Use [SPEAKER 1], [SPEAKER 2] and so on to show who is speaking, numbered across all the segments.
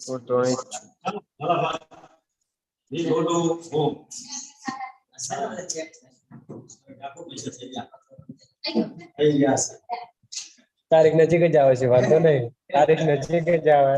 [SPEAKER 1] We go to home.
[SPEAKER 2] તારીખ નજીક જ આવે છે, વાંધો નહીં, તારીખ નજીક જ આવે.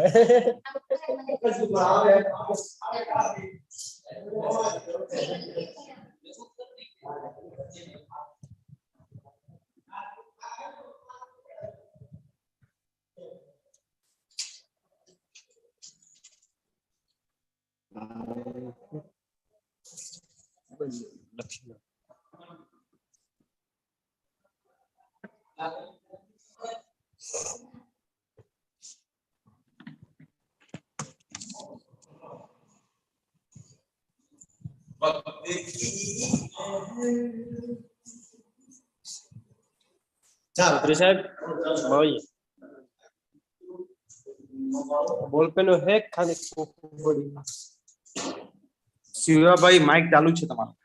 [SPEAKER 2] ચાલો સાહેબ ભાઈ બોલપેન હે ખાલી
[SPEAKER 3] શિવાભાઈ માઇક ચાલુ છે તમારું.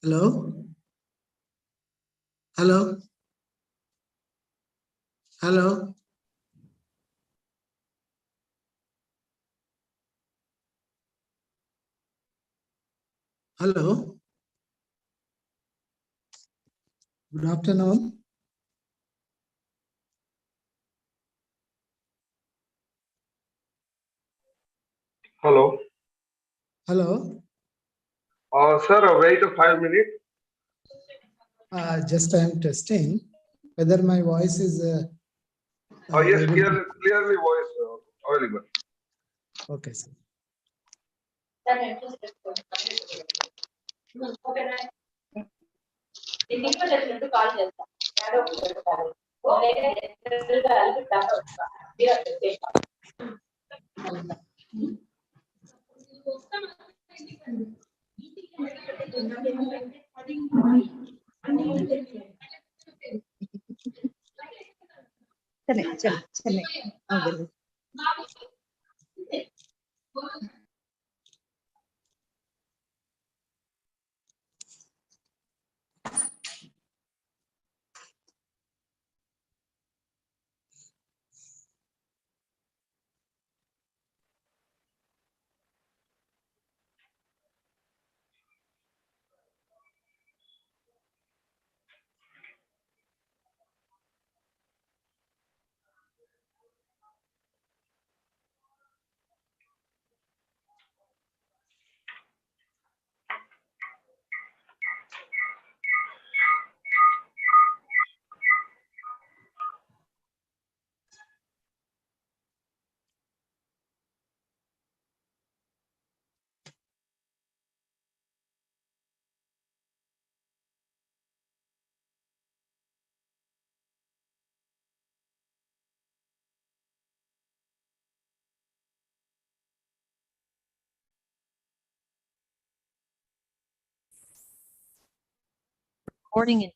[SPEAKER 4] Hello? Hello? Hello? Hello? Good afternoon.
[SPEAKER 5] Hello.
[SPEAKER 4] Hello?
[SPEAKER 5] Sir, wait 5 minutes.
[SPEAKER 4] Just I am testing whether my voice is.
[SPEAKER 5] Yes,
[SPEAKER 4] able to-
[SPEAKER 5] clearly voice available.
[SPEAKER 4] Okay, sir.
[SPEAKER 6] Recording in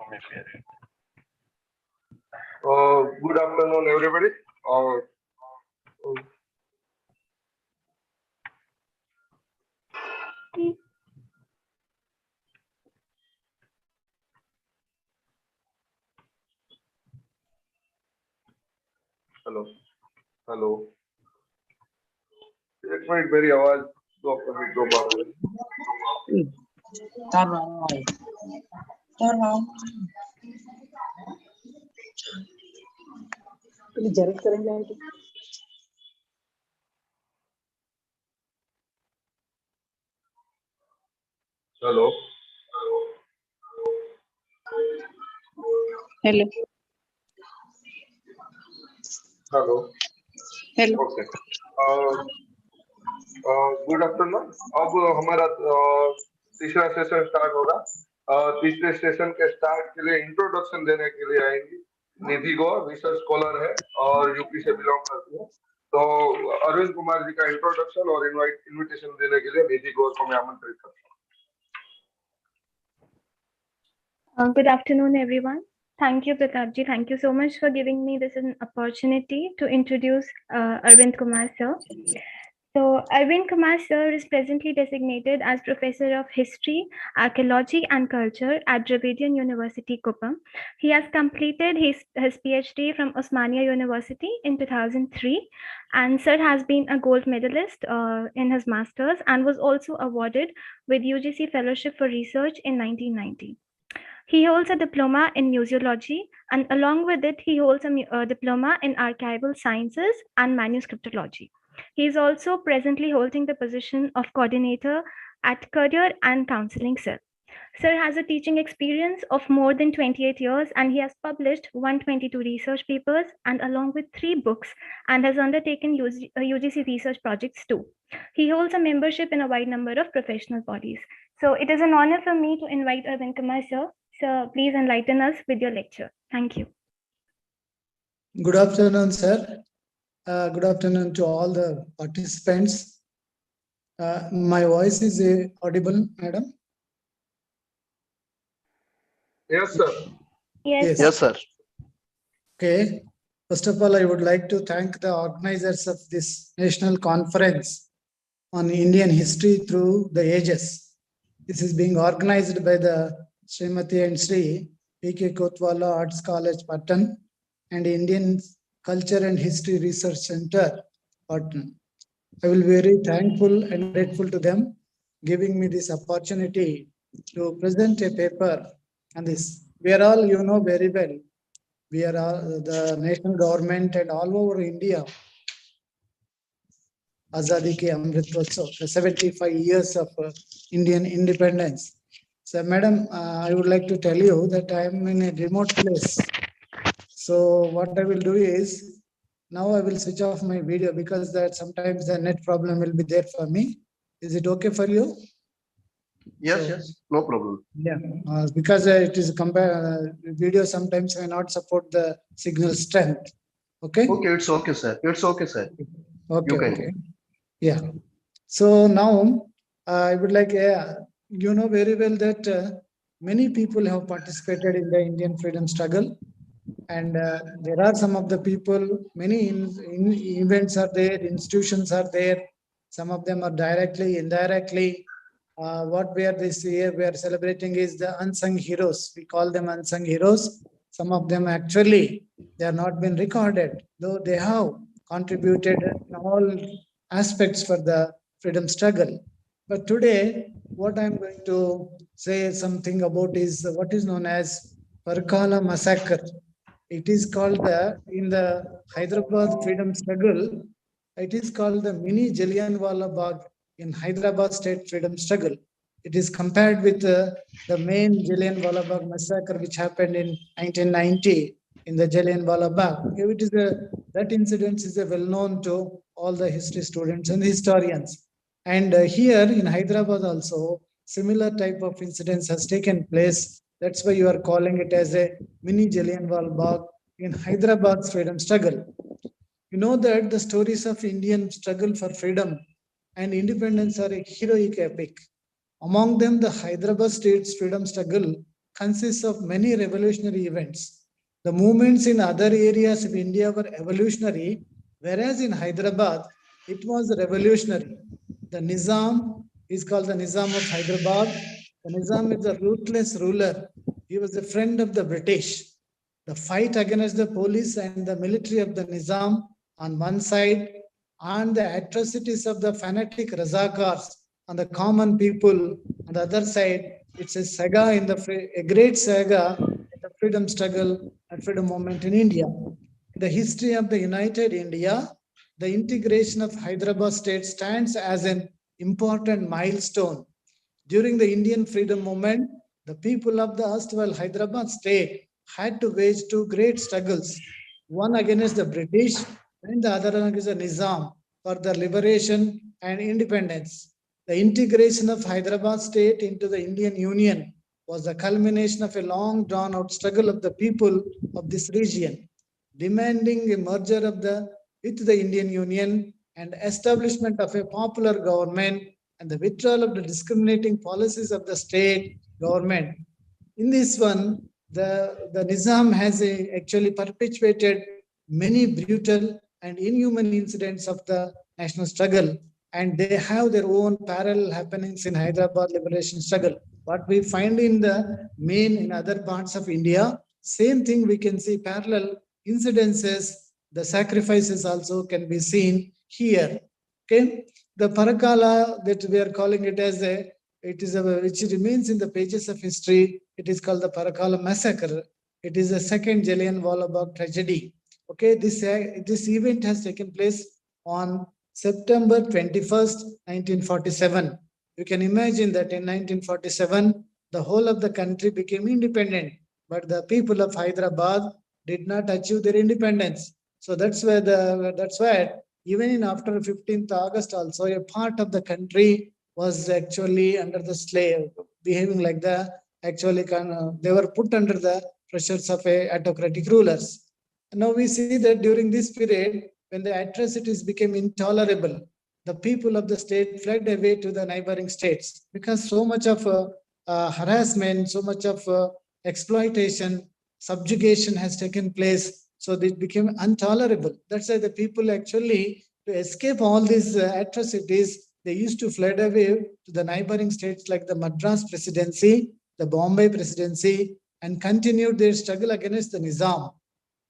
[SPEAKER 5] Good afternoon, everybody. Hello hello एक minute मेरी आवाज दो बार hello
[SPEAKER 1] Hello.
[SPEAKER 5] Hello
[SPEAKER 1] Hello.
[SPEAKER 5] Okay good afternoon. अब हमारा तीसरा session start होगा। तीसरे सेशन के स्टार्ट के लिए इंट्रोडक्शन देने के लिए आएंगी निधि गौर, रिसर्च स्कॉलर है और यूपी से बिलोंग करती है। तो अरविंद कुमार जी का इंट्रोडक्शन और इनविटेशन देने के लिए निधि गौर को मैं आमंत्रित करता हूँ।
[SPEAKER 6] Good afternoon, everyone. Thank you, Pratap ji. Thank you so much for giving me this an opportunity to introduce Arvind Kumar sir. So, Arvind Kumar sir is presently designated as Professor of History, Archaeology and Culture at Dravidian University, Kuppam. He has completed his PhD from Osmania University in 2003, and sir has been a gold medalist in his masters and was also awarded with UGC Fellowship for Research in 1990. He holds a diploma in museology, and along with it, he holds a diploma in archival sciences and manuscriptology. He is also presently holding the position of coordinator at Career and Counseling Cell. Sir has a teaching experience of more than 28 years, and he has published 122 research papers and along with 3 books, and has undertaken UGC research projects too. He holds a membership in a wide number of professional bodies. So it is an honor for me to invite Arvind Kumar sir. Sir, please enlighten us with your lecture. Thank you.
[SPEAKER 4] Good afternoon, sir. Good afternoon to all the participants. My voice is audible, madam?
[SPEAKER 5] Yes, sir.
[SPEAKER 6] Yes.
[SPEAKER 7] Yes, sir.
[SPEAKER 4] Okay. First of all, I would like to thank the organizers of this national conference on Indian history through the ages. This is being organized by the Srimati and Sri P.K. Kotwala Arts College, Patan, and Indian Culture and History Research Center, Patan. I will be very thankful and grateful to them giving me this opportunity to present a paper on this. We are all, you know very well, we are all, the national government and all over India, Azadi Ke Amrit Mahotsav, 75 years of Indian independence. So, madam, I would like to tell you that I am in a remote place. So what I will do is, now I will switch off my video because that sometimes the net problem will be there for me. Is it okay for you?
[SPEAKER 7] Yes, yes, no problem.
[SPEAKER 4] Yeah, because it is video sometimes may not support the signal strength. Okay.
[SPEAKER 7] Okay, it's okay, sir. It's okay, sir.
[SPEAKER 4] Okay.
[SPEAKER 7] You can.
[SPEAKER 4] Okay. Yeah. So now I would like, you know very well that many people have participated in the Indian freedom struggle. And there are some of the people, many events are there, institutions are there. Some of them are directly, indirectly. What we are this year we are celebrating is the unsung heroes. We call them unsung heroes. Some of them actually they have not been recorded, though they have contributed in all aspects for the freedom struggle. But today, what I'm going to say something about is what is known as Parkala massacre. It is called in the Hyderabad freedom struggle, it is called the mini Jallianwala Bagh in Hyderabad state freedom struggle. It is compared with the main Jallianwala Bagh massacre which happened in 1990 in the Jallianwala Bagh. It is that incident is well known to all the history students and historians. And here in Hyderabad also, similar type of incidents has taken place. That's why you are calling it as a mini Jallianwala Bagh in Hyderabad's freedom struggle. You know that the stories of Indian struggle for freedom and independence are a heroic epic. Among them, the Hyderabad state's freedom struggle consists of many revolutionary events. The movements in other areas of India were evolutionary, whereas in Hyderabad, it was revolutionary. The Nizam is called the Nizam of Hyderabad. The Nizam is a ruthless ruler. He was a friend of the British. The fight against the police and the military of the Nizam on one side, and the atrocities of the fanatic Razakars on the common people on the other side. It's a saga in a great saga in the freedom struggle and freedom movement in India. In the history of the United India, the integration of Hyderabad state stands as an important milestone. During the Indian freedom movement, the people of the erstwhile Hyderabad state had to wage two great struggles, one against the British and the other against the Nizam for their liberation and independence. The integration of Hyderabad state into the Indian Union was the culmination of a long drawn out struggle of the people of this region, demanding a merger with the Indian Union and establishment of a popular government and the withdrawal of the discriminating policies of the state government. In this one, the Nizam has actually perpetuated many brutal and inhuman incidents of the national struggle, and they have their own parallel happenings in Hyderabad liberation struggle. What we find in other parts of India, same thing we can see parallel incidences, the sacrifices also can be seen here. Okay, the Parakala that we are calling it as which remains in the pages of history. It is called the Parakala massacre. It is the second Jallianwala Bagh tragedy. Okay, this event has taken place on September 21st, 1947. You can imagine that in 1947, the whole of the country became independent, but the people of Hyderabad did not achieve their independence. So that's why even in after 15th August also, a part of the country was actually under the slave, behaving like they were put under the pressures of autocratic rulers. Now we see that during this period, when the atrocities became intolerable, the people of the state fled away to the neighboring states because so much of harassment, so much of exploitation, subjugation has taken place. So it became intolerable. That's why the people actually, to escape all these atrocities, they used to fled away to the neighboring states like the Madras Presidency, the Bombay Presidency, and continued their struggle against the Nizam.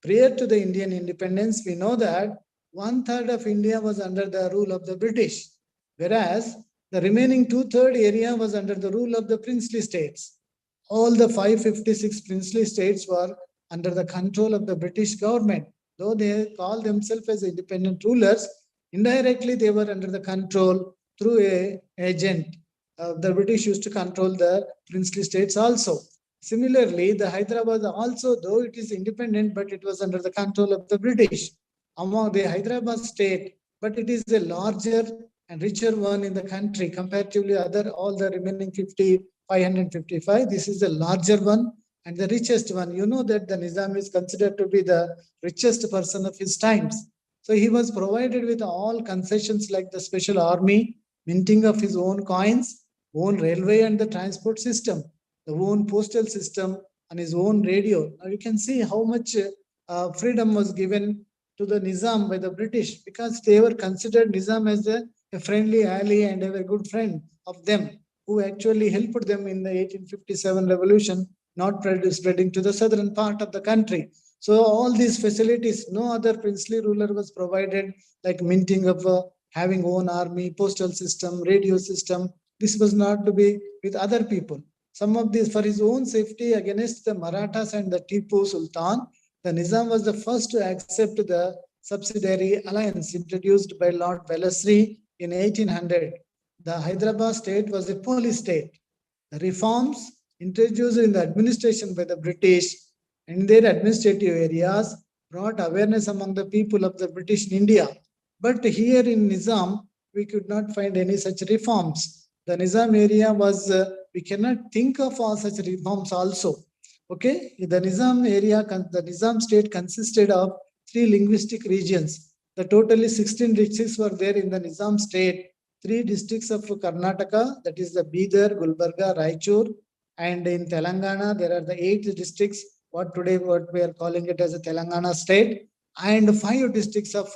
[SPEAKER 4] Prior to the Indian independence, we know that 1/3 of India was under the rule of the British, whereas the remaining 2/3 area was under the rule of the princely states. All the 556 princely states were under the control of the British government. Though they call themselves as independent rulers, indirectly they were under the control through an agent. The British used to control the princely states also. Similarly, the Hyderabad also, though it is independent, but it was under the control of the British. Among the Hyderabad state, but it is a larger and richer one in the country comparatively all the remaining 555. This is the larger one and the richest one. You know that the Nizam is considered to be the richest person of his times. So he was provided with all concessions like the special army, minting of his own coins, own railway and the transport system, the own postal system, and his own radio. Now you can see how much freedom was given to the Nizam by the British, because they were considered Nizam as a friendly ally and a good friend of them, who actually helped them in the 1857 revolution, not spreading to the southern part of the country. So all these facilities, no other princely ruler was provided, like minting of having own army, postal system, radio system. This was not to be with other people. Some of these for his own safety against the Marathas and the Tipu Sultan, the Nizam was the first to accept the subsidiary alliance introduced by Lord Wellesley in 1800. The Hyderabad state was a police state. The reforms introduced in the administration by the British in their administrative areas brought awareness among the people of the British in India. But here in Nizam, we could not find any such reforms. The Nizam area was, we cannot think of all such reforms also. Okay, the Nizam area, the Nizam state consisted of 3 linguistic regions. The totally 16 districts were there in the Nizam state. 3 districts of Karnataka, that is the Bidar, Gulbarga, Raichur, And in Telangana, there are the 8 districts, what we are calling it as a Telangana state, and 5 districts of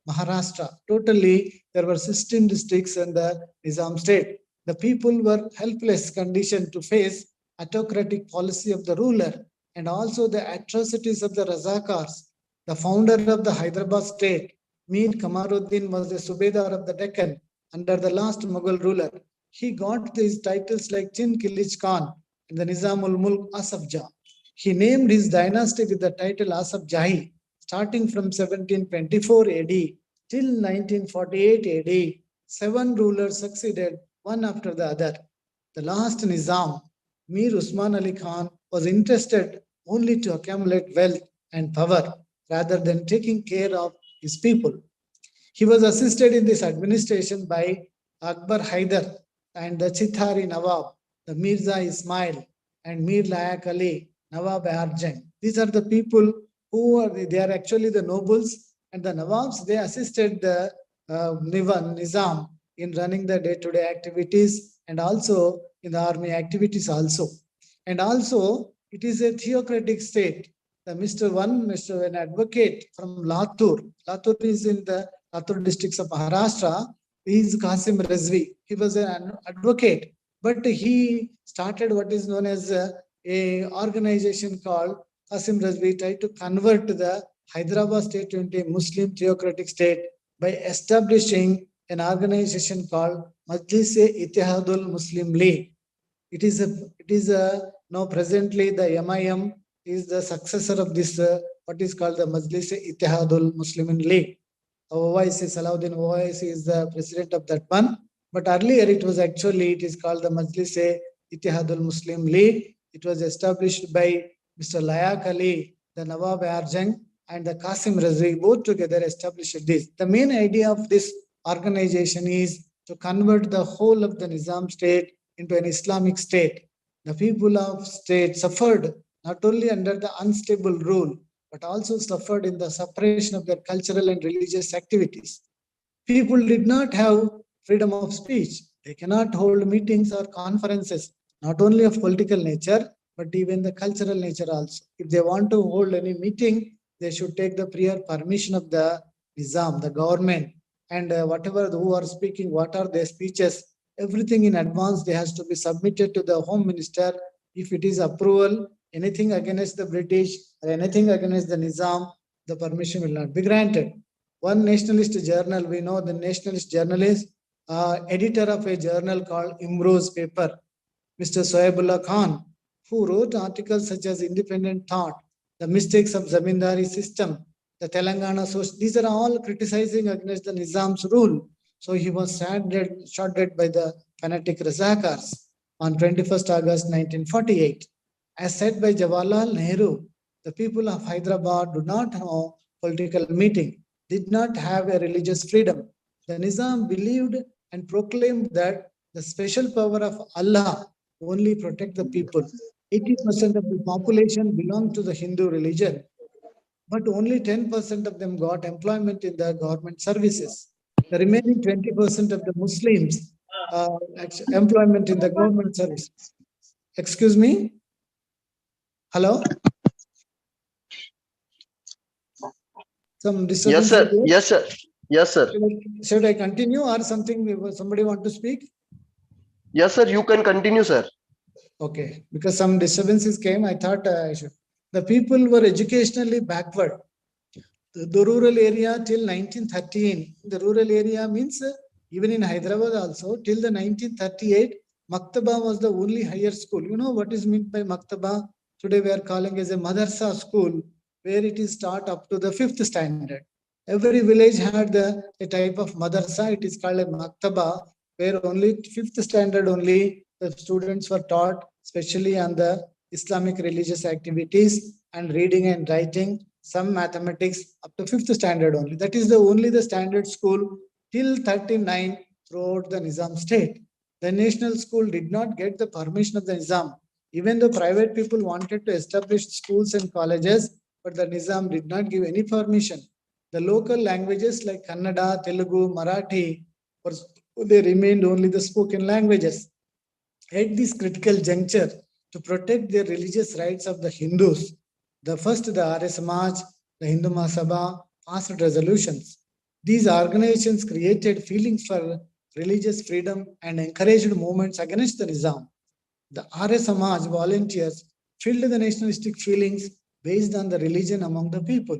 [SPEAKER 4] Maharashtra. Totally, there were 16 districts in the Nizam state. The people were helpless conditioned to face autocratic policy of the ruler and also the atrocities of the Razakars. The founder of the Hyderabad state, Mir Kamaruddin, was the Subedar of the Deccan under the last Mughal ruler. He got these titles like Chin Kilich Khan and the Nizamul Mulk Asaf Jah. He named his dynasty with the title Asaf Jahi, starting from 1724 AD till 1948 AD. 7 rulers succeeded one after the other. The last Nizam, Mir Usman Ali Khan, was interested only to accumulate wealth and power rather than taking care of his people. He was assisted in this administration by Akbar Haidar and the Chithari Nawab, the Mirza Ismail and Mir Layak Ali, Nawab Arjang. These are the people who they are actually the nobles, and the Nawabs, they assisted the Nizam in running the day-to-day activities and also in the army activities also. And also, it is a theocratic state. The an advocate from Latur. Latur is in the Latur districts of Maharashtra. He is Qasim Rizvi. He was an advocate, but he started what is known as a organization called Qasim Rizvi, tried to convert the Hyderabad state into a Muslim theocratic state by establishing an organization called Majlis-e-Ittihadul Muslim League. It is now presently the MIM is the successor of this what is called the Majlis-e-Ittihadul Muslimin League. OIC Salahuddin OIC is the president of that one, but earlier it is called the Majlis-e-Ittihadul Muslim League. It was established by Mr. Layak Ali, the Nawab Arjang, and the Qasim Rizvi, both together established this. The main idea of this organization is to convert the whole of the Nizam state into an Islamic state. The people of state suffered not only under the unstable rule, but also suffered in the suppression of their cultural and religious activities. People did not have freedom of speech. They cannot hold meetings or conferences, not only of political nature, but even the cultural nature also. If they want to hold any meeting, they should take the prior permission of the Nizam, the government, and whatever who are speaking, what are their speeches, everything in advance, they has to be submitted to the Home Minister. If it is approval, anything against the British or anything against the Nizam, the permission will not be granted. One nationalist journal, we know the Nationalist Journal is editor of a journal called Imro's paper, Mr. Sohaibullah Khan, who wrote articles such as Independent Thought, the mistakes of Zamindari system, the Telangana source. These are all criticizing against the Nizam's rule. So he was shot dead by the fanatic Razakars on 21st August 1948. As said by Jawaharlal Nehru, the people of Hyderabad do not have political meeting, did not have a religious freedom. The Nizam believed and proclaimed that the special power of Allah only protect the people. 80% of the population belong to the Hindu religion, but only 10% of them got employment in the government services. The remaining 20% of the Muslims employment in the government service. Excuse me? Hello? Some disturbance?
[SPEAKER 7] Yes, sir. Yes, sir. Yes, sir.
[SPEAKER 4] Should I continue or something? Somebody want to speak?
[SPEAKER 7] Yes, sir. You can continue, sir.
[SPEAKER 4] Okay, because some disturbances came, I thought I should. The people were educationally backward. The rural area till 1913, the rural area means even in Hyderabad also, till the 1938, Maktaba was the only higher school. You know what is meant by Maktaba? Today we are calling as a Madarsa school, where it is taught up to the 5th standard. Every village had a type of Madarsa. It is called a Maktaba, where only 5th standard only the students were taught, especially on the Islamic religious activities and reading and writing, some mathematics up to 5th standard only. That is only the standard school till 39 throughout the Nizam state. The national school did not get the permission of the Nizam. Even though private people wanted to establish schools and colleges, but the Nizam did not give any permission. The local languages like Kannada, Telugu, Marathi, they remained only the spoken languages. At this critical juncture, to protect the religious rights of the Hindus. The first, the Arya Samaj, the Hindu Mahasabha passed resolutions. These organizations created feelings for religious freedom and encouraged movements against the Nizam. The Arya Samaj volunteers filled the nationalistic feelings based on the religion among the people.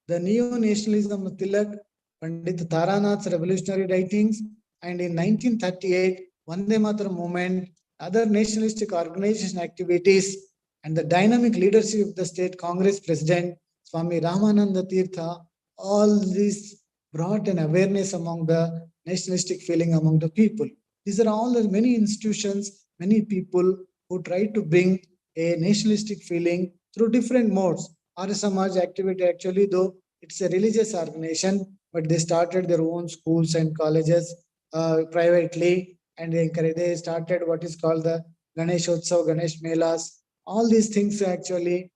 [SPEAKER 4] The neo-nationalism of Tilak, Pandit Taranath's revolutionary writings, and in 1938, Vande Mataram movement, other nationalistic organization activities, and the dynamic leadership of the state Congress President, Swami Ramananda Tirtha, all these brought an awareness among the nationalistic feeling among the people. These are all the many institutions, many people who try to bring a nationalistic feeling through different modes. Arya Samaj activity, actually, though it's a religious organization, but they started their own schools and colleges privately, and they started what is called the Ganesh Utsav, Ganesh Melas. All these things actually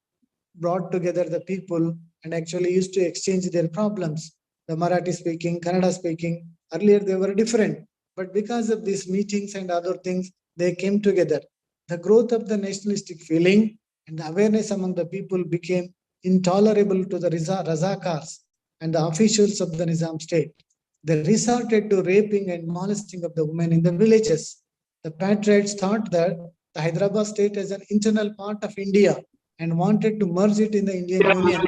[SPEAKER 4] brought together the people and actually used to exchange their problems. The Marathi speaking, Kannada speaking, earlier they were different, but because of these meetings and other things, they came together. The growth of the nationalistic feeling and the awareness among the people became intolerable to the Razakars and the officials of the Nizam state. They resorted to raping and molesting of the women in the villages. The patriots thought that the Hyderabad state is an internal part of India and wanted to merge it in the Indian Union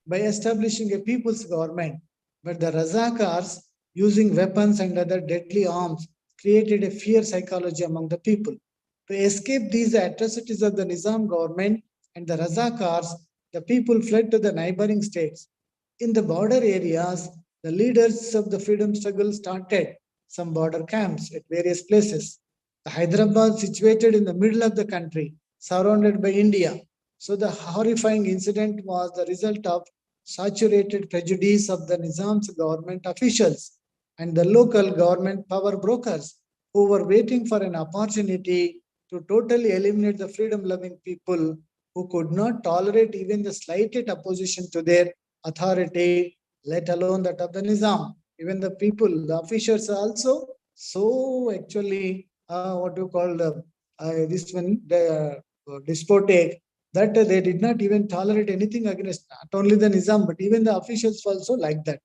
[SPEAKER 4] by establishing a people's government. But the Razakars, using weapons and other deadly arms, created a fear psychology among the people. To escape these atrocities of the Nizam government and the Razakars, the people fled to the neighboring states. In the border areas, the leaders of the freedom struggle started some border camps at various places. The Hyderabad, situated in the middle of the country, surrounded by India. So the horrifying incident was the result of saturated prejudice of the Nizam's government officials and the local government power brokers who were waiting for an opportunity to totally eliminate the freedom-loving people who could not tolerate even the slightest opposition to their authority, let alone that of the Nizam. Even the people, the officials also so actually what you call this one, the despotic, that they did not even tolerate anything against not only the Nizam, but even the officials also like that.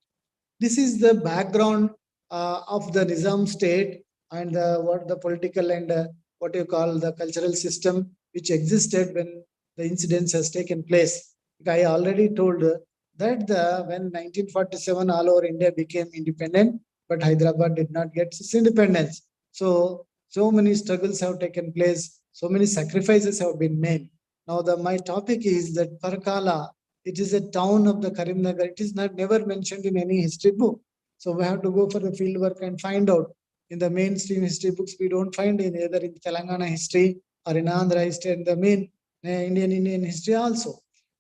[SPEAKER 4] This is the background of the Nizam state and what the political and what you call the cultural system which existed when the incidents has taken place. I already told that when 1947 all over India became independent, but Hyderabad did not get its independence. So many struggles have taken place, so many sacrifices have been made. Now my topic is that Parakala, it is a town of the Karimnagar. It is not never mentioned in any history book. So we have to go for the field work and find out. In the mainstream history books, we don't find in either in Telangana history or in Andhra history and the main Indian history also.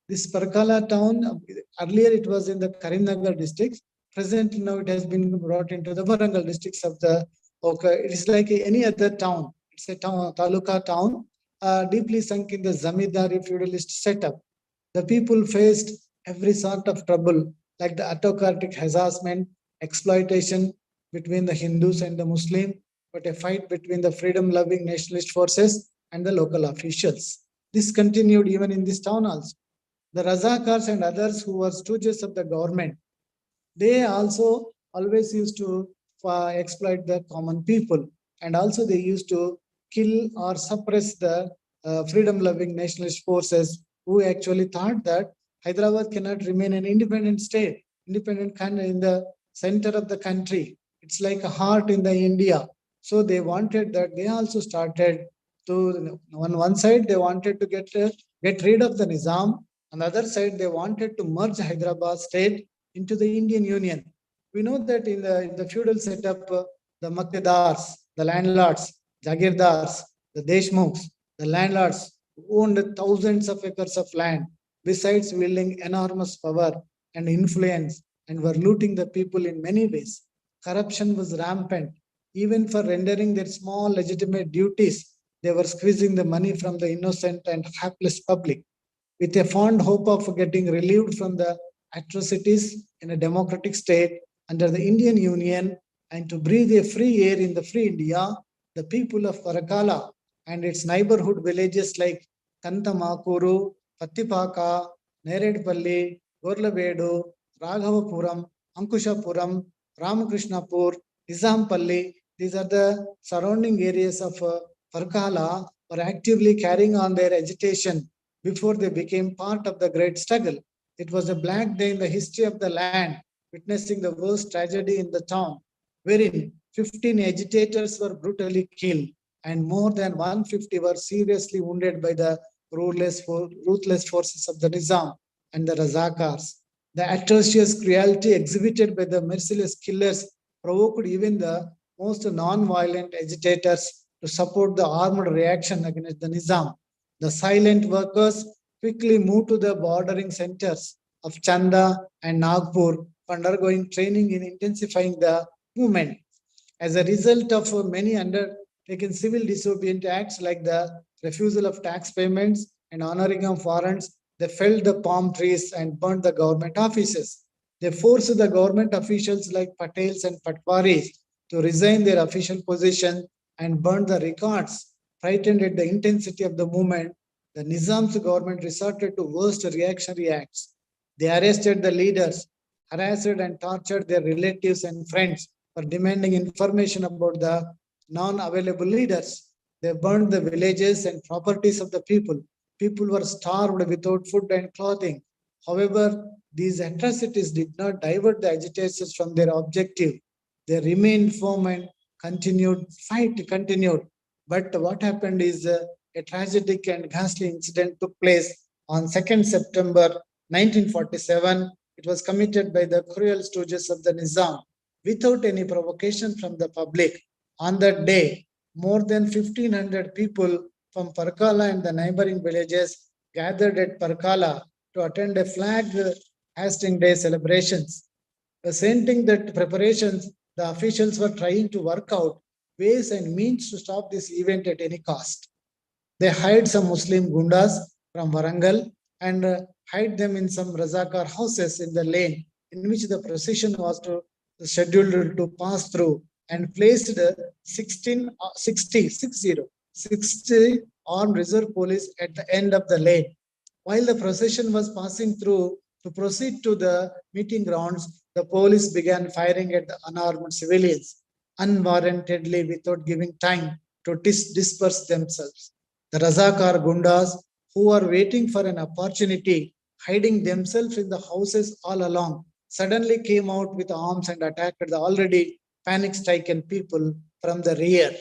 [SPEAKER 4] This Parakala town, earlier it was in the Karimnagar district. Presently now it has been brought into the Warangal districts of the, okay, it is like any other town. It's a town, taluka town, deeply sunk in the Zamindari feudalist setup. The people faced every sort of trouble, like the autocratic harassment, exploitation between the Hindus and the Muslims, but a fight between the freedom-loving nationalist forces and the local officials. This continued even in this town also. The Razakars and others who were stooges of the government, they also always used to exploit the common people, and also they used to kill or suppress the freedom-loving nationalist forces who actually thought that Hyderabad cannot remain an independent state, independent country in the center of the country. It's like a heart in the India. So they wanted that. They also started to, on one side, they wanted to get rid of the Nizam. On the other side, they wanted to merge Hyderabad state into the Indian Union. We know that in the feudal setup, the Maktedars, the landlords, Jagirdars, the Deshmukhs, the landlords owned thousands of acres of land, besides wielding enormous power and influence, and were looting the people in many ways. Corruption was rampant. Even for rendering their small legitimate duties, they were squeezing the money from the innocent and hapless public. With a fond hope of getting relieved from the atrocities in a democratic state under the Indian Union and to breathe a free air in the free India, the people of Parakala and its neighborhood villages like Kantamakuru, Pattipaka, Neredpalli, Gorlavedu, Raghavapuram, Ankushapuram, Ramakrishnapur, Nizampalli. These are the surrounding areas of Parkala were actively carrying on their agitation before they became part of the great struggle. It was a black day in the history of the land, witnessing the worst tragedy in the town, wherein 15 agitators were brutally killed and more than 150 were seriously wounded by the ruthless forces of the Nizam and the Razakars. The atrocious cruelty exhibited by the merciless killers provoked even the most non-violent agitators to support the armed reaction against the Nizam. The silent workers quickly moved to the bordering centers of Chanda and Nagpur, undergoing training in intensifying the movement. As a result of many undertaken civil disobedient acts like the refusal of tax payments and honoring of warrants, they felled the palm trees and burned the government offices. They forced the government officials like Patels and Patwaris to resign their official position and burned the records. Frightened at the intensity of the movement, the Nizam's government resorted to worst reactionary acts. They arrested the leaders, harassed and tortured their relatives and friends for demanding information about the non-available leaders. They burned the villages and properties of the people. People were starved without food and clothing. However, these atrocities did not divert the agitators from their objective. They remained firm and fight continued. But what happened is a tragic and ghastly incident took place on 2nd September 1947. It was committed by the cruel stooges of the Nizam without any provocation from the public. On that day, more than 1,500 people from Parkala and the neighboring villages gathered at Parkala to attend a flag Hasting Day celebrations. Presenting that preparations, the officials were trying to work out ways and means to stop this event at any cost. They hired some Muslim gundas from Warangal and hid them in some Razakar houses in the lane in which the procession was scheduled to pass through, and placed 60 armed reserve police at the end of the lane. While the procession was passing through to proceed to the meeting grounds, the police began firing at the unarmed civilians unwarrantedly without giving time to disperse themselves. The Razakar Gundas, who were waiting for an opportunity, hiding themselves in the houses all along, suddenly came out with arms and attacked the already panic-stricken people from the rear.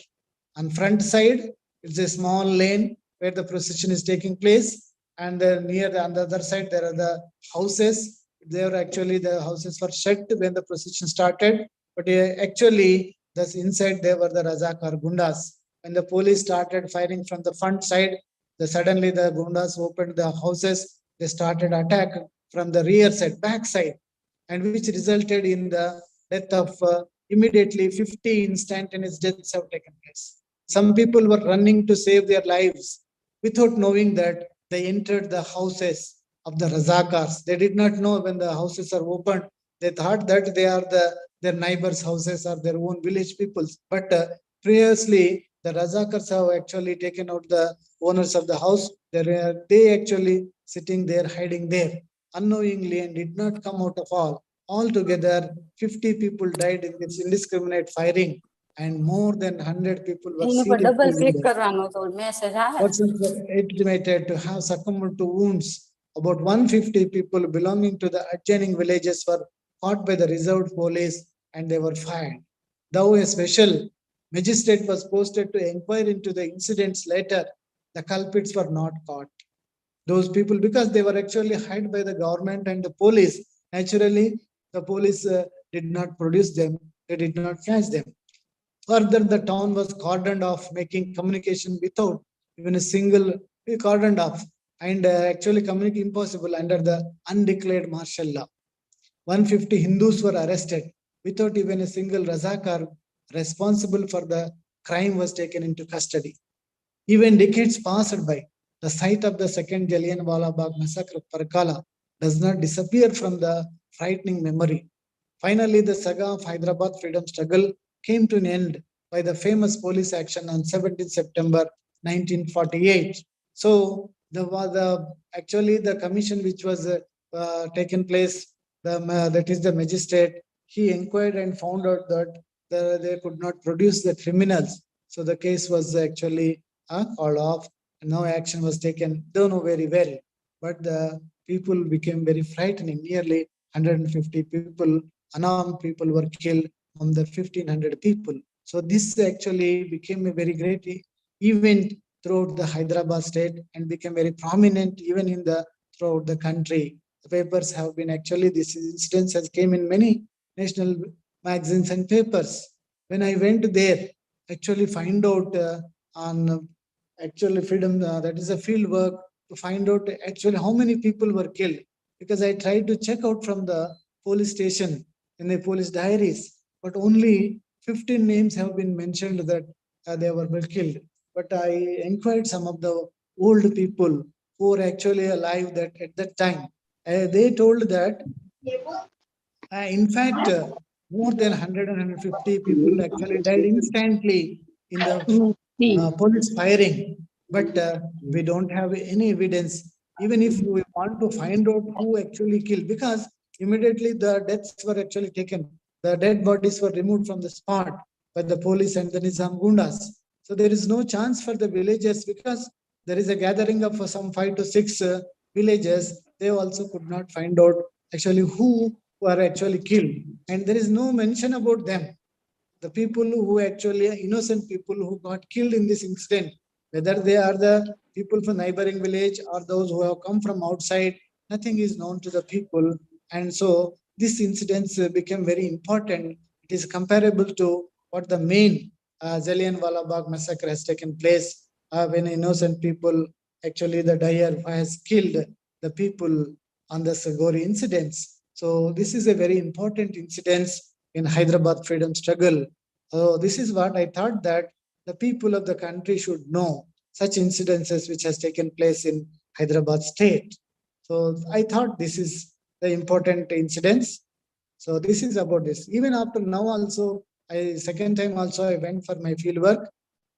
[SPEAKER 4] On front side, it's a small lane where the procession is taking place, and on the other side there are the houses. The houses were shut when the procession started, but actually inside there were the Razakar Gundas. When the police started firing from the front side, suddenly the Gundas opened the houses. They started attack from the rear side, back side, and which resulted in the death of immediately 50 instantaneous deaths have taken place. Some people were running to save their lives without knowing that they entered the houses of the Razakars. They did not know when the houses are opened. They thought that they are their neighbors' houses or their own village people's. But previously, the Razakars have actually taken out the owners of the house. They actually sitting there, hiding there, unknowingly, and did not come out of all. Altogether, 50 people died in this indiscriminate firing, and more than 100 people were seriously wounded. Persons were estimated to have succumbed to wounds. About 150 people belonging to the adjoining villages were caught by the reserved police and they were fired. Though a special magistrate was posted to inquire into the incidents later, the culprits were not caught. Those people, because they were actually hid by the government and the police, naturally, the police did not produce them, they did not catch them. Further, the town was cordoned off, making communication without even a single cordoned off, and actually communication impossible under the undeclared martial law. 150 Hindus were arrested without even a single Razakar responsible for the crime was taken into custody. Even decades passed by, the site of the second Jallianwala Bagh massacre of Parkala does not disappear from the frightening memory. Finally, the saga of Hyderabad freedom struggle came to an end by the famous police action on 17 September 1948. So actually the commission which was taken place, that is the magistrate, he inquired and found out that they could not produce the criminals. So the case was actually called off. No action was taken. Don't know very well, but the people became very frightening. Nearly 150 people, unarmed people, were killed from the 1,500 people. So this actually became a very great event throughout the Hyderabad state and became very prominent even in the throughout the country. The papers have been actually, this incident has came in many national magazines and papers. When I went there, actually find out on actually freedom, that is a field work, to find out actually how many people were killed. Because I tried to check out from the police station in the police diaries, but only 15 names have been mentioned that they were killed. But I inquired some of the old people who were actually alive that at that time. They told that, in fact, more than 100 and 150 people actually died instantly in the police firing. But we don't have any evidence, even if we want to find out who actually killed, because immediately the deaths were actually taken. The dead bodies were removed from the spot by the police and the Nizam Gundas. So there is no chance for the villagers, because there is a gathering of some 5 to 6 villagers. They also could not find out actually who were actually killed. And there is no mention about them. The people who actually are innocent people who got killed in this incident, whether they are the people from neighboring village or those who have come from outside, nothing is known to the people. And so this incident became very important. It is comparable to what the main Jallianwala Bagh massacre has taken place, when innocent people, actually the dyer has killed the people on the Sagori incidents. So this is a very important incident in Hyderabad freedom struggle. So this is what I thought, that the people of the country should know such incidences which has taken place in Hyderabad state. So I thought this is the important incidents. So this is about this. Even after now also, second time also I went for my field work,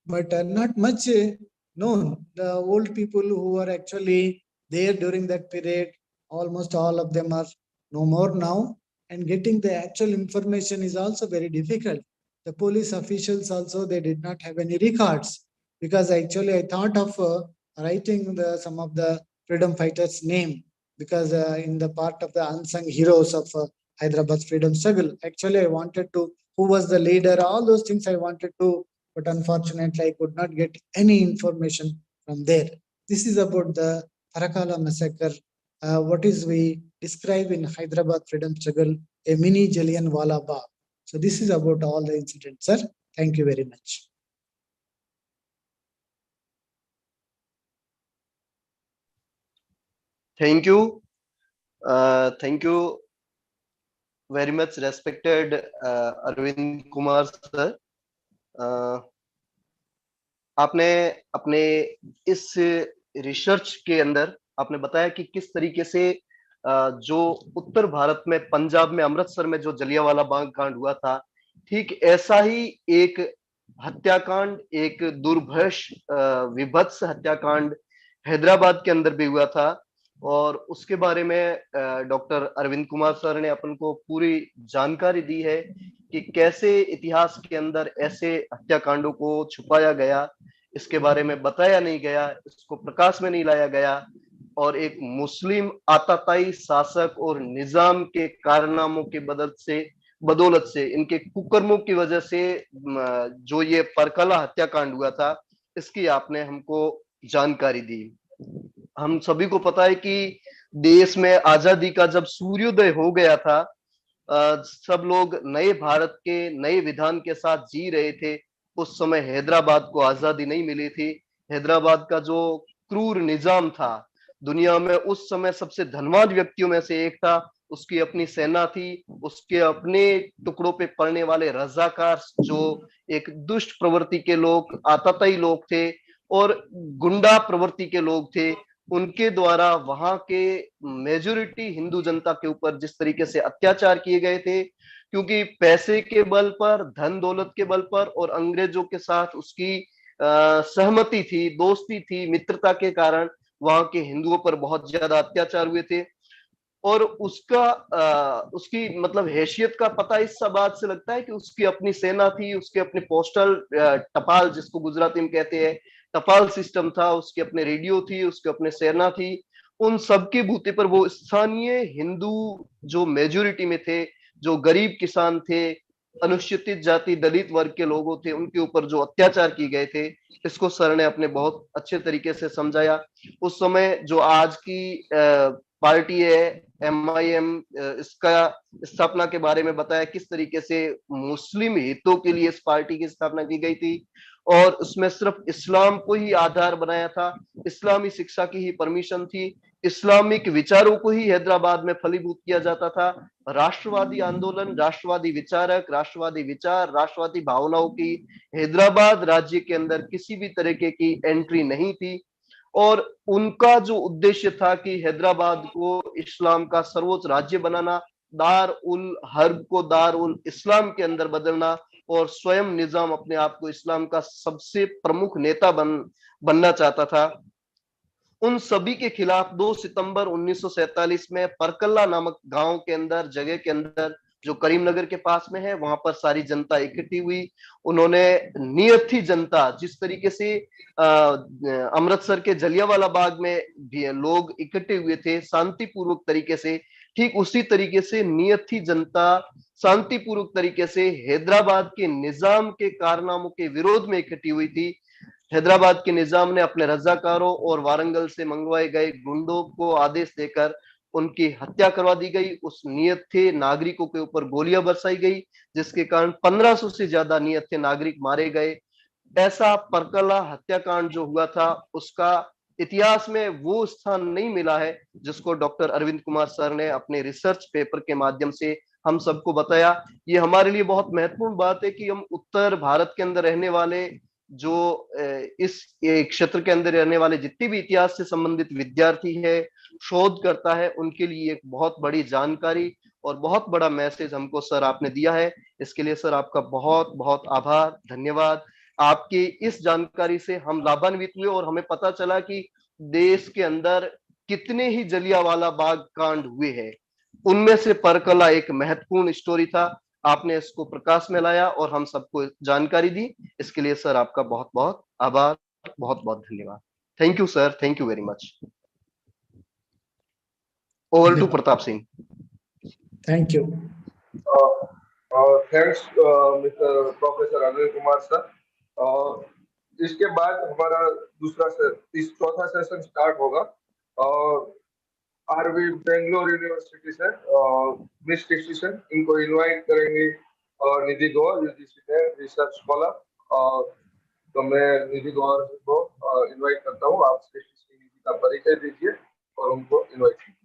[SPEAKER 4] but not much known. The old people who were actually there during that period, almost all of them are no more now. And getting the actual information is also very difficult. The police officials also, they did not have any records, because actually I thought of writing some of the freedom fighters' name, because in the part of the unsung heroes of Hyderabad's freedom struggle, actually I wanted to, who was the leader, all those things I wanted to, but unfortunately I could not get any information from there. This is about the Parakala massacre. What is we describe in Hyderabad freedom struggle, a mini Jallianwala Bagh. So this is about all the incidents, sir. Thank you very much.
[SPEAKER 7] Thank you. Thank you very much, respected Arvind Kumar sir. आपने अपने इस research के अंदर आपने बताया कि किस तरीके से जो उत्तर भारत में पंजाब में अमृतसर में जो जलियांवाला बाग कांड हुआ था, ठीक ऐसा ही एक हत्याकांड, एक दुर्भश विभत्स हत्याकांड हैदराबाद के अंदर भी हुआ था। और उसके बारे में डॉक्टर अरविंद कुमार सर ने अपन को पूरी जानकारी दी है कि कैसे इतिहास के अंदर ऐसे हत्याकांडों को छुपाया गया, इसके बारे में बताया नहीं गया, इसको प्रकाश में नहीं लाया गया, और एक मुस्लिम आताताई शासक और निजाम के कारनामों के बदौलत से इनके कुकर्मों की वजह से जो ये परकला हत्याकांड हुआ था, इसकी आपने हमको जानकारी दी। हम सभी को पता है कि देश में आजादी का जब सूर्योदय हो गया था, सब लोग नए भारत के नए विधान के साथ जी रहे थे। उस समय हैदराबाद को आजादी नहीं मिली थी। हैदराबाद का जो क्रूर निजाम था, दुनिया में उस समय सबसे धनवान व्यक्तियों में से एक था। उसकी अपनी सेना थी, उसके अपने टुकड़ों पे पड़ने वाले रजाकार जो एक दुष्ट प्रवृत्ति के लोग, आताताई लोग थे और गुंडा प्रवृत्ति के लोग थे, उनके द्वारा वहां के मेजॉरिटी हिंदू जनता के ऊपर जिस तरीके से अत्याचार किए गए थे, क्योंकि पैसे के बल पर, धन दौलत के बल पर और अंग्रेजों के साथ उसकी सहमति थी, दोस्ती थी, मित्रता के कारण वहां के हिंदुओं पर बहुत ज्यादा अत्याचार हुए थे। और उसकी मतलब हैसियत का पता इस बात से लगता है कि उसकी अपनी सेना थी, उसके अपने पोस्टल टपाल, जिसको गुजराती में कहते हैं, टपाल सिस्टम था, उसके अपने रेडियो थी, उसके अपने सेना थी। उन सबके बूते पर वो स्थानीय हिंदू जो मेजोरिटी में थे, जो गरीब किसान थे, अनुसूचित जाति दलित वर्ग के लोगों थे, उनके ऊपर जो अत्याचार किए गए थे, इसको सर ने अपने बहुत अच्छे तरीके से समझाया। उस समय जो आज की पार्टी है MIM, इसका स्थापना के बारे में बताया, किस तरीके से मुस्लिम हितों के लिए इस पार्टी की स्थापना की गई थी, और उसमें सिर्फ इस्लाम को ही आधार बनाया था, इस्लामी शिक्षा की ही परमिशन थी, इस्लामिक विचारों को ही हैदराबाद में फलीभूत किया जाता था। राष्ट्रवादी आंदोलन, राष्ट्रवादी विचारक, राष्ट्रवादी विचार, राष्ट्रवादी भावनाओं की हैदराबाद राज्य के अंदर किसी भी तरीके की एंट्री नहीं थी। और उनका जो उद्देश्य था कि हैदराबाद को इस्लाम का सर्वोच्च राज्य बनाना, दार उल हर्ब को दार उल इस्लाम के अंदर बदलना, और स्वयं निजाम अपने आप को इस्लाम का सबसे प्रमुख नेता बनना चाहता था। उन सभी के खिलाफ 2 सितंबर 1947 में परकल्ला नामक गांव के अंदर, जगह के अंदर, जो करीमनगर के पास में है, वहां पर सारी जनता इकट्ठी हुई। उन्होंने नियत थी जनता, जिस तरीके से अमृतसर के जलियांवाला बाग में भी लोग इकट्ठे हुए थे शांतिपूर्वक तरीके से, ठीक उसी तरीके से नियत थी जनता शांतिपूर्वक तरीके से हैदराबाद के निजाम के कारनामों के विरोध में इकट्ठी हुई थी। हैदराबाद के निजाम ने अपने रजाकारों और वारंगल से मंगवाए गए गुंडों को आदेश देकर उनकी हत्या करवा दी गई। उस नियत थे नागरिकों के ऊपर गोलियां बरसाई गई, जिसके कारण 1500 से ज्यादा नियत थे नागरिक मारे गए। ऐसा परकला हत्याकांड जो हुआ था, उसका इतिहास में वो स्थान नहीं मिला है जिसको डॉक्टर अरविंद कुमार सर ने अपने रिसर्च पेपर के माध्यम से हम सबको बताया। ये हमारे लिए बहुत महत्वपूर्ण बात है कि हम उत्तर भारत के अंदर रहने वाले, जो इस क्षेत्र के अंदर रहने वाले जितने भी इतिहास से संबंधित विद्यार्थी है, शोध करता है, उनके लिए एक बहुत बड़ी जानकारी और बहुत बड़ा मैसेज हमको सर आपने दिया है। इसके लिए सर आपका बहुत बहुत आभार, धन्यवाद। आपकी इस जानकारी से हम लाभान्वित हुए और हमें पता चला कि देश के अंदर कितने ही जलियांवाला बाग कांड हुए हैं, उनमें से परकला एक महत्वपूर्ण स्टोरी था। आपने इसको प्रकाश में लाया और हम सबको जानकारी दी, इसके लिए सर आपका बहुत बहुत आभार, बहुत बहुत धन्यवाद। Thank you sir, thank you very much. Over to Pratap Singh.
[SPEAKER 4] Thank you.
[SPEAKER 5] Thanks mister professor Arvind Kumar sir. इसके बाद हमारा चौथा सेशन स्टार्ट होगा। आरवी बेंगलोर यूनिवर्सिटी से मिस टेक्नीशियन, इनको इनवाइट करेंगे निधि गौर, यूजीसी में रिसर्च स्कॉलर। तो मैं निधि गौर को इनवाइट करता हूँ, आप निधि का परिचय दीजिए और उनको इनवाइट कीजिए।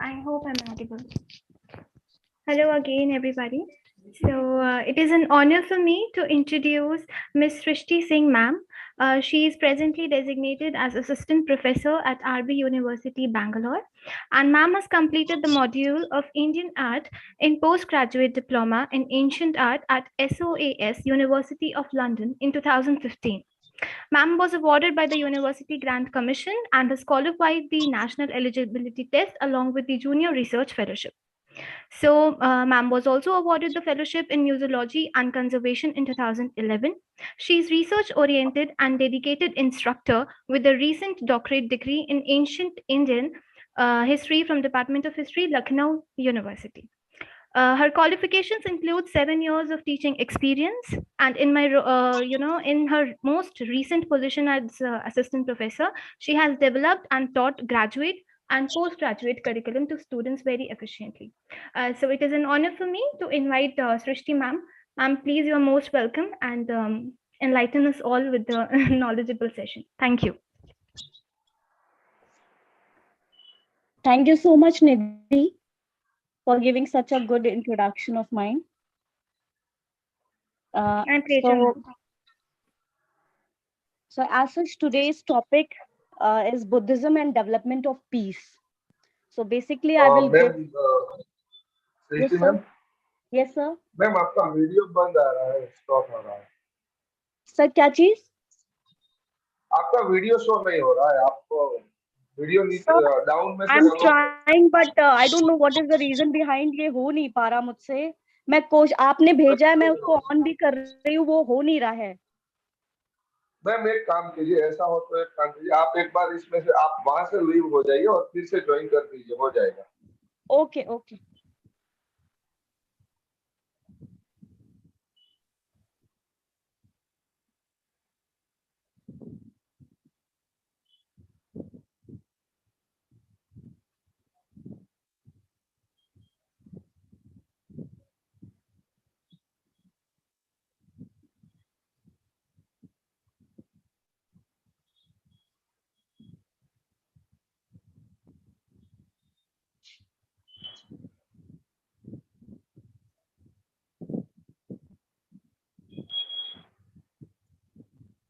[SPEAKER 6] I hope I'm audible. Hello again, everybody. So it is an honor for me to introduce Ms. Srishti Singh ma'am. She is presently designated as Assistant Professor at RB University, Bangalore. And ma'am has completed the module of Indian Art in Postgraduate Diploma in Ancient Art at SOAS, University of London in 2015. Ma'am was awarded by the University Grant Commission and has qualified the National Eligibility Test along with the Junior Research Fellowship. So, ma'am was also awarded the Fellowship in Museology and Conservation in 2011. She is research-oriented and dedicated instructor with a recent doctorate degree in Ancient Indian History from Department of History, Lucknow University. Her qualifications include 7 years of teaching experience, and in my, in her most recent position as assistant professor, she has developed and taught graduate and postgraduate curriculum to students very efficiently. So it is an honor for me to invite Srishti ma'am. Ma'am, please, you are most welcome and enlighten us all with the knowledgeable session. Thank you.
[SPEAKER 1] Thank you so much, Nidhi, for giving such a good introduction of mine. So as such, today's topic is Buddhism and development of peace. So basically, I will give.
[SPEAKER 5] Srishti ma'am,
[SPEAKER 1] yes sir.
[SPEAKER 5] Ma'am आपका video बंद आ रहा है, stop हो रहा है।
[SPEAKER 1] Sir क्या चीज?
[SPEAKER 5] आपका वीडियो शो नहीं हो रहा है, आपको वीडियो नीचे
[SPEAKER 1] सर
[SPEAKER 5] डाउन में
[SPEAKER 1] आई
[SPEAKER 5] से
[SPEAKER 1] एम
[SPEAKER 5] जाओ।
[SPEAKER 1] Trying but I don't know what is the reason behind, ये हो नहीं पा रहा मुझसे। मैं आपने भेजा है, मैं उसको ऑन भी कर रही हूँ, वो हो नहीं रहा है।
[SPEAKER 5] मैम एक काम कीजिए, ऐसा हो तो एक काम कीजिए, आप एक बार इसमें से आप वहां से लीव हो जाइए और फिर से ज्वाइन कर दीजिए, हो जाएगा।
[SPEAKER 1] Okay okay.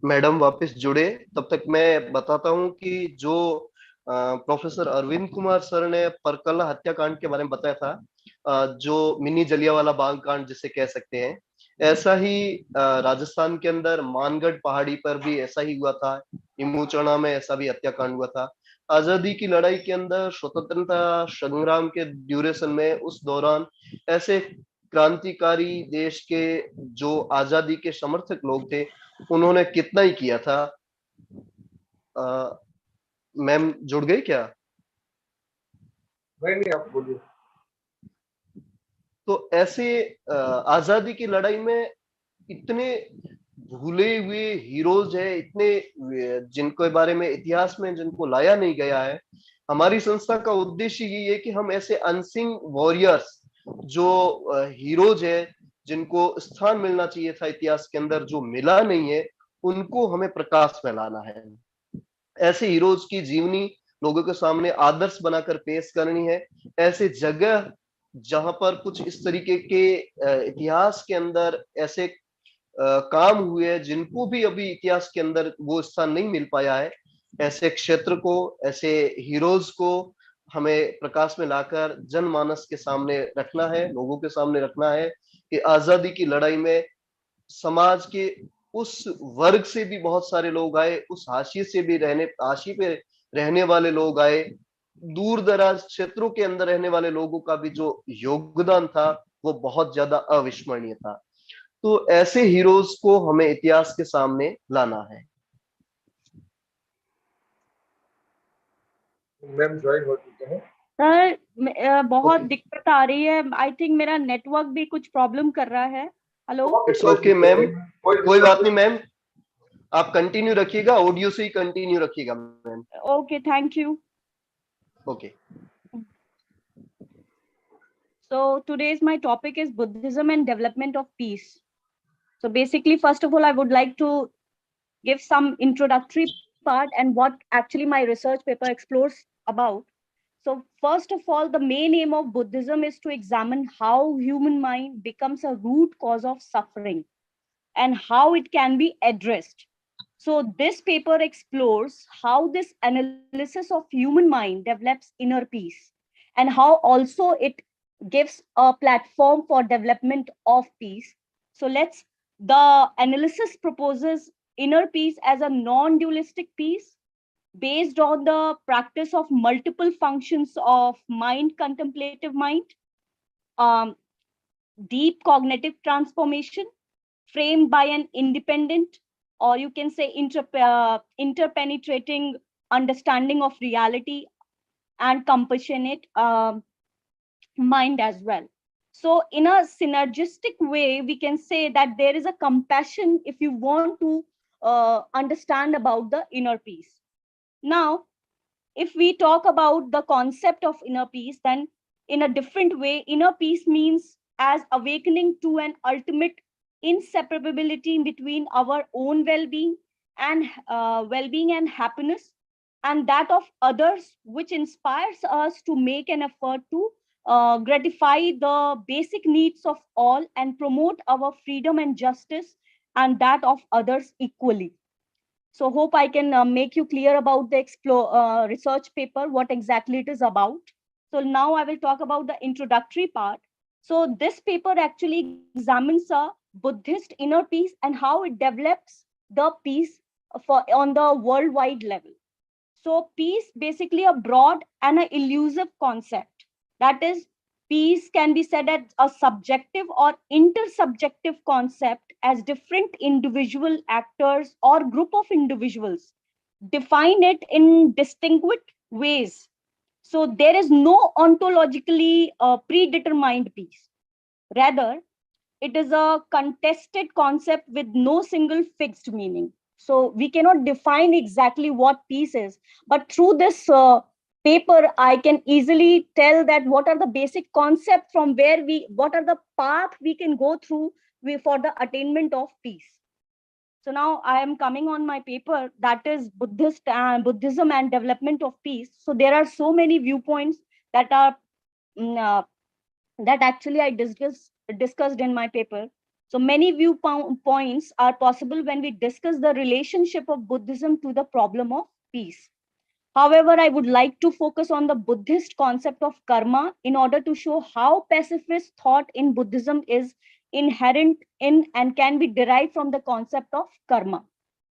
[SPEAKER 7] मैडम वापस जुड़े, तब तक मैं बताता हूं कि जो प्रोफेसर अरविंद कुमार सर ने परकला हत्याकांड के बारे में बताया था, जो मिनी जलियांवाला बाग कांड जिसे कह सकते हैं, ऐसा ही राजस्थान के अंदर मानगढ़ पहाड़ी पर भी ऐसा ही हुआ था। इमूचना में ऐसा भी हत्याकांड हुआ था। आजादी की लड़ाई के अंदर, स्वतंत्रता संग्राम के ड्यूरेशन में, उस दौरान ऐसे क्रांतिकारी देश के जो आजादी के समर्थक लोग थे, उन्होंने कितना ही किया था। मैम जुड़ गई क्या?
[SPEAKER 5] नहीं आप बोलिए।
[SPEAKER 7] तो ऐसे आजादी की लड़ाई में इतने भूले हुए हीरोज है, इतने जिनके बारे में इतिहास में जिनको लाया नहीं गया है। हमारी संस्था का उद्देश्य ये है कि हम ऐसे अनसिंग वॉरियर्स, जो हीरोज है, जिनको स्थान मिलना चाहिए था इतिहास के अंदर, जो मिला नहीं है, उनको हमें प्रकाश में लाना है। ऐसे हीरोज की जीवनी लोगों के सामने आदर्श बनाकर पेश करनी है। ऐसे जगह जहां पर कुछ इस तरीके के इतिहास के अंदर ऐसे काम हुए हैं जिनको भी अभी इतिहास के अंदर वो स्थान नहीं मिल पाया है, ऐसे क्षेत्र को, ऐसे हीरोज को हमें प्रकाश में लाकर जनमानस के सामने रखना है, लोगों के सामने रखना है कि आजादी की लड़ाई में समाज के उस वर्ग से भी बहुत सारे लोग आए, उस हाशिए से भी हाशिए पे रहने वाले लोग आए, दूर दराज क्षेत्रों के अंदर रहने वाले लोगों का भी जो योगदान था वो बहुत ज्यादा अविस्मरणीय था। तो ऐसे हीरोज को हमें इतिहास के सामने लाना है।
[SPEAKER 5] मैम ज्वाइन हो चुके हैं।
[SPEAKER 1] सर बहुत
[SPEAKER 7] ओके,
[SPEAKER 1] दिक्कत आ रही है, आई थिंक मेरा नेटवर्क भी कुछ प्रॉब्लम कर रहा है। हेलो।
[SPEAKER 7] इट्स ओके मैम,
[SPEAKER 5] कोई
[SPEAKER 7] कोई
[SPEAKER 5] दिक्कत
[SPEAKER 7] बात नहीं मैम, आप कंटिन्यू रखिएगा, ऑडियो से ही कंटिन्यू रखिएगा ma'am.
[SPEAKER 1] Okay thank you.
[SPEAKER 7] Okay.
[SPEAKER 1] So today's my topic is Buddhism and development of peace. So basically, first of all, I would like to give some introductory part and what actually my research paper explores about. So first of all, the main aim of Buddhism is to examine how human mind becomes a root cause of suffering and how it can be addressed. So this paper explores how this analysis of human mind develops inner peace and how also it gives a platform for development of peace. So the analysis proposes inner peace as a non-dualistic peace based on the practice of multiple functions of mind, contemplative mind, um, deep cognitive transformation, framed by an independent, or you can say interpenetrating understanding of reality and compassionate mind as well. So in a synergistic way, we can say that there is a compassion if you want to understand about the inner peace. Now, if we talk about the concept of inner peace, then in a different way, inner peace means as awakening to an ultimate inseparability between our own well-being and happiness, and that of others, which inspires us to make an effort to gratify the basic needs of all and promote our freedom and justice and that of others equally. So hope I can make you clear about the research paper, what exactly it is about. So now I will talk about the introductory part. So this paper actually examines a Buddhist inner peace and how it develops the peace on the worldwide level. So peace basically a broad and an elusive concept. That is, peace can be said as a subjective or intersubjective concept as different individual actors or group of individuals define it in distinguished ways. So there is no ontologically predetermined peace. Rather, it is a contested concept with no single fixed meaning. So we cannot define exactly what peace is, but through this paper, I can easily tell that what are the basic concepts from where what are the path we can go through for the attainment of peace. So now I am coming on my paper, that is Buddhism and development of peace. So there are so many viewpoints that are mm, uh, that actually I discussed in my paper. So many viewpoints are possible when we discuss the relationship of Buddhism to the problem of peace. However, I would like to focus on the Buddhist concept of karma in order to show how pacifist thought in Buddhism is inherent in and can be derived from the concept of karma.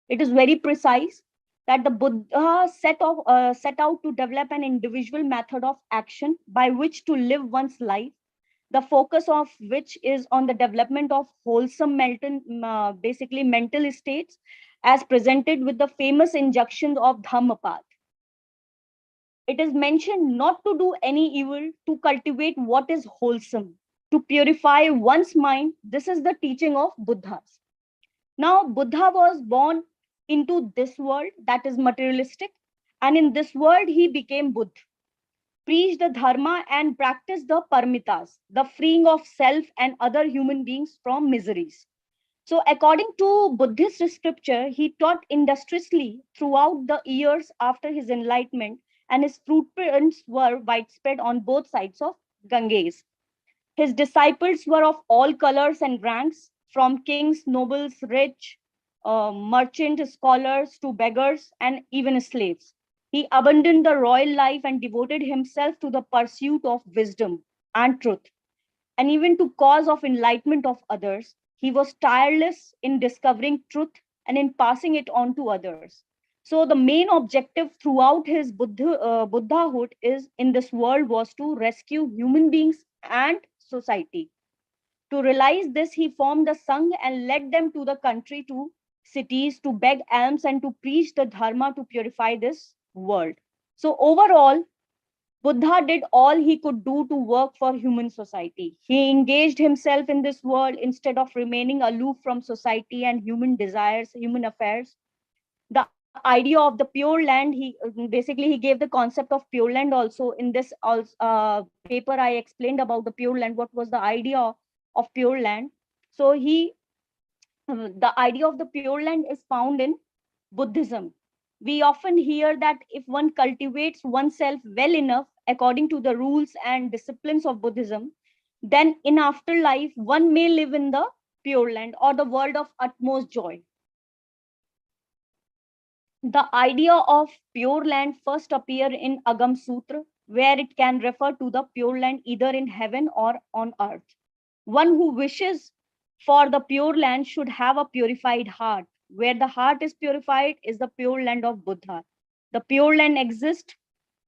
[SPEAKER 1] It is very precise that the Buddha set out to develop an individual method of action by which to live one's life, the focus of which is on the development of wholesome basically mental states as presented with the famous injunction of Dhammapada. It is mentioned not to do any evil, to cultivate what is wholesome, to purify one's mind. This is the teaching of Buddhas. Now, Buddha was born into this world that is materialistic, and in this world, he became Buddha, preached the Dharma, and practiced the paramitas, the freeing of self and other human beings from miseries. So, according to Buddhist scripture, he taught industriously throughout the years after his enlightenment, and his footprints were widespread on both sides of Ganges. His disciples were of all colors and ranks, from kings, nobles, rich, merchant, scholars to beggars, and even slaves. He abandoned the royal life and devoted himself to the pursuit of wisdom and truth, and even to cause of enlightenment of others. He was tireless in discovering truth and in passing it on to others. So the main objective throughout his Buddhahood is in this world was to rescue human beings and society. To realize this, he formed a Sangh and led them to the country, to cities, to beg alms and to preach the Dharma to purify this world. So overall, Buddha did all he could do to work for human society. He engaged himself in this world instead of remaining aloof from society and human desires, human affairs. The idea of the pure land, he gave the concept of pure land also in this paper. I explained about the pure land, what was the idea of pure land. So the idea of the pure land is found in Buddhism. We often hear that if one cultivates oneself well enough according to the rules and disciplines of Buddhism, then in afterlife one may live in the pure land or the world of utmost joy. The idea of pure land first appear in Agam Sutra, where it can refer to the pure land either in heaven or on earth. One who wishes for the pure land should have a purified heart. Where the heart is purified is the pure land of Buddha. The pure land exists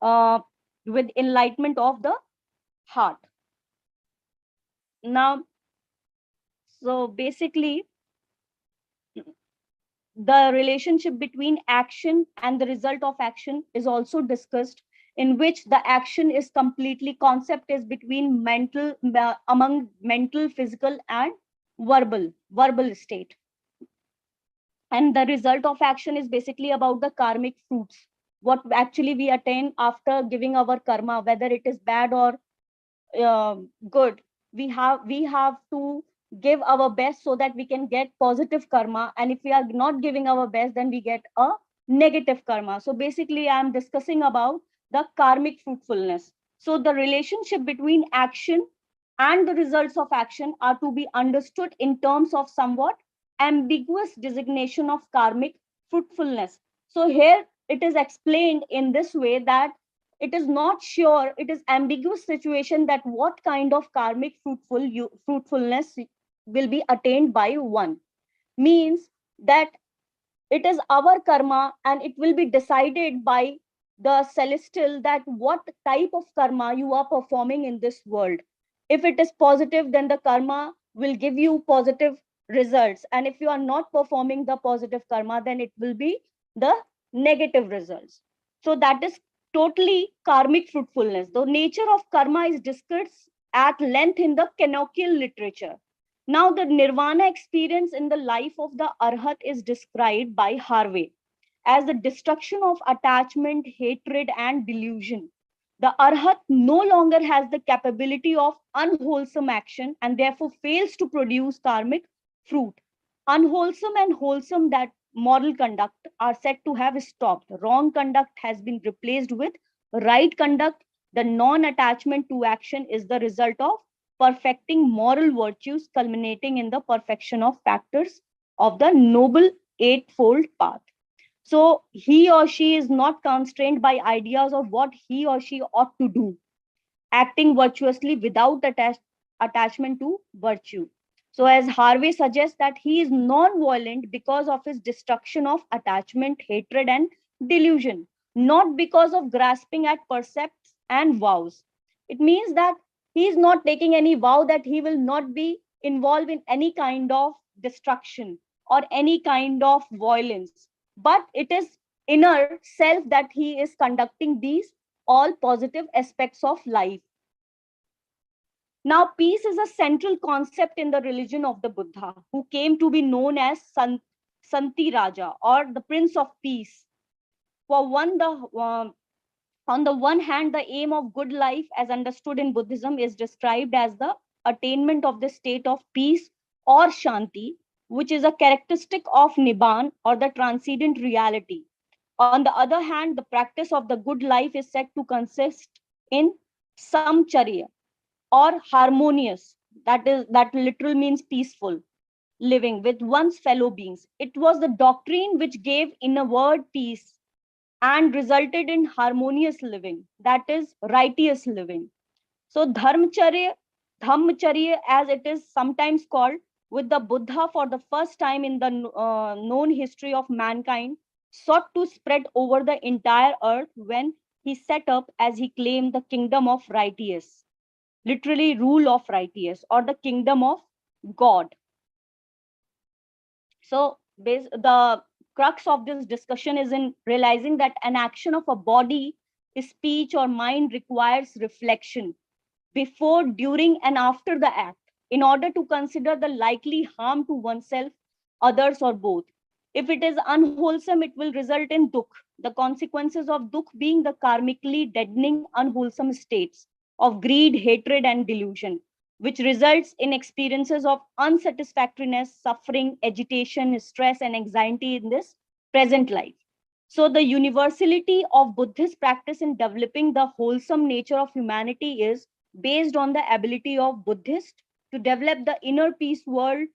[SPEAKER 1] with enlightenment of the heart. Now, so basically, the relationship between action and the result of action is also discussed, in which the action is completely concept is between among mental, physical, and verbal state. And the result of action is basically about the karmic fruits, what actually we attain after giving our karma, whether it is bad or good. We have to give our best so that we can get positive karma, and if we are not giving our best, then we get a negative karma. So basically I'm discussing about the karmic fruitfulness. So the relationship between action and the results of action are to be understood in terms of somewhat ambiguous designation of karmic fruitfulness. So here it is explained in this way that it is not sure, it is ambiguous situation that what kind of karmic fruitfulness will be attained by one. Means that it is our karma and it will be decided by the celestial that what type of karma you are performing in this world. If it is positive, then the karma will give you positive results, and if you are not performing the positive karma, then it will be the negative results. So that is totally karmic fruitfulness. The nature of karma is discussed at length in the canonical literature. Now, the nirvana experience in the life of the Arhat is described by Harvey as the destruction of attachment, hatred, and delusion. The Arhat no longer has the capability of unwholesome action and therefore fails to produce karmic fruit. Unwholesome and wholesome that moral conduct are said to have stopped. Wrong conduct has been replaced with right conduct. The non-attachment to action is the result of perfecting moral virtues, culminating in the perfection of factors of the noble eightfold path. So he or she is not constrained by ideas of what he or she ought to do, acting virtuously without attachment to virtue. So as Harvey suggests that he is non-violent because of his destruction of attachment, hatred, and delusion, not because of grasping at precepts and vows. It means that he is not taking any vow that he will not be involved in any kind of destruction or any kind of violence, but it is inner self that he is conducting these all positive aspects of life. Now, peace is a central concept in the religion of the Buddha, who came to be known as Santi Raja, or the Prince of Peace. For one, on the one hand, the aim of good life, as understood in Buddhism, is described as the attainment of the state of peace or Shanti, which is a characteristic of Nibbana or the transcendent reality. On the other hand, the practice of the good life is said to consist in samcharya or harmonious, that literal means peaceful living with one's fellow beings. It was the doctrine which gave inward peace and resulted in harmonious living, that is righteous living. So dharmacharya as it is sometimes called, with the Buddha for the first time in the known history of mankind, sought to spread over the entire earth when he set up, as he claimed, the kingdom of righteous, literally rule of righteous, or the kingdom of God. So the crux of this discussion is in realizing that an action of a body, speech, or mind requires reflection before, during, and after the act in order to consider the likely harm to oneself, others, or both. If it is unwholesome, it will result in dukh. The consequences of dukh being the karmically deadening unwholesome states of greed, hatred, and delusion, which results in experiences of unsatisfactoriness, suffering, agitation, stress, and anxiety in this present life. So the universality of Buddhist practice in developing the wholesome nature of humanity is based on the ability of Buddhists to develop the inner peaceful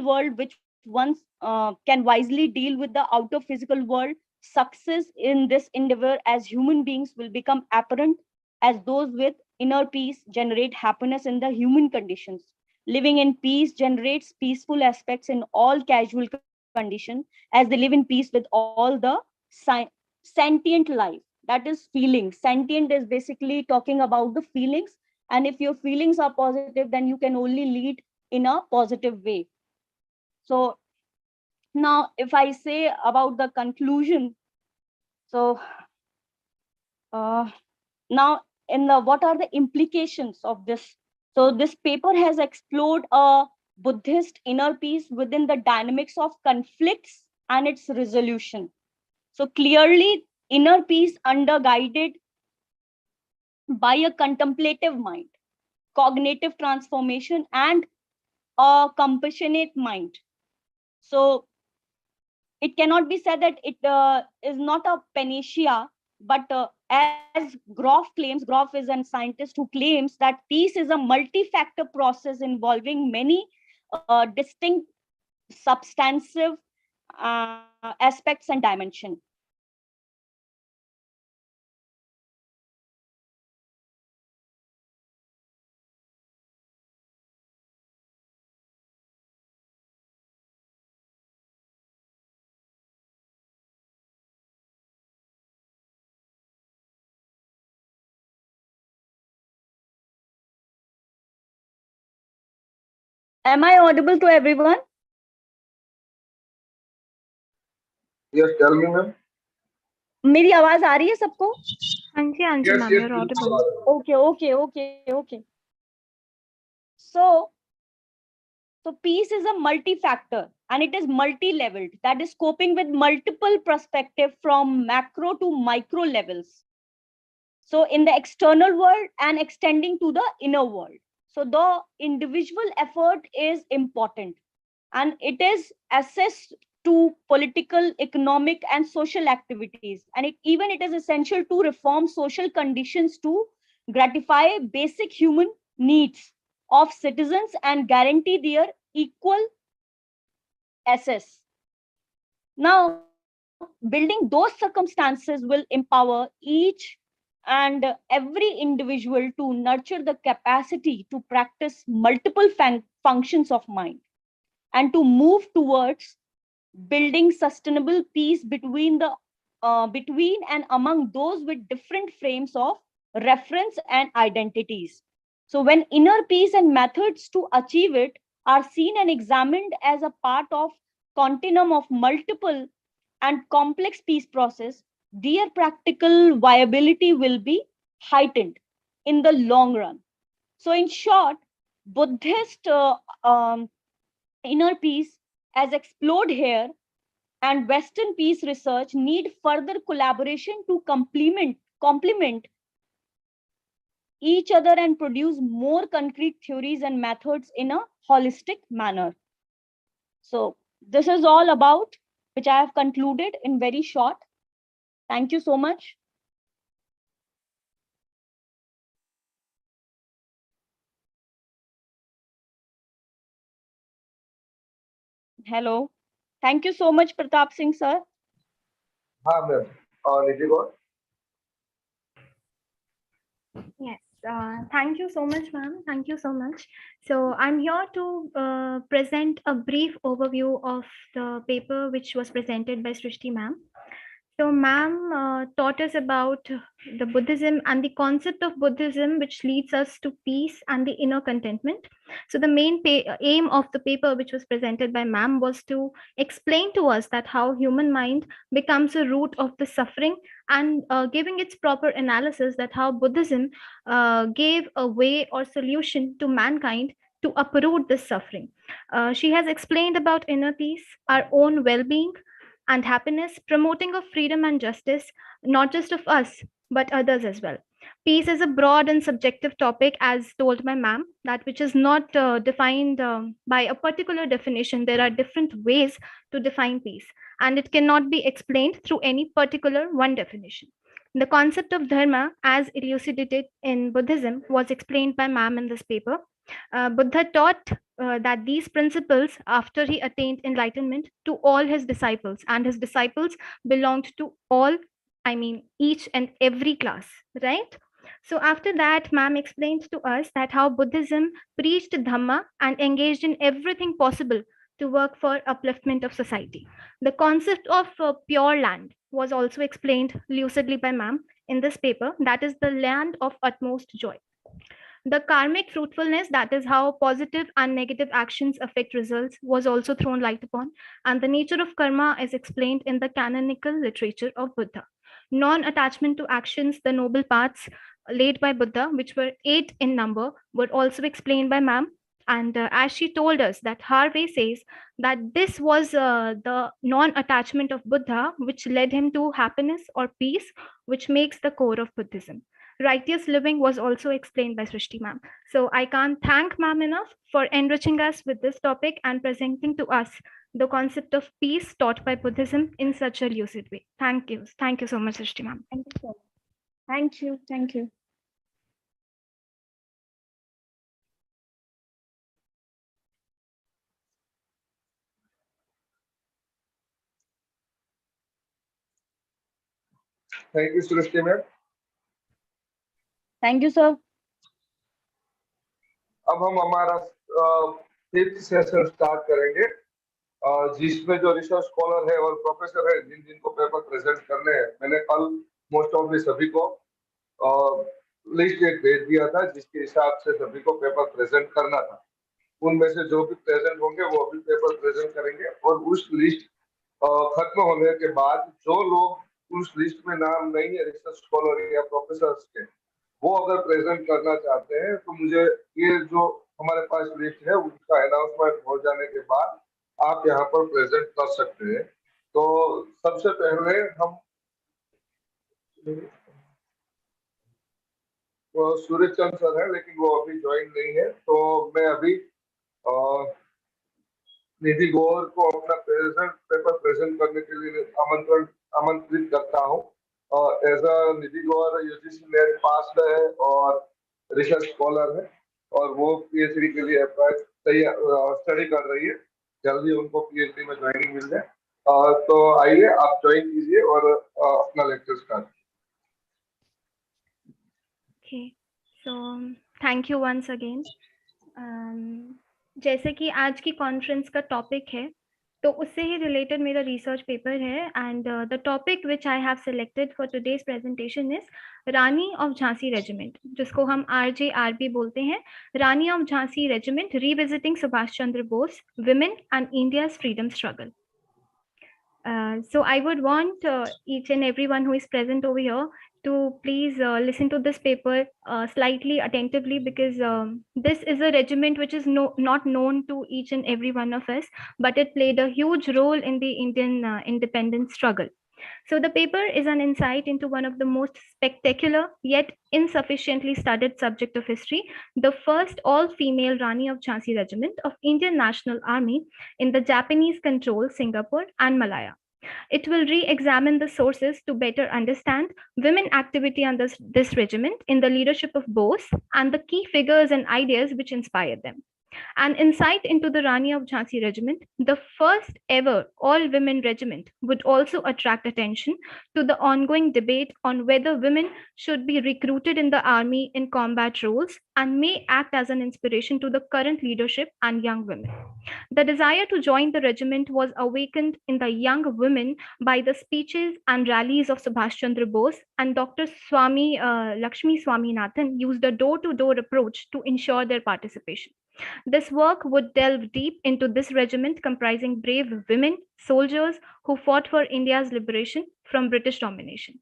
[SPEAKER 1] world, which once can wisely deal with the outer physical world. Success in this endeavor as human beings will become apparent as those with inner peace generate happiness in the human conditions. Living in peace generates peaceful aspects in all casual conditions, as they live in peace with all the sentient life. That is feeling. Sentient is basically talking about the feelings. And if your feelings are positive, then you can only lead in a positive way. So now, if I say about the conclusion, so now in the what are the implications of this? So this paper has explored a Buddhist inner peace within the dynamics of conflicts and its resolution. So clearly, inner peace under guided by a contemplative mind, cognitive transformation, and a compassionate mind. So it cannot be said that it is not a panacea, but as Groff is a scientist who claims that peace is a multi-factor process involving many distinct substantive aspects and dimension. Am I audible to everyone?
[SPEAKER 5] Yes, tell me, ma'am.
[SPEAKER 1] मेरी आवाज आ रही है सबको?
[SPEAKER 6] हाँ जी
[SPEAKER 5] Yes,
[SPEAKER 6] ma'am,
[SPEAKER 5] yes,
[SPEAKER 6] you're
[SPEAKER 5] बिल्कुल
[SPEAKER 6] audible.
[SPEAKER 5] आ रहा है।
[SPEAKER 1] Okay. So peace is a multi-factor and it is multi-leveled, that is coping with multiple perspectives from macro to micro levels. So in the external world and extending to the inner world. So the individual effort is important and it is assessed to political, economic, and social activities. And even it is essential to reform social conditions to gratify basic human needs of citizens and guarantee their equal access. Now, building those circumstances will empower each and every individual to nurture the capacity to practice multiple functions of mind and to move towards building sustainable peace between and among those with different frames of reference and identities. So when inner peace and methods to achieve it are seen and examined as a part of continuum of multiple and complex peace process, their practical viability will be heightened in the long run. So in short, Buddhist inner peace as explored here and Western peace research need further collaboration to complement each other and produce more concrete theories and methods in a holistic manner. So this is all about which I have concluded in very short. Thank you so much. Hello. Thank you so much, Pratap Singh sir.
[SPEAKER 5] हाँ ma'am, Nidhi Gaur.
[SPEAKER 6] Yes, thank you so much, ma'am. Thank you so much. So I'm here to present a brief overview of the paper which was presented by Srishti ma'am. So ma'am taught us about the Buddhism and the concept of Buddhism, which leads us to peace and the inner contentment. So the main aim of the paper which was presented by ma'am was to explain to us that how human mind becomes a root of the suffering, and giving its proper analysis that how Buddhism gave a way or solution to mankind to uproot this suffering. She has explained about inner peace, our own well-being and happiness, promoting of freedom and justice, not just of us, but others as well. Peace is a broad and subjective topic, as told by ma'am, that which is not defined by a particular definition. There are different ways to define peace, and it cannot be explained through any particular one definition. The concept of dharma, as elucidated in Buddhism, was explained by ma'am in this paper. Buddha taught that these principles, after he attained enlightenment, to all his disciples, and his disciples belonged to all, I mean, each and every class, right? So after that, ma'am explained to us that how Buddhism preached Dhamma and engaged in everything possible to work for upliftment of society. The concept of pure land was also explained lucidly by ma'am in this paper, that is the land of utmost joy. The karmic fruitfulness, that is how positive and negative actions affect results, was also thrown light upon, and the nature of karma is explained in the canonical literature of Buddha. Non-attachment to actions, the noble paths laid by Buddha, which were 8 in number, were also explained by ma'am. And as she told us that Harvey says that this was the non-attachment of Buddha which led him to happiness or peace, which makes the core of Buddhism. Righteous living was also explained by Srishti ma'am. So I can't thank ma'am enough for enriching us with this topic and presenting to us the concept of peace taught by Buddhism in such a lucid way. Thank you. Thank you so much, Srishti ma'am.
[SPEAKER 1] Thank you so much. Thank you. Thank you.
[SPEAKER 5] Thank you Srishti ma'am.
[SPEAKER 1] Thank you, sir.
[SPEAKER 5] अब हम हमारा 5th session start करेंगे, जिसमें जो research scholar है और professor है जिन जिनको पेपर प्रेजेंट करने हैं, मैंने कल मोस्ट ऑफ सभी को लिस्ट एक भेज दिया था जिसके हिसाब से सभी को पेपर प्रेजेंट करना था। उनमें से जो भी प्रेजेंट होंगे वो अभी पेपर प्रेजेंट करेंगे, और उस लिस्ट खत्म होने के बाद जो लोग उस लिस्ट में नाम नहीं है रिसर्च स्कॉलर या प्रोफेसर के, वो अगर प्रेजेंट करना चाहते हैं तो मुझे ये जो हमारे पास लिस्ट है उसका अनाउंसमेंट हो जाने के बाद आप यहाँ पर प्रेजेंट कर सकते हैं। तो सबसे पहले हम वो सूरज चंद सर है, लेकिन वो अभी ज्वाइन नहीं है, तो मैं अभी निधि गौर को अपना पेपर प्रेजेंट करने के लिए आमंत्रित करता हूँ। As a Nidhi Gaur UGC NET pass है और रिसर्च स्कॉलर है, और वो पीएचडी के लिए स्टडी कर रही है। जल्दी उनको पीएचडी में ज्वाइनिंग मिल जाए। तो आइए आप ज्वाइन कीजिए और अपना lecture start.
[SPEAKER 6] Okay, so thank you once again. जैसे कि आज की कॉन्फ्रेंस का टॉपिक है, तो उससे ही रिलेटेड मेरा रिसर्च पेपर है, and the topic which I have selected for today's presentation is Rani of Jhansi regiment, जिसको हम RJRB बोलते हैं, Rani of Jhansi regiment revisiting Subhash Chandra Bose, women and India's freedom struggle. So I would want each and everyone who is present over here to please listen to this paper slightly attentively, because this is a regiment which is not known to each and every one of us, but it played a huge role in the Indian independence struggle. So the paper is an insight into one of the most spectacular yet insufficiently studied subject of history, the first all-female Rani of Jhansi Regiment of Indian National Army in the Japanese-controlled Singapore and Malaya. It will re-examine the sources to better understand women activity under this regiment in the leadership of Bose and the key figures and ideas which inspired them. An insight into the Rani of Jhansi regiment, the first ever all-women regiment, would also attract attention to the ongoing debate on whether women should be recruited in the army in combat roles, and may act as an inspiration to the current leadership and young women. The desire to join the regiment was awakened in the young women by the speeches and rallies of Subhash Chandra Bose, and Dr. Lakshmi Swaminathan used a door-to-door approach to ensure their participation. This work would delve deep into this regiment comprising brave women, soldiers who fought for India's liberation from British domination.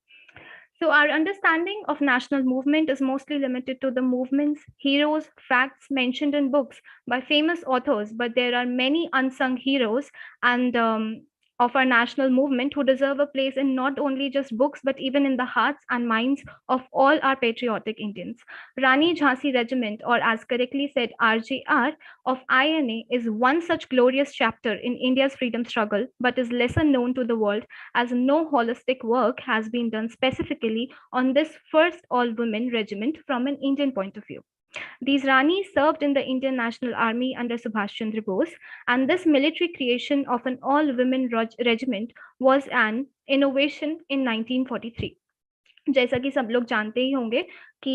[SPEAKER 6] So our understanding of national movement is mostly limited to the movements, heroes, facts mentioned in books by famous authors, but there are many unsung heroes and of our national movement who deserve a place in not only just books, but even in the hearts and minds of all our patriotic Indians. Rani Jhansi Regiment, or as correctly said, RJR, of INA is one such glorious chapter in India's freedom struggle, but is lesser known to the world, as no holistic work has been done specifically on this first all-women regiment from an Indian point of view. These Ranis served in the Indian National Army under Subhash Chandra Bose, and this military creation of an all-women regiment was an innovation in 1943. जैसा कि सब लोग जानते ही होंगे कि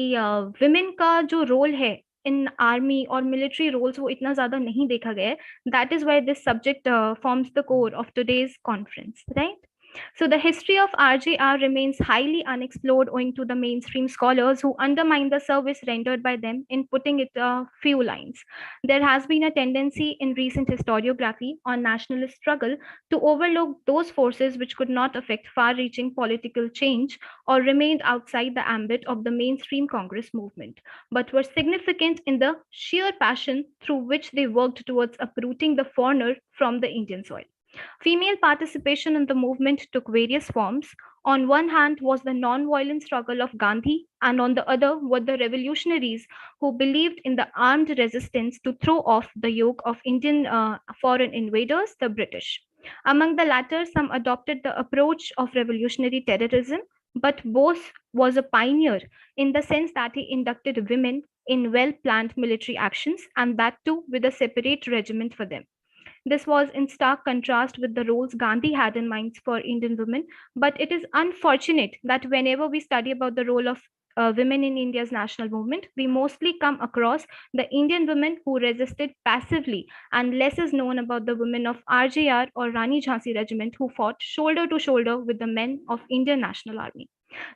[SPEAKER 6] women का जो role है इन आर्मी और मिलिट्री रोल्स वो इतना ज्यादा नहीं देखा गया है. That is why this subject forms the core of today's conference, right? So the history of RJR remains highly unexplored owing to the mainstream scholars who undermine the service rendered by them in putting it a few lines. There has been a tendency in recent historiography on nationalist struggle to overlook those forces which could not affect far-reaching political change or remained outside the ambit of the mainstream Congress movement, but were significant in the sheer passion through which they worked towards uprooting the foreigner from the Indian soil. Female participation in the movement took various forms. On one hand was the non-violent struggle of Gandhi, and on the other were the revolutionaries who believed in the armed resistance to throw off the yoke of Indian foreign invaders, the British. Among the latter, some adopted the approach of revolutionary terrorism, but Bose was a pioneer in the sense that he inducted women in well-planned military actions, and that too with a separate regiment for them. This was in stark contrast with the roles Gandhi had in mind for Indian women, but it is unfortunate that whenever we study about the role of women in India's national movement, we mostly come across the Indian women who resisted passively, and less is known about the women of RJR or Rani Jhansi Regiment who fought shoulder to shoulder with the men of Indian National Army.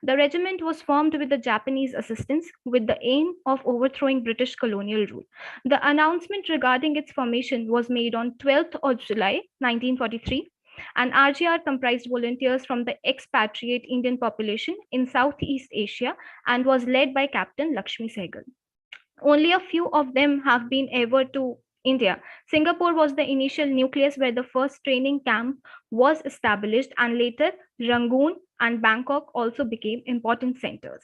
[SPEAKER 6] The regiment was formed with the Japanese assistance with the aim of overthrowing British colonial rule. The announcement regarding its formation was made on 12th of July 1943, and RGR comprised volunteers from the expatriate Indian population in Southeast Asia and was led by Captain Lakshmi Sehgal. Only a few of them have been ever to India. Singapore was the initial nucleus where the first training camp was established, and later Rangoon and Bangkok also became important centers.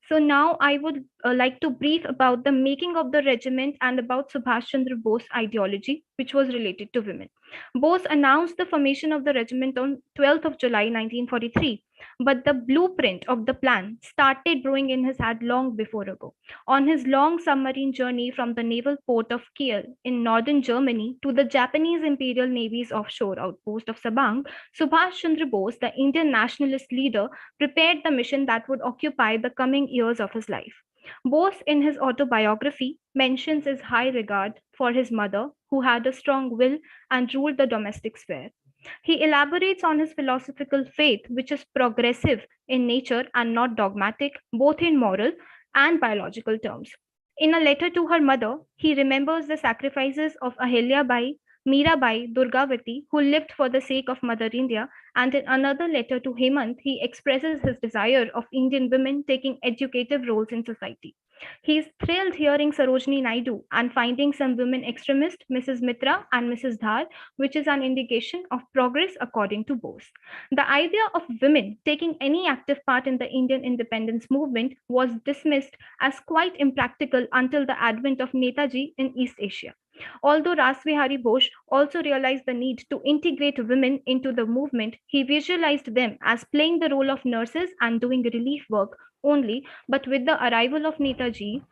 [SPEAKER 6] So now I would like to brief about the making of the regiment and about Subhash Chandra Bose ideology, which was related to women. Bose announced the formation of the regiment on 12th of July 1943, but the blueprint of the plan started brewing in his head long before ago. On his long submarine journey from the naval port of Kiel in northern Germany to the Japanese Imperial Navy's offshore outpost of Sabang, Subhash Chandra Bose, the Indian nationalist leader, prepared the mission that would occupy the coming years of his life. Bose, in his autobiography, mentions his high regard for his mother, who had a strong will and ruled the domestic sphere. He elaborates on his philosophical faith, which is progressive in nature and not dogmatic, both in moral and biological terms. In a letter to her mother, he remembers the sacrifices of Ahilyabai, Mirabai, Durgavati, who lived for the sake of Mother India, and in another letter to Hemant, he expresses his desire of Indian women taking educative roles in society. He is thrilled hearing Sarojini Naidu and finding some women extremists, Mrs. Mitra and Mrs. Dhar, which is an indication of progress according to Bose. The idea of women taking any active part in the Indian independence movement was dismissed as quite impractical until the advent of Netaji in East Asia. Although Rasbihari Bose also realized the need to integrate women into the movement, he visualized them as playing the role of nurses and doing relief work only. But with the arrival of Netaji,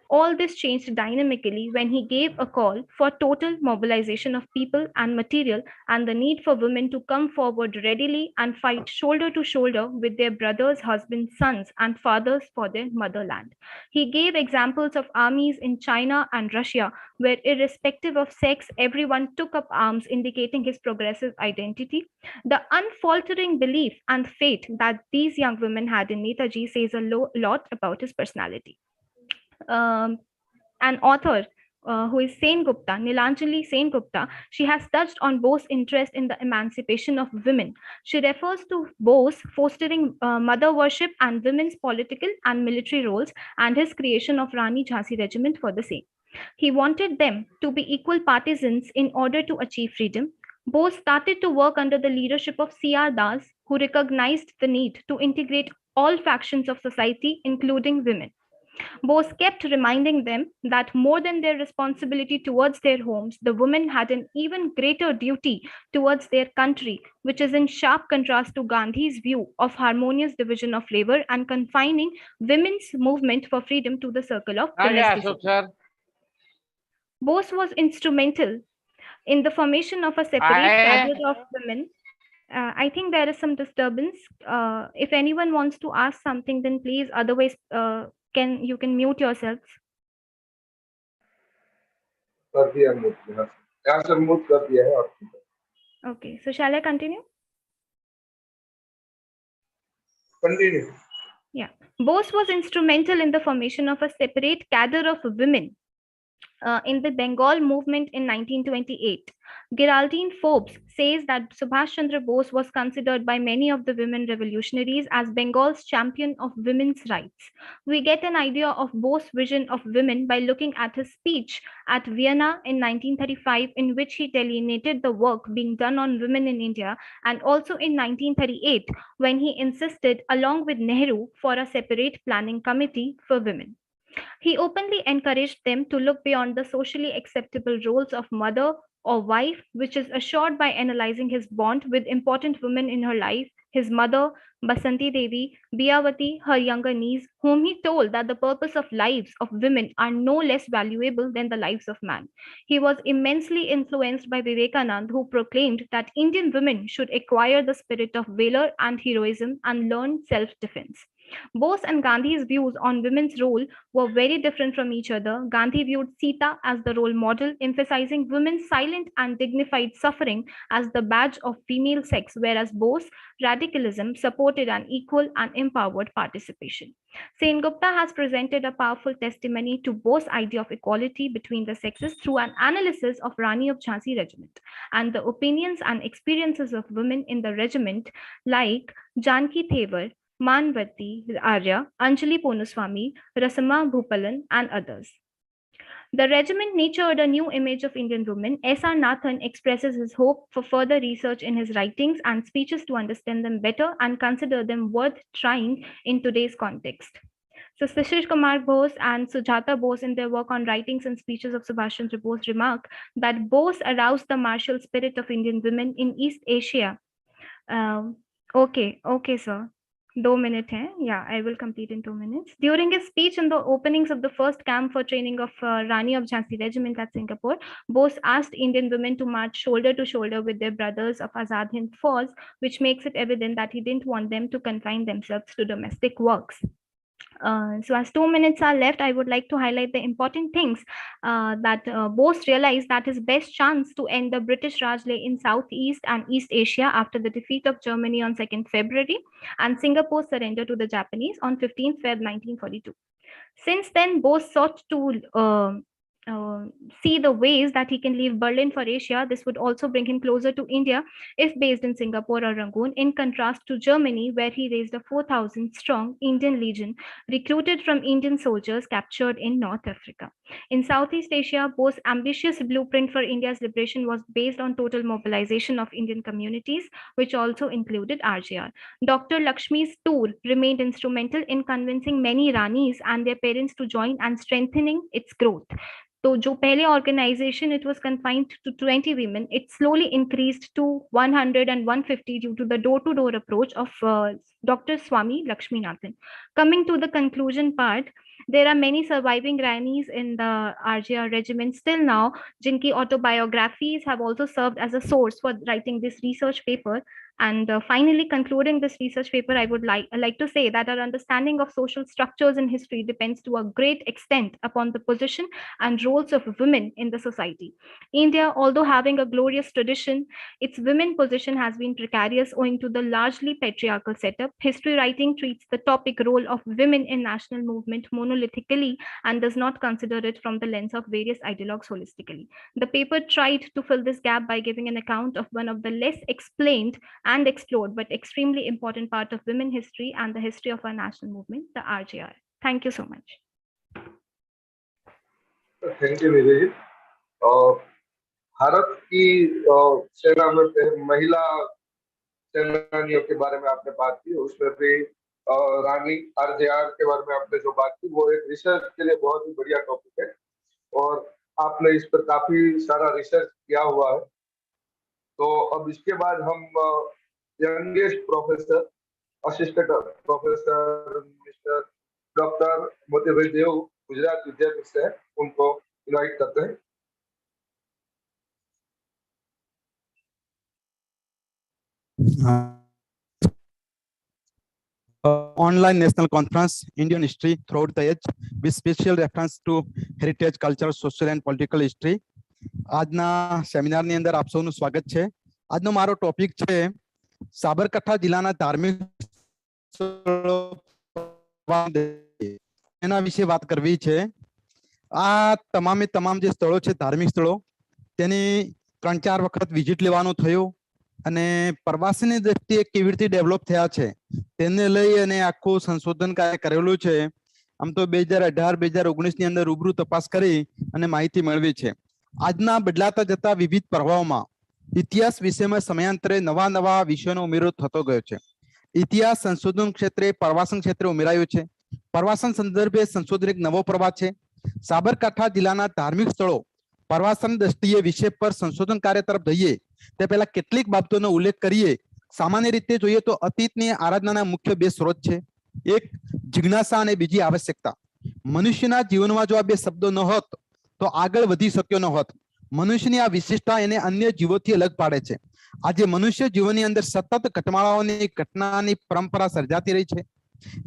[SPEAKER 6] all this changed dynamically when he gave a call for total mobilization of people and material and the need for women to come forward readily and fight shoulder to shoulder with their brothers, husbands, sons, and fathers for their motherland. He gave examples of armies in China and Russia where, irrespective of sex, everyone took up arms, indicating his progressive identity. The unfaltering belief and faith that these young women had in Netaji says a lot about his personality. An author who is Sen Gupta, Nilanjali Sen Gupta, she has touched on Bose's interest in the emancipation of women. She refers to Bose fostering mother worship and women's political and military roles and his creation of Rani Jhansi Regiment for the same. He wanted them to be equal partisans in order to achieve freedom. Bose started to work under the leadership of C.R. Das, who recognized the need to integrate all factions of society, including women. Bose kept reminding them that more than their responsibility towards their homes, the women had an even greater duty towards their country, which is in sharp contrast to Gandhi's view of harmonious division of labor and confining women's movement for freedom to the circle of domesticity. Bose was instrumental in the formation of a separate cadre of women. I think there is some disturbance. If anyone wants to ask something, then please. Otherwise, you can mute yourselves.
[SPEAKER 5] कर दिया mute, यहाँ से mute कर दिया है आपने.
[SPEAKER 6] Okay, so shall I continue?
[SPEAKER 5] Continue.
[SPEAKER 6] Yeah, Bose was instrumental in the formation of a separate cadre of women in the Bengal movement in 1928. Geraldine Forbes says that Subhash Chandra Bose was considered by many of the women revolutionaries as Bengal's champion of women's rights. We get an idea of Bose's vision of women by looking at his speech at Vienna in 1935, in which he delineated the work being done on women in India, and also in 1938, when he insisted, along with Nehru, for a separate planning committee for women. He openly encouraged them to look beyond the socially acceptable roles of mother or wife, which is assured by analyzing his bond with important women in her life, his mother, Basanti Devi, Biyawati, her younger niece, whom he told that the purpose of lives of women are no less valuable than the lives of man. He was immensely influenced by Vivekananda, who proclaimed that Indian women should acquire the spirit of valor and heroism and learn self-defense. Bose and Gandhi's views on women's role were very different from each other. Gandhi viewed Sita as the role model, emphasizing women's silent and dignified suffering as the badge of female sex, whereas Bose radicalism supported an equal and empowered participation. Sengupta has presented a powerful testimony to Bose's idea of equality between the sexes through an analysis of Rani of Jhansi regiment and the opinions and experiences of women in the regiment like Janki Thevar, Manvati Arya, Anjali Ponuswamy, Rasama Bhupalan, and others. The regiment nurtured a new image of Indian women. S.R. Nathan expresses his hope for further research in his writings and speeches to understand them better and consider them worth trying in today's context. So Shishir Kumar Bose and Sujata Bose in their work on writings and speeches of Subhash Chandra Bose remark that Bose aroused the martial spirit of Indian women in East Asia. Okay, sir. 2 minutes hai. Yeah, I will complete in 2 minutes. During his speech in the openings of the first camp for training of Rani of Jhansi regiment at Singapore, Bose asked Indian women to march shoulder to shoulder with their brothers of Azad Hind Force, which makes it evident that he didn't want them to confine themselves to domestic works. So as 2 minutes are left, I would like to highlight the important things that Bose realized that his best chance to end the British Raj lay in Southeast and East Asia after the defeat of Germany on 2nd February and Singapore's surrender to the Japanese on 15th Feb 1942. Since then, Bose sought to see the ways that he can leave Berlin for Asia. This would also bring him closer to India if based in Singapore or Rangoon, in contrast to Germany, where he raised a 4,000 strong Indian legion recruited from Indian soldiers captured in North Africa. In Southeast Asia, Bose's ambitious blueprint for India's liberation was based on total mobilization of Indian communities, which also included RJR. Dr. Lakshmi's tour remained instrumental in convincing many Ranis and their parents to join and strengthening its growth. So, जो पहले organization it was confined to 20 women, it slowly increased to 100 and 150 due to the door-to-door approach of Dr. Swami Lakshminathan. Coming to the conclusion part, there are many surviving Ranis in the RJR regiment still now, jinki autobiographies have also served as a source for writing this research paper. And finally, concluding this research paper, I would like to say that our understanding of social structures in history depends to a great extent upon the position and roles of women in the society. India, although having a glorious tradition, its women position has been precarious owing to the largely patriarchal setup. History writing treats the topic role of women in national movement monolithically and does not consider it from the lens of various ideologues holistically. The paper tried to fill this gap by giving an account of one of the less explained and explored but extremely important part of women history and the history of our national movement, the RJR. Thank you so much.
[SPEAKER 5] Thank you Nidhi ji. Bharat की सेना में महिला सेनानियों के बारे में आपने बात की, उसमें भी रानी आरजेआर के बारे में आपने जो बात की वो एक रिसर्च के लिए बहुत ही बढ़िया टॉपिक है और आपने इस पर काफी सारा रिसर्च किया हुआ है। तो अब इसके बाद हम youngest professor assistant professor mister doctor Motibhai Dev Gujarat Vidyapith से उनको इनवाइट करते हैं।
[SPEAKER 8] Online national conference Indian history throughout the age with special reference to heritage, culture, social and political history. આજના સેમિનારની અંદર આપ સૌનું સ્વાગત છે। આજનો મારો ટોપિક છે સાબરકાંઠા જિલ્લાના ધાર્મિક એના વિશે વાત કરવી છે। આ તમામે તમામ જે સ્થળો છે ધાર્મિક સ્થળો તેની 3-4 વખત વિઝિટ લેવાનું થયું અને પ્રવાસીની દ્રષ્ટિએ કેવી રીતે ડેવલપ થયા છે તેને લઈ અને આખું સંશોધન કાર્ય કરેલું છે। આમ તો 2018-2019 ની અંદર રૂબરૂ તપાસ કરી અને માહિતી મેળવી છે। આજના બદલાતા જતા વિવિધ પ્રવાહોમાં ઇતિહાસ વિષયમાં સમયાંતરે નવા નવા વિષયોનો ઉમેરો થતો ગયો છે। ઇતિહાસ સંશોધન ક્ષેત્રે પ્રવાસન ક્ષેત્રે ઉમેરાયું છે। પ્રવાસન સંદર્ભે સંશોધન એક નવો પ્રવાહ છે। સાબરકાંઠા જિલ્લાના ધાર્મિક સ્થળો પ્રવાસન દ્રષ્ટિએ વિષય પર સંશોધન કાર્ય તરફ જઈએ તે પહેલા કેટલીક બાબતોનો ઉલ્લેખ કરીએ। સામાન્ય રીતે જોઈએ તો અતીતની આરાધનાના મુખ્ય 2 સ્ત્રોત છે, એક જિજ્ઞાસા અને બીજી આવશ્યકતા। મનુષ્યના જીવનમાં જો આ 2 શબ્દો ન હોત તો આગળ વધી શક્યો ન હોત। મનુષ્યની આ વિશિષ્ટતા એને અન્ય જીવોથી અલગ પાડે છે। આજે મનુષ્ય જીવનની અંદર સતત ઘટમાળાઓની ઘટનાની પરંપરા સર્જાતી રહી છે।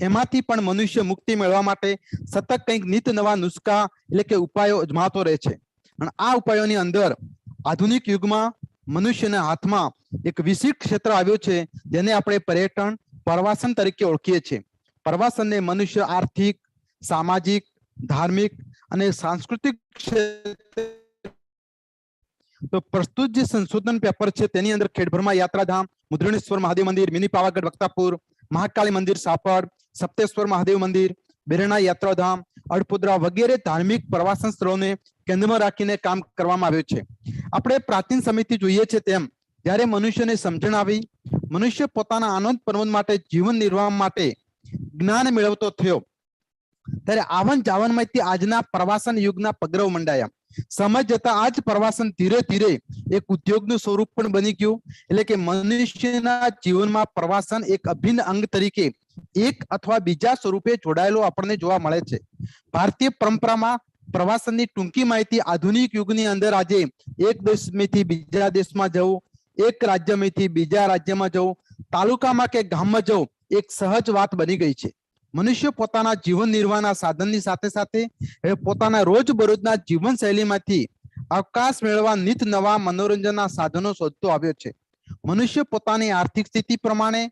[SPEAKER 8] એમાંથી પણ મનુષ્ય મુક્તિ મેળવવા માટે સતત કંઈક નિત નવા નુસ્ખા એટલે કે ઉપાયો અજમાતો રહે છે. અને આ ઉપાયોની અંદર આધુનિક યુગમાં મનુષ્યના હાથમાં એક વિશિષ્ટ ક્ષેત્ર આવ્યું છે જેને આપણે પર્યટન પ્રવાસન તરીકે ઓળખીએ છીએ. પ્રવાસનને મનુષ્ય આર્થિક, સામાજિક, ધાર્મિક અને સાંસ્કૃતિક તો પ્રસ્તુત જે સંશોધન પેપર છે તેની અંદર ખેડબ્રહ્મા યાત્રાધામ, મુદ્રણેશ્વર મહાદેવ મંદિર, મિની પાવાગઢ વક્તાપુર, મહાકાળી મંદિર સાપડ, સપ્તેશ્વર મહાદેવ મંદિર, બેરણા યાત્રાધામ, અડપુદરા વગેરે ધાર્મિક પ્રવાસન સ્થળોને કેન્દ્રમાં રાખીને કામ કરવામાં આવ્યું છે. આપણે પ્રાચીન સમયથી જોઈએ છે તેમ જ્યારે મનુષ્યને સમજણ આવી, મનુષ્ય પોતાના આનંદ પ્રમોદ માટે જીવન નિર્વાહ માટે જ્ઞાન મેળવતો થયો ત્યારે આવન જાવનમાંથી આજના પ્રવાસન યુગના પગરવ મંડાયા. સમજ જતા આજ પ્રવાસન ધીરે ધીરે એક ઉદ્યોગનું સ્વરૂપ પણ બની ગયું. એટલે કે મનુષ્યના જીવનમાં પ્રવાસન એક અભિન્ન અંગ તરીકે એક અથવા બીજા સ્વરૂપે જોડાયેલો આપણને જોવા મળે છે. ભારતીય પરંપરામાં પ્રવાસનની ટૂંકી માહિતી આધુનિક યુગની અંદર આજે એક દેશમાંથી બીજા દેશમાં જવું, એક રાજ્યમાંથી બીજા રાજ્યમાં જવું, તાલુકામાં કે ગામમાં જવું એક સહજ વાત બની ગઈ છે. મનુષ્ય પોતાના જીવન નિર્વાહના સાધનની સાથે સાથે પોતાના રોજબરોજના જીવન શૈલીમાંથી અવકાશ મેળવવા નિત નવા મનોરંજનના સાધનો શોધતો આવ્યો છે. મનુષ્ય પોતાની આર્થિક સ્થિતિ પ્રમાણે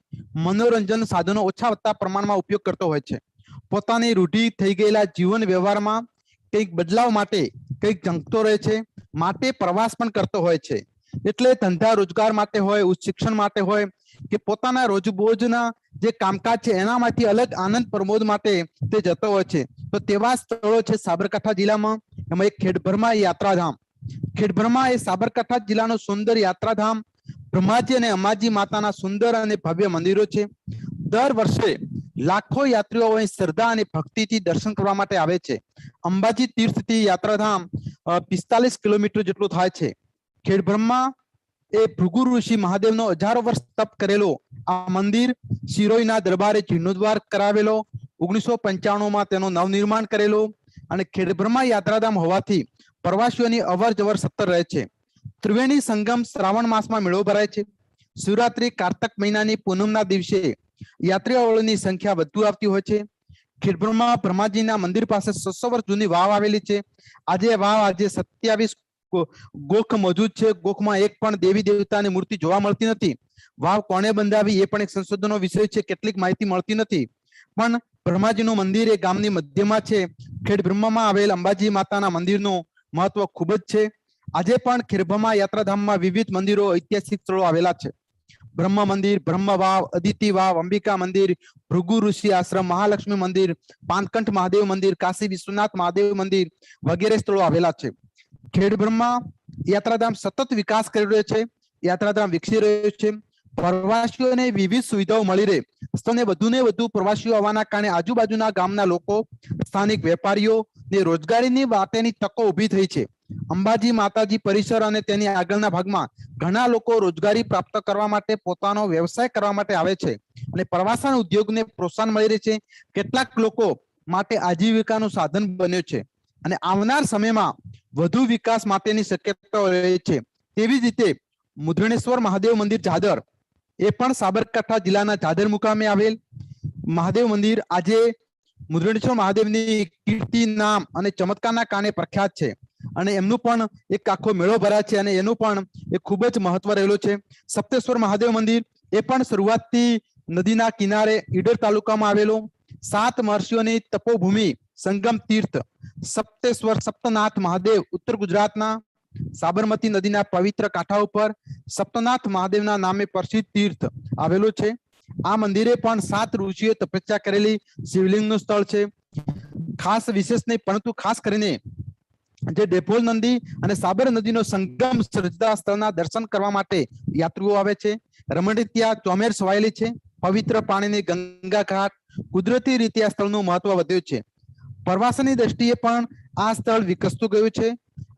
[SPEAKER 8] મનોરંજન સાધનો ઓછા વધતા પ્રમાણમાં ઉપયોગ કરતો હોય છે. પોતાની રૂઢિ થઈ ગયેલા જીવન વ્યવહારમાં કંઈક બદલાવ માટે કંઈક ઝંખતો રહે છે, માટે પ્રવાસ પણ કરતો હોય છે. એટલે ધંધા રોજગાર માટે હોય, ઉચ્ચ શિક્ષણ માટે હોય કે પોતાના રોજબોજના જે કામકાજ છે એનામાંથી અલગ આનંદ પ્રમોદ માટે તે જતો હોય છે. તો તેવા સ્થળો છે સાબરકાંઠા જિલ્લામાં. એમાં એક ખેડબ્રહ્મા યાત્રાધામ. ખેડબ્રહ્મા એ સાબરકાંઠા જિલ્લાનું સુંદર યાત્રાધામ. બ્રહ્માજી અને અંબાજી માતાના સુંદર અને ભવ્ય મંદિરો છે. દર વર્ષે લાખો યાત્રીઓ અહીં શ્રદ્ધા અને ભક્તિથી દર્શન કરવા માટે આવે છે. અંબાજી તીર્થથી યાત્રાધામ 45 કિલોમીટર જેટલું થાય છે. ખેડબ્રહ્મા એ ભૃગુ ઋષિ મહાદેવનો હજારો વર્ષ તપ કરેલો આ મંદિર શિરોઈના દરબારે જીર્ણોદ્ધાર કરાવેલો, 1995માં તેનું નવનિર્માણ કરેલો અને ખેડબ્રહ્મા યાત્રાધામ હોવાથી પ્રવાસીઓની અવર જવર સતત રહે છે. ત્રિવેણી સંગમ શ્રાવણ માસમાં મેળો ભરાય છે. શિવરાત્રી કારતક મહિનાની પૂનમના દિવસે યાત્રાળુઓની સંખ્યા વધુ આવતી હોય છે. ખેડબ્રહ્મા બ્રહ્માજીના મંદિર પાસે 600 વર્ષ જૂની વાવ આવેલી છે. આજે 27 ગોખ મોજૂદ છે. ગોખમાં એક પણ દેવી દેવતાની મૂર્તિ જોવા મળતી નથી. વાવ કોણે બંધાવી એ પણ એક સંશોધનનો વિષય છે. કેટલીક માહિતી મળતી નથી. પણ બ્રહ્માજીનું મંદિર એ ગામની મધ્યમાં છે. ખેડબ્રહ્મામાં આવેલ અંબાજી માતાના મંદિરનું મહત્વ ખૂબ જ છે. આજે પણ ખેડબ્રહ્મા યાત્રાધામમાં વિવિધ મંદિરો, ઐતિહાસિક સ્થળો આવેલા છે. બ્રહ્મ મંદિર, બ્રહ્મ વાવ, અદિતિ વાવ, અંબિકા મંદિર, ભૃગુ ઋષિ આશ્રમ, મહાલક્ષ્મી મંદિર, પાનકંઠ મહાદેવ મંદિર, કાશી વિશ્વનાથ મહાદેવ મંદિર વગેરે સ્થળો આવેલા છે. ખેડબ્રહ્મા યાત્રાધામ સતત વિકાસ કરી રહ્યો છે. યાત્રાધામ વિકસી રહ્યો છે. પ્રવાસીઓને વિવિધ સુવિધાઓ મળી રહે. સ્થળને વધુને વધુ પ્રવાસીઓ આવવાના કારણે આજુબાજુના ગામના લોકો, સ્થાનિક વેપારીઓ ને રોજગારીની માટેની તકો ઊભી થઈ છે. અંબાજી માતાજી પરિસર અને તેની આગળના ભાગમાં ઘણા લોકો રોજગારી પ્રાપ્ત કરવા માટે પોતાનો વ્યવસાય કરવા માટે આવે છે અને પ્રવાસન ઉદ્યોગને પ્રોત્સાહન મળી રહે છે. કેટલાક લોકો માટે આજીવિકાનું સાધન બન્યું છે અને આવનાર સમયમાં વધુ વિકાસ માટેની શક્યતાઓ રહે છે. તેવી જ રીતે મુદ્રણેશ્વર મહાદેવ મંદિર જાદર એ પણ સાબરકાંઠા જિલ્લાના જાદર મુકામે આવેલ મહાદેવ મંદિર આજે મુદ્રણેશ્વર મહાદેવની કીર્તિ, નામ અને ચમત્કારના કારણે પ્રખ્યાત છે અને એમનું પણ એક આખો મેળો ભરાય છે અને એનું પણ એક ખૂબ જ મહત્વ રહેલું છે. સપ્તેશ્વર મહાદેવ મંદિર એ પણ શરૂઆતથી નદીના કિનારે ઈડર તાલુકામાં આવેલું 7 મહર્ષિઓની તપોભૂમિ સંગમ તીર્થ સપ્તેશ્વર સપ્તનાથ મહાદેવ ઉત્તર ગુજરાતના સાબરમતી નદીના પવિત્ર કાંઠા ઉપર સપ્તનાથ મહાદેવના નામે પ્રસિદ્ધ તીર્થ આવેલું છે. આ મંદિરે પણ 7 ઋષિઓએ તપસ્યા કરેલી શિવલિંગનું સ્થળ છે. ખાસ વિશેષ નહીં પરંતુ ખાસ કરીને જે ડેભોલ નદી અને સાબર નદીનો સંગમ સર્જતા સ્થળના દર્શન કરવા માટે યાત્રીઓ આવે છે. રમણીય ત્યાં ચોમેર છવાયેલી છે. પવિત્ર પાણીની ગંગા ઘાટ, કુદરતી રીતે આ સ્થળનું મહત્વ વધ્યું છે. પ્રવાસનની દ્રષ્ટિએ પણ આ સ્થળ વિકસતું ગયું છે.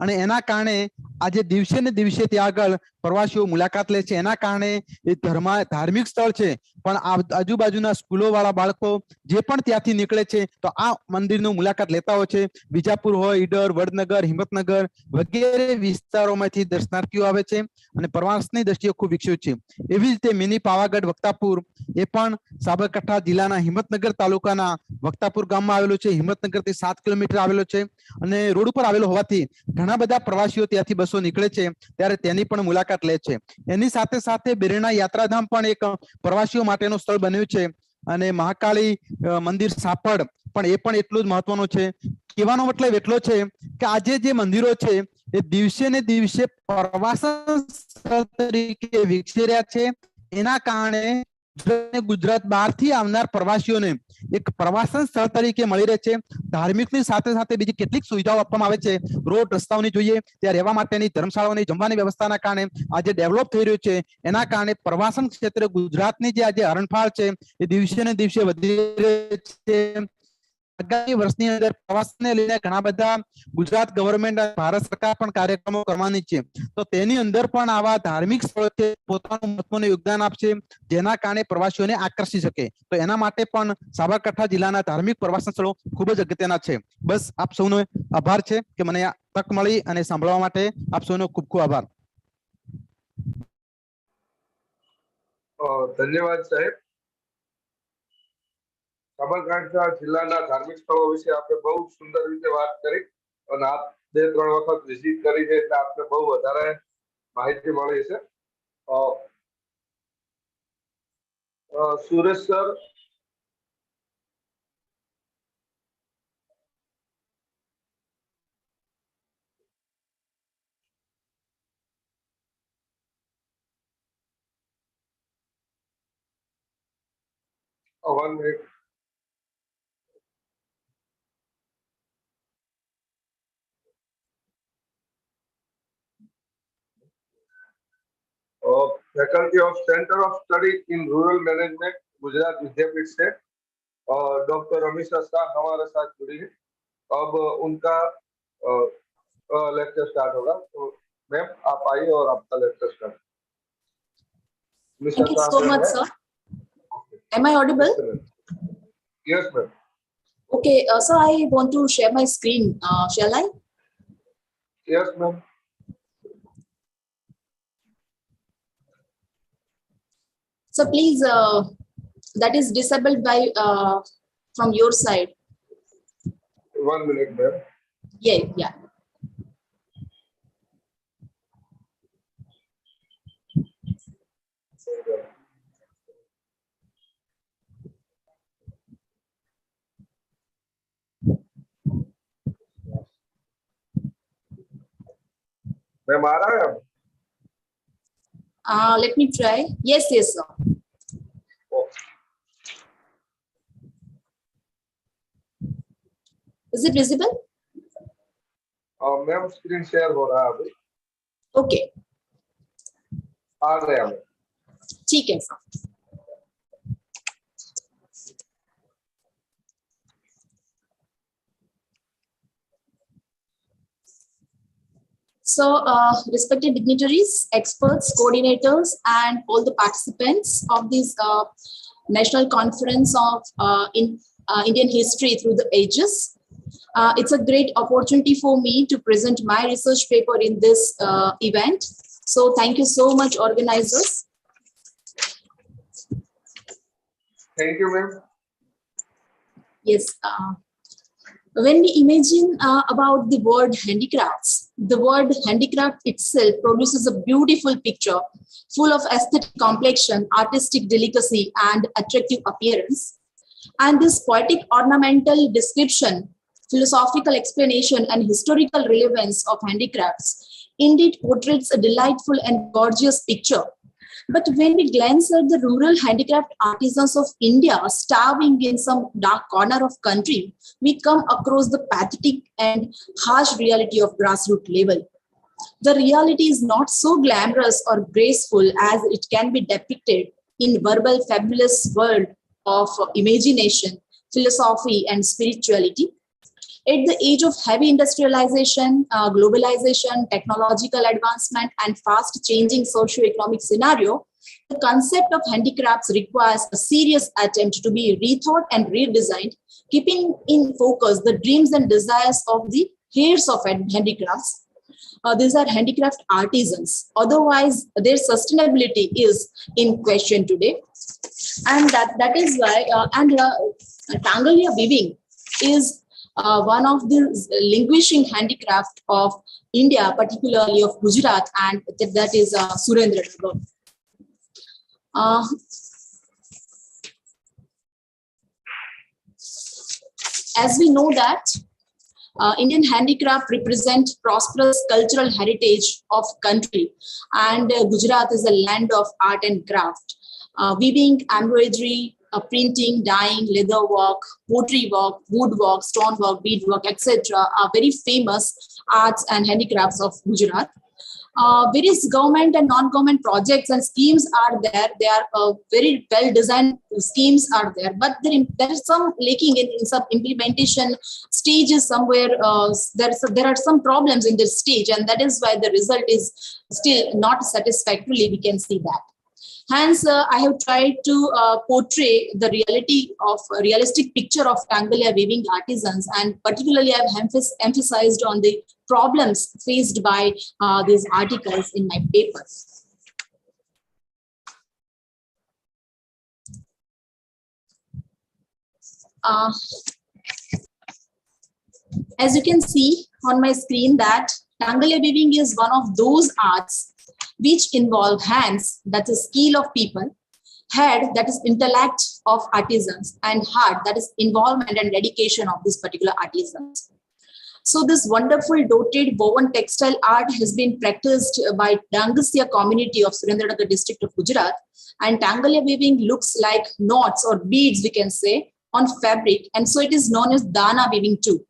[SPEAKER 8] અને એના કારણે આજે દિવસે ને દિવસે ત્યાં આગળ પ્રવાસીઓ મુલાકાત લે છે. એના કારણે એ ધાર્મિક સ્થળ છે, પણ આજુબાજુના સ્કૂલો વાળા બાળકો જે પણ ત્યાંથી નીકળે છે તો આ મંદિરનું મુલાકાત લેતા હોય છે. વિજાપુર હોય, ઈડર, વડનગર, હિંમતનગર વગેરે વિસ્તારોમાંથી દર્શનાર્થીઓ આવે છે અને પ્રવાસની દ્રષ્ટિએ ખૂબ વિકસ્યું છે. એવી રીતે મિની પાવાગઢ વક્તાપુર એ પણ સાબરકાંઠા જિલ્લાના હિંમતનગર તાલુકાના વક્તાપુર ગામમાં આવેલું છે. હિંમતનગરથી 7 કિલોમીટર આવેલો છે અને રોડ ઉપર આવેલો હોવાથી ઘણા બધા પ્રવાસીઓ ત્યાંથી બસો નીકળે છે ત્યારે તેની પણ મુલાકાત લે છે. એની સાથે સાથે બેરેના યાત્રાધામ પણ એક પ્રવાસીઓ માટેનું સ્થળ બન્યું છે અને મહાકાળી મંદિર સાપડ પણ એ પણ એટલું જ મહત્વનું છે. કહેવાનો મતલબ એટલો છે કે આજે જે મંદિરો છે એ દિવસે ને દિવસે પ્રવાસન સ્થળ તરીકે વિકસી રહ્યા છે. એના કારણે ગુજરાત બહારથી આવનાર પ્રવાસીઓને એક પ્રવાસન સ્થળ તરીકે મળી રહે છે. ધાર્મિકની સાથે સાથે બીજી કેટલીક સુવિધાઓ આપવામાં આવે છે. રોડ રસ્તાઓની જોઈએ, ત્યાં રહેવા માટેની, ધર્મશાળાઓની, જમવાની વ્યવસ્થાના કારણે આજે ડેવલપ થઈ રહ્યું છે. એના કારણે પ્રવાસન ક્ષેત્રે ગુજરાતની જે આજે હરણફાળ છે એ દિવસે ને દિવસે વધી રહી છે. આગામી વર્ષની અંદર પ્રવાસને લઈને ઘણા બધા ગુજરાત ગવર્મેન્ટ અને ભારત સરકાર પણ કાર્યક્રમો કરવાની છે. તો તેની અંદર પણ આવા ધાર્મિક સ્થળોએ પોતાનું મહત્વનું યોગદાન આપશે, જેના કારણે પ્રવાસીઓને આકર્ષી શકે. તો એના માટે પણ સાબરકાંઠા જિલ્લાના ધાર્મિક પ્રવાસન સ્થળો ખૂબ જ અગત્યના છે. બસ આપ સૌનો આભાર છે કે મને આ તક મળી અને સાંભળવા માટે આપ સૌનો ખૂબ ખૂબ આભાર.
[SPEAKER 5] ધન્યવાદ સાહેબ. સાબરકાંઠા જિલ્લાના ધાર્મિક સ્થળો વિશે આપણે બહુ સુંદર રીતે વાત કરી અને આપ 2-3 વખત વિઝિટ કરી છે એટલે આપને બહુ વધારે માહિતી મળી છે. Suresh sir, one minute. Faculty of centre of study in rural management Gujarat Vidyapith से डॉक्टर अमीषा शाह हमारे साथ जुड़ी है. अब उनका लेक्चर स्टार्ट होगा. तो मैम आप आइए और आपका lecture start.
[SPEAKER 9] Thank you so much, sir. Am I audible?
[SPEAKER 5] Yes, ma'am.
[SPEAKER 9] Okay, so I want to share my screen. Shall I?
[SPEAKER 5] Yes, ma'am.
[SPEAKER 9] So please, that is disabled by from your side.
[SPEAKER 5] 1 minute, ma'am.
[SPEAKER 9] Yeah.
[SPEAKER 5] Ma'am आ रहा है अब?
[SPEAKER 9] Let me try. Yes, sir. Is it visible?
[SPEAKER 5] Ma'am screen share हो रहा है अभी.
[SPEAKER 9] Okay.
[SPEAKER 5] आ गया ma'am.
[SPEAKER 9] ठीक है sir. So, respected dignitaries, experts, coordinators, and all the participants of this National Conference of Indian History through the Ages. It's a great opportunity for me to present my research paper in this event. So, thank you so much, organizers.
[SPEAKER 5] Thank you, ma'am.
[SPEAKER 9] Yes. When we imagine about the word handicrafts, the word handicraft itself produces a beautiful picture full of aesthetic complexion, artistic delicacy, and attractive appearance. And this poetic ornamental description, philosophical explanation, and historical relevance of handicrafts indeed portrays a delightful and gorgeous picture. But when we glance at the rural handicraft artisans of India starving in some dark corner of country, we come across the pathetic and harsh reality of grassroots level. The reality is not so glamorous or graceful as it can be depicted in verbal fabulous world of imagination, philosophy, and spirituality. At the age of heavy industrialization, globalization, technological advancement, and fast changing socio-economic scenario, the concept of handicrafts requires a serious attempt to be rethought and redesigned, keeping in focus the dreams and desires of the heirs of handicrafts. These are handicraft artisans. Otherwise, their sustainability is in question today. And that is why, Tangalia weaving is one of the languishing handicraft of India, particularly of Gujarat, and that is Surendranagar. As we know that Indian handicraft represent prosperous cultural heritage of country, and Gujarat is a land of art and craft. Weaving, embroidery, printing, dyeing, leather work, pottery work, woodwork, stonework, beadwork, etc. are very famous arts and handicrafts of Gujarat. Various government and non-government projects and schemes are there. They are very well-designed schemes are there, but there is some lacking in some implementation stages somewhere. There are some problems in this stage, and that is why the result is still not satisfactorily. We can see that. Hence, I have tried to portray the realistic picture of Tangalia weaving artisans, and particularly I have emphasized on the problems faced by these articles in my paper. As you can see on my screen, that Tangalia weaving is one of those arts which involve hands, that is skill of people, head, that is intellect of artisans, and heart, that is involvement and dedication of these particular artisans. So this wonderful dotted woven textile art has been practiced by Dangasia community of Surendranagar district of Gujarat, and Tangalia weaving looks like knots or beads, we can say, on fabric, and so it is known as Dana weaving too.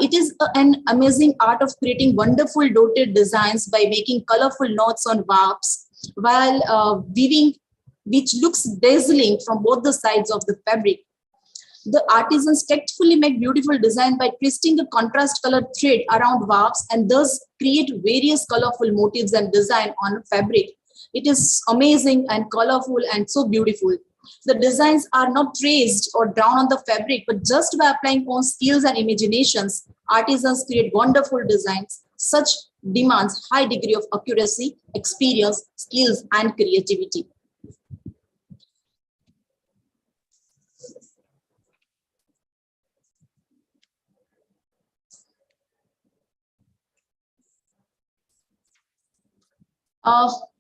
[SPEAKER 9] It is an amazing art of creating wonderful dotted designs by making colorful knots on warps, while weaving, which looks dazzling from both the sides of the fabric. The artisans tactfully make beautiful design by twisting a contrast colored thread around warps and thus create various colorful motifs and design on fabric. It is amazing and colorful and so beautiful. The designs are not traced or drawn on the fabric, but just by applying own skills and imaginations, artisans create wonderful designs. Such demands high degree of accuracy, experience, skills, and creativity.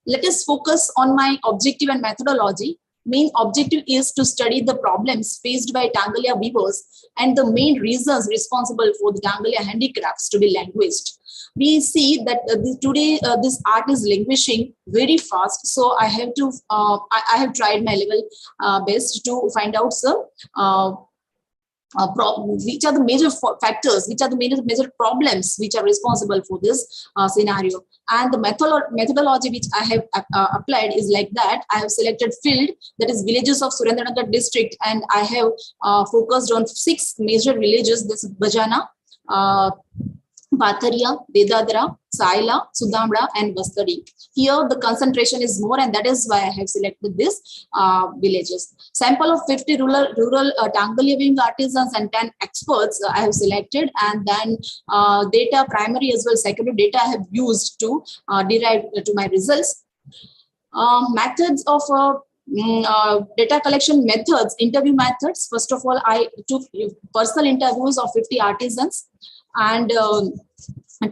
[SPEAKER 9] Let us focus on my objective and methodology. Main objective is to study the problems faced by Tangalia weavers and the main reasons responsible for the Tangalia handicrafts to be languished. We see that today this art is languishing very fast. So I have to I have tried my level best to find out which are the major factors, which are the major problems which are responsible for this scenario. And the methodology which I have applied is like that. I have selected field, that is villages of Surendranagar district, and I have focused on 6 major villages. This is Bajana, Patharia, Vedadara, Saila, Sudamra, and Vastadi. Here the concentration is more, and that is why I have selected these villages. Sample of 50 rural Tangalia weaving artisans and 10 experts I have selected, and then data, primary as well secondary data I have used to derive to my results. Methods of data collection methods, interview methods. First of all, I took personal interviews of 50 artisans and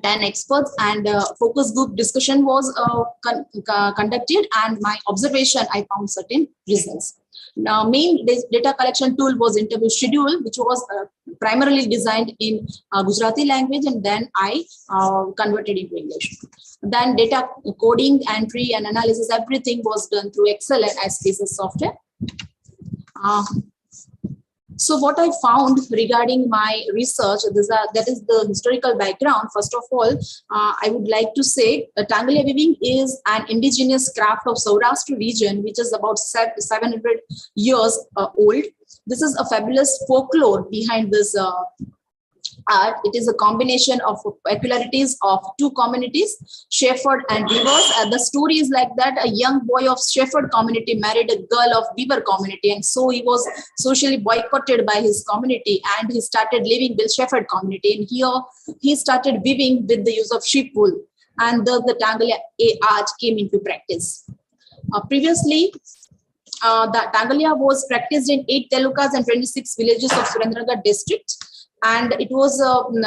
[SPEAKER 9] 10 experts, and focus group discussion was conducted, and my observation, I found certain results. Now, main data collection tool was interview schedule, which was primarily designed in Gujarati language, and then I converted into English. Then data coding, entry, and analysis, everything was done through Excel and SPSS software. So what I found regarding my research, that is the historical background. First of all, I would like to say Tangalia weaving is an indigenous craft of Saurashtra region, which is about 700 years old. This is a fabulous folklore behind this art, it is a combination of peculiarities of two communities, Shepherd and Weavers. And the story is like that: a young boy of Shepherd community married a girl of Weaver community, and so he was socially boycotted by his community, and he started living with Shepherd community. And here he started weaving with the use of sheep wool, and thus the Tangalia art came into practice. Previously, the Tangalia was practiced in 8 talukas and 26 villages of Surendranagar district. And it was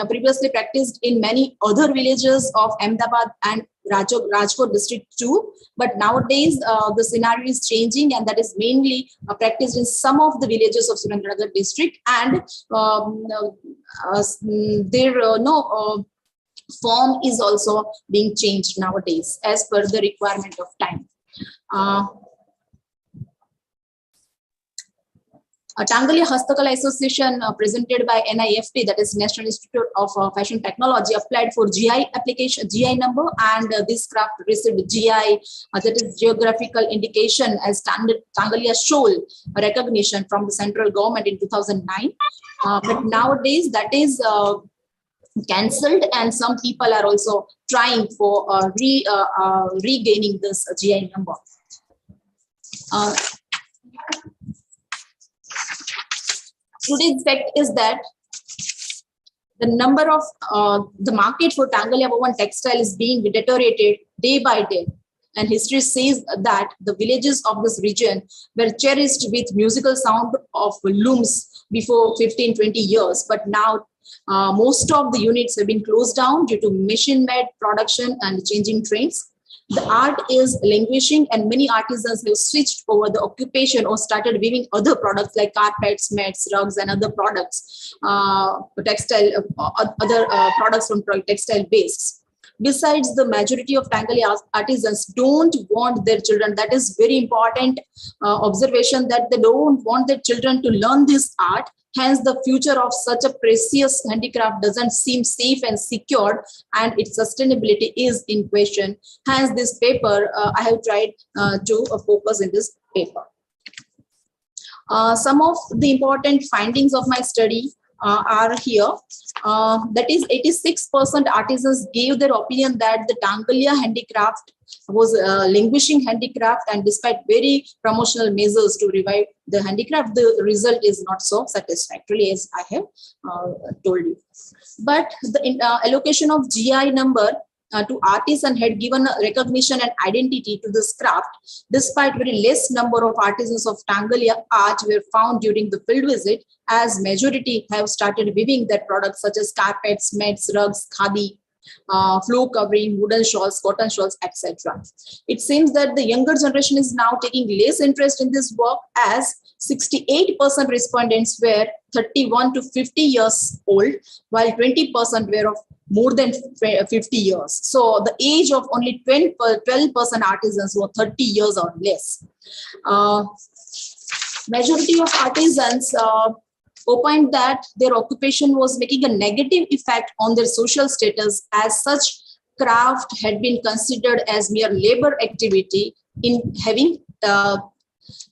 [SPEAKER 9] previously practiced in many other villages of Ahmedabad and Rajkot district too. But nowadays, the scenario is changing, and that is mainly practiced in some of the villages of Surendranagar district. And their form is also being changed nowadays as per the requirement of time. Tangalia Hastakala Association, presented by NIFT, that is National Institute of Fashion Technology, applied for GI application, GI number, and this craft received GI, that is geographical indication as standard Tangalia Shoal recognition from the central government in 2009. But nowadays that is cancelled, and some people are also trying for regaining this GI number. Today's fact is that the number of the market for Tangalia woven textile is being deteriorated day by day, and history says that the villages of this region were cherished with musical sound of looms before 15-20 years, but now most of the units have been closed down due to machine-made production and changing trends. The art is languishing, and many artisans have switched over the occupation or started weaving other products like carpets, mats, rugs, and other products, textile, other products from textile based. Besides, the majority of Tangalia artisans don't want their children. That is very important observation, that they don't want their children to learn this art. Hence, the future of such a precious handicraft doesn't seem safe and secured, and its sustainability is in question. Hence, this paper, I have tried to focus in this paper. Some of the important findings of my study are here. That is, 86% artisans gave their opinion that the Tangalia handicraft was a languishing handicraft, and despite very promotional measures to revive the handicraft, the result is not so satisfactory, as I have told you. But the allocation of GI number to artisans had given a recognition and identity to this craft, despite very less number of artisans of Tangalia art were found during the field visit, as majority have started weaving their products such as carpets, mats, rugs, khadi, floor covering, wooden shawls, cotton shawls, etc. It seems that the younger generation is now taking less interest in this work, as 68% respondents were 31 to 50 years old, while 20% were of more than 50 years. So the age of only 12% artisans were 30 years or less. Majority of artisans opined that their occupation was making a negative effect on their social status, as such craft had been considered as mere labor activity in having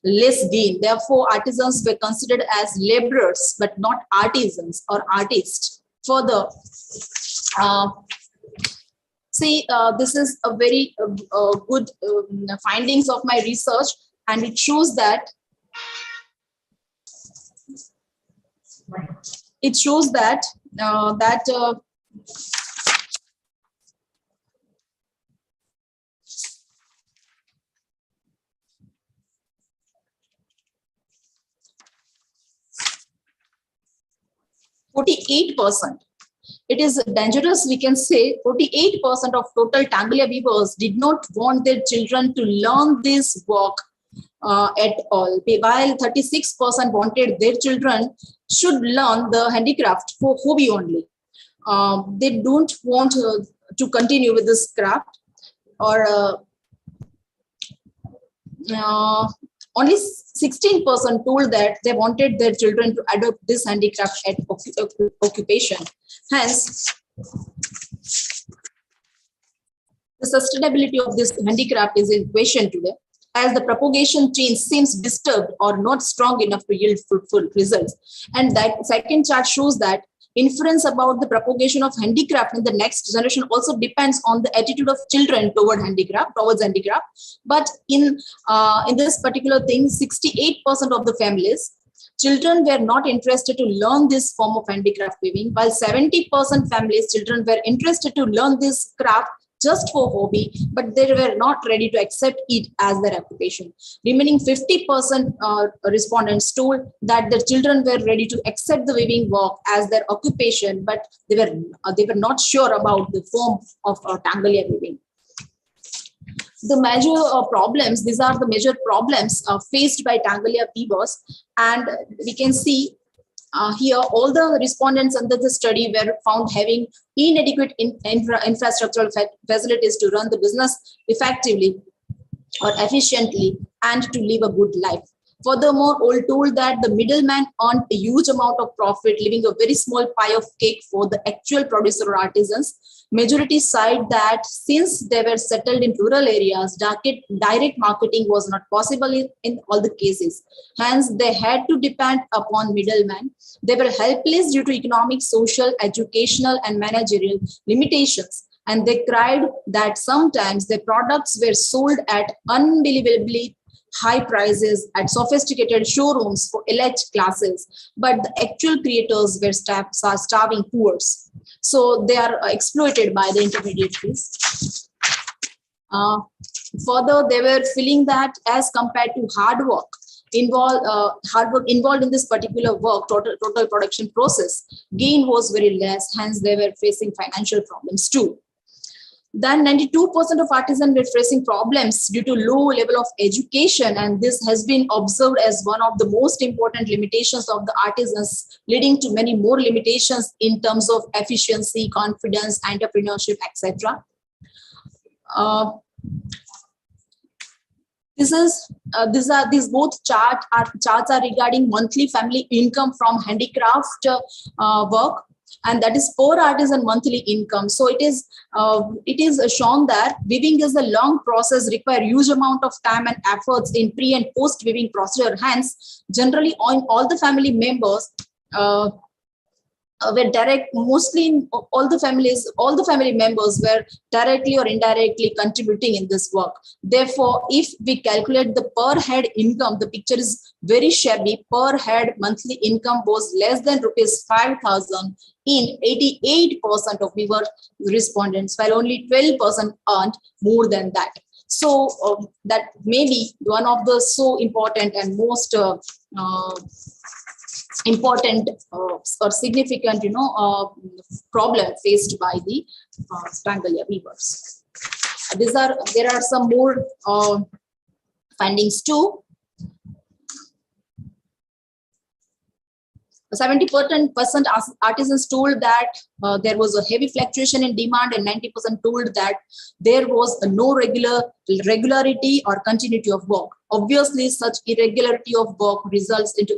[SPEAKER 9] less gain. Therefore, artisans were considered as laborers, but not artisans or artists. Further, this is a very good findings of my research, and it shows that 48%. It is dangerous, we can say 48% of total Tangalia weavers did not want their children to learn this work at all, while 36% wanted their children should learn the handicraft for hobby only. They don't want to continue with this craft, or only 16% told that they wanted their children to adopt this handicraft at occupation. Hence, the sustainability of this handicraft is in question today, as the propagation chain seems disturbed or not strong enough to yield fruitful results. And that second chart shows that inference about the propagation of handicraft in the next generation also depends on the attitude of children towards handicraft. But in this particular thing, 68% of the families, children were not interested to learn this form of handicraft weaving, while 70% families, children were interested to learn this craft just for hobby, but they were not ready to accept it as their occupation. Remaining 50% respondents told that their children were ready to accept the weaving work as their occupation, but they were not sure about the form of Tangalia weaving. The major problems, these are the major problems faced by Tangalia weavers, and we can see here all the respondents under the study were found having inadequate infrastructural facilities to run the business effectively or efficiently and to live a good life. Furthermore, all told that the middleman earned a huge amount of profit, leaving a very small pie of cake for the actual producer or artisans. Majority cite that since they were settled in rural areas, direct marketing was not possible in all the cases. Hence, they had to depend upon middlemen. They were helpless due to economic, social, educational, and managerial limitations. And they cried that sometimes their products were sold at unbelievably high prices at sophisticated showrooms for elite classes, but the actual creators were starving poor. So they are exploited by the intermediaries. Further, they were feeling that as compared to hard work involved in this particular work, total production process, gain was very less. Hence, they were facing financial problems too. Then 92% of artisans were facing problems due to low level of education, and this has been observed as one of the most important limitations of the artisans, leading to many more limitations in terms of efficiency, confidence, entrepreneurship, etc. These both charts are regarding monthly family income from handicraft work, and that is per artisan monthly income. So it is shown that weaving is a long process, require huge amount of time and efforts in pre and post weaving procedure. Hence, generally all the family members were all the family members were directly or indirectly contributing in this work. Therefore, if we calculate the per head income, the picture is very shabby. Per head monthly income was less than rupees 5,000 in 88% of weaver respondents, while only 12% earned more than that. So that may be one of the so important and most important or significant, problem faced by the Tangalia weavers. There are some more findings too. 70% artisans told that there was a heavy fluctuation in demand, and 90% told that there was no regularity or continuity of work. Obviously, such irregularity of work results into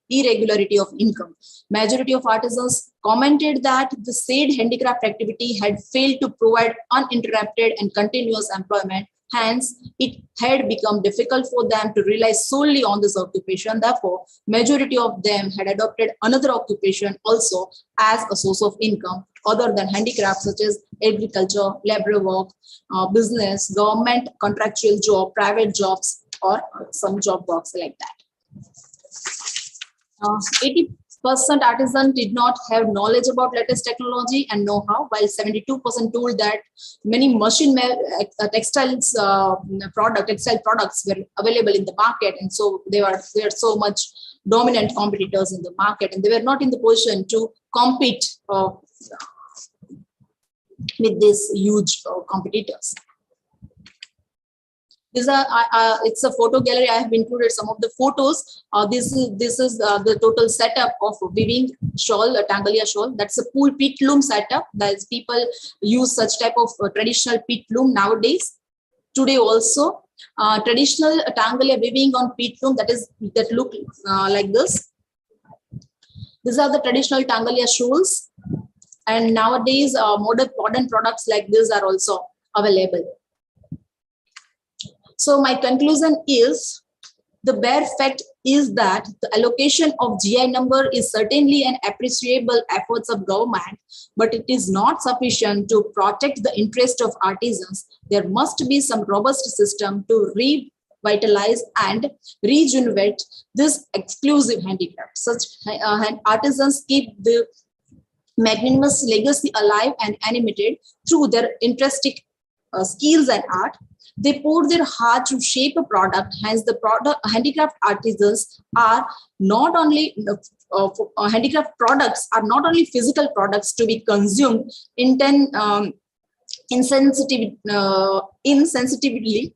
[SPEAKER 9] irregularity of income. Majority of artisans commented that the said handicraft activity had failed to provide uninterrupted and continuous employment. Hence, it had become difficult for them to rely solely on this occupation. Therefore, majority of them had adopted another occupation also as a source of income other than handicrafts, such as agriculture, labor work, business, government, contractual job, private jobs, or some job works like that. 80% artisans did not have knowledge about latest technology and know-how, while 72% told that many textile products were available in the market, and so they were so much dominant competitors in the market, and they were not in the position to compete with these huge competitors. These are it's a photo gallery. I have included some of the photos. This is the total setup of weaving shawl, a Tangalia shawl. That's a pool peat loom setup. That is, people use such type of traditional peat loom nowadays. Today also, traditional Tangalia weaving on peat loom that look like this. These are the traditional Tangalia shawls, and nowadays modern products like this are also available. So my conclusion is The bare fact is that the allocation of GI number is certainly an appreciable efforts of government, but it is not sufficient to protect the interest of artisans. There must be some robust system to revitalize and rejuvenate this exclusive handicraft. Such artisans keep the magnanimous legacy alive and animated through their intrinsic skills and art. They pour their heart to shape a product. Hence, the handicraft artisans are not only handicraft products are not only physical products to be consumed insensitively,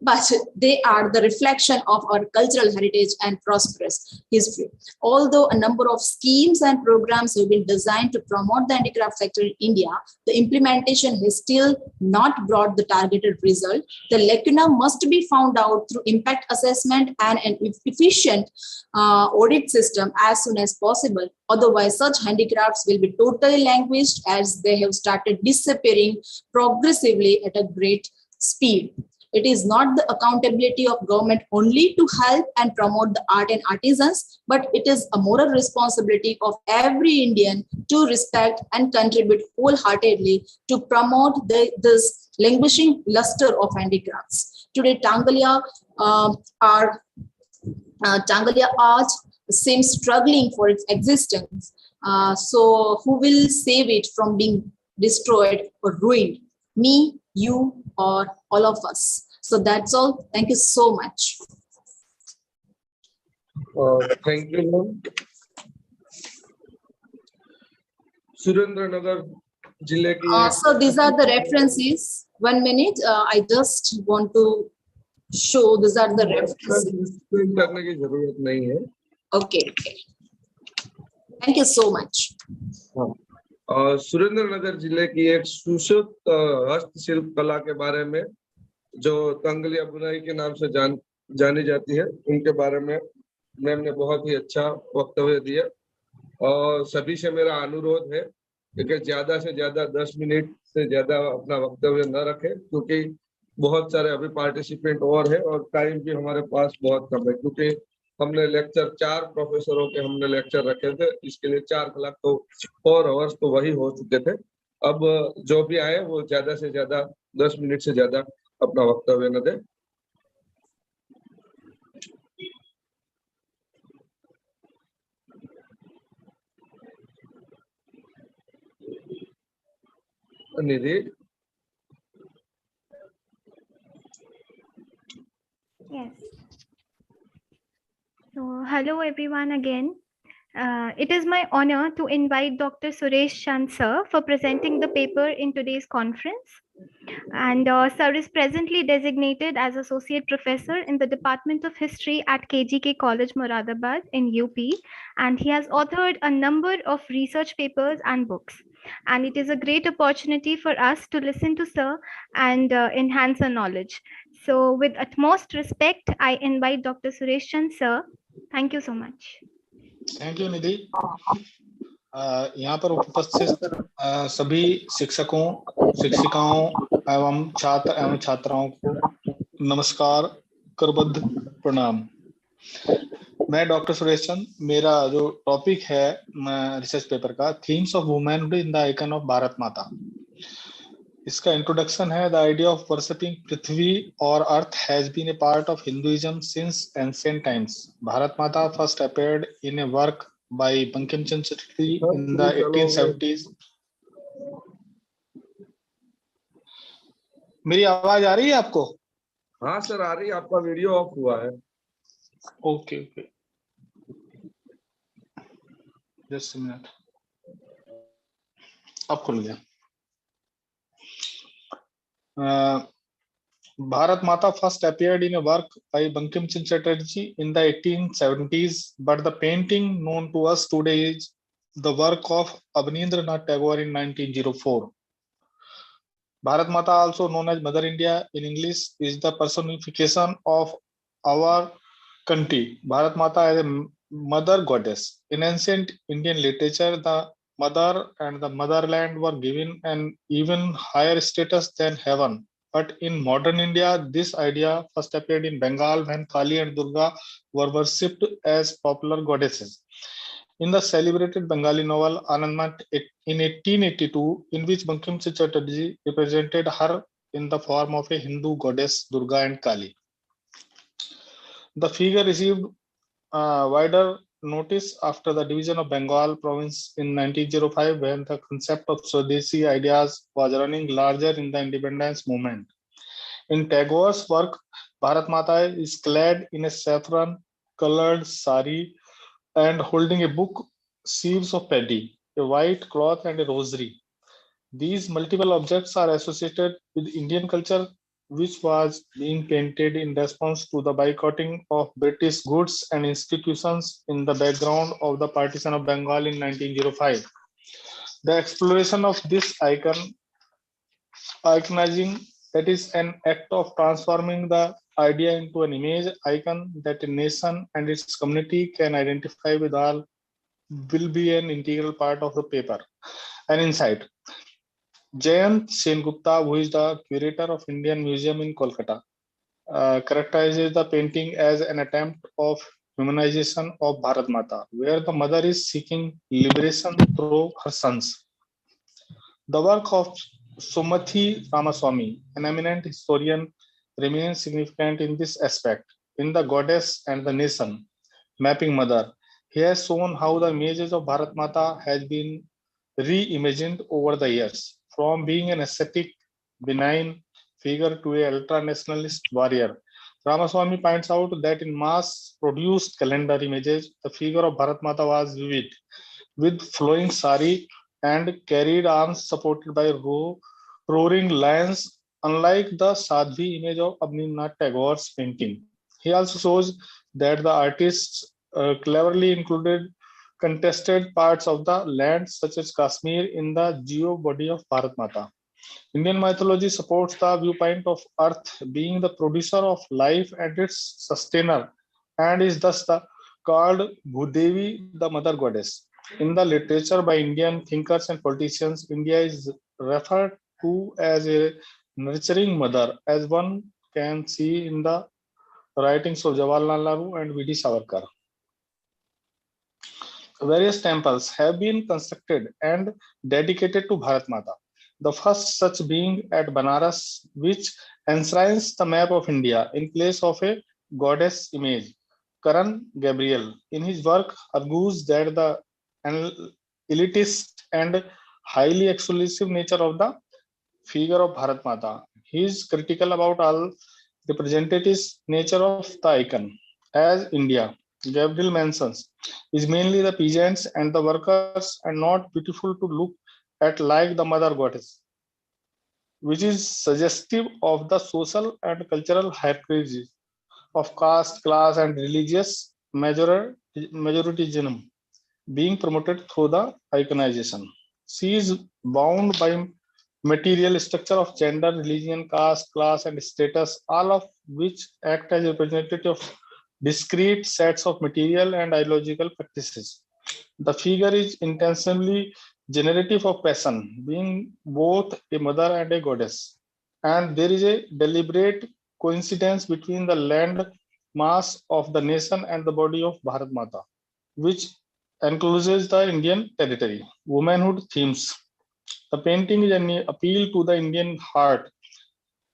[SPEAKER 9] but they are the reflection of our cultural heritage and prosperous history. Although a number of schemes and programs have been designed to promote the handicraft sector in India, the implementation has still not brought the targeted result. The lacuna must be found out through impact assessment and an efficient audit system as soon as possible. Otherwise, such handicrafts will be totally languished as they have started disappearing progressively at a great speed. It is not the accountability of government only to help and promote the art and artisans, but it is a moral responsibility of every Indian to respect and contribute wholeheartedly to promote this languishing luster of handicrafts. Today, Tangalia art seems struggling for its existence. So who will save it from being destroyed or ruined? Me, you, or all of us. So that's all. Thank you so much.
[SPEAKER 5] Thank you, ma'am. Surendranagar जिले की
[SPEAKER 9] So these are the references. 1 minute. I just want to show these are the references.
[SPEAKER 5] करने की जरूरत नहीं है.
[SPEAKER 9] Okay. Thank you so much.
[SPEAKER 5] Surendranagar जिले की एक सुशोभित हस्तशिल्प कला के बारे में जो तंगलिया बुनाई के नाम से जानी जाती है, उनके बारे में मैम ने बहुत ही अच्छा वक्तव्य दिया और सभी से मेरा अनुरोध है कि ज्यादा से ज्यादा 10 मिनट से ज्यादा अपना वक्तव्य न रखें, क्योंकि बहुत सारे अभी पार्टिसिपेंट और है और टाइम भी हमारे पास बहुत कम है, क्योंकि हमने लेक्चर 4 प्रोफेसरों के हमने लेक्चर रखे थे, इसके लिए 4 कलाक तो 4 आवर्स तो वही हो चुके थे। अब जो भी आए वो ज्यादा से ज्यादा 10 मिनट से ज्यादा अपना वक्तव्य न दें। निधि।
[SPEAKER 6] Yes. So, hello everyone again. It is my honor to invite Dr. Suresh Chand sir for presenting the paper in today's conference. And sir is presently designated as Associate Professor in the Department of History at KGK College, Moradabad in UP. And he has authored a number of research papers and books. And it is a great opportunity for us to listen to sir and enhance our knowledge. So with utmost respect, I invite Dr. Suresh Chand sir. Thank you so much.
[SPEAKER 10] Thank you Nidhi. यहाँ पर उपस्थित सभी शिक्षकों, शिक्षिकाओं एवं छात्र एवं छात्राओं को नमस्कार, करबद्ध प्रणाम। मैं डॉक्टर सुरेश चंद, मेरा जो टॉपिक है रिसर्च पेपर का themes of womanhood in the icon of Bharat Mata, इसका इंट्रोडक्शन है the idea of worshipping Prithvi और earth has been a part of Hinduism since ancient times. Bharat Mata first appeared in a work by Bankim Chandra Chatterjee in the 1870s। मेरी आवाज आ रही है आपको?
[SPEAKER 5] हाँ sir आ रही है, आपका वीडियो ऑफ हुआ है।
[SPEAKER 10] Okay okay, just a minute, अब खुल गया। Bharat Mata first appeared in a work by Bankim Chandra Chatterjee in the 1870s, but the painting known to us today is the work of Abanindranath Tagore in 1904. Bharat Mata, also known as Mother India in English, is the personification of our country. Bharat Mata is a mother goddess. In ancient Indian literature, the mother and the motherland were given an even higher status than heaven But in modern India, this idea first appeared in Bengal when Kali and Durga were worshipped as popular goddesses. In the celebrated Bengali novel Anandmat in 1882, in which Bankim Chatterjee represented her in the form of a Hindu goddess Durga and Kali. The figure received wider notice after the division of Bengal province in 1905, when the concept of Swadeshi ideas was running larger in the independence movement. In Tagore's work, Bharat Mata is clad in a saffron colored sari and holding a book, sheaves of paddy, a white cloth, and a rosary. These multiple objects are associated with Indian culture, which was being painted in response to the boycotting of British goods and institutions in the background of the partition of Bengal in 1905. The exploration of this iconizing, that is an act of transforming the idea into an image icon that a nation and its community can identify with all, will be an integral part of the paper. An insight. Jayant Sengupta, who is the curator of Indian Museum in Kolkata, characterizes the painting as an attempt of humanization of Bharat Mata, where the mother is seeking liberation through her sons. The work of Sumathi Ramaswamy, an eminent historian, remains significant in this aspect. In The Goddess and the Nation, Mapping Mother, he has shown how the images of Bharat Mata has been reimagined over the years, from being an ascetic, benign figure to a ultra-nationalist warrior. Ramaswamy points out that in mass-produced calendar images, the figure of Bharat Mata was vivid, with flowing sari and carried arms supported by roaring lions, unlike the Sadhvi image of Abhinavnath Tagore's painting. He also shows that the artists cleverly included contested parts of the land, such as Kashmir, in the geo body of Bharat Mata. Indian mythology supports the viewpoint of Earth being the producer of life and its sustainer, and is thus called Bhudevi, the mother goddess. In the literature by Indian thinkers and politicians, India is referred to as a nurturing mother, as one can see in the writings of Jawaharlal Nehru and V.D. Savarkar. Various temples have been constructed and dedicated to Bharat Mata. The first such being at Banaras, which enshrines the map of India in place of a goddess image. Karan Gabriel, in his work, argues that the elitist and highly exclusive nature of the figure of Bharat Mata. He is critical about all representative nature of the icon. As India, Gabriel mentions, is mainly the peasants and the workers and not beautiful to look at like the mother goddess, which is suggestive of the social and cultural hierarchies of caste, class, and religious majoritism being promoted through the iconization. She is bound by material structure of gender, religion, caste, class, and status, all of which act as representative of discrete sets of material and ideological practices. The figure is intentionally generative of passion, being both a mother and a goddess. And there is a deliberate coincidence between the land mass of the nation and the body of Bharat Mata, which encloses the Indian territory. Womanhood themes. The painting is an appeal to the Indian heart.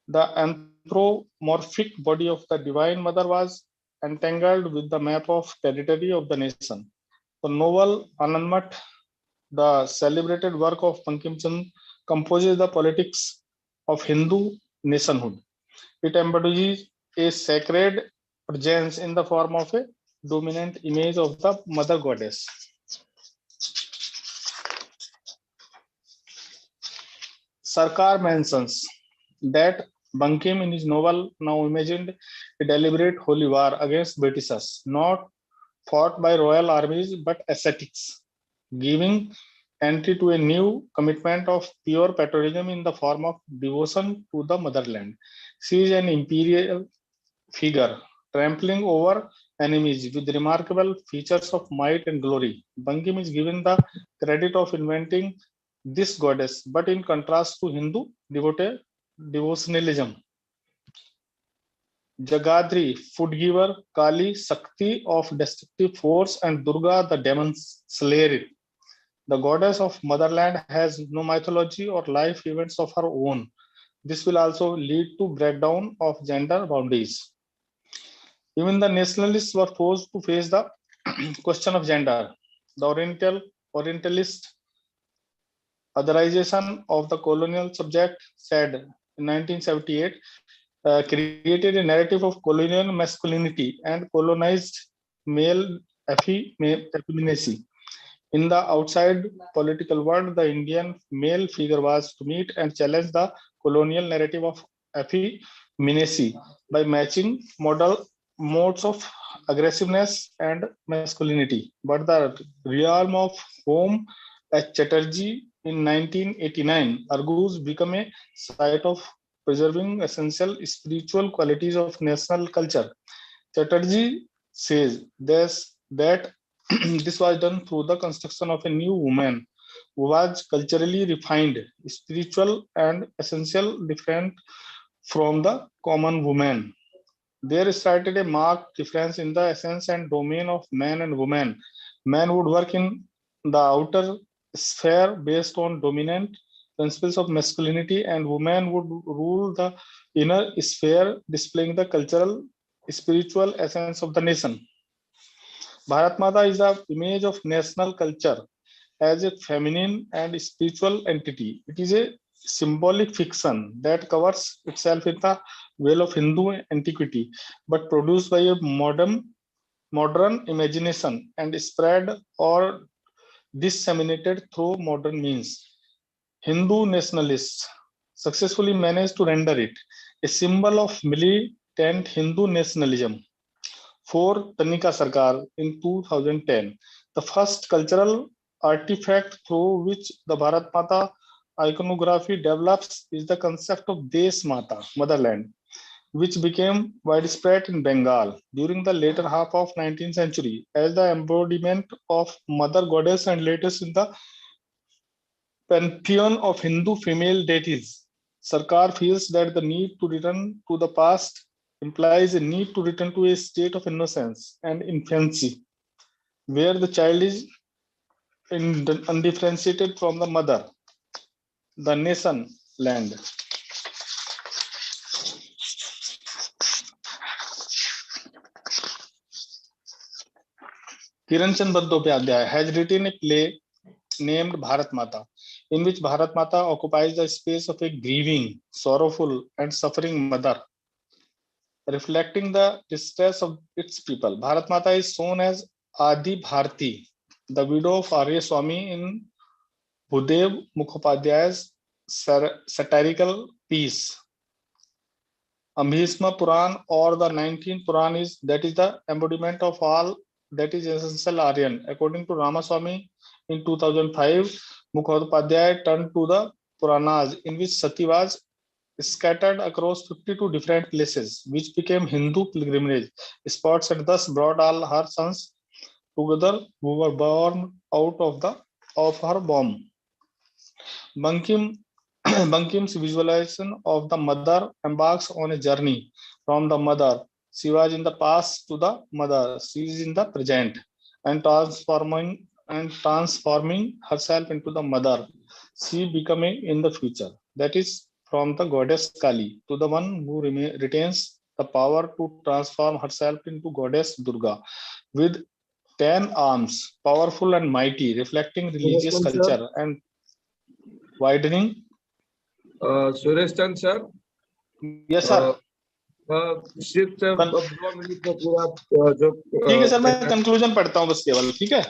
[SPEAKER 10] The anthropomorphic body of the Divine Mother was entangled with the map of territory of the nation. The novel Anandmat, the celebrated work of Bankim Chand, composes the politics of Hindu nationhood. It embodies a sacred presence in the form of a dominant image of the mother goddess. Sarkar mentions that Bankim in his novel now imagined a deliberate holy war against Britishers, not fought by royal armies but ascetics, giving entry to a new commitment of pure patriotism in the form of devotion to the motherland. She is an imperial figure, trampling over enemies with remarkable features of might and glory. Bankim is given the credit of inventing this goddess, but in contrast to Hindu devotee, devotionalism. Jagadri, food giver, Kali, Sakti of destructive force, and Durga, the demon slayer. The goddess of motherland has no mythology or life events of her own. This will also lead to breakdown of gender boundaries. Even the nationalists were forced to face the question of gender. The Orientalist otherization of the colonial subject said in 1978 created a narrative of colonial masculinity and colonized male effeminacy. In the outside political world, the Indian male figure was to meet and challenge the colonial narrative of effeminacy by matching modes of aggressiveness and masculinity. But the realm of home at Chatterjee in 1989 argues become a site of preserving essential spiritual qualities of national culture. Chatterjee says that this was done through the construction of a new woman who was culturally refined, spiritual, and essential different from the common woman. There started a marked difference in the essence and domain of man and woman. Man would work in the outer sphere based on dominant principles of masculinity, and woman would rule the inner sphere, displaying the cultural, spiritual essence of the nation. Bharat Mata is an image of national culture as a feminine and spiritual entity. It is a symbolic fiction that covers itself in the veil of Hindu antiquity, but produced by a modern imagination and spread or disseminated through modern means. Hindu nationalists successfully managed to render it a symbol of militant Hindu nationalism for Tanika Sarkar in 2010. The first cultural artifact through which the Bharat Mata iconography develops is the concept of Desh Mata, motherland, which became widespread in Bengal during the later half of 19th century as the embodiment of mother goddess and latest in the pantheon of Hindu female deities. Sarkar feels that the need to return to the past implies a need to return to a state of innocence and infancy, where the child is undifferentiated from the mother, the nation, land. Kiran Chandra Bandyopadhyay has written a play named Bharat Mata, in which Bharat Mata occupies the space of a grieving, sorrowful, and suffering mother, reflecting the distress of its people. Bharat Mata is shown as Adi Bharti, the widow of Arya Swami in Bhudev Mukhopadhyay's satirical piece. Ambhisma Puran or the 19th Puran is the embodiment of all that is essential Aryan. According to Ramaswamy in 2005, Mukhopadhyay turned to the Puranas, in which Sati was scattered across 52 different places, which became Hindu pilgrimage spots, and thus brought all her sons together who were born out of her womb. Bankim's visualization of the mother embarks on a journey from the mother. She was in the past to the mother. She is in the present and transforming herself into the mother. She becoming in the future. That is from the goddess Kali to the one who retains the power to transform herself into goddess Durga with 10 arms, powerful and mighty, reflecting religious culture and widening.
[SPEAKER 5] Suresh Chand sir,
[SPEAKER 10] yes sir,
[SPEAKER 5] सिर्फ से 2 minute में पूरा जो
[SPEAKER 10] ठीक है sir, मैं conclusion पढ़ता हूँ बस केवल, ठीक है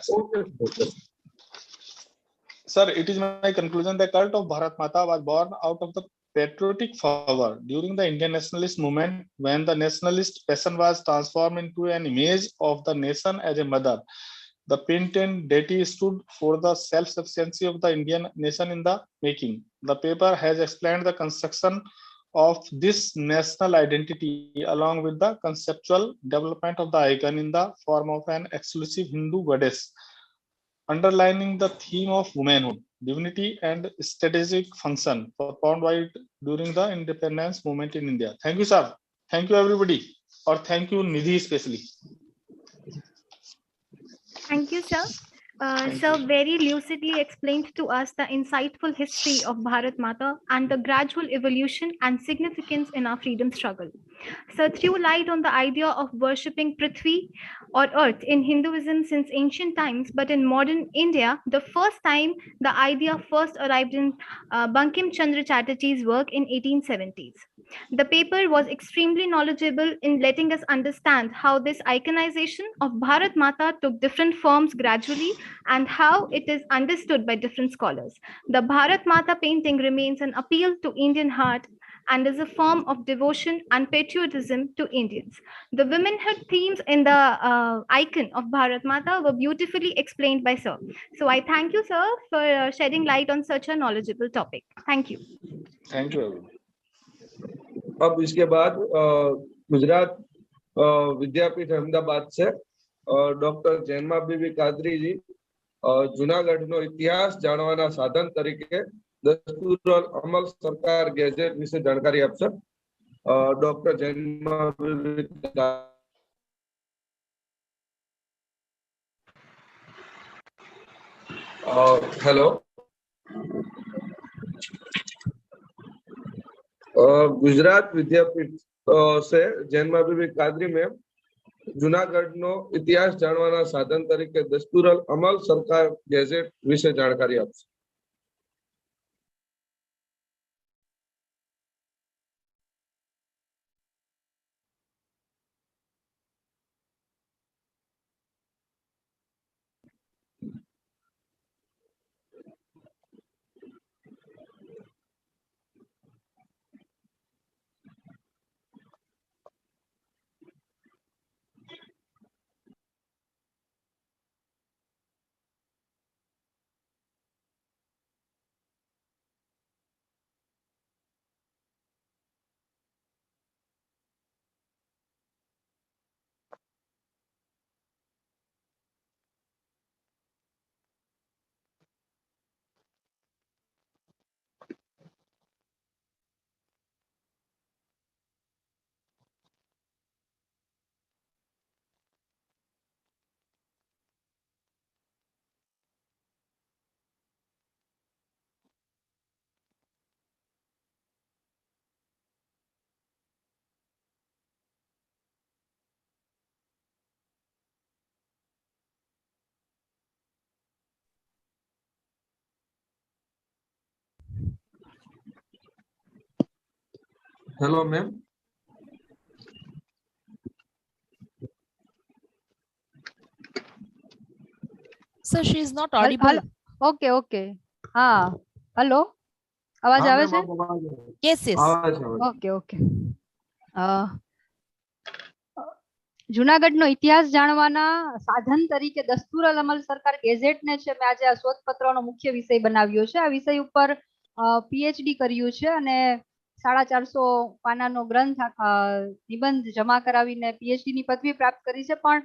[SPEAKER 10] sir. It is my conclusion that cult of Bharat Mata was born out of the patriotic fervor during the Indian nationalist movement, when the nationalist passion was transformed into an image of the nation as a mother. The painted deity stood for the self-sufficiency of the Indian nation in the making. The paper has explained the construction of this national identity along with the conceptual development of the icon in the form of an exclusive Hindu goddess underlining the theme of womanhood, divinity, and strategic function propounded by it during the independence movement in India. Thank you, sir. Thank you, everybody. Or thank you, Nidhi, especially.
[SPEAKER 6] Thank you, sir. Sir very lucidly explained to us the insightful history of Bharat Mata and the gradual evolution and significance in our freedom struggle. Sir threw light on the idea of worshipping Prithvi or earth in Hinduism since ancient times, but in modern India, the first time the idea first arrived in Bankim Chandra Chatterjee's work in 1870s. The paper was extremely knowledgeable in letting us understand how this iconization of Bharat Mata took different forms gradually and how it is understood by different scholars. The Bharat Mata painting remains an appeal to Indian heart and is a form of devotion and patriotism to Indians. The womanhood themes in the icon of Bharat Mata were beautifully explained by Sir. So I thank you, sir, for shedding light on such a knowledgeable topic. Thank you.
[SPEAKER 10] Thank you, everyone.
[SPEAKER 5] अब इसके बाद गुजरात विद्यापीठ अहमदाबाद से doctor जैनमा बीबी कादरी जी जूनागढ़ इतिहास जाणवाना साधन तरीके दस्तूर अमल सरकार gazette विषे जानकारी आपशे डॉक्टर जैनमा बीबी हेलो गुजरात विद्यापीठ से जैनमा बीबी कादरी में जूनागढ़ नो इतिहास जाणवाना साधन तरीके दस्तूरल अमल सरकार गैजेट विषे जानकारी आपशे hello ma'am
[SPEAKER 11] Sir, she is not audible.
[SPEAKER 12] Okay, okay. हाँ, hello. आवाज આવે છે?
[SPEAKER 11] Yes, yes.
[SPEAKER 12] Okay, okay. જૂનાગઢનો ઇતિહાસ જાણવાના સાધન તરીકે દસ્તુરલ અમલ સરકાર ગેઝેટને છે મેં આજે આ શોધપત્રનો મુખ્ય વિષય બનાવ્યો છે. આ વિષય ઉપર પીએચડી કર્યું છે અને 450 પાનાનો ગ્રંથ નિબંધ જમા કરાવીને પીએચડી ની પદવી પ્રાપ્ત કરી છે. પણ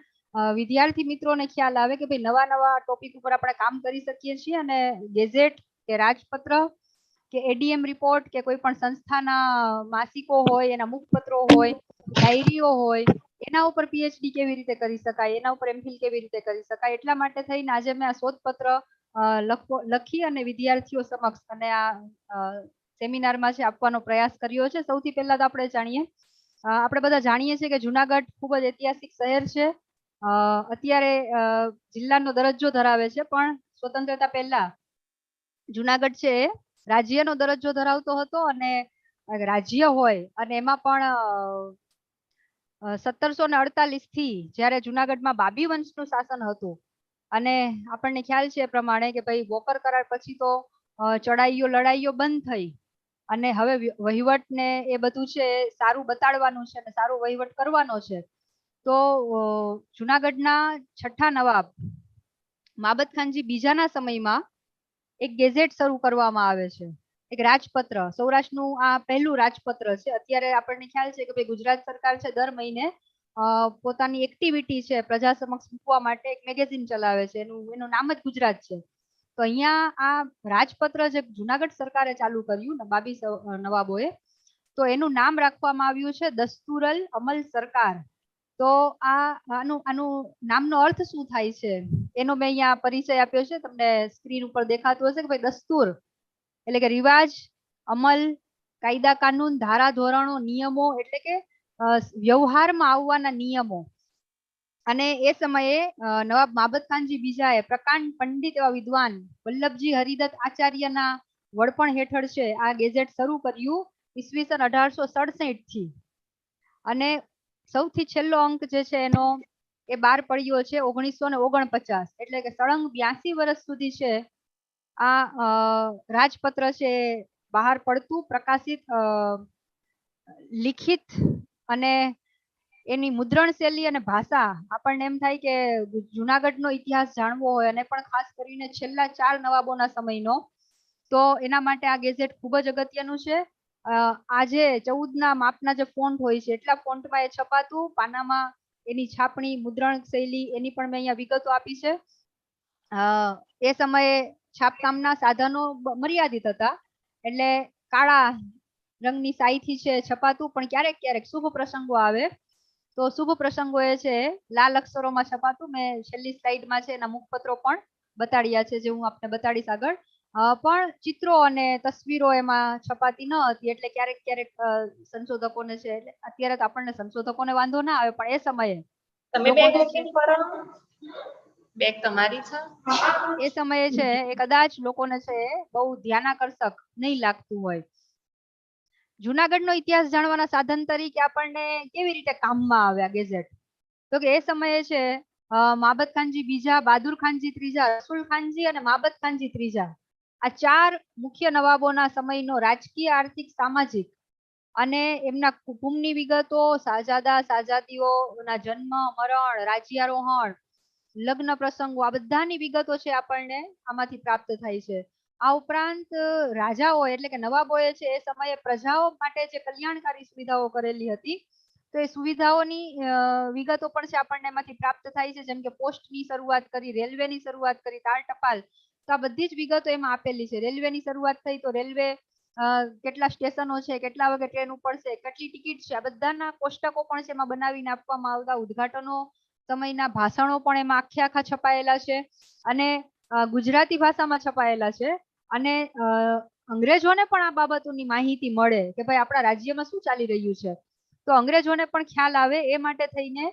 [SPEAKER 12] વિદ્યાર્થી મિત્રોને ખ્યાલ આવે કે ભાઈ નવા નવા ટોપિક ઉપર આપણે કામ કરી શકીએ છીએ અને ગેઝેટ કે રાજપત્ર કે એડીએમ રિપોર્ટ કે કોઈ પણ સંસ્થાના માસિકો હોય એના મુખપત્રો હોય ડાયરીઓ હોય એના ઉપર પીએચડી કેવી રીતે કરી શકાય એના ઉપર એમફિલ કેવી રીતે કરી શકાય એટલા માટે થઈને આજે મેં આ શોધપત્ર લખી અને વિદ્યાર્થીઓ સમક્ષ અને આ સેમિનારમાં છે આપવાનો પ્રયાસ કર્યો છે. સૌથી પહેલા તો આપણે જાણીએ આપણે બધા જાણીએ છીએ કે જૂનાગઢ ખૂબ જ ઐતિહાસિક શહેર છે. અત્યારે જિલ્લાનો દરજ્જો ધરાવે છે પણ સ્વતંત્રતા પહેલા જૂનાગઢ છે રાજ્યનો દરજ્જો ધરાવતો હતો અને રાજ્ય હોય અને એમાં પણ 1748 થી જ્યારે જૂનાગઢમાં બાબી વંશનું શાસન હતું અને આપણને ખ્યાલ છે એ પ્રમાણે કે ભાઈ બોકર કરાર પછી તો ચડાઈઓ લડાઈઓ બંધ થઈ અને હવે વહીવટ ને એ બધું છે સારું બતાડવાનું છે અને સારું વહીવટ કરવાનો છે. તો જૂનાગઢના છઠ્ઠા નવાબ માબતખાનજી બીજાના સમયમાં એક ગેઝેટ શરૂ કરવામાં આવે છે, એક રાજપત્ર. સૌરાષ્ટ્રનું આ પહેલું રાજપત્ર છે. અત્યારે આપણને ખ્યાલ છે કે ભાઈ ગુજરાત સરકાર છે દર મહિને પોતાની એક્ટિવિટી છે પ્રજા સમક્ષ મૂકવા માટે એક મેગેઝિન ચલાવે છે, એનું નામ જ ગુજરાત છે. તો અહીંયા આ રાજપત્ર જે જુનાગઢ સરકારે ચાલુ કર્યું નવાબી નવાબોએ, તો એનું નામ રાખવામાં આવ્યું છે દસ્તુરલ અમલ સરકાર. તો આનું નામનો અર્થ શું થાય છે એનો મેં અહીંયા પરિચય આપ્યો છે. તમને સ્ક્રીન ઉપર દેખાતું હશે કે ભાઈ દસ્તુર એટલે કે રિવાજ, અમલ, કાયદા કાનૂન, ધારા ધોરણો, નિયમો એટલે કે વ્યવહારમાં આવવાના નિયમો. અને એ સમયે નવાબ માબતખાનજી બીજાએ પ્રકાંડ પંડિત એવા વિદ્વાન વલ્લભજી હરિદત્ત આચાર્યના વડપણ હેઠળ છે આ ગેઝેટ શરૂ કર્યું ઈસવીસન 1867 થી. અને સૌથી છેલ્લો અંક જે છે એનો એ બહાર પડ્યો છે 1949, એટલે કે સળંગ 82 વર્ષ સુધી છે આ રાજપત્ર છે બહાર પડતું પ્રકાશિત લિખિત. અને એની મુદ્રણ શૈલી અને ભાષા આપણને એમ થાય કે જુનાગઢનો ઇતિહાસ જાણવો હોય અને પણ ખાસ કરીને છેલ્લા 4 નવાબોના સમયનો, તો એના માટે આ ગેઝેટ ખૂબ જ અગત્યનું છે. આજે 14ના માપના જે ફોન્ટ હોય છે એટલા ફોન્ટમાં એ છપાતું, પાનામાં એની છાપણી મુદ્રણ શૈલી એની પણ મેં અહીંયા વિગતો આપી છે. એ સમયે છાપકામના સાધનો મર્યાદિત હતા, એટલે કાળા રંગની શાહીથી છે છપાતું, પણ ક્યારેક ક્યારેક શુભ પ્રસંગો આવે તો શુભ પ્રસંગો એ છે લાલ અક્ષરોમાં છપાતું. મેં છેલ્લી સ્લાઇડમાં છે એના મુખપત્રો પણ બતાડ્યા છે જે હું આપને બતાડીશ આગળ. પણ ચિત્રો અને તસવીરો એમાં છપાતી ન હતી, એટલે ક્યારેક ક્યારેક સંશોધકોને છે, એટલે અત્યારે તો આપણને સંશોધકોને વાંધો ના આવે, પણ એ સમયે
[SPEAKER 13] બેગ તમારી છે,
[SPEAKER 12] એ સમયે છે એ કદાચ લોકોને છે બહુ ધ્યાનાકર્ષક નહીં લાગતું હોય. જુનાગઢનો ઇતિહાસ જાણવાના સાધન તરીકે આપણને કેવી રીતે કામમાં આવ્યા ગેઝેટ, તો કે એ સમયે છે માબતખાનજી બીજા, બહાદુર ખાનજી ત્રીજા, રસુલ ખાનજી અને માબતખાનજી ત્રીજા, આ 4 મુખ્ય નવાબોના સમયનો રાજકીય, આર્થિક, સામાજિક અને એમના કુટુંબની વિગતો, શાહજાદા શાહજાદીઓના જન્મ, મરણ, રાજ્યારોહણ, લગ્ન પ્રસંગો, આ બધાની વિગતો છે આપણને આમાંથી પ્રાપ્ત થાય છે. આ ઉપરાંત રાજાઓ એટલે કે નવાબોએ છે એ સમયે પ્રજાઓ માટે જે કલ્યાણકારી સુવિધાઓ કરેલી હતી, તો એ સુવિધાઓની વિગતો પણ છે આપણને એમાંથી પ્રાપ્ત થાય છે. જેમ કે પોસ્ટની શરૂઆત કરી, રેલવેની શરૂઆત કરી, તાર ટપાલ, તો આ બધી જ વિગતો એમાં આપેલી છે. રેલવેની શરૂઆત થઈ તો રેલવે કેટલા સ્ટેશનો છે, કેટલા વાગે ટ્રેન ઉપડશે, કેટલી ટિકિટ છે, આ બધાના કોષ્ટકો પણ છે એમાં બનાવીને આપવામાં આવતા. ઉદ્ઘાટનો સમયના ભાષણો પણ એમાં આખા છપાયેલા છે અને ગુજરાતી ભાષામાં છપાયેલા છે. અને અંગ્રેજોને પણ આ બાબતોની માહિતી મળે કે ભાઈ આપણા રાજ્યમાં શું ચાલી રહ્યું છે, તો અંગ્રેજોને પણ ખ્યાલ આવે એ માટે થઈને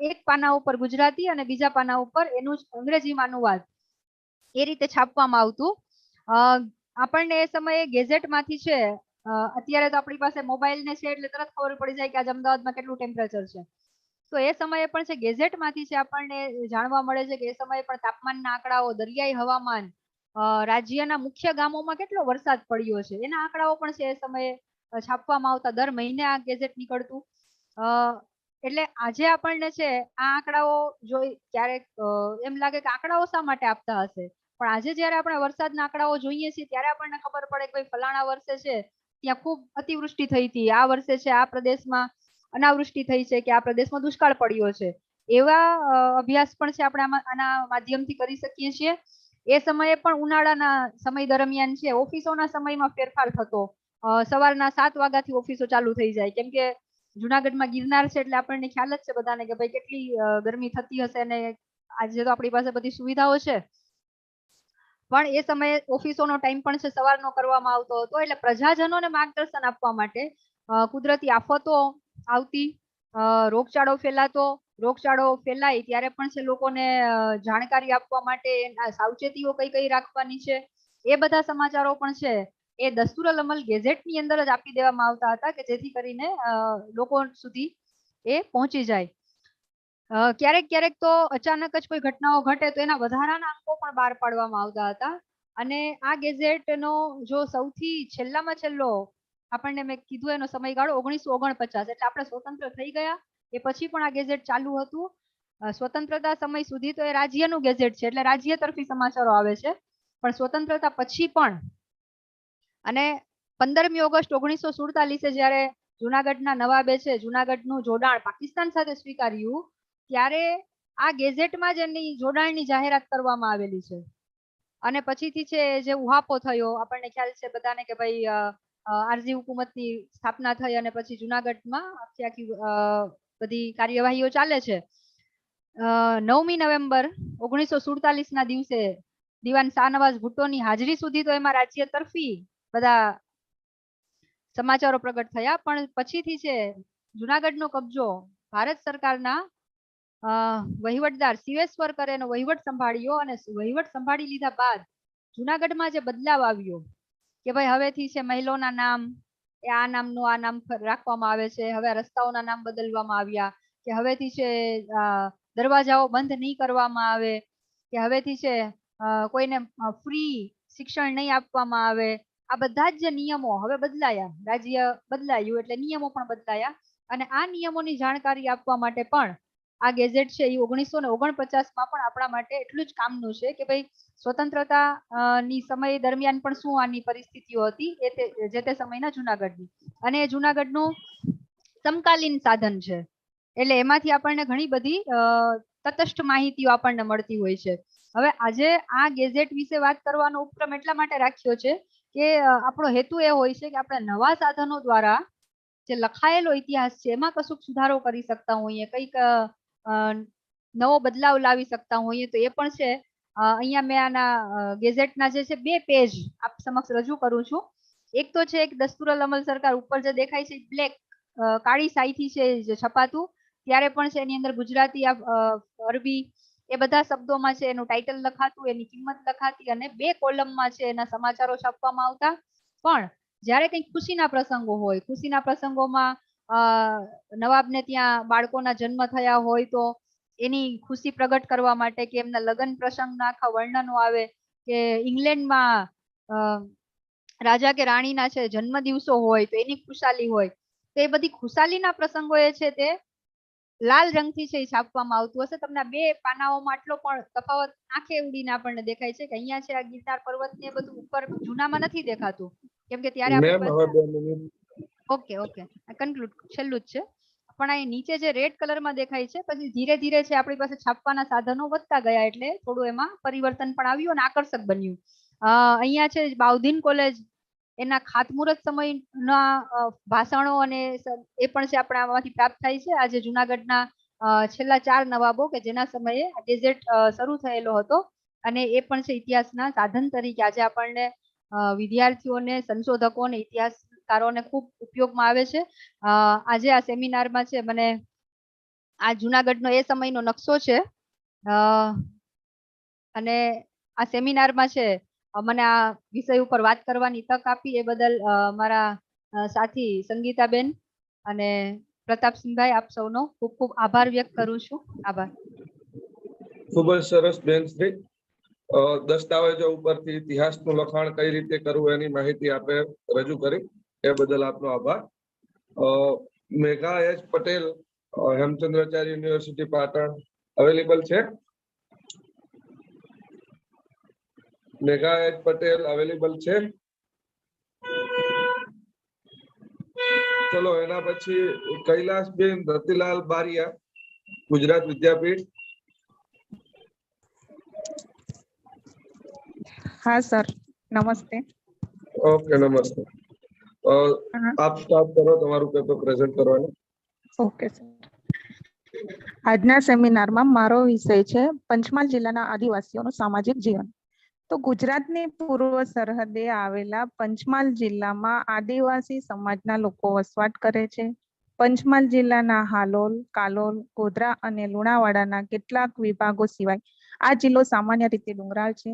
[SPEAKER 12] એક પાના ઉપર ગુજરાતી અને બીજા પાના ઉપર એનું જ અંગ્રેજીમાં અનુવાદ એ રીતે છાપવામાં આવતું. આપણને એ સમયે ગેઝેટમાંથી છે, અત્યારે તો આપણી પાસે મોબાઈલ ને છે એટલે તરત ખબર પડી જાય કે આજે અમદાવાદમાં કેટલું ટેમ્પરેચર છે, તો એ સમયે પણ છે ગેઝેટમાંથી છે આપણને જાણવા મળે છે કે એ સમયે પણ તાપમાનના આંકડાઓ, દરિયાઈ હવામાન, રાજ્યના મુખ્ય ગામોમાં કેટલો વરસાદ પડ્યો છે એના આંકડાઓ પણ છે એ સમયે છાપવામાં આવતા. દર મહિને આ ગેઝેટ નીકળતું. એટલે આજે આપણને છે આ આંકડાઓ જોઈ ક્યારેક એમ લાગે કે આંકડાઓ શા માટે આપતા હશે, પણ આજે જયારે આપણે વરસાદના આંકડાઓ જોઈએ છીએ ત્યારે આપણને ખબર પડે કે ભાઈ ફલાણા વર્ષે છે ત્યાં ખૂબ અતિવૃષ્ટિ થઈ હતી, આ વર્ષે છે આ પ્રદેશમાં અનાવૃષ્ટિ થઈ છે કે આ પ્રદેશમાં દુષ્કાળ પડ્યો છે. એવા અભ્યાસ પણ છે આપણે આના માધ્યમથી કરી શકીએ છીએ. એ સમયે પણ ઉનાળાના સમય દરમિયાન છે ઓફિસોના સમયમાં ફેરફાર થતો. સવારના 7 વાગ્યાથી ઓફિસો ચાલુ થઈ જાય, કેમ કે જુનાગઢમાં ગિરનાર છે એટલે આપણને ખ્યાલ જ છે બધાને કે ભાઈ કેટલી ગરમી થતી હશે, અને આજે તો આપણી પાસે બધી સુવિધાઓ છે, પણ એ સમયે ઓફિસોનો ટાઈમ પણ છે સવારનો કરવામાં આવતો હતો. એટલે પ્રજાજનોને માર્ગદર્શન આપવા માટે કુદરતી આફતો આવતી, રોગચાળો ફેલાતો, રોગચાળો ફેલાય ત્યારે પણ છે લોકોને જાણકારી આપવા માટે સાવચેતીઓ કઈ રાખવાની છે એ બધા સમાચારો પણ છે એ દસ્તુરલ અમલ ગેઝેટની અંદર જ આપી દેવામાં આવતા હતા કે જેથી કરીને લોકો સુધી એ પહોંચી જાય. ક્યારેક તો અચાનક જ કોઈ ઘટનાઓ ઘટે તો એના વધારાના અંકો પણ બહાર પાડવામાં આવતા હતા. અને આ ગેઝેટનો જો સૌથી છેલ્લામાં છેલ્લો આપણને મેં કીધું એનો સમયગાળો 1949, એટલે આપણે સ્વતંત્ર થઈ ગયા એ પછી પણ આ ગેઝેટ ચાલુ હતું. સ્વતંત્રતા સમય સુધી તો એ રાજ્યનું ગેઝેટ છે એટલે રાજ્ય તરફી સમાચારો આવે છે, પણ સ્વતંત્રતા પછી પણ અને 15મી ઓગસ્ટ 1947 જ્યારે જુનાગઢના નવાબે છે જુનાગઢનું જોડાણ પાકિસ્તાન સાથે સ્વીકાર્યું ત્યારે આ ગેઝેટમાં જ એની જોડાણની જાહેરાત કરવામાં આવેલી છે. અને પછીથી છે જે ઉહાપો થયો આપણને ખ્યાલ છે બધાને કે ભાઈ આરજી હુકુમતની સ્થાપના થઈ અને પછી જુનાગઢમાં આખી બધી કાર્યવાહીઓ ચાલે છે. 9મી નવેમ્બર 1947 ના દિવસે દીવાન શાહનવાઝ ભુટ્ટોની હાજરી સુધી તો એમાં રાજ્ય તરફી બધા સમાચારો પ્રગટ થયા, પણ પછીથી છે જુનાગઢનો કબજો ભારત સરકારના વહીવટદાર શિવેશ્વર કરેનો વહીવટ સંભાળ્યો અને વહીવટ સંભાળી લીધા બાદ જુનાગઢમાં જે બદલાવ આવ્યો કે ભાઈ હવેથી છે મહેલોના નામ એ આ નામનું આ નામ રાખવામાં આવે છે, હવે રસ્તાઓના નામ બદલવામાં આવ્યા કે હવેથી છે દરવાજાઓ બંધ નહીં કરવામાં આવે કે હવેથી છે કોઈને ફ્રી શિક્ષણ નહીં આપવામાં આવે. આ બધા જ જે નિયમો હવે બદલાયા, રાજ્ય બદલાયું એટલે નિયમો પણ બદલાયા અને આ નિયમોની જાણકારી આપવા માટે પણ આ ગેઝેટ છે એ 1949માં પણ આપણા માટે એટલું જ કામનું છે કે ભાઈ સ્વતંત્રતા ની સમય દરમિયાન પણ શું આની પરિસ્થિતિઓ હતી એ જે તે સમયના જુનાગઢની અને જુનાગઢનું સમકાલીન સાધન છે એટલે એમાંથી આપણને ઘણી બધી તટસ્થ માહિતીઓ આપણને મળતી હોય છે. હવે આજે આ ગેઝેટ વિશે વાત કરવાનો ઉપક્રમ એટલા માટે રાખ્યો છે કે આપણો હેતુ એ હોય છે કે આપણે નવા સાધનો દ્વારા જે લખાયેલો ઇતિહાસ છે એમાં કશુંક સુધારો કરી શકતા હોઈએ, કંઈક નવો બદલાવ લાવી શકતા હોઈએ તો એ પણ છે. અહીંયા મેં આના ગેઝેટના જે છે 2 પેજ આપ સમક્ષ રજૂ કરું છું. એક તો છે એક દસ્તુરલ અમલ સરકાર ઉપર જે દેખાય છે બ્લેક કાળી શાહીથી છે જે છપાતું ત્યારે પણ છે એની અંદર ગુજરાતી અરબી એ બધા શબ્દોમાં છે એનું ટાઇટલ લખાતું, એની કિંમત લખાતી અને 2 કોલમમાં છે એના સમાચારો છાપવામાં આવતા. પણ જ્યારે કંઈક ખુશીના પ્રસંગો હોય, ખુશીના પ્રસંગોમાં નવાબને ત્યાં બાળકોના જન્મ થયા હોય તો એની ખુશી પ્રગટ કરવા માટે કે એમના લગ્ન પ્રસંગના આખા વર્ણનો આવે કે ઇંગ્લેન્ડમાં રાજા કે રાણીના છે જન્મ દિવસો હોય તો એની ખુશાલી હોય તો એ બધી ખુશાલીના પ્રસંગો એ છે તે લાલ રંગથી છે છાપવામાં આવતું હશે. તમને 2 પાનાઓમાં આટલો પણ તફાવત આંખે ઉડીને આપણને દેખાય છે કે અહીંયા છે આ ગિરનાર પર્વત ને બધું ઉપર જૂનામાં નથી દેખાતું કેમ કે ત્યારે ઓકે કન્ક્લુડ છેલ્લું જ છે પણ આ નીચે જે રેડ કલરમાં દેખાય છે પછી ધીરે ધીરે છે આપણી પાસે છાપવાના સાધનો વધતા ગયા એટલે થોડું એમાં પરિવર્તન પણ આવ્યું અને આકર્ષક બન્યું. અહીંયા છે બાઉદીન કોલેજ એના ખાતમુહૂર્ત સમયના ભાષણો અને એ પણ છે આપણે આમાંથી પ્રાપ્ત થાય છે. આજે જુનાગઢના છેલ્લા 4 નવાબો કે જેના સમયે આ ગેઝેટ શરૂ થયેલો હતો અને એ પણ છે ઇતિહાસના સાધન તરીકે આજે આપણને વિદ્યાર્થીઓને, સંશોધકોને, ઇતિહાસકારોને ખૂબ ઉપયોગમાં આવે છે. આજે આ સેમિનારમાં છે મને આ જુનાગઢનો એ સમયનો નકશો છે અને આ સેમિનારમાં છે મને આ વિષય ઉપર વાત કરવાની તક આપી એ બદલ મારા સાથી સંગીતાબેન અને પ્રતાપસિંહભાઈ આપ સૌનો ખૂબ ખૂબ આભાર વ્યક્ત કરું છું. આભાર.
[SPEAKER 5] ખૂબ જ સરસ બેન શ્રી. દસ્તાવેજો ઉપરથી ઇતિહાસનું લખાણ કઈ રીતે કરવું એની માહિતી આપે રજૂ કરી એ બદલ આપનો આભાર. Megha H Patel Hemchandracharya university Patan available છે? મેઘા એચ પટેલ અવેલેબલ છે? ચલો એના પછી કૈલાસબેન રતિલાલ બારિયા ગુજરાત વિદ્યાપીઠ.
[SPEAKER 14] हाँ सर, नमस्ते.
[SPEAKER 5] ओके नमस्ते. आप स्टार्ट करो તમારું પેપર પ્રેઝન્ટ કરવાનું.
[SPEAKER 14] Okay sir. આજના સેમિનારમાં મારો વિષય છે પંચમહાલ જિલ્લાના આદિવાસીઓનું સામાજિક જીવન. તો ગુજરાતની પૂર્વ સરહદે આવેલા પંચમહાલ જિલ્લામાં આદિવાસી સમાજના લોકો વસવાટ કરે છે. પંચમહાલ જિલ્લાના હાલોલ, કાલોલ, ગોધરા અને લુણાવાડાના કેટલાક વિભાગો સિવાય આ જિલ્લો સામાન્ય રીતે ડુંગરાળ છે.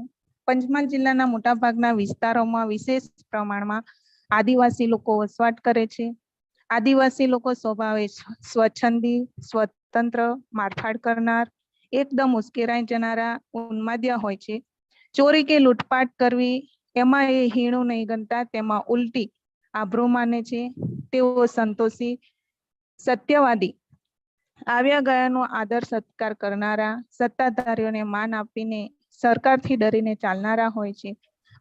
[SPEAKER 14] પંચમહાલ જિલ્લાના મોટાભાગના વિસ્તારોમાં વિશેષ પ્રમાણમાં આદિવાસી લોકો વસવાટ કરે છે. આદિવાસી લોકો સ્વભાવે સ્વચ્છંદી, સ્વતંત્ર, મારફાડ કરનાર, એકદમ ઉશ્કેરાઈ જનારા, ઉન્માદ્ય હોય છે. ચોરી કે લૂંટપાટ કરવી એમાં એ હીણું નહીં ગણતા, તેમાં ઉલટી આબરૂ માને છે. તેઓ સંતોષી, સત્યવાદી, આવ્યા ગયાનો આદર સત્કાર કરનારા, સત્તાધારીઓને માન આપીને સરકારથી ડરીને ચાલનારા હોય છે.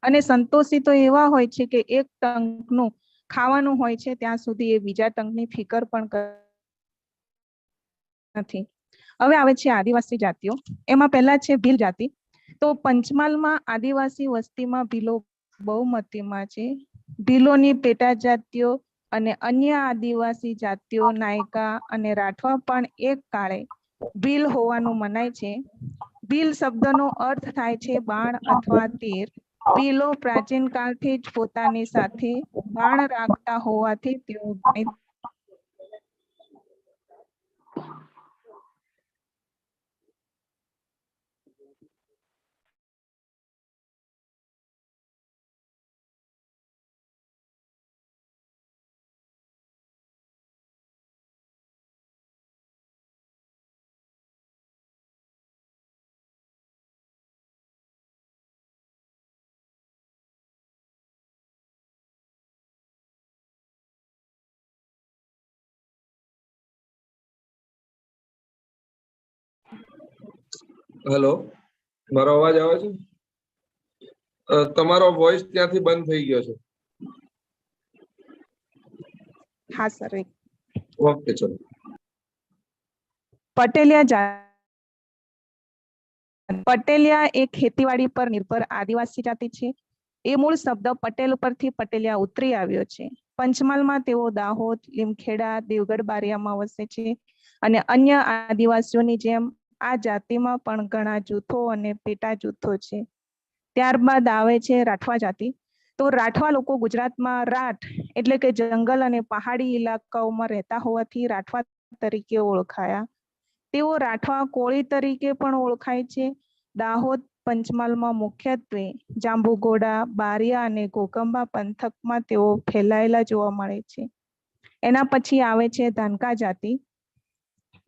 [SPEAKER 14] અને સંતોષી તો એવા હોય છે કે એક ટંકનું ખાવાનું હોય છે ત્યાં સુધી એ બીજા ટંકની ફિકર પણ નથી. હવે આવે છે આદિવાસી જાતિઓ. એમાં પહેલા છે ભીલ જાતિ. તો પંચમહાલમાં આદિવાસી વસ્તીમાં ભીલો બહુમતીમાં છે. ભીલોની પેટા જાતિઓ અને અન્ય આદિવાસી જાતિઓ નાયકા અને રાઠવા પણ એક કાળે ભીલ હોવાનું મનાય છે. ભીલ શબ્દનો અર્થ થાય છે બાણ અથવા તીર. ભીલો પ્રાચીન કાળથી જ પોતાની સાથે બાણ રાખતા હોવાથી તેઓ
[SPEAKER 5] હેલો, મારો અવાજ આવે છે? તમારો વોઇસ ત્યાંથી બંધ થઈ ગયો છે.
[SPEAKER 14] હા સર.
[SPEAKER 5] ઓકે, ચલો.
[SPEAKER 14] પટેલિયા એક ખેતીવાડી પર નિર્ભર આદિવાસી જાતિ છે. એ મૂળ શબ્દ પટેલ પરથી પટેલિયા ઉતરી આવ્યો છે. પંચમહાલમાં તેઓ દાહોદ, લીમખેડા, દેવગઢ બારિયામાં વસે છે અને અન્ય આદિવાસીઓની જેમ આ જાતિમાં પણ ઘણા જૂથો અને પેટા જૂથો છે. ત્યારબાદ આવે છે રાઠવા જાતિ. તો રાઠવા લોકો ગુજરાતમાં રાઠ એટલે કે જંગલ અને પહાડી ઇલાકાઓમાં રહેતા હોવાથી રાઠવા તરીકે ઓળખાયા. તેઓ રાઠવા કોળી તરીકે પણ ઓળખાય છે. દાહોદ પંચમહાલમાં મુખ્યત્વે જાંબુઘોડા, બારિયા અને ઘોગંબા પંથકમાં તેઓ ફેલાયેલા જોવા મળે છે. એના પછી આવે છે ધાનકા જાતિ.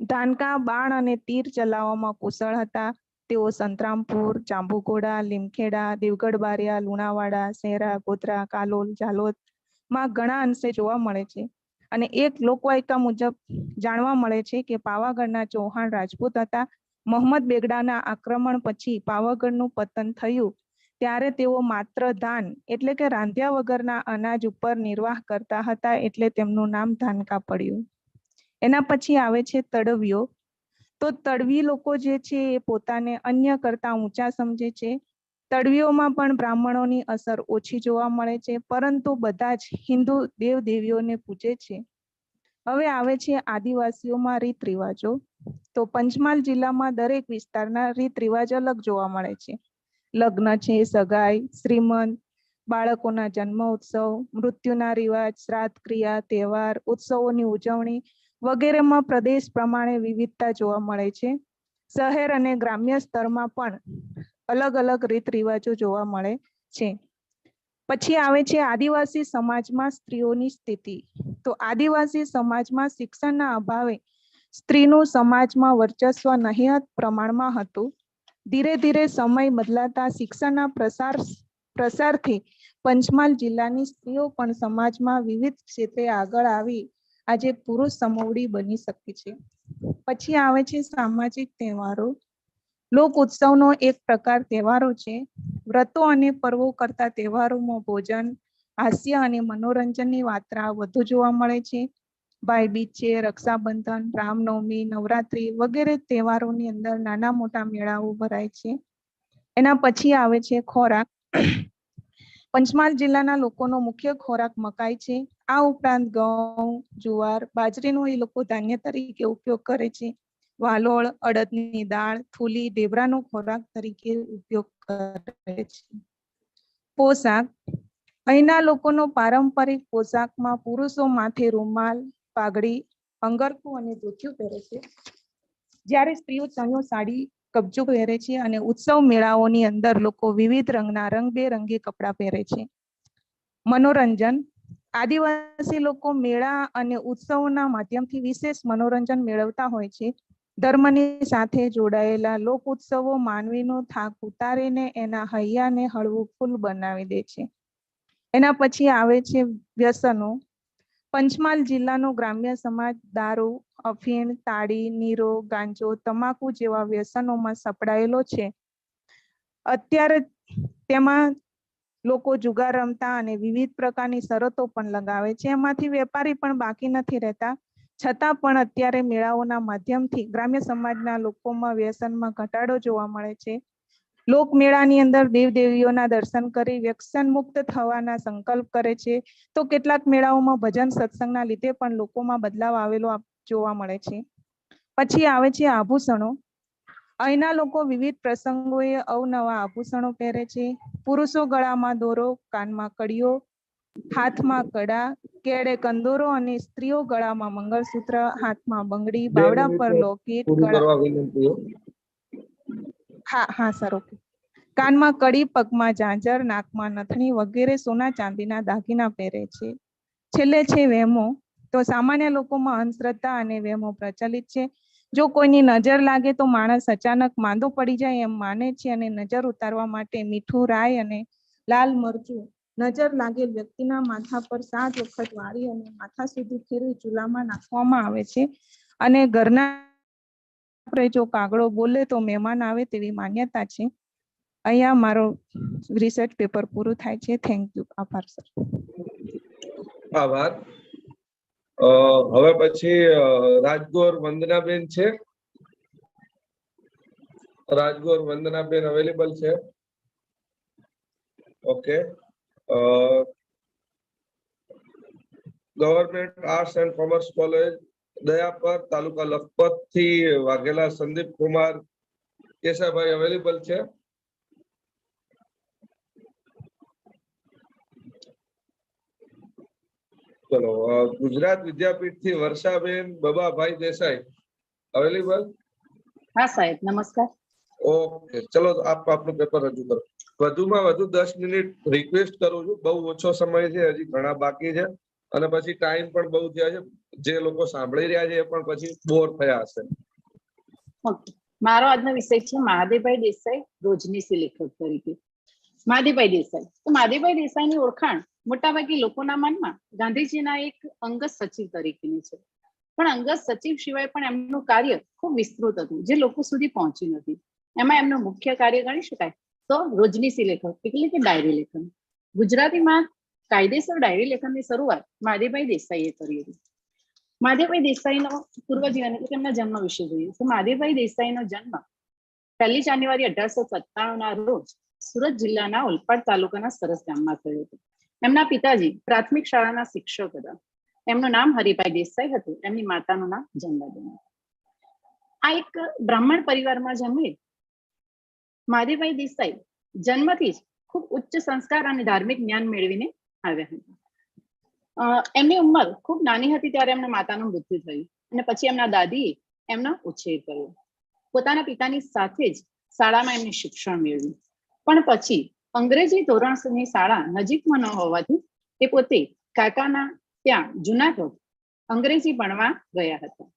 [SPEAKER 14] ધાનકા બાણ અને તીર ચલાવવામાં કુશળ હતા. તેઓ સંતરામપુર, જાંબુઘોડા, લીમખેડા, દેવગઢ બારિયા, લુણાવાડા, શહેરા, ગોધરા, કાલોલ, જાલોદમાં ઘણા અંશે જોવા મળે છે. અને એક લોકવાયકા મુજબ જાણવા મળે છે કે પાવાગઢના ચૌહાણ રાજપૂત હતા. મોહમ્મદ બેગડાના આક્રમણ પછી પાવાગઢનું પતન થયું ત્યારે તેઓ માત્ર ધાન એટલે કે રાંધ્યા વગરના અનાજ ઉપર નિર્વાહ કરતા હતા, એટલે તેમનું નામ ધાનકા પડ્યું. એના પછી આવે છે તડવીઓ. તો તડવી લોકો જે છે એ પોતાને અન્ય કરતા ઊંચા સમજે છે. તડવીઓમાં પણ બ્રાહ્મણોની અસર ઓછી જોવા મળે છે, પરંતુ બધા જ હિન્દુ દેવ દેવીઓને પૂજે છે. હવે આવે છે આદિવાસીઓમાં રીત રિવાજો. તો પંચમહાલ જિલ્લામાં દરેક વિસ્તારના રીત રિવાજ અલગ જોવા મળે છે. લગ્ન છે, સગાઈ, શ્રીમંત, બાળકોના જન્મ ઉત્સવ, મૃત્યુના રિવાજ, શ્રાદ્ધ ક્રિયા, તહેવાર, ઉત્સવોની ઉજવણી વગેરેમાં પ્રદેશ પ્રમાણે વિવિધતા જોવા મળે છે. શહેર અને ગ્રામ્ય સ્તરમાં પણ અલગ અલગ રીત રિવાજો જોવા મળે છે. પછી આવે છે આદિવાસી સમાજમાં સ્ત્રીઓની સ્થિતિ. તો આદિવાસી સમાજમાં શિક્ષણના અભાવે સ્ત્રીનું સમાજમાં વર્ચસ્વ નહિવત પ્રમાણમાં હતું. ધીરે ધીરે સમય બદલાતા શિક્ષણના પ્રસારથી પંચમહાલ જિલ્લાની સ્ત્રીઓ પણ સમાજમાં વિવિધ ક્ષેત્રે આગળ આવી આજે પુરુષ સમોવડી બની શકે છે. પછી આવે છે સામાજિક તહેવારો. લોક ઉત્સવનો એક પ્રકાર તહેવારો છે. વ્રતો અને પર્વો કરતા તહેવારોમાં ભોજન, હાસ્ય અને મનોરંજનની માત્રા વધુ જોવા મળે છે. ભાઈબીજ છે, રક્ષાબંધન, રામનવમી, નવરાત્રી વગેરે તહેવારોની અંદર નાના મોટા મેળાઓ ભરાય છે. એના પછી આવે છે ખોરાક. પંચમહાલ જિલ્લાના લોકોનો મુખ્ય ખોરાક મકાઈ છે. આ ઉપરાંત ઘઉં, જુવાર, બાજરીનો એ લોકો ધાન્ય તરીકે ઉપયોગ કરે છે. વાલોળ, અડદની દાળ, થૂલી, ઢેબરાનો ખોરાક તરીકે ઉપયોગ કરે છે. પોશાક. અહીંના લોકોનો પારંપરિક પોશાકમાં પુરુષો માથે રૂમાલ, પાઘડી, અંગરખું અને ધોતિયું પહેરે છે, જ્યારે સ્ત્રીઓ ચણિયો, સાડી, કબજો પહેરે છે અને ઉત્સવ મેળાઓની અંદર લોકો વિવિધ રંગના રંગબેરંગી કપડાં પહેરે છે. મનોરંજન. આદિવાસી લોકો મેળા અને ઉત્સવોના માધ્યમથી વિશેષ મનોરંજન મેળવતા હોય છે. ધર્મની સાથે જોડાયેલા લોક ઉત્સવો માનવીનો થાક ઉતારીને એના હૈયાને હળવું ફૂલ બનાવી દે છે. એના પછી આવે છે વ્યસનો. પંચમહાલ જિલ્લાનો ગ્રામ્ય સમાજ દારૂ, અફીણ, તાડી, નીરો, ગાંજો, તમાકુ જેવા વ્યસનોમાં સપડાયેલો છે. અત્યારે તેમાં લોકો જુગાર રમતા અને વિવિધ પ્રકારની શરતો પણ લગાવે છે. એમાંથી વેપારી પણ બાકી નથી રહેતા. છતાં પણ અત્યારે મેળાઓના માધ્યમથી ગ્રામ્ય સમાજના લોકોમાં વ્યસનમાં ઘટાડો જોવા મળે છે. લોકમેળાની અંદર દેવદેવીઓના દર્શન કરી વ્યસન મુક્ત થવાના સંકલ્પ કરે છે. તો કેટલાક મેળાઓમાં ભજન સત્સંગના લીધે પણ લોકોમાં બદલાવ આવેલો જોવા મળે છે. પછી આવે છે આભૂષણો. અહીંના લોકો વિવિધ પ્રસંગોએ અવનવા આભૂષણો પહેરે છે. પુરુષો ગળામાં દોરો, કાનમાં કડીઓ, હાથમાં કડા, કેળે કંદોરો અને સ્ત્રીઓ ગળામાં મંગળસૂત્ર, હાથમાં બંગડી, બાવડા પર લોકેટ, હા સર, ઓકે. કાનમાં કડી, પગમાં ઝાંઝર, નાકમાં નથણી વગેરે સોના ચાંદીના દાગીના પહેરે છે. છેલ્લે છે વહેમો. તો સામાન્ય લોકોમાં અંધશ્રદ્ધા અને વહેમો પ્રચલિત છે. જો કોઈની નજર લાગે તો માણસ અચાનક માંદો પડી જાય એમ માને છે અને નજર ઉતારવા માટે મીઠું, રાઈ અને લાલ મરચું નજર લાગેલ વ્યક્તિના માથા પર 7 વખત વાળી અને માથા સુધી ફેરવી ચૂલામાં નાખવામાં આવે છે. અને ઘરના જો કાગડો બોલે તો મહેમાન આવે તેવી માન્યતા છે. અહીંયા મારો રિસર્ચ પેપર પૂરું થાય છે. Thank you. આભાર સર.
[SPEAKER 5] આભાર. હવે પછી રાજગોર વંદનાબેન છે. રાજગોર વંદનાબેન અવેલેબલ છે? Okay. Government arts and commerce college Dayapar, taluka Lakhpat થી વાઘેલા સંદીપ કુમાર કેશાભાઈ અવેલેબલ છે? ચલો. ગુજરાત વિદ્યાપીઠ થી વર્ષાબેન બબાભાઈ દેસાઈ અવેલેબલ?
[SPEAKER 13] હા સાહેબ, નમસ્કાર.
[SPEAKER 5] ઓકે, ચલો આપ આપનું પેપર રજૂ કરો. વધુમાં વધુ 10 મિનિટ રિક્વેસ્ટ કરું છું. બહુ ઓછો સમય છે, હજી ઘણા બાકી છે અને પછી ટાઈમ પણ બહુ થયા છે. જે લોકો સાંભળી રહ્યા છે એ પણ પછી બોર થયા હશે.
[SPEAKER 13] ઓકે, મારો આજનો વિષય છે મહાદેવભાઈ દેસાઈ, રોજનીશી લેખક તરીકે. મહાદેવભાઈ દેસાઈ. તો મહાદેવભાઈ દેસાઈની ઓળખાણ મોટાભાગે લોકોના મનમાં ગાંધીજીના એક અંગત સચિવ તરીકેની છે. પણ અંગત સચિવ સિવાય પણ એમનું કાર્ય ખૂબ વિસ્તૃત હતું, જે લોકો સુધી પહોંચ્યું નથી. એમાં એમનું મુખ્ય કાર્ય ગણી શકાય તો રોજનીશી લેખક એટલે કે ડાયરી લેખન. ગુજરાતીમાં કાયદેસર ડાયરી લેખનની શરૂઆત મહાદેવભાઈ દેસાઈએ કરી હતી. મહાદેવભાઈ દેસાઈનો પૂર્વજીવન એટલે તેમના જન્મ વિશે જોઈએ તો મહાદેવભાઈ દેસાઈનો જન્મ 1 જાન્યુઆરી 1897 ના રોજ સુરત જિલ્લાના ઓલપાડ તાલુકાના સરસ ગામમાં થયો હતો. એમના પિતાજી પ્રાથમિક શાળાના શિક્ષક હતા. એમનું નામ હરિભાઈ દેસાઈ હતું. એમની માતાનું નામ જમલાબેન. આ એક બ્રાહ્મણ પરિવારમાં જન્મે મહાદેવભાઈ દેસાઈ જન્મથી જ ખૂબ ઉચ્ચ સંસ્કાર અને ધાર્મિક જ્ઞાન મેળવીને આવ્યા હતા. એમની ઉંમર ખૂબ નાની હતી ત્યારે એમના માતાનું મૃત્યુ થયું અને પછી એમના દાદીએ એમનો ઉછેર કર્યો. પોતાના પિતાની સાથે જ શાળામાં એમને શિક્ષણ મેળવ્યું. પણ પછી અંગ્રેજી ધોરણની શાળા નજીકમાં ન હોવાથી એ પોતે કાકાના ત્યાં જુનાગઢ અંગ્રેજી ભણવા ગયા હતા.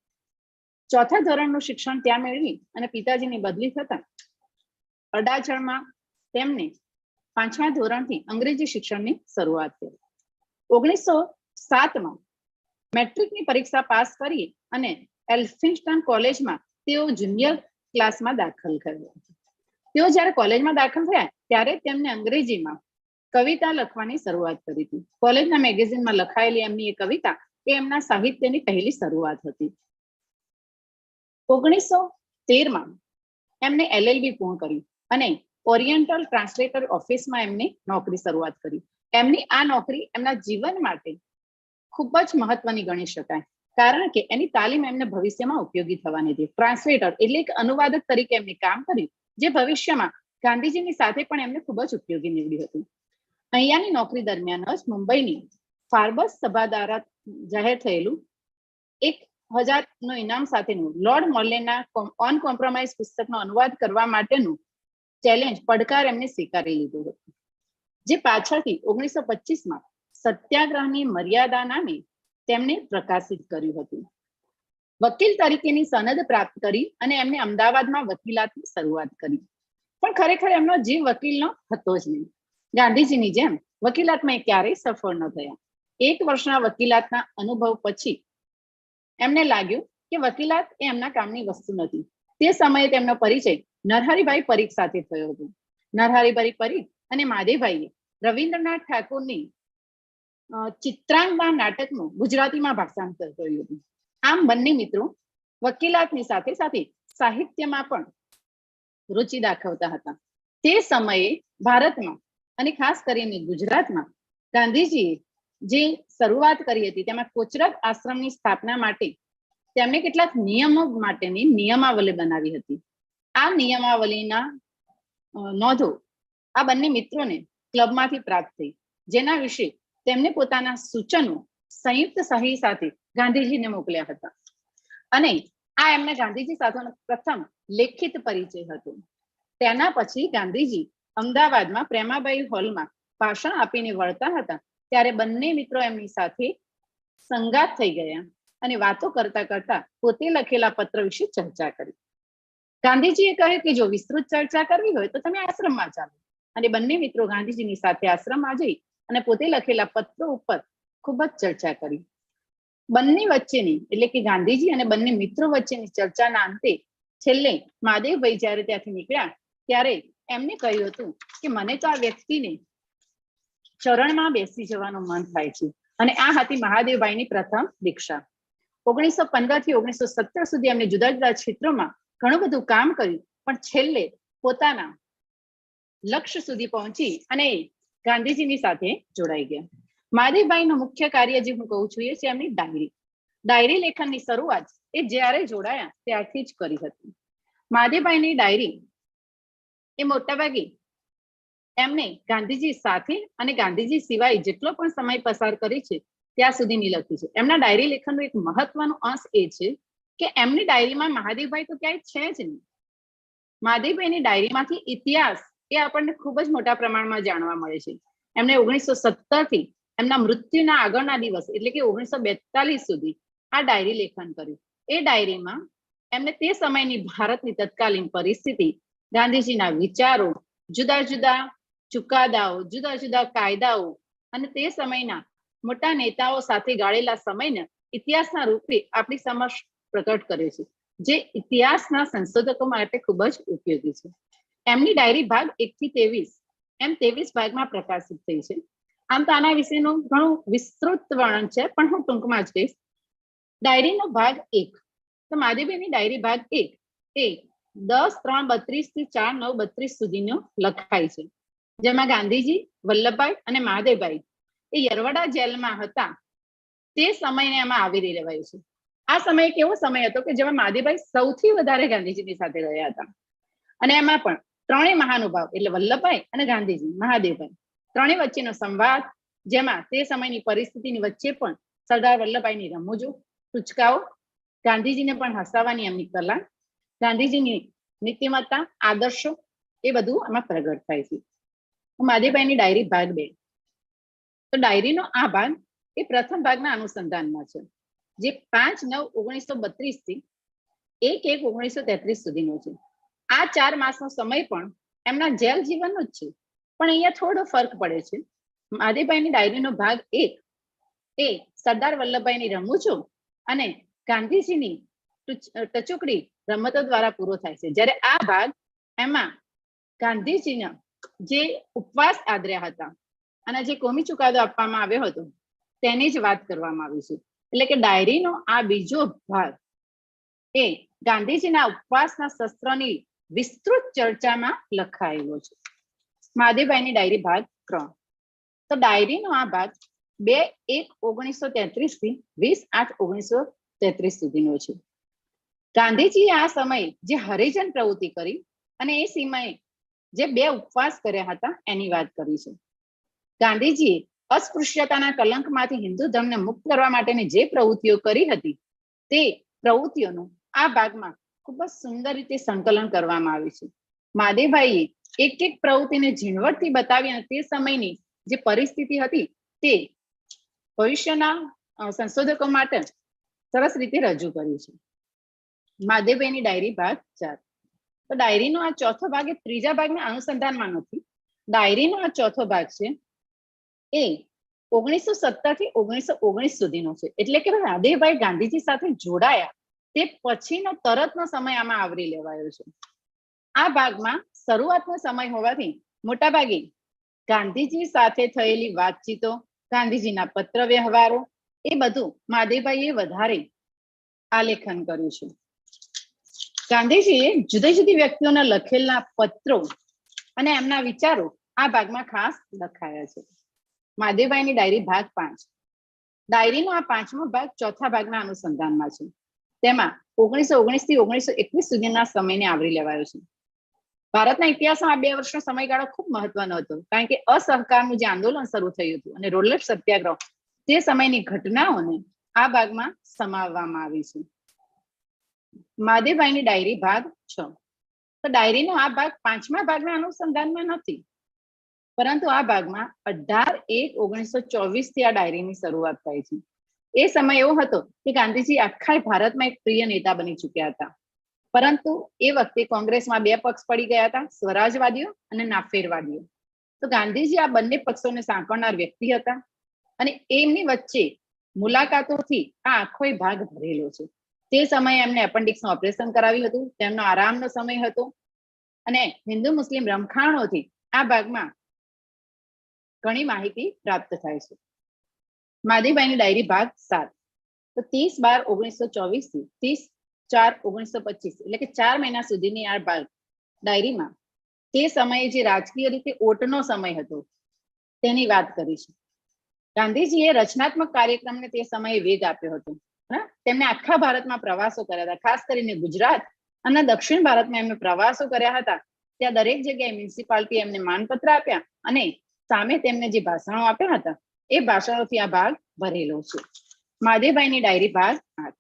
[SPEAKER 13] 4થા ધોરણનું શિક્ષણ ત્યાં મેળવી અને પિતાજીની બદલી થતા અડાજણમાં તેમને 5મા ધોરણથી અંગ્રેજી શિક્ષણની શરૂઆત કરી. 1907માં મેટ્રિકની પરીક્ષા પાસ કરી અને એલ્ફિન્સ્ટન કોલેજમાં તેઓ જુનિયર ક્લાસમાં દાખલ થયા. તેઓ જ્યારે કોલેજમાં દાખલ થયા ત્યારે તેમને અંગ્રેજીમાં કવિતા લખવાની શરૂઆત કરી હતી. કોલેજના મેગેઝિનમાં લખાયેલી એમની એ કવિતા એ એમના સાહિત્યની પહેલી શરૂઆત હતી. 1913માં એમને LLB પૂર્ણ કર્યું અને ઓરિએન્ટલ ટ્રાન્સલેટર ઓફિસમાં એમને નોકરી શરૂઆત કરી. એમની આ નોકરી એમના જીવન માટે ખૂબ જ મહત્વની ગણી શકાય, કારણ કે એની તાલીમ એમને ભવિષ્યમાં ઉપયોગી થવાની હતી. ટ્રાન્સલેટર એટલે કે અનુવાદક તરીકે એમને કામ કર્યું, જે ભવિષ્યમાં ગાંધીજીની સાથે પણ એમને ખૂબ જ ઉપયોગી નીવડ્યું હતું. અહીંયાની નોકરી દરમિયાન જ મુંબઈની ફાર્બસ સભા દ્વારા જાહેર થયેલું 1000નું ઇનામ સાથેનું લોર્ડ મોર્લેના ઓન કોમ્પ્રોમાઇઝ પુસ્તકનો અનુવાદ કરવા માટેનું ચેલેન્જ પડકાર એમને સ્વીકારી લીધું હતું, જે પાછળથી 1925માં સત્યાગ્રહની મર્યાદા નામે તેમને પ્રકાશિત કર્યું હતું. વકીલ તરીકેની સનદ પ્રાપ્ત કરી અને એમને અમદાવાદમાં વકીલાતની શરૂઆત કરી. પણ ખરેખર એમનો જીવ વકીલનો હતો જ નહીં. ગાંધીજીની જેમ વકીલાતમાં એ ક્યારેય સફળ ન થયા. 1 વર્ષના વકીલાતના અનુભવ પછી એમને લાગ્યું કે વકીલાત એ એમના કામની વસ્તુ નથી. તે સમયે તેમનો પરિચય નરહરિભાઈ પરીખ સાથે થયો હતો. નરહરિભાઈ પરીખ અને મહાદેવભાઈએ રવિન્દ્રનાથ ઠાકોરની ચિત્રાંગના નાટકનું ગુજરાતીમાં ભાષાંતર કર્યું હતું. આમ બંને મિત્રો વકીલાતની સાથે સાથે સાહિત્યમાં પણ રુચિ દાખવતા હતા. તે સમયે ભારતમાં અને ખાસ કરીને ગુજરાતમાં ગાંધીજીએ જે શરૂઆત કરી હતી તેમાં કોચરબ આશ્રમની સ્થાપના માટે તેમણે કેટલાક નિયમો માટેની નિયમાવલી બનાવી હતી. આ નિયમાવલીના નોંધો આ બંને મિત્રોને ક્લબમાંથી પ્રાપ્ત થઈ, જેના વિશે તેમને પોતાના સૂચનો સંયુક્ત સહી સાથે ગાંધીજીને મોકલ્યા હતા. અને આ એમના ગાંધીજી સાથેનો પ્રથમ લેખિત પરિચય હતો. તેના પછી ગાંધીજી અમદાવાદમાં પ્રેમાબાઈ હોલમાં ભાષણ આપીને વળતા હતા ત્યારે બંને મિત્રો એમની સાથે સંગાત થઈ ગયા અને વાતો કરતા કરતા પોતે લખેલા પત્ર વિશે ચર્ચા કરી. ગાંધીજીએ કહ્યું કે જો વિસ્તૃત ચર્ચા કરવી હોય તો તમે આશ્રમમાં ચાલો, અને બંને મિત્રો ગાંધીજીની સાથે આશ્રમમાં જઈ અને પોતે લખેલા પત્રો ઉપર ખૂબ જ ચર્ચા કરી. બંને વચ્ચેની એટલે કે ગાંધીજી અને બંને મિત્રો વચ્ચેની ચર્ચાના અંતે છેલ્લે મહાદેવભાઈ જયારે ત્યાંથી નીકળ્યા ત્યારે એમને કહ્યું હતું કે મને તો આ વ્યક્તિને ચરણમાં બેસી જવાનું મન થાય છે. અને આ હતી મહાદેવભાઈની પ્રથમ દીક્ષા. 1915 થી 1917 સુધી એમને જુદા જુદા ક્ષેત્રોમાં ઘણું બધું કામ કર્યું, પણ છેલ્લે પોતાના લક્ષ્ય સુધી પહોંચી અને ગાંધીજીની સાથે જોડાઈ ગયા. મહાદેવભાઈનું મુખ્ય કાર્ય જે હું કહું છું એ છે એમની ડાયરી. ડાયરી લેખનની શરૂઆત એ જ્યારે જોડાયા ત્યારથી જ કરી હતી. મહાદેવભાઈની ડાયરી એ મોટાભાગે એમને ગાંધીજી સાથે અને ગાંધીજી સિવાય જેટલો પણ સમય પસાર કરી છે ત્યાં સુધીની લખી છે. એમના ડાયરી લેખનનો એક મહત્વનો અંશ એ છે કે એમની ડાયરીમાં મહાદેવભાઈ તો ક્યાંય છે જ નહીં. મહાદેવભાઈની ડાયરીમાંથી ઇતિહાસ એ આપણને ખૂબ જ મોટા પ્રમાણમાં જાણવા મળે છે. એમને 1917 થી એમના મૃત્યુના આગળના દિવસ એટલે કે 1942 સુધી આ ડાયરી લેખન કર્યું. એ ડાયરીમાં એમને તે સમયની ભારતની તત્કાલીન પરિસ્થિતિ, ગાંધીજીના વિચારો, જુદા જુદા ચુકાદાઓ, જુદા જુદા કાયદાઓ અને તે સમયના મોટા નેતાઓ સાથે ગાળેલા સમયને ઇતિહાસના રૂપે આપણી સમક્ષ પ્રકટ કરે છે, જે ઇતિહાસના સંશોધકો માટે ખૂબ જ ઉપયોગી છે. એમની ડાયરી ભાગ 1 થી 23 એમ 23 ભાગમાં પ્રકાશિત થઈ છે. આમ તો આના વિશેનું ઘણું વિસ્તૃત વર્ણન છે, પણ હું ટૂંકમાં જ કહીશ. ડાયરીનો ભાગ 1 તો મહાદેવભાઈની ડાયરી ભાગ 1 એ 10/3/32 થી 4/9/32 સુધીનો લખાય છે, જેમાં ગાંધીજી, વલ્લભભાઈ અને મહાદેવભાઈ એ યરવડા જેલમાં હતા તે સમયને એમાં આવરી લેવાયું છે. આ સમય કેવો સમય હતો કે જેમાં મહાદેવભાઈ સૌથી વધારે ગાંધીજીની સાથે રહ્યા હતા. અને એમાં પણ ત્રણેય મહાનુભાવ એટલે વલ્લભભાઈ અને ગાંધીજી, મહાદેવભાઈ ત્રણેય વચ્ચેનો સંવાદ, જેમાં તે સમયની પરિસ્થિતિની વચ્ચે પણ સરદાર વલ્લભભાઈની રમૂજો, ટૂચકાઓ, ગાંધીજીને પણ હસાવવાની એમની કલા, ગાંધીજીની નીતિમત્તા, આદર્શો એ બધું આમાં પ્રગટ થાય છે. મહાદેવભાઈની ડાયરી ભાગ 2 તો ડાયરીનો આ ભાગ એ પ્રથમ ભાગના અનુસંધાનમાં છે, જે 5/9/1932 થી 1/1/1933 સુધીનો છે. આ 4 માસનો સમય પણ એમના જેલ જીવનનો જ છે, પણ અહીંયા થોડો ફરક પડે છે. મહાદેવભાઈની ડાયરીનો ભાગ 1 એ સરદાર વલ્લભભાઈની રમૂજો અને ગાંધીજીની ટચુકડી રમતો દ્વારા પૂરો થાય છે, જ્યારે આ ભાગ એમાં ગાંધીજીના જે ઉપવાસ આદર્યા હતા અને જે કોમી ચુકાદો આપવામાં આવ્યો હતો તેની જ વાત કરવામાં આવી છે. એટલે કે ડાયરીનો આ બીજો ભાગ એ ગાંધીજીના ઉપવાસના શસ્ત્રોની વિસ્તૃત ચર્ચામાં લખાયેલો છે. મહાદેવભાઈની ડાયરી ભાગ 3 તો ડાયરીનો આ ભાગ 2/1/1933 થી 20/8/1933 સુધીનો છે. ગાંધીજીએ આ સમયે જે હરિજન પ્રવૃત્તિ કરી અને એ સમયે જે 2 ઉપવાસ કર્યા હતા એની વાત કરી છે. ગાંધીજીએ અસ્પૃશ્યતાના કલંકમાંથી હિન્દુ ધર્મને મુક્ત કરવા માટેની જે પ્રવૃત્તિઓ કરી હતી તે પ્રવૃત્તિઓનું આ ભાગમાં ખૂબ જ સુંદર રીતે સંકલન કરવામાં આવ્યું છે. મહાદેવભાઈએ એક એક પ્રવૃત્તિને ઝીણવટથી બતાવી અને તે સમયની જે પરિસ્થિતિ હતી તે ભવિષ્યના સંશોધકો માટે સરસ રીતે રજૂ કર્યું છે. મહાદેવભાઈની ડાયરી ભાગ 4 તો ડાયરીનો આ ચોથો ભાગ એ ત્રીજા ભાગના અનુસંધાનમાં નથી. ડાયરીનો આ ચોથો ભાગ છે એ 1917 થી 1919 સુધીનો છે. એટલે કે મહાદેવભાઈ ગાંધીજી સાથે જોડાયા તે પછીનો તરતનો સમય આમાં આવરી લેવાયો છે. આ ભાગમાં શરૂઆતનો સમય હોવાથી મોટાભાગે ગાંધીજી સાથે થયેલી વાતચીતો, ગાંધીજીના પત્ર વ્યવહારો, એ બધું મહાદેવભાઈએ વધારે આલેખન કર્યું છે. ગાંધીજીએ જુદી જુદી વ્યક્તિઓના લખેલા પત્રો અને એમના વિચારો આ ભાગમાં ખાસ લખાયા છે. મહાદેવભાઈની ડાયરી ભાગ 5. ડાયરીનો આ 5મો ભાગ ચોથા ભાગના અનુસંધાનમાં છે. તેમાં 1919 થી 1921 સુધીના સમયને આવરી લેવાયો છે. ભારતના ઇતિહાસમાં આ 2 વર્ષનો સમયગાળો ખૂબ મહત્વનો હતો, કારણ કે અસહકારનું જે આંદોલન શરૂ થયું હતું અને રોલર સત્યાગ્રહ, તે સમયની ઘટનાઓને આ ભાગમાં સમાવવામાં આવી છે. મહાદેવભાઈની ડાયરી ભાગ 6. તો ડાયરીનો આ ભાગ 5મા ભાગના અનુસંધાનમાં નથી, પરંતુ આ ભાગમાં 18/1/1924 થી આ ડાયરીની શરૂઆત થઈ છે. એ સમય એવો હતો કે ગાંધીજી આખા ભારતમાં એક પ્રિય નેતા બની ચૂક્યા હતા, પરંતુ એ વખતે કોંગ્રેસમાં 2 પક્ષ પડી ગયા હતા, સ્વરાજવાદીઓ અને નાફેરવાદીઓ. તો ગાંધીજી આ બંને પક્ષોને સાંકળનાર વ્યક્તિ હતા અને એમની વચ્ચે મુલાકાતોથી આ આખો ભાગ ભરેલો છે. તે સમયે એમને એપેન્ડિક્સનું ઓપરેશન કરાવ્યું હતું, તેમનો આરામનો સમય હતો અને હિન્દુ મુસ્લિમ રમખાણોથી આ ભાગમાં ઘણી માહિતી પ્રાપ્ત થાય છે. મહાદેવભાઈની ડાયરી ભાગ 7. તો 30/12/1924 થી 30/4/1925, એટલે કે 4 મહિના સુધીની આ ભાગ ડાયરીમાં તે સમયે જે રાજકીય રીતે ઓટનો સમય હતો તેની વાત કરી છે. ગાંધીજીએ રચનાત્મક કાર્યક્રમને તે સમયે વેગ આપ્યો હતો. તેમને આખા ભારતમાં પ્રવાસો કર્યા હતા, ખાસ કરીને ગુજરાત અને દક્ષિણ ભારતમાં એમને પ્રવાસો કર્યા હતા. ત્યાં દરેક જગ્યાએ મ્યુનિસિપાલિટી એમને માનપત્ર આપ્યા અને સામે તેમને જે ભાષણો આપ્યા હતા એ ભાષણોથી આ ભાગ ભરેલો છે. મહાદેવભાઈની ડાયરી ભાગ 8.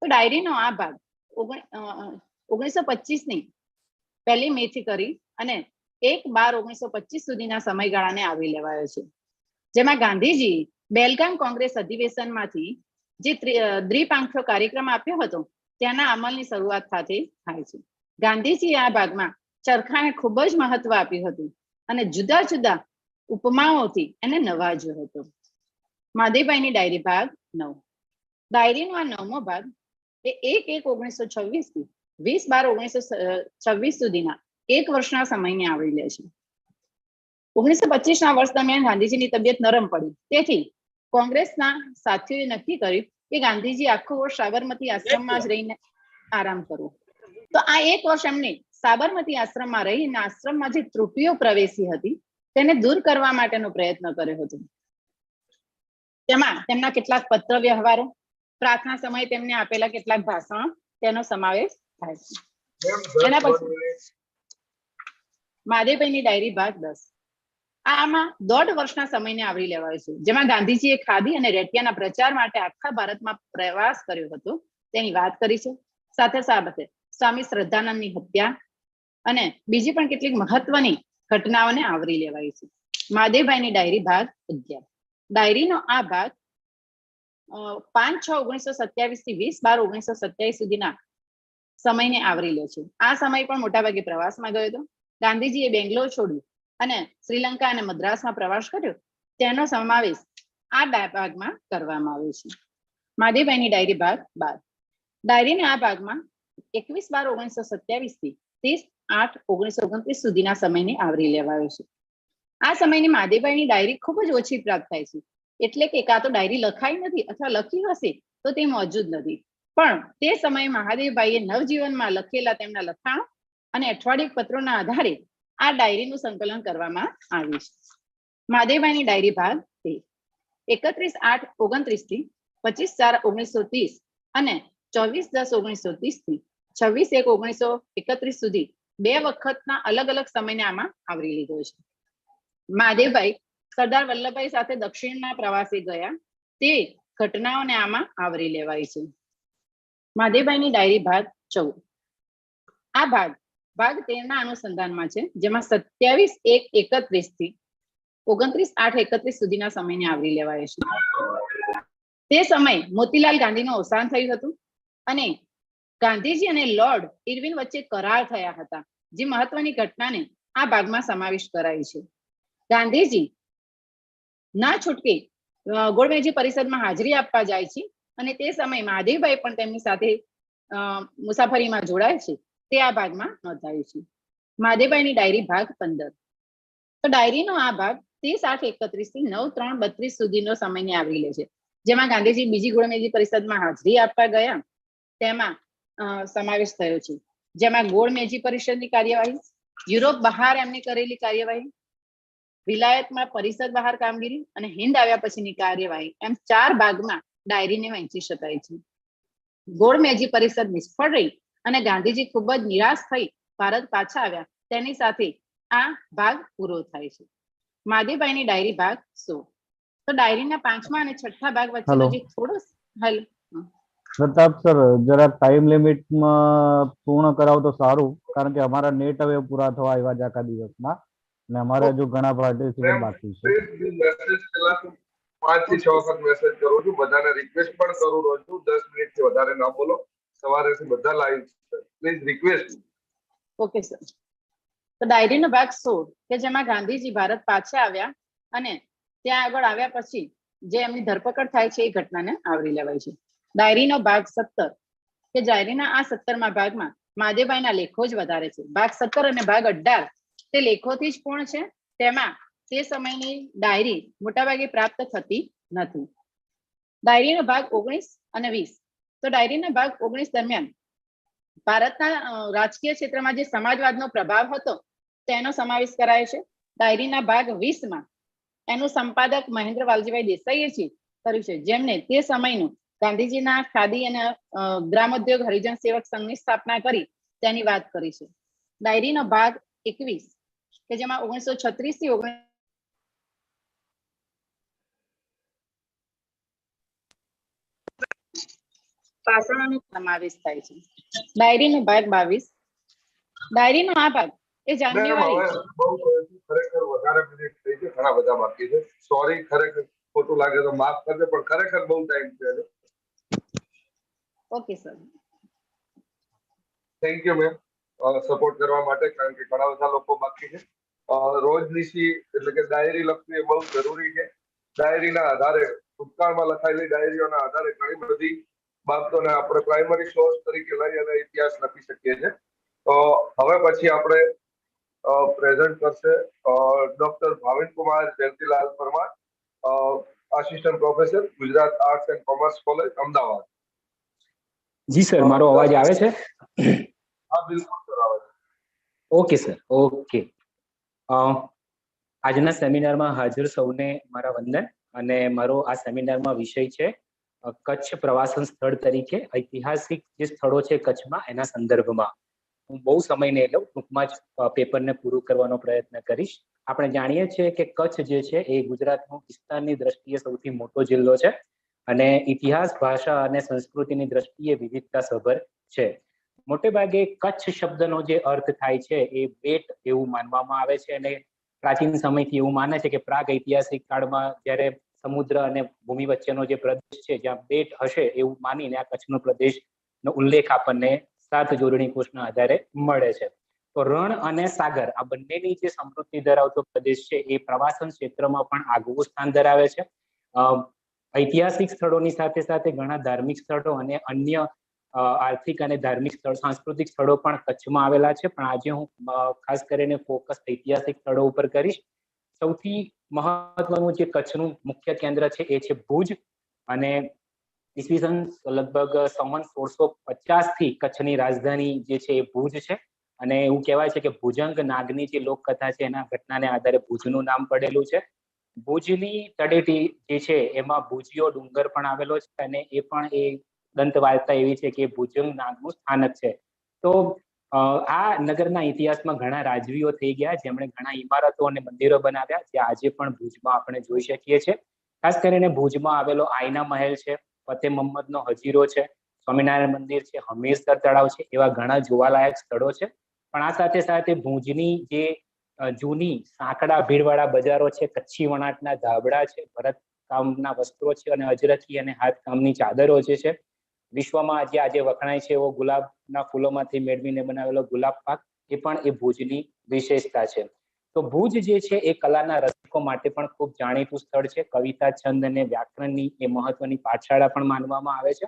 [SPEAKER 13] તો ડાયરીનો આ ભાગ 1925 ની 1 મે થી કરી અને 1/12/1925 સુધીના સમયગાળાને આવરી લેવાયો છે, જેમાં ગાંધીજી બેલગામ કોંગ્રેસ અધિવેશનમાંથી જે દ્વિપાંખીય કાર્યક્રમ આપ્યો હતો તેના અમલની શરૂઆત સાથે થાય છે. ગાંધીજીએ આ ભાગમાં ચરખાને ખૂબ જ મહત્વ આપ્યું હતું અને જુદા જુદા ઉપમાઓથી એને નવાજ્યો હતો. મહાદેવભાઈની ડાયરી ભાગ 9. ડાયરીનો આ 9મો ભાગ એ 1/1/1926 થી 20/12/1926 સુધીના 1 વર્ષના સમયને આવરી લે છે. 1925ના વર્ષ દરમિયાન ગાંધીજીની તબિયત નરમ પડી, તેથી કોંગ્રેસના સાથીઓએ નક્કી કર્યું કે ગાંધીજી આખું વર્ષ સાબરમતી આશ્રમમાં જ રહીને આરામ કરવો. તો આ 1 વર્ષ એમને સાબરમતી આશ્રમમાં રહીને આશ્રમમાં જે ત્રુટિઓ પ્રવેશી હતી તેને દૂર કરવા માટેનો પ્રયત્ન કર્યો હતો. તેમાં તેમના કેટલાક પત્ર વ્યવહારો, પ્રાર્થના સમયે તેમને આપેલા કેટલાક ભાષણો તેનો સમાવેશ થાય છે. એના પછી મહાદેવભાઈની ડાયરી ભાગ 10. આમાં 1.5 વર્ષના સમયને આવરી લેવાયો છે, જેમાં ગાંધીજીએ ખાદી અને રેટિયાના પ્રચાર માટે આખા ભારતમાં પ્રવાસ કર્યો હતો તેની વાત કરી છે. સાથે સાથે સ્વામી શ્રદ્ધાનંદની હત્યા અને બીજી પણ કેટલીક મહત્વની ઘટનાઓને આવરી લેવાય છે. મહાદેવભાઈની ડાયરી ભાગ 11. ડાયરીનો આ ભાગ 5/6/1927 થી 20/12/1927 સુધીના સમયને આવરી લે છે. આ સમય પણ મોટાભાગે પ્રવાસમાં ગયો હતો. ગાંધીજીએ બેંગ્લોર છોડ્યું અને શ્રીલંકા અને મદ્રાસમાં પ્રવાસ કર્યો, તેનો સમાવેશ આ ભાગમાં કરવામાં આવ્યો છે. મહાદેવભાઈની ડાયરી ભાગ 12. ડાયરીના આ ભાગમાં 21/12/1927 થી 30/8/1929 સુધીના સમયને આવરી લેવાયો છે. આ સમયની મહાદેવભાઈની ડાયરી ખૂબ જ ઓછી પ્રાપ્ત થાય છે, એટલે કે કાં તો ડાયરી લખાઈ નથી અથવા લખી હશે તો તે મોજૂદ નથી. પણ તે સમયે મહાદેવભાઈએ નવજીવનમાં લખેલા તેમના લખાણો અને અઠવાડિક પત્રોના આધારે આ ડાયરીનું સંકલન કરવામાં આવ્યું છે. મહાદેવભાઈની ડાયરી ભાગ 13. 31/8/29 થી 25/4/1930 અને 24/10/1930 થી 26/1/1931 સુધી 2 વખતના અલગ અલગ સમયને આમાં આવરી લીધો છે. મહાદેવભાઈ સરદાર વલ્લભભાઈ સાથે દક્ષિણના પ્રવાસે ગયા, તે ઘટનાઓને આમાં આવરી લેવાય છે. મહાદેવભાઈની ડાયરી ભાગ 14. આ ભાગ 13ના અનુસંધાનમાં છે, જેમાં 27/1/31 થી 29/8/31 સુધીના સમયને આવરી લેવાય છે. તે સમયે મોતીલાલ ગાંધીનું અવસાન થયું હતું અને ગાંધીજી અને લોર્ડ ઇરવિન વચ્ચે કરાર થયા હતા, જે મહત્વની ઘટનાને આ ભાગમાં સમાવિષ્ટ કરાઈ છે. ગાંધીજી ના છૂટકે ગોળમેજી પરિષદમાં હાજરી આપવા જાય છે અને તે સમયે મહાદેવભાઈ પણ તેમની સાથે મુસાફરીમાં જોડાય છે, તે આ ભાગમાં નોંધાયું છે. મહાદેવભાઈની ડાયરી ભાગ 15. તો ડાયરીનો આ ભાગ 30/8/31 થી 9/3/32 સુધીનો સમયને આવરી લે છે, જેમાં ગાંધીજી બીજી ગોળમેજી પરિષદમાં હાજરી આપવા ગયા તેમાં સમાવેશ થયો છે, જેમાં ગોળમેજી પરિષદની કાર્યવાહી, યુરોપ બહાર એમની કરેલી કાર્યવાહી, વિલાયતમાં પરિષદ બહાર કામગીરી અને હિન્દ આવ્યા પછીની કાર્યવાહી, એમ 4 ભાગમાં ડાયરીને વહેંચી શકાય છે. ગોળમેજી પરિષદ નિષ્ફળ રહી અને ગાંધીજી ખૂબ જ નિરાશ થઈ ભારત પાછા આવ્યા, તેની સાથે આ ભાગ પૂરો થાય છે. માધીભાઈની ડાયરી ભાગ 16. તો ડાયરીના 5મા અને 6ઠા ભાગ વચ્ચેનો જે થોડો હલ
[SPEAKER 15] પ્રતાપ સર જરા ટાઈમ લિમિટ માં પૂર્ણ કરાવો તો સારું, કારણ કે અમારા નેટ હવે પૂરા થવા આવ્યા છે આખા દિવસમાં અને અમારે હજુ ઘણા પાર્ટિસિપેન્ટ બાકી છે.
[SPEAKER 5] 5 થી 6 વખત મેસેજ કરું છું, બધાને રિક્વેસ્ટ પણ કરું છું 10 મિનિટથી વધારે ના બોલો, સવારેથી બધા લાઈવ છે, પ્લીઝ રિક્વેસ્ટ.
[SPEAKER 13] Okay sir. તો ડાયરીનો ભાગ 16 કે જેમાં ગાંધીજી ભારત પાછા આવ્યા અને ત્યાં આગળ આવ્યા પછી જે એમની ધરપકડ થાય છે એ ઘટનાને આવરી લેવાય છે. ડાયરીનો ભાગ 17 કે ડાયરીના આ 17મા ભાગમાં માધેભાઈના લેખો જ વધારે છે. ભાગ 17 અને ભાગ 18 તે લેખોથી જ પૂર્ણ છે, તેમાં તે સમયની ડાયરી મોટાભાગે પ્રાપ્ત થતી નથી. ડાયરીનો ભાગ 19 અને 20. તો ડાયરીના ભાગ 19 દરમિયાન ભારતના રાજકીય ક્ષેત્રમાં જે સમાજવાદનો પ્રભાવ હતો તેનો સમાવેશ કરાયો છે. ડાયરીના ભાગ 20માં એનું સંપાદક મહેન્દ્ર વાલજીભાઈ દેસાઈએ છે કર્યું છે, જેમને તે સમયનું ગાંધીજીના ખાદી અને ગ્રામોદ્યોગ હરિજન સેવક સંઘની સ્થાપના કરી તેની વાત કરી છે. ડાયરીનો ભાગ 21 કે જેમાં 1936 થી 19 પાસણોનો સમાવેશ થાય છે. ડાયરીનો ભાગ 22. ડાયરીનો આ ભાગ એ જાન્યુઆરી
[SPEAKER 5] ખરેખર વધારે મિનિટ થઈ છે, ઘણા બધા બાકી છે. સોરી, ખરેખર ખોટું લાગે તો માફ કરજો, પણ ખરેખર બહુ ટાઈમ છે.
[SPEAKER 13] Okay sir,
[SPEAKER 5] thank you ma'am support કરવા માટે, કારણ કે ઘણા બધા લોકો બાકી છે. રોજનીશી એટલે કે ડાયરી લખવી એ બહુ જરૂરી છે. ડાયરીના આધારે ભૂતકાળમાં લખાયેલી ડાયરીઓના આધારે ઘણી બધી બાબતોને આપણે પ્રાઇમરી સોર્સ તરીકે લઈ અને ઇતિહાસ લખી શકીએ છીએ. તો હવે પછી આપણે પ્રેઝન્ટ કરશે doctor Bhavin Kumar Jayantilal Parmar, assistant professor, Gujarat arts and commerce college, Ahmedabad.
[SPEAKER 16] જી સર, મારો અવાજ આવે છે?
[SPEAKER 5] હા બિલકુલ સર, આવે છે.
[SPEAKER 16] Okay sir, okay. આજના સેમિનારમાં હાજર સૌને મારા વંદન. અને મારો આ સેમિનારમાં વિષય છે કચ્છ પ્રવાસન સ્થળ તરીકે ઐતિહાસિક જે સ્થળો છે કચ્છમાં, એના સંદર્ભમાં હું બહુ સમય નહીં લઉં, ટૂંકમાં જ પેપરને પૂરું કરવાનો પ્રયત્ન કરીશ. આપણે જાણીએ છીએ કે કચ્છ જે છે એ ગુજરાતનો વિસ્તારની દ્રષ્ટિએ સૌથી મોટો જિલ્લો છે અને ઇતિહાસ, ભાષા અને સંસ્કૃતિની દ્રષ્ટિએ વિવિધતાસભર છે. મોટે ભાગે કચ્છ શબ્દનો જે અર્થ થાય છે એ બેટ એવું માનવામાં આવે છે અને પ્રાચીન સમયથી એવું માને છે કે પ્રાગ ઐતિહાસિક કાળમાં જ્યારે સમુદ્ર અને ભૂમિ વચ્ચેનો જે પ્રદેશ છે જ્યાં બેટ હશે એવું માનીને આ કચ્છનો પ્રદેશનો ઉલ્લેખ આપણને 7 જોડણી કોષના આધારે મળે છે. તો રણ અને સાગર આ બંનેની જે સમૃદ્ધિ ધરાવતો પ્રદેશ છે એ પ્રવાસન ક્ષેત્રમાં પણ આગવું સ્થાન ધરાવે છે. ઐતિહાસિક સ્થળોની સાથે સાથે ઘણા ધાર્મિક સ્થળો અને અન્ય આર્થિક અને ધાર્મિક સ્થળ, સાંસ્કૃતિક સ્થળો પણ કચ્છમાં આવેલા છે, પણ આજે હું ખાસ કરીને ફોકસ ઐતિહાસિક સ્થળો ઉપર કરીશ. સૌથી મહત્વનું જે કચ્છનું મુખ્ય કેન્દ્ર છે એ છે ભુજ, અને ઈસવીસન લગભગ સંવત 1650 થી કચ્છની રાજધાની જે છે એ ભુજ છે. અને એવું કહેવાય છે કે ભુજંગ નાગની જે લોકકથા છે એના ઘટનાને આધારે ભુજનું નામ પડેલું છે. ભુજની તળેટી જે છે એમાં ભુજીયો ડુંગર પણ આવેલો છે અને એ પણ એ દંત વાર્તા એવી છે કે ભુજંગ નાગનું સ્થાનક છે. તો આ નગરના ઇતિહાસમાં ઘણા રાજવીઓ થઈ ગયા જેમણે ઘણા ઇમારતો અને મંદિરો બનાવ્યા જે આજે પણ ભુજમાં આપણે જોઈ શકીએ છીએ. ખાસ કરીને ભુજમાં આવેલો આઈના મહેલ છે, ફતેહ મહમ્મદનો હજીરો છે, સ્વામિનારાયણ મંદિર છે, હમીરસર તળાવ છે, એવા ઘણા જોવાલાયક સ્થળો છે. પણ આ સાથે સાથે ભુજની જે જૂની સાંકડા ભીડવાળા બજારો છે, કચ્છી વણાટના ધાબળા છે, ભરત કામના વસ્ત્રો છે અને અજરખી અને હાથકામની ચાદરો જે છે, વિશ્વમાં આજે વખણાય છે એવો ગુલાબના ફૂલોમાંથી મેળવીને બનાવેલો ગુલાબ પાક, એ પણ એ ભુજની વિશેષતા છે. તો ભુજ જે છે એ કલાના રસિકો માટે પણ ખૂબ જાણીતું સ્થળ છે. કવિતા, છંદ અને વ્યાકરણની એ મહત્વની પાઠશાળા પણ માનવામાં આવે છે.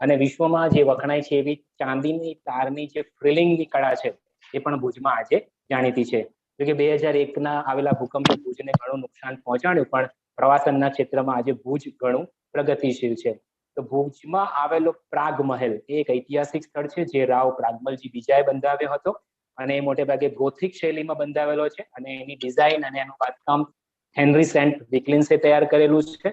[SPEAKER 16] અને વિશ્વમાં જે વખણાય છે એવી ચાંદીની તારની જે ફ્રિલિંગની કળા છે એ પણ ભુજમાં આજે જાણીતી છે. કે 2001ના આવેલા ભૂકંપે ભુજને ઘણું નુકસાન પહોંચાડ્યું, પણ પ્રવાસનના ક્ષેત્રમાં આજે ભુજ ઘણું પ્રગતિશીલ છે. તો ભુજમાં આવેલો પ્રાગ મહેલ એ એક ઐતિહાસિક સ્થળ છે જે રાવ પ્રાગમલજી બીજાએ બંધાવ્યો હતો અને એ મોટે ભાગે ગોથિક શૈલીમાં બંધાવેલો છે અને એની ડિઝાઇન અને એનું બાંધકામ હેનરી સેન્ટ વિકલિન્સે તૈયાર કરેલું છે.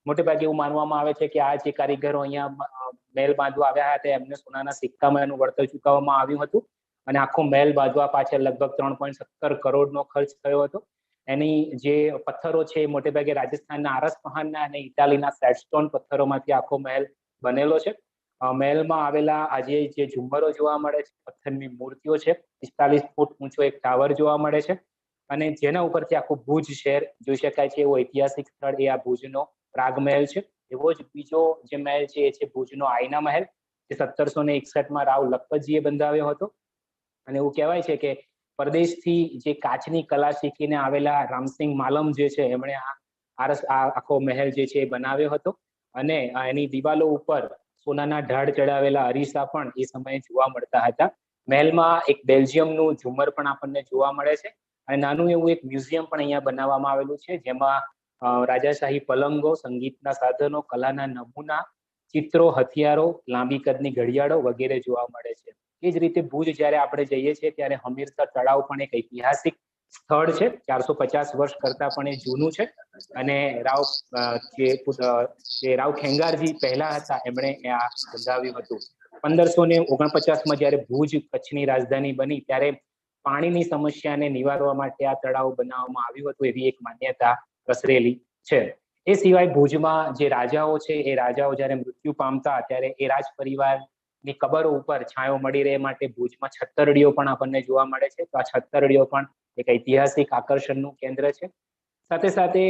[SPEAKER 16] મોટે ભાગે એવું માનવામાં આવે છે કે આ જે કારીગરો અહીંયા મહેલ બાંધવા આવ્યા હતા એમને સોનાના સિક્કામાં એનું વળતર ચૂકવવામાં આવ્યું હતું અને આખો મહેલ બાંધવા પાછળ લગભગ 3.17 કરોડનો ખર્ચ થયો હતો. એની જે પથ્થરો છે મોટે ભાગે રાજસ્થાનના આરસપહાણના અને ઇટાલીના સેડસ્ટોન પથ્થરોમાંથી આખો મહેલ બનેલો છે. મહેલમાં આવેલા આજે જે ઝુમ્મરો જોવા મળે છે, પથ્થરની મૂર્તિઓ છે, 45 ફૂટ ઊંચો એક ટાવર જોવા મળે છે અને જેના ઉપરથી આખું ભુજ શહેર જોઈ શકાય છે. એવો ઐતિહાસિક સ્થળ એ આ ભુજનો પ્રાગ મહેલ છે. એવો જ બીજો જે મહેલ છે એ છે ભુજનો આઈના મહેલ, જે 1761માં રાવ લખપતજીએ બંધાવ્યો હતો અને એવું કહેવાય છે કે પરદેશથી જે કાચની કલા શીખીને આવેલા રામસિંગ માલમ જે છે એમણે આ આખો મહેલ જે છે એ બનાવ્યો હતો અને એની દિવાલો ઉપર સોનાના ઢાળ ચડાવેલા અરીસા પણ એ સમયે જોવા મળતા હતા. મહેલમાં એક બેલ્જિયમનું ઝુમ્મર પણ આપણને જોવા મળે છે અને નાનું એવું એક મ્યુઝિયમ પણ અહીંયા બનાવવામાં આવેલું છે જેમાં રાજાશાહી પલંગો, સંગીતના સાધનો, કલાના નમૂના, ચિત્રો, હથિયારો, લાંબી કદની ઘડિયાળો વગેરે જોવા મળે છે. એ જ રીતે ભુજ જ્યારે આપણે જઈએ છીએ ત્યારે હમીરસર તળાવ પણ એક ઐતિહાસિક સ્થળ છે. 450 વર્ષ કરતા પણ એ જૂનું છે અને રાવ ખેંગારજી પહેલા હતા એમણે આ બંધાવ્યું હતું. 1549માં જયારે ભુજ કચ્છની રાજધાની બની ત્યારે પાણીની સમસ્યાને નિવારવા માટે આ તળાવ બનાવવામાં આવ્યું હતું એવી એક માન્યતા પ્રસરેલી છે. એ સિવાય ભુજમાં જે રાજાઓ છે એ રાજાઓ જ્યારે મૃત્યુ પામતા ત્યારે એ રાજ પરિવારની કબરો ઉપર છાંયો મળી રહે માટે ભુજમાં છત્તરડીઓ પણ આપણને જોવા મળે છે. તો આ છત્તરડીઓ પણ એક ઐતિહાસિક આકર્ષણનું કેન્દ્ર છે. સાથે સાથે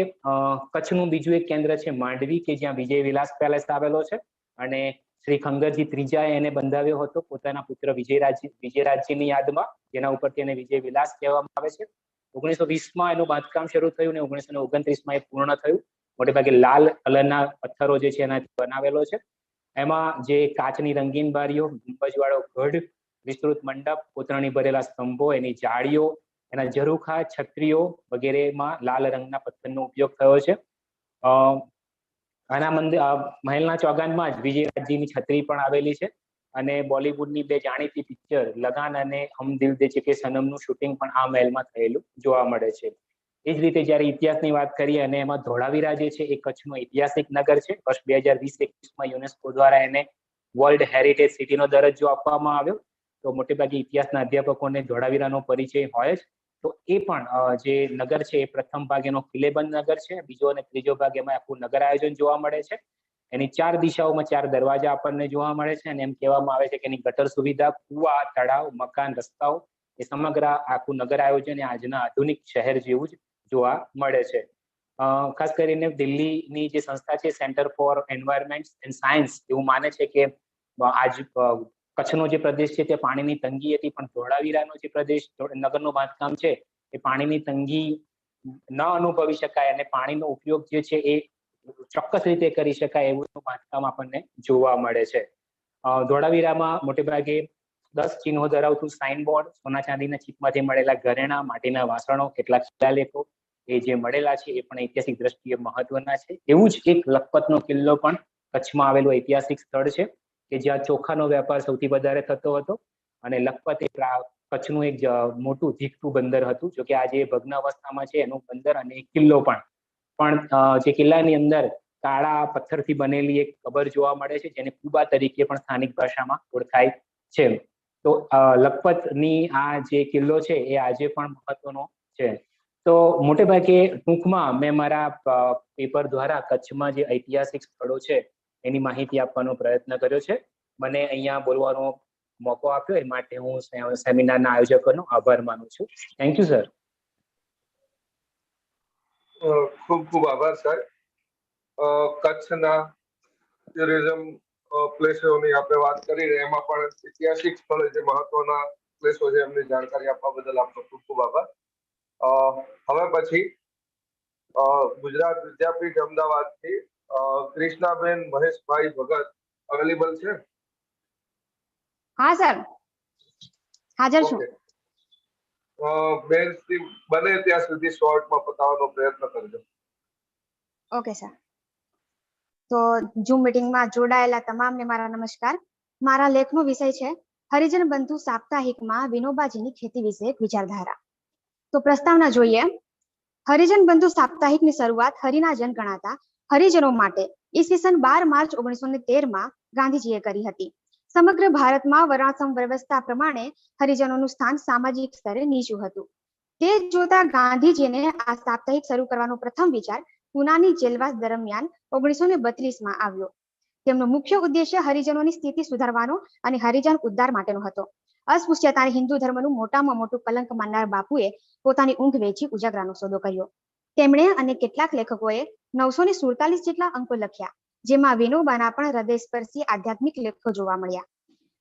[SPEAKER 16] કચ્છનું બીજું એક કેન્દ્ર છે માંડવી કે જ્યાં વિજય વિલાસ પેલેસ આવેલો છે અને શ્રી ખંગરજી ત્રીજાએ એને બંધાવ્યો હતો પોતાના પુત્ર વિજયરાજજીની યાદમાં, જેના ઉપર તેને વિજય વિલાસ કહેવામાં આવે છે. 1920માં એનું બાંધકામ શરૂ થયું અને 1929માં એ પૂર્ણ થયું. મોટે ભાગે લાલ કલરના પથ્થરો જે છે એનાથી બનાવેલો છે. એમાં જે કાચની રંગીન બારીઓ, ગુંબજવાળો ગઢ, વિસ્તૃત મંડપ, કોતરણી ભરેલા સ્તંભો, એની જાળીઓ, એના ઝરૂખા, છત્રીઓ વગેરેમાં લાલ રંગના પથ્થરનો ઉપયોગ થયો છે. આના મહેલના ચોગાનમાં જ વિજયરાજજીની છત્રી પણ આવેલી છે અને બોલિવૂડની બે જાણીતી પિક્ચર લગાન અને હમ દિલ દે ચુકે સનમનું શૂટિંગ પણ આ મહેલમાં થયેલું જોવા મળે છે. એ જ રીતે જ્યારે ઇતિહાસની વાત કરીએ અને એમાં ધોળાવીરા જે છે એ કચ્છનું ઐતિહાસિક નગર છે. વર્ષ 2020-21માં યુનેસ્કો દ્વારા એને વર્લ્ડ હેરિટેજ સિટીનો દરજ્જો આપવામાં આવ્યો. તો મોટે ભાગે ઇતિહાસના અધ્યાપકોને ધોળાવીરાનો પરિચય હોય જ. તો એ પણ જે નગર છે એ પ્રથમ ભાગ એનો કિલ્લેબંધ નગર છે, બીજો અને ત્રીજો ભાગ એમાં આખું નગર આયોજન જોવા મળે છે. એની 4 દિશાઓમાં 4 દરવાજા આપણને જોવા મળે છે અને એમ કહેવામાં આવે છે કે એની ગટર સુવિધા, કુવા, તળાવ, મકાન, રસ્તાઓ એ સમગ્ર આખું નગર આયોજન આજના આધુનિક શહેર જેવું જ જોવા મળે છે. ખાસ કરીને દિલ્હીની જે સંસ્થા છે centre for environment and science એવું માને છે કે આજ કચ્છનો જે પ્રદેશ છે તે પાણીની તંગી હતી, પણ ધોળાવીરાનો જે પ્રદેશ નગરનું બાંધકામ છે એ પાણીની તંગી ન અનુભવી શકાય અને પાણીનો ઉપયોગ જે છે એ ચોક્કસ રીતે કરી શકાય એવું બાંધકામ આપણને જોવા મળે છે. ધોળાવીરામાં મોટે ભાગે 10 ચિહ્નો ધરાવતું સાઇનબોર્ડ, સોના ચાંદીના ચીપમાંથી મળેલા ઘરેણા, માટીના વાસણો, કેટલાક શિલાલેખો એ જે મળેલા છે એ પણ ઐતિહાસિક દ્રષ્ટિએ મહત્વના છે. એવું જ એક લખપતનો કિલ્લો પણ કચ્છમાં આવેલું ઐતિહાસિક સ્થળ છે કે જ્યાં ચોખાનો વેપાર સૌથી વધારે થતો હતો અને લખપત એ કચ્છનું એક મોટું ધીકતું બંદર હતું. જોકે આજે ભગ્નાવસ્થામાં છે એનું બંદર અને એક કિલ્લો પણ જે કિલ્લાની અંદર કાળા પથ્થરથી બનેલી એક કબર જોવા મળે છે જેને કુબા તરીકે પણ સ્થાનિક ભાષામાં ઓળખાય છે. તો લખપતની આ જે કિલ્લો છે એ આજે પણ મહત્વનો છે. તો મોટે ભાગે ટૂંકમાં મેં મારા પેપર દ્વારા કચ્છમાં જે ઐતિહાસિક સ્થળો છે એની માહિતી આપવાનો પ્રયત્ન કર્યો છે. મને અહીંયા બોલવાનો મોકો આપ્યો એ માટે હું સેમિનારના આયોજકોનો આભાર માનું છું. Thank you sir.
[SPEAKER 5] ખૂબ ખૂબ આભાર સાહેબ. કચ્છના ટુરિઝમ પ્લેસોની આપણે વાત કરી એમાં પણ ઐતિહાસિક સ્થળો જે મહત્વના પ્લેસો છે એમની જાણકારી આપવા બદલ આપનો ખૂબ ખૂબ આભાર. હવે પછી ગુજરાત વિદ્યાપીઠ અમદાવાદથી કૃષ્ણાબેન મહેશભાઈ ભગત અવેલેબલ છે?
[SPEAKER 17] હા સર, હાજર છું.
[SPEAKER 5] મેન સ્ટ્રીમ બને ત્યાં સુધી શોર્ટમાં પતાવવાનો પ્રયત્ન કરજો.
[SPEAKER 17] Okay sir. તો ઝૂમ મીટિંગમાં જોડાયેલા તમામને મારા નમસ્કાર. મારા લેખનો વિષય છે હરિજન બંધુ સાપ્તાહિકમાં વિનોબાજીની ખેતી વિશે વિચારધારા. તો પ્રસ્તાવના જોઈએ. હરિજન બંધુ સાપ્તાહિકની શરૂઆત હરિના જન ગણાતા હરિજનો માટે ઈસવીસન 12 માર્ચ 1913 ગાંધીજીએ કરી હતી. સમગ્ર ભારતમાં વર્ણાશ્રમ વ્યવસ્થા પ્રમાણે હરિજનોનું સ્થાન સામાજિક સ્તરે નીચું હતું. તે જોતા ગાંધીજીને આ સાપ્તાહિક શરૂ કરવાનો પ્રથમ વિચાર પુનાની જેલવાસ દરમિયાન 1932 આવ્યો. તેમનો મુખ્ય ઉદ્દેશ્ય હરિજનોની સ્થિતિ સુધારવાનો અને હરિજન ઉદ્ધાર માટેનો હતો. અસ્પૃશ્યતાને હિન્દુ ધર્મનું મોટામાં મોટું કલંક માનનાર બાપુએ પોતાની ઊંઘ વેચી ઉજાગરાનો સોદો કર્યો. તેમણે અને કેટલાક લેખકોએ 947 જેટલા અંકો લખ્યા, જેમાં વિનોબાના પણ હૃદયસ્પર્શી આધ્યાત્મિક લેખો જોવા મળ્યા.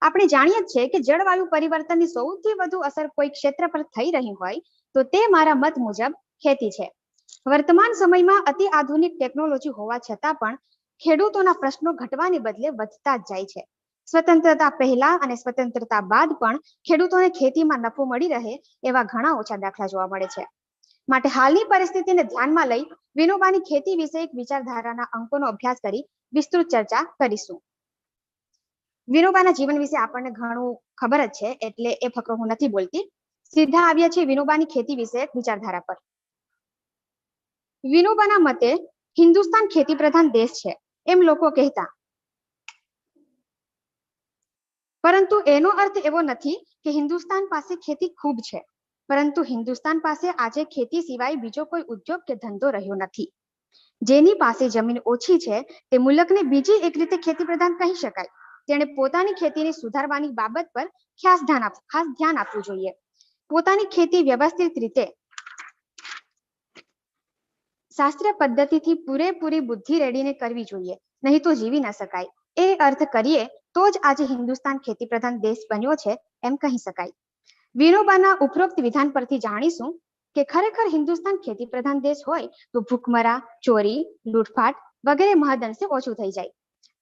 [SPEAKER 17] આપણે જાણીએ છીએ કે જળવાયુ પરિવર્તનની સૌથી વધુ અસર કોઈ ક્ષેત્ર પર થઈ રહી હોય તો તે મારા મત મુજબ ખેતી છે. વર્તમાન સમયમાં અતિ આધુનિક ટેકનોલોજી હોવા છતાં પણ ખેડૂતોના પ્રશ્નો ઘટવાને બદલે વધતા જ જાય છે. સ્વતંત્રતા પહેલા અને સ્વતંત્રતા બાદ પણ ખેડૂતોને ખેતીમાં નફો મળી રહે એવા ઘણા ઓછા દાખલા જોવા મળે છે. માટે હાલની પરિસ્થિતિને ધ્યાનમાં લઈ વિનોબાની ખેતી વિષયક વિચારધારાના અંકોનો અભ્યાસ કરી વિસ્તૃત ચર્ચા કરીશું. વિનોબાના જીવન વિશે આપણને ઘણું ખબર જ છે, એટલે એ ફકરો હું નથી બોલતી. સીધા આવ્યા છીએ વિનોબાની ખેતી વિષયક વિચારધારા પર. વિનોબાના મતે હિન્દુસ્તાન ખેતી પ્રધાન દેશ છે એમ લોકો કહેતા, પરંતુ એનો અર્થ એવો નથી કે હિન્દુસ્તાન પાસે ખેતી ખૂબ છે, પરંતુ હિન્દુસ્તાન પાસે આજે ખેતી સિવાય બીજો કોઈ ઉદ્યોગ કે ધંધો રહ્યો નથી. જેની પાસે જમીન ઓછી છે તે મુલકને બીજી એક રીતે ખેતી પ્રધાન કહી શકાય. તેણે પોતાની ખેતીને સુધારવાની બાબત પર ખાસ ધ્યાન આપવું જોઈએ. પોતાની ખેતી વ્યવસ્થિત રીતે શાસ્ત્રીય પદ્ધતિથી પૂરેપૂરી બુદ્ધિ રેડીને કરવી જોઈએ, નહીં તો જીવી ન શકાય. એ અર્થ કરીએ તો જ આજે હિન્દુસ્તાન ખેતી પ્રધાન દેશ બન્યો છે એમ કહી શકાય. વિનોબાના ઉપરોક્ત વિધાન પરથી જાણીશું કે ખરેખર હિન્દુસ્તાન ખેતી પ્રધાન દેશ હોય તો ભૂખમરા, ચોરી, લૂંટફાટ વગેરે મહદઅંશે ઓછું થઈ જાય.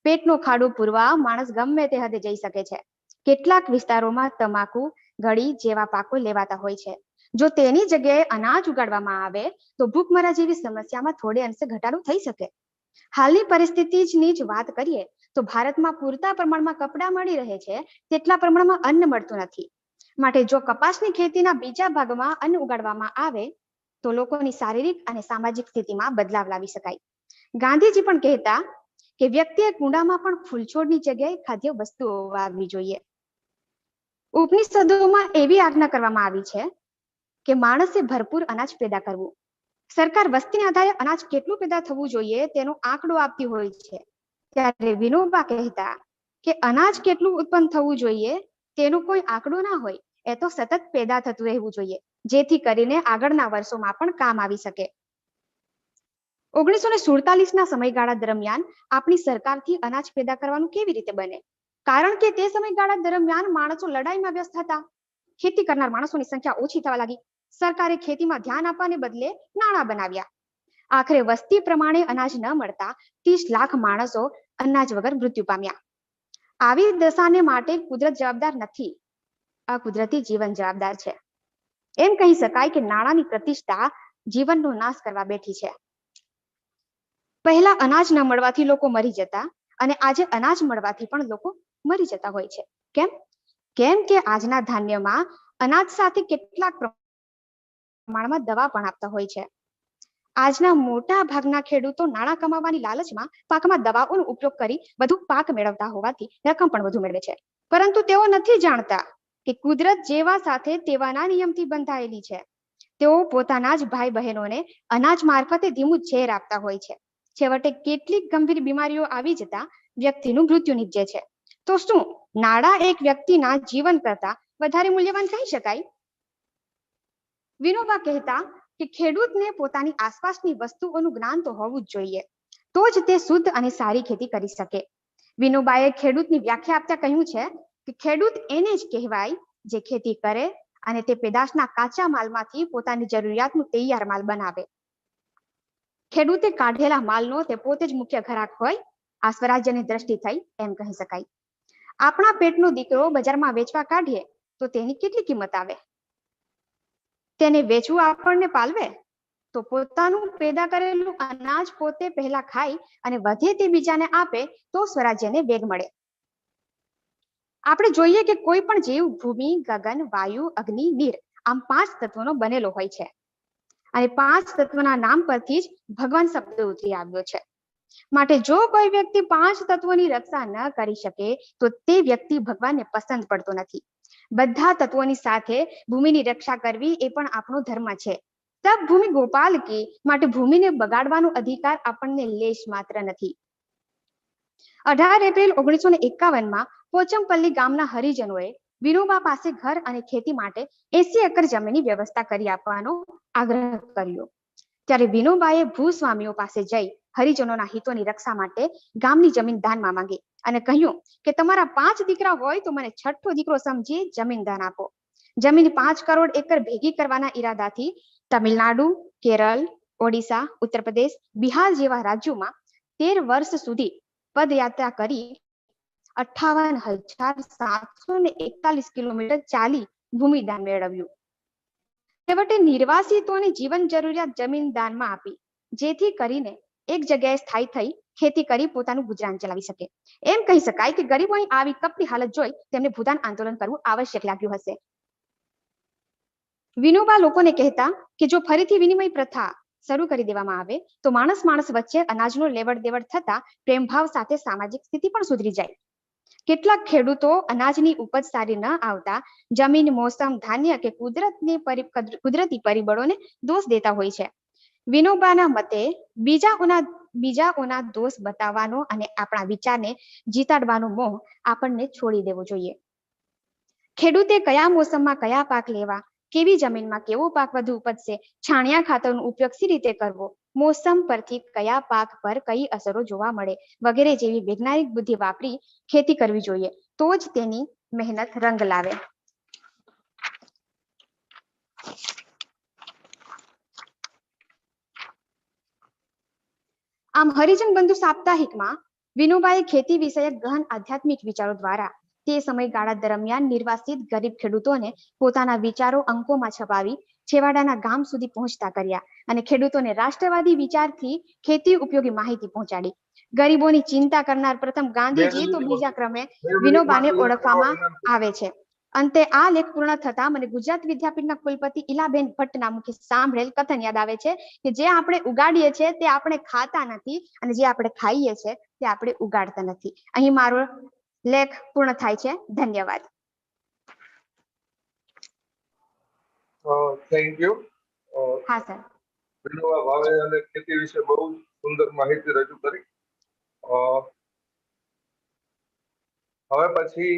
[SPEAKER 17] પેટનો ખાડો પૂરવા માણસ ગમે તે હદે જઈ શકે છે. કેટલાક વિસ્તારોમાં તમાકુ, ગળી જેવા પાકો લેવાતા હોય છે. જો તેની જગ્યાએ અનાજ ઉગાડવામાં આવે તો ભૂખમરા જેવી સમસ્યામાં થોડે અંશે ઘટાડો થઈ શકે. હાલની પરિસ્થિતિની જ વાત કરીએ તો ભારતમાં પૂરતા પ્રમાણમાં કપડાં મળી રહે છે, તેટલા પ્રમાણમાં અન્ન મળતું નથી. માટે જો કપાસની ખેતીના બીજા ભાગમાં અન્ન ઉગાડવામાં આવે તો લોકોની શારીરિક અને સામાજિક સ્થિતિમાં બદલાવ લાવી શકાય. ગાંધીજી પણ કહેતા કે વ્યક્તિએ કુંડામાં પણ ફૂલછોડની જગ્યાએ ખાદ્ય વસ્તુઓ વાવવી જોઈએ. ઉપનિષદોમાં એવી આજ્ઞા કરવામાં આવી છે કે માણસે ભરપૂર અનાજ પેદા કરવું. સરકાર વસ્તીના આધારે અનાજ કેટલું પેદા થવું જોઈએ તેનો આંકડો આપતી હોય છે, ત્યારે વિનોબા કહેતા કે અનાજ કેટલું ઉત્પન્ન થવું જોઈએ તેનો કોઈ આંકડો ના હોય, એ તો સતત પેદા થતું રહેવું જોઈએ, જેથી કરીને આગળના વર્ષોમાં પણ કામ આવી શકે. 1947 સમયગાળા દરમિયાન આપણી સરકારથી અનાજ પેદા કરવાનું કેવી રીતે બને? કારણ કે તે સમયગાળા દરમિયાન માણસો લડાઈમાં વ્યસ્ત હતા. ખેતી કરનાર માણસોની સંખ્યા ઓછી થવા લાગી. સરકારે ખેતીમાં ધ્યાન આપવાને બદલે નાણાં બનાવ્યા. આખરે વસ્તી પ્રમાણે અનાજ ન મળતા 30 લાખ માણસો અનાજ વગર મૃત્યુ પામ્યા. આવી દશાને માટે કુદરત જવાબદાર નથી, અકુદરતી જીવન જવાબદાર છે. એમ કહી શકાય કે નાણાંની પ્રતિષ્ઠા જીવનનો નાશ કરવા બેઠી છે. પહેલા અનાજ ન મળવાથી લોકો મરી જતા અને આજે અનાજ મળવાથી પણ લોકો મરી જતા હોય છે. કેમ કે આજના ધાન્યમાં અનાજ સાથે કેટલાક પ્રમાણમાં દવા પણ આપતા હોય છે. આજના મોટા ભાગના ખેડૂતો નાણાં કમાવાની લાલચમાં પાકમાં દવાઓનો ઉપયોગ કરી વધુ પાક મેળવતા હોવાથી રકમ પણ વધુ મેળવે છે. પરંતુ તેઓ નથી જાણતા કે કુદરત જેવા સાથે તેવાના નિયમથી બંધાયેલી છે. તેઓ પોતાના જ ભાઈ બહેનોને અનાજ મારફતે ધીમું ઝેર આપતા હોય છે. છેવટે કેટલીક ગંભીર બીમારીઓ આવી જતા વ્યક્તિનું મૃત્યુ નિપજે છે. તો શું નાણાં એક વ્યક્તિના જીવન કરતા વધારે મૂલ્યવાન કહી શકાય? વિનોબા કહેતા કે ખેડૂતને પોતાની આસપાસની વસ્તુઓનું જ્ઞાન તો હોવું જ જોઈએ, તો જ તે શુદ્ધ અને સારી ખેતી કરી શકે. વિનોબાએ ખેડૂતની વ્યાખ્યા આપતા કહ્યું છે કે ખેડૂત એને જ કહેવાય જે ખેતી કરે અને તે પેદાશના કાચા માલમાંથી પોતાની જરૂરિયાતનું તૈયાર માલ બનાવે. ખેડૂતે કાઢેલા માલનો તે પોતે જ મુખ્ય ગ્રાહક હોય. આ સ્વરાજ્યની દ્રષ્ટિ થઈ એમ કહી શકાય. આપણા પેટનો દીકરો બજારમાં વેચવા કાઢીએ તો તેની કેટલી કિંમત આવે? તેને વેચવું આપણને પાલવે? તો પોતાનું પેદા કરેલું અનાજ પોતે પહેલા ખાઈ અને વધે તે બીજાને આપે તો સ્વરાજ્યને વેગ મળે. આપણે જોઈએ કે કોઈ પણ જીવ ભૂમિ, ગગન, વાયુ, અગ્નિ, નીર આમ 5 તત્વોનો બનેલો હોય છે. અને 5 તત્વના નામ પરથી જ ભગવાન શબ્દ ઉતરી આવ્યો છે. માટે જો કોઈ વ્યક્તિ 5 તત્વોની રક્ષા ન કરી શકે તો તે વ્યક્તિ ભગવાનને પસંદ પડતો નથી. બધા તત્વોની સાથે ભૂમિની રક્ષા કરવી એ પણ આપણો ધર્મ છે. તબ ભૂમિ ગોપાલ કી, માટે ભૂમિને બગાડવાનો અધિકાર આપણને લેશ માત્ર નથી. 18 એપ્રિલ 1951 પોચમપલ્લી ગામના હરિજનોએ વિનોબા પાસે ઘર અને ખેતી માટે 80 એકર જમીનની વ્યવસ્થા કરી આપવાનો આગ્રહ કર્યો. ત્યારે વિનોબાએ ભૂસ્વામીઓ પાસે જઈ હરિજનોના હિતોની રક્ષા માટે ગામની જમીન દાનમાં માંગી અને કહ્યું કે તમારા 5 દીકરા હોય તો મને 6ઠ્ઠો દીકરો સમજી જમીન દાન આપો. જમીન 5 કરોડ એકર ભેગી કરવાના ઈરાદાથી તમિલનાડુ, કેરળ, ઓડિશા, ઉત્તર પ્રદેશ, બિહાર જેવા રાજ્યોમાં 13 વર્ષ સુધી પદયાત્રા કરી 58,741 કિલોમીટર ચાલી ભૂમિદાન મેળવ્યું. છેવટે નિર્વાસિતોને જીવન જરૂરિયાત જમીન દાનમાં આપી, જેથી કરીને એક જગ્યાએ સ્થાયી થઈ ખેતી કરી પોતાનું ગુજરાન ચલાવી શકે. એમ કહી શકાય કે ગરીબોની આવી કપટી હાલત જોઈ તેમને ભૂદાન આંદોલન કરવું આવશ્યક લાગ્યું હશે. વિનોબા લોકોને કહેતા કે જો ફરીથી વિનિમય પ્રથા શરૂ કરી દેવામાં આવે તો માણસ માણસ વચ્ચે અનાજનો લેવડ દેવડ થતા પ્રેમભાવ સાથે સામાજિક સ્થિતિ પણ સુધરી જાય. કેટલાક ખેડૂતો અનાજની ઉપજ સારી ન આવતા જમીન, મોસમ, ધાન્ય કે કુદરતી પરિબળોને દોષ દેતા હોય છે. વિનોબાના મતે બીજાઓના દોષ બતાવવાનો અને આપણા વિચારને જીતાડવાનો મોહ આપણને છોડી દેવો જોઈએ. ખેડૂતે કયા મોસમમાં કયા પાક લેવા, કેવી જમીનમાં કેવો પાક વધુ ઉપજશે, છાણિયા ખાતરનો ઉપયોગ સી રીતે કરવો, મોસમ પરથી કયા પાક પર કઈ અસરો જોવા મળે વગેરે જેવી વૈજ્ઞાનિક બુદ્ધિ વાપરી ખેતી કરવી જોઈએ, તો જ તેની મહેનત રંગ લાવે. આમ હરિજન બંધુ સાપ્તાહિકમાં વિનોબાએ ખેતી વિષયક ગહન આધ્યાત્મિક વિચારો દ્વારા તે સમયગાળા દરમિયાન નિર્વાસિત ગરીબ ખેડૂતોને પોતાના વિચારો અંકોમાં છપાવી છેવાડાના ગામ સુધી પહોંચતા કર્યા અને ખેડૂતોને રાષ્ટ્રવાદી વિચારથી ખેતી ઉપયોગી માહિતી પહોંચાડી. ગરીબોની ચિંતા કરનાર પ્રથમ ગાંધીજી તો બીજા ક્રમે વિનોબાને ઓળખવામાં આવે છે. અંતે આ લેખ પૂર્ણ થતા મને ગુજરાત વિદ્યાપીઠના કુલપતિ ઇલાબેન ભટ્ટના મુખે સાંભળેલ કથન યાદ આવે છે કે જે આપણે ઉગાડીએ છીએ તે આપણે ખાતા નથી અને જે આપણે ખાઈએ છીએ તે આપણે ઉગાડતા નથી. અહીં મારો લેખ પૂર્ણ થાય છે. ધન્યવાદ.
[SPEAKER 5] Thank you.
[SPEAKER 17] હા સર.
[SPEAKER 5] વિનોબા ભાવે અને ખેતી વિશે બહુ સુંદર માહિતી રજૂ કરી. હવે પછી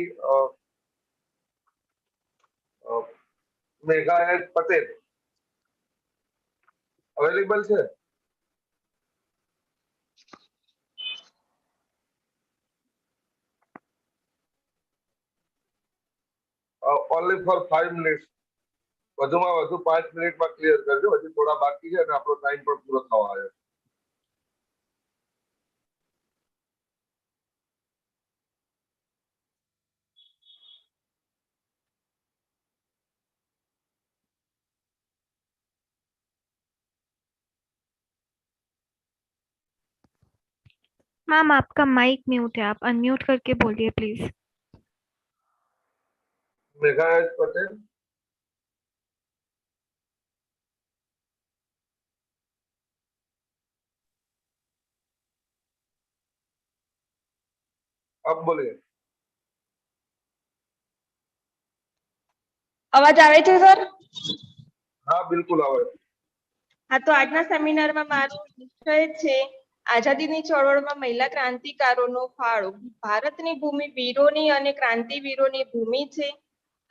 [SPEAKER 5] મેઘા પટેલ અવેલેબલ છે? Only for 5 minutes. વધુમાં વધુ 5 મિનિટમાં ક્લિયર કરજો. હજી થોડા બાકી છે અને આપણો ટાઈમ પણ પૂરો થવા આવ્યો.
[SPEAKER 6] मैम आपका माइक म्यूट है, आप अनम्यूट करके बोलिए प्लीज.
[SPEAKER 5] मेघा पटेल. अब बोलिए.
[SPEAKER 18] અવાજ આવે છે સર?
[SPEAKER 5] હા બિલકુલ આવે.
[SPEAKER 18] હા, તો આજના સેમિનારમાં મારો વિષય છે આઝાદીની ચળવળમાં મહિલા ક્રાંતિકારોનો ફાળો. ભારતની ભૂમિ વીરોની અને ક્રાંતિવીરોની ભૂમિ છે.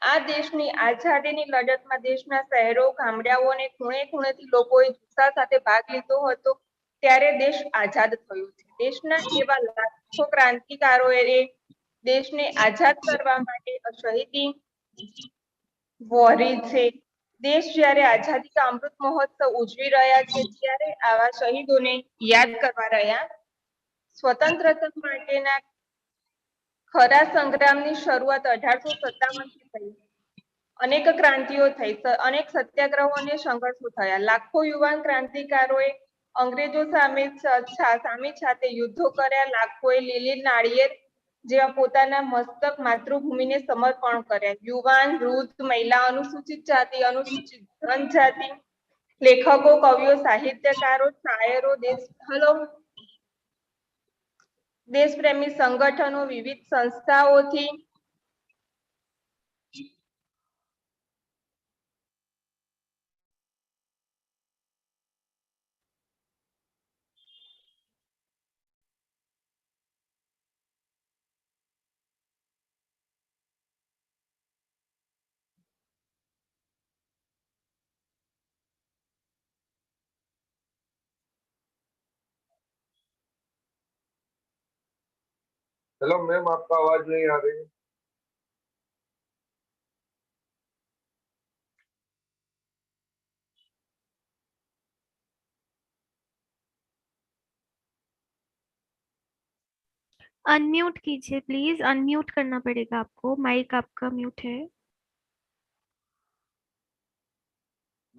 [SPEAKER 18] આ દેશની આઝાદીની લડતમાં દેશના શહેરો, ગામડાઓ અને ખૂણે ખૂણેથી લોકોએ જુસ્સા સાથે ભાગ લીધો હતો. ત્યારે દેશ આઝાદ થયો છે. દેશના એવા લાખો ક્રાંતિકારોએ દેશને આઝાદ કરવા માટે શહીદી વહોરી છે. દેશ જ્યારે આઝાદી કા અમૃત મહોત્સવ ઉજવી રહ્યા છે ત્યારે આવા શહીદોને યાદ કરવા રહ્યા. સ્વતંત્રતા માટેના ખરા સંગ્રામની શરૂઆત 1857 થી થઈ. અનેક ક્રાંતિઓ થઈ, અનેક સત્યાગ્રહો અને સંઘર્ષો થયા. લાખો યુવાન ક્રાંતિકારોએ અંગ્રેજો સામે છાતે યુદ્ધો કર્યા. લાખોએ લીલી નાળિયેર જેવા પોતાના મસ્તક માતૃભૂમિને સમર્પણ કર્યા. યુવાન, વૃદ્ધ, મહિલા, અનુસૂચિત જાતિ, અનુસૂચિત જનજાતિ, લેખકો, કવિઓ, સાહિત્યકારો, શાયરો, દેશપ્રેમી સંગઠનો, વિવિધ સંસ્થાઓથી
[SPEAKER 5] हेलो मैम, आपका आवाज नहीं आ रही है।
[SPEAKER 6] अनम्यूट कीजिए प्लीज, अनम्यूट करना पड़ेगा आपको, माइक आपका म्यूट है।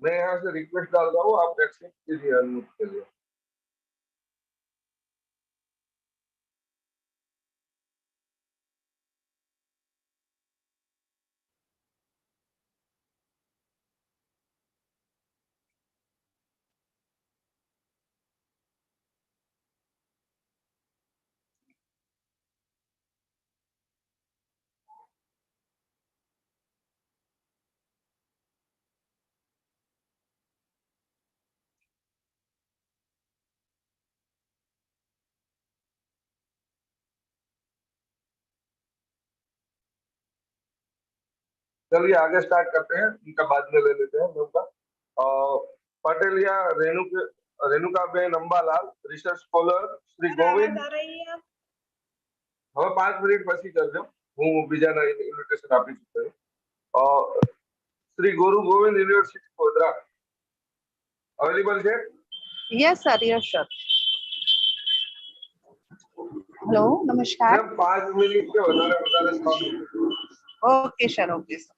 [SPEAKER 5] मैं यहाँ से रिक्वेस्ट डाल रहा हूँ, आप एक्सेप्ट कीजिए अनम्यूट के लिए। चलिए आगे स्टार्ट करते हैं, इनका बाद में ले लेते हैं उनका। Pateliya Renukaben Ambalal, research scholar Shri Govind. હવે 5 મિનિટ પછી કરજો, હું બીજાના ઇન્વિટેશન આપી ચૂક્યો છું। શ્રી ગુરુ ગોવિંદ યુનિવર્સિટી ગોધરા અવેલેબલ છે?
[SPEAKER 19] Yes sir, yes sir. Hello, नमस्कार।
[SPEAKER 5] 5 મિનિટ કે વધારે સમય।
[SPEAKER 19] Okay sir, okay sir.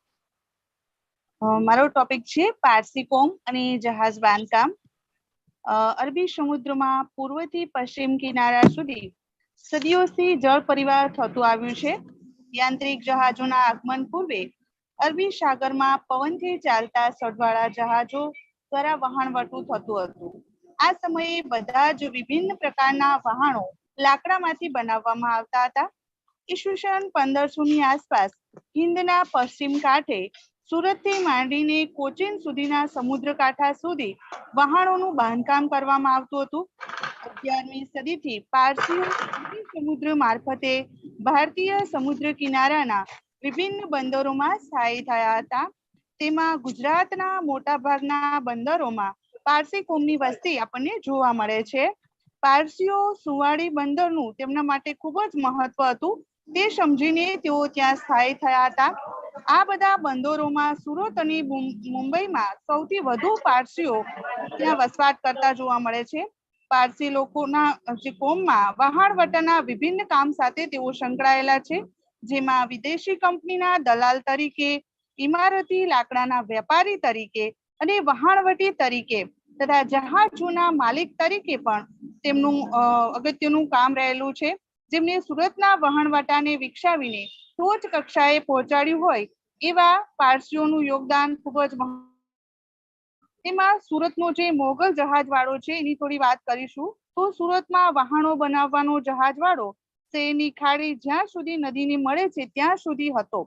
[SPEAKER 19] મારો ટોપિક છે પારસી કોમ અને જહાજ બાંધકામ। અરબી સમુદ્રમાં પૂર્વથી પશ્ચિમ કિનારા સુધી સદીઓથી જળ પરિવાર થતું આવ્યું છે। યાંત્રિક જહાજોના આગમન પૂર્વે અરબી સાગરમાં પવનથી ચાલતા સઢવાળા જહાજો દ્વારા વહાણવટું થતું હતું। આ સમયે બધા જ વિભિન્ન પ્રકારના વહાણો લાકડામાંથી બનાવવામાં આવતા હતા। ઈસવીસન 1500ની આસપાસ હિંદના પશ્ચિમ કાંઠે સુરતથી માંડીને કોચીન સુધીના સમુદ્ર કાંઠા સુધી વહાણોનું બાંધકામ કરવામાં આવતું હતું। 11મી સદીથી પારસીઓ સમુદ્ર મારફતે ભારતીય સમુદ્ર કિનારાના વિભિન્ન બંદરોમાં સ્થાયી થયા હતા। તેમાં ગુજરાતના મોટાભાગના બંદરોમાં પારસી કોમની વસ્તી આપણને જોવા મળે છે। પારસીઓ સુવાડી બંદરનું તેમના માટે ખૂબ જ મહત્વ હતું, તે સમજીને તેઓ ત્યાં સ્થાયી થયા હતા। આ બધા બંદરોમાં સુરત અને મુંબઈમાં સૌથી વધુ પારસીઓ ત્યાં વસવાટ કરતા જોવા મળે છે। પારસી લોકોના જે કોમમાં વહાણવટાના વિભિન્ન કામ સાથે તેઓ સંકળાયેલા છે, જેમાં વિદેશી કંપનીના દલાલ તરીકે, ઇમારતી લાકડાના વેપારી તરીકે અને વહાણવટી તરીકે તથા જહાજોના માલિક તરીકે પણ તેમનું અગત્યનું કામ રહેલું છે, જેમને સુરતના વહાણવટાને વિકસાવીને ટોચ કક્ષાએ પહોંચાડ્યું હોય એવા પારસીઓનું યોગદાન ખૂબ જ તેમાં સુરતનો જે મોગલ જહાજવાળો છે એની થોડી વાત કરીશું। તો સુરતમાં વહાણો બનાવવાનો જહાજવાળો શહેરની ખાડી જ્યાં સુધી નદીને મળે છે ત્યાં સુધી હતો।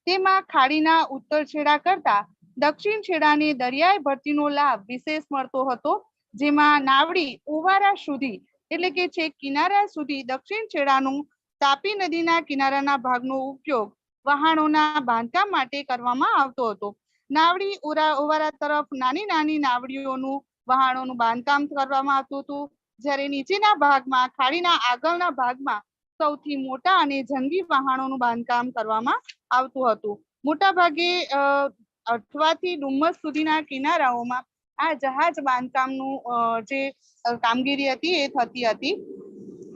[SPEAKER 19] તેમાં ખાડીના ઉત્તર છેડા કરતા દક્ષિણ છેડાને દરિયાઈ ભરતીનો લાભ વિશેષ મળતો હતો, જેમાં નાવડી ઓવારા સુધી એટલે કે છેક કિનારા સુધી દક્ષિણ છેડાનું તાપી નદીના કિનારાના ભાગનો ઉપયોગ વહાણોના બાંધકામ માટે કરવામાં આવતો હતો। નાવડી ઓવારા તરફ નાની નાની નાવડીઓનું વહાણોનું બાંધકામ કરવામાં આવતું હતું, જ્યારે નીચેના ભાગમાં ખાડીના આગળના ભાગમાં સૌથી મોટા અને જંગી વહાણોનું બાંધકામ કરવામાં આવતું હતું। મોટા ભાગે અઠવાથી ડુમ્મસ સુધીના કિનારાઓમાં આ જહાજ બાંધકામનું જે કામગીરી હતી એ થતી હતી।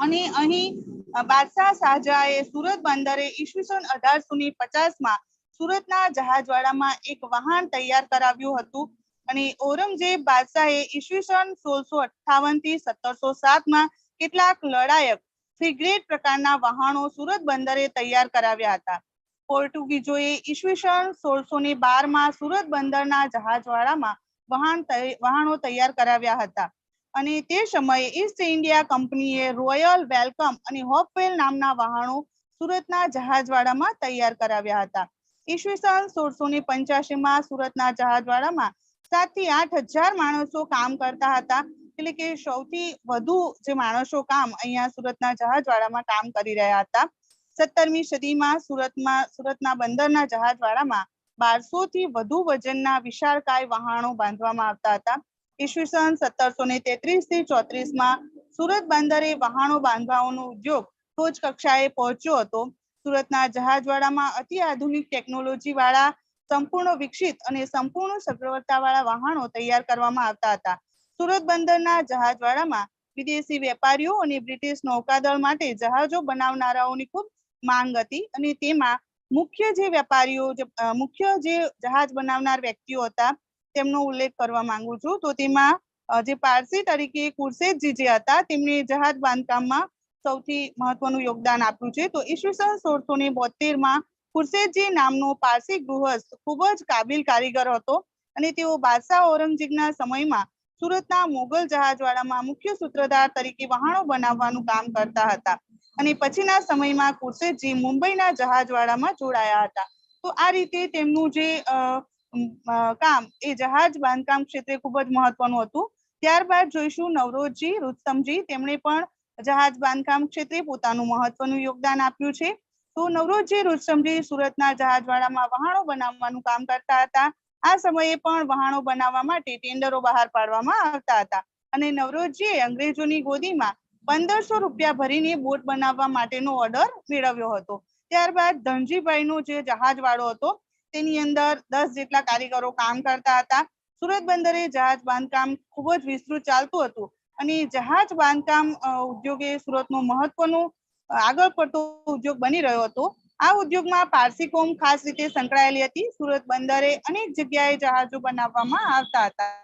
[SPEAKER 19] અને અહીં બાદશાહ શાહજહાએ સુરત બંદરે ઈસવીસન 1850માં સુરતના જહાજવાડામાં એક વહાણ તૈયાર કરાવ્યું હતું અને ઔરંગઝેબ બાદશાહે ઈસવીસન 1658 થી 1707 માં કેટલાક લડાયક ફ્રિગેટ પ્રકારના વહાણો સુરત બંદરે તૈયાર કરાવ્યા હતા. પોર્ટુગીઝોએ ઈસવીસન 1612 માં સુરત બંદરના જહાજવાડામાં વહાણો તૈયાર કરાવ્યા હતા અને તે સમયે ઈસ્ટ ઇન્ડિયા કંપનીએ રોયલ વેલકમ અને હોપવેલ નામના વહાણો સુરતના જહાજવાડામાં તૈયાર કરાવ્યા હતા. ઈસવીસન 1685 માં સુરતના જહાજવાડામાં 7 થી 8,000 માણસો કામ કરતા હતા. એટલે કે સૌથી વધુ જે માણસો કામ અહીંયા સુરતના જહાજવાડામાં કામ કરી રહ્યા હતા. 17મી સદીમાં સુરતના બંદરના જહાજવાડામાં 1200 થી વધુ વજનના વિશાળકાય વહાણો બાંધવામાં આવતા હતા. ઈસવીસન 1733 થી 34 માં સુરત બંદરે વહાણો બાંધવાનો ઉદ્યોગ ટોચ કક્ષાએ પહોંચ્યો હતો. સુરતના જહાજવાડામાં અતિ આધુનિક ટેકનોલોજી વાળા સંપૂર્ણ વિકસિત અને સંપૂર્ણ સગવડતા વાળા વહાણો તૈયાર કરવામાં આવતા હતા. સુરત બંદરના જહાજવાડામાં વિદેશી વેપારીઓ અને બ્રિટિશ નૌકાદળ માટે જહાજો બનાવનારાઓની ખૂબ માંગ હતી અને તેમાં મુખ્ય જે જહાજ બનાવનાર વ્યક્તિઓ હતા તેમનો ઉલ્લેખ કરવા માંગુ છું. તો તેમાં જે પારસી તરીકે કુરશેદજી જે હતા તેમણે જહાજ બાંધકામમાં સૌથી મહત્વનું યોગદાન આપ્યું છે. તો ઈસવીસન 1672 માં કુરશેદજી નામનો પારસી ગૃહસ્થ ખૂબ જ કાબિલ કારીગર હતો અને તેઓ બાદશાહ ઔરંગઝેબના સમયમાં સુરતના મોગલ જહાજવાડામાં મુખ્ય સૂત્રધાર તરીકે વહાણો બનાવવાનું કામ કરતા હતા અને પછીના સમયમાં કુરશેદજી મુંબઈના જહાજવાડામાં જોડાયા હતા. તો આ રીતે તેમનું જે કામ એ જહાજ બાંધકામ ક્ષેત્રે ખૂબ જ મહત્વનું હતું. ત્યારબાદ જોઈશું નવરોજજી રુસ્તમજી, તેમણે પણ જહાજ બાંધકામ ક્ષેત્રે પોતાનું મહત્વનું યોગદાન આપ્યું છે. તો નવરોજજી રુસ્તમજી સુરતના જહાજવાડામાં વહાણો બનાવવાનું કામ કરતા હતા. આ સમયે પણ વહાણો બનાવવા માટે ટેન્ડરો બહાર પાડવામાં આવતા હતા અને નવરોજજીએ અંગ્રેજોની ગોદીમાં 1500 રૂપિયા ભરીને બોટ બનાવવા માટેનો ઓર્ડર મેળવ્યો હતો. ત્યારબાદ ધનજીભાઈનો જે જહાજવાડો હતો તેની અંદર 10 જેટલા કારીગરો કામ કરતા હતા. સુરત બંદરે જહાજ બાંધકામ ખૂબ જ વિસ્તૃત ચાલતું હતું અને જહાજ બાંધકામ ઉદ્યોગે સુરતનો મહત્વનો આગળ પડતો ઉદ્યોગ બની રહ્યો હતો. આ ઉદ્યોગમાં પારસી કોમ ખાસ રીતે સંકળાયેલી હતી. સુરત બંદરે અનેક જગ્યાએ જહાજો બનાવવામાં આવતા હતા.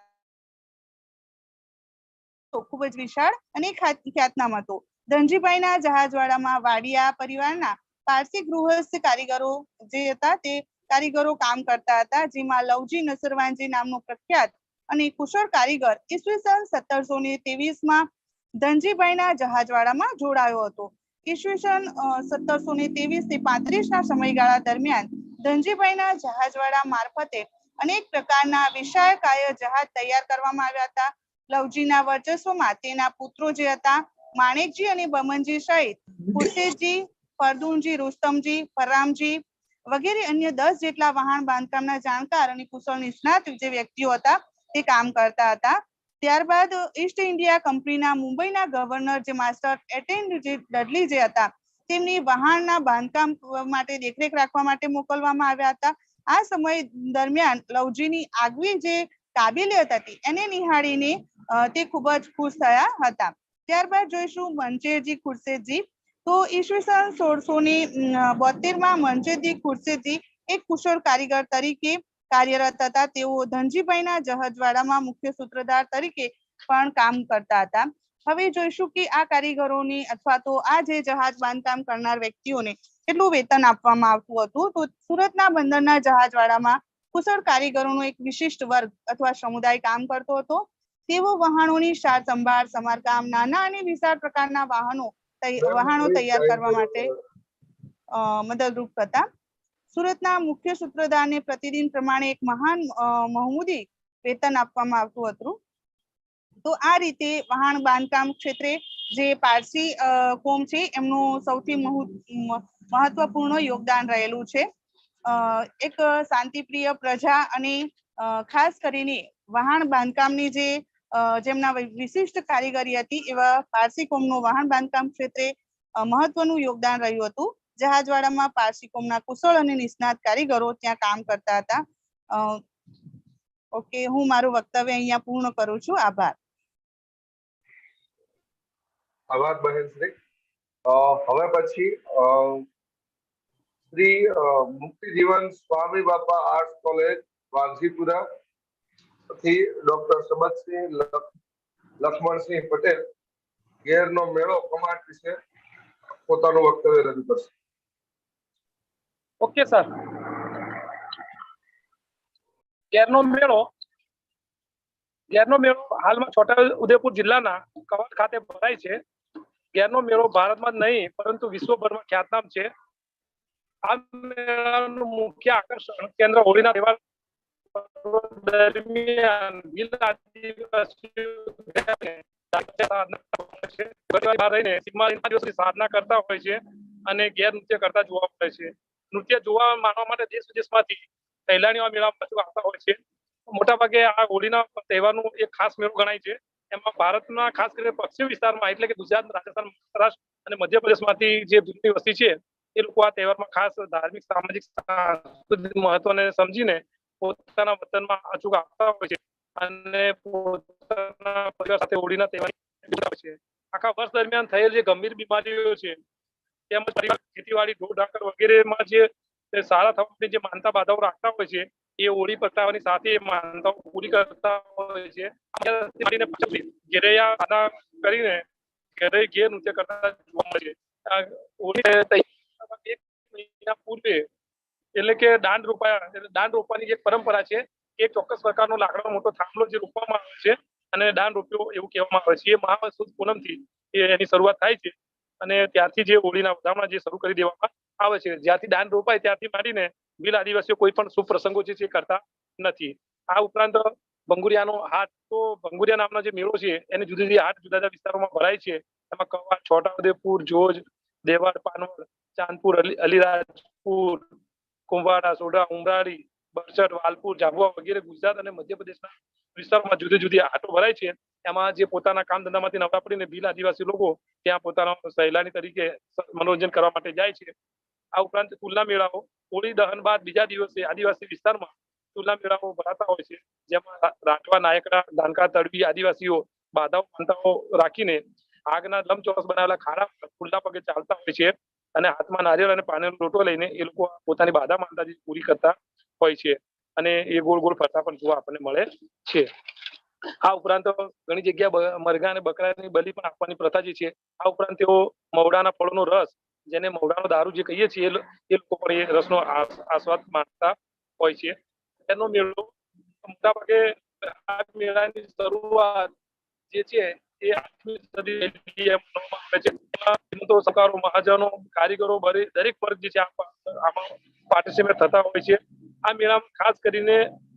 [SPEAKER 19] ખૂબ જ વિશાળ અને ખ્યાતનામ હતો. ધનજીભાઈના જહાજવાડામાં વાડિયા પરિવારના પારસી ગૃહસ્થ કારીગરો જે હતા તે કારીગરો કામ કરતા હતા, જેમાં લવજી નસરવાનજી નામનો પ્રખ્યાત અને કુશળ કારીગર ઈસવીસન 1723 માં ધનજીભાઈના જહાજવાડામાં જોડાયો હતો. ઈસવીસન 1723 થી 35 ના સમયગાળા દરમિયાન ધનજીભાઈના જહાજવાડા મારફતે અનેક પ્રકારના વિશાળકાય જહાજ તૈયાર કરવામાં આવ્યા હતા. લવજીના વર્ચસ્વમાં તેના પુત્રો જે હતા માણેકજી અને બમનજી સહિત ખુરશેદજી, ફરદુનજી, રુસ્તમજી, ફરામજી વગેરે અન્ય 10 જેટલા વહાણ બાંધકામના જાણકાર અને કુશળ નિષ્ણાત જે વ્યક્તિઓ હતા તે કામ કરતા હતા. ત્યારબાદ ઈસ્ટ ઇન્ડિયા કંપનીના મુંબઈના ગવર્નર જે માસ્ટર એટેન્ડ જે ડડલી જે હતા તેમની વહાણના બાંધકામ માટે દેખરેખ રાખવા માટે મોકલવામાં આવ્યા હતા. આ સમય દરમિયાન લવજીની આગવી જે કાબિલિયત હતી એને નિહાળીને તે ખૂબ જ ખુશ થયા હતા. ત્યારબાદ જોઈશું મંચેરજી ખુરશેદજી. તો ઈસવીસન 1672 માં મંચેરજી ખુરશેદજી એક કુશળ કારીગર તરીકે કાર્યરત હતા. તેઓ ધનજીભાઈના જહાજવાડામાં મુખ્ય સૂત્રધાર તરીકે પણ કામ કરતા હતા. હવે જોઈશું કે આ કારીગરોની અથવા તો આ જે જહાજ બાંધકામ કરનાર વ્યક્તિઓને કેટલું વેતન આપવામાં આવતું હતું. તો સુરતના બંદરના જહાજવાડામાં કુશળ કારીગરોનો એક વિશિષ્ટ વર્ગ અથવા સમુદાય કામ કરતો હતો. તેઓ વહાણોની સાર સંભાળ, સમારકામ, નાના અને વિશાળ પ્રકારના વહાણો તૈયાર કરવા માટે મદદરૂપ હતા. સુરતના મુખ્ય સૂત્રધારને પ્રતિદિન પ્રમાણે એક મહાન મહમૂદી વેતન આપવામાં આવતું હતું. તો આ રીતે વહાણ બાંધકામ ક્ષેત્રે જે પારસી કોમ છે એમનું સૌથી મહત્વપૂર્ણ યોગદાન રહેલું છે. એક શાંતિપ્રિય પ્રજા અને ખાસ કરીને વહાણ બાંધકામની જે જેમના વિશિષ્ટ કારીગરી હતી એવા પારસી કોમનું વહાણ બાંધકામ ક્ષેત્રે મહત્વનું યોગદાન રહ્યું હતું. જહાજવાડામાં પારસી કોમના કુશળ અને નિષ્ણાત કારીગરો ત્યાં કામ કરતા હતા. ઓકે, હું મારું વક્તવ્ય અહીંયા પૂર્ણ કરું છું. આભાર.
[SPEAKER 5] આભાર બહેનશ્રી. હવે પછી श्री मुक्ति जीवन स्वामी बापा आर्ट्स कॉलेज वांसीपुरा थी डॉक्टर सबतसिंह लक्ष्मणसिंह पटेल घेरनो मेळो कमाट विશે પોતાનું વક્તવ્ય રજૂ કરશે.
[SPEAKER 20] Okay sir. ઘેરનો મેળો હાલમાં છોટાઉદેપુર જિલ્લાના કવાંટ ખાતે ભરાય છે. ઘેરનો મેળો ભારતમાં જ નહીં પરંતુ વિશ્વભરમાં ખ્યાતનામ છે. આ મેળાનું મુખ્ય આકર્ષણ કેન્દ્ર હોળીના તહેવાર દરમિયાન ભીલ આદિવાસી સાધના કરતા હોય છે અને ગેર નૃત્ય કરતા જોવા મળે છે. નૃત્ય જોવા માણવા માટે દેશ વિદેશમાંથી સહેલાણીઓ મેળામાં આવતા હોય છે. મોટાભાગે આ હોળીના તહેવારનો એક ખાસ મેળો ગણાય છે. એમાં ભારતના ખાસ કરીને પશ્ચિમ વિસ્તારમાં એટલે કે ગુજરાત, રાજસ્થાન, મહારાષ્ટ્ર અને મધ્યપ્રદેશમાંથી જે ભીલની વસ્તી છે એ લોકો આ તહેવારમાં ખાસ ધાર્મિક, સામાજિક, સાંસ્કૃતિક મહત્વને સમજીને પોતાના વતનમાં અચૂક આવતા હોય છે અને પોતાના પરિવાર સાથે હોળીના તહેવાર છે. આખા વર્ષ દરમિયાન થયેલ જે ગંભીર બીમારીઓ છે તેમજ ખેતીવાડી, ઢોર ઢાકર વગેરેમાં જે સારા થવાની જે માનતા બાધાઓ રાખતા હોય છે એ હોળી પ્રગટાવવાની સાથે એ માનતાઓ પૂરી કરતા હોય છે. ઘેરૈયા આદા કરીને ઘેર નૃત્ય કરતા જોવા મળે છે. હોળી એક મહિના પૂર્વે એટલે કે દાંડ રોપવાની જે પરંપરા છે એ ચોક્કસ પ્રકારનો લાકડાનો મોટો થાંભલો જે રોપવામાં આવે છે અને દાંડ રોપ્યો એવું કહેવામાં આવે છે. એ મહા સુદ પૂનમથી એની શરૂઆત થાય છે અને ત્યારથી જે હોળીના વધામણા જે શરૂ કરી દેવામાં આવે છે. જ્યાંથી દાંડ રોપાય ત્યારથી માંડીને ભીલ આદિવાસીઓ કોઈ પણ શુભ પ્રસંગો છે તે કરતા નથી. આ ઉપરાંત ભંગુરિયાનો હાટ, તો ભંગુરિયા નામનો જે મેળો છે એની જુદી જુદી હાટ જુદા જુદા વિસ્તારોમાં ભરાય છે. એમાં કવાંટ, છોટાઉદેપુર, જોજ, દેવાડ, પાનવડ, ચાંદપુર, અલીરાજપુર, કુંભાડા, સોડા, ઉમરાળી, બરસટ, વાલપુર, ઝાબુઆ વગેરે ગુજરાત અને મધ્યપ્રદેશના વિસ્તારોમાં જુદી જુદી હાટો ભરાય છે. એમાં જે પોતાના કામ ધંધામાંથી નવરા પડીને ભીલ આદિવાસી લોકો ત્યાં પોતાના સહેલાણી તરીકે મનોરંજન કરવા માટે જાય છે. આ ઉપરાંત તુલના મેળાઓ હોળી દહન બાદ બીજા દિવસે આદિવાસી વિસ્તારમાં તુલના મેળાઓ ભરાતા હોય છે. જેમાં રાઠવા, નાયકરા, ધાનકા, તડવી આદિવાસીઓ બાધાઓ માનતાઓ રાખીને આગના લંબચોરસ બનાવેલા ખાડા ખુલ્લા પગે ચાલતા હોય છે અને હાથમાં નારિયેળ અને પાણીનો લોટો લઈને એ લોકો પોતાની બાધા માનતાજી પૂરી કરતા હોય છે અને એ ગોળ ગોળ ફરતા પણ જોવા આપણને મળે છે. આ ઉપરાંત ઘણી જગ્યા મરઘા અને બકરાની બલિ પણ આપવાની પ્રથા જે છે. આ ઉપરાંત તેઓ મવડાના ફળોનો રસ, જેને મવડાનો દારૂ જે કહીએ છીએ, એ લોકો પણ એ રસનો આસ્વાદ માણતા હોય છે. એનો મેળો મોટાભાગે આ મેળાની શરૂઆત જે છે એ 8મી સદી આવે છે. તો સરકારો, મહાજનો, કારીગરો દરેક વર્ગ જે છે આમાં પાર્ટિસિપેટ થતા હોય છે. આ મેળામાં ખાસ કરીને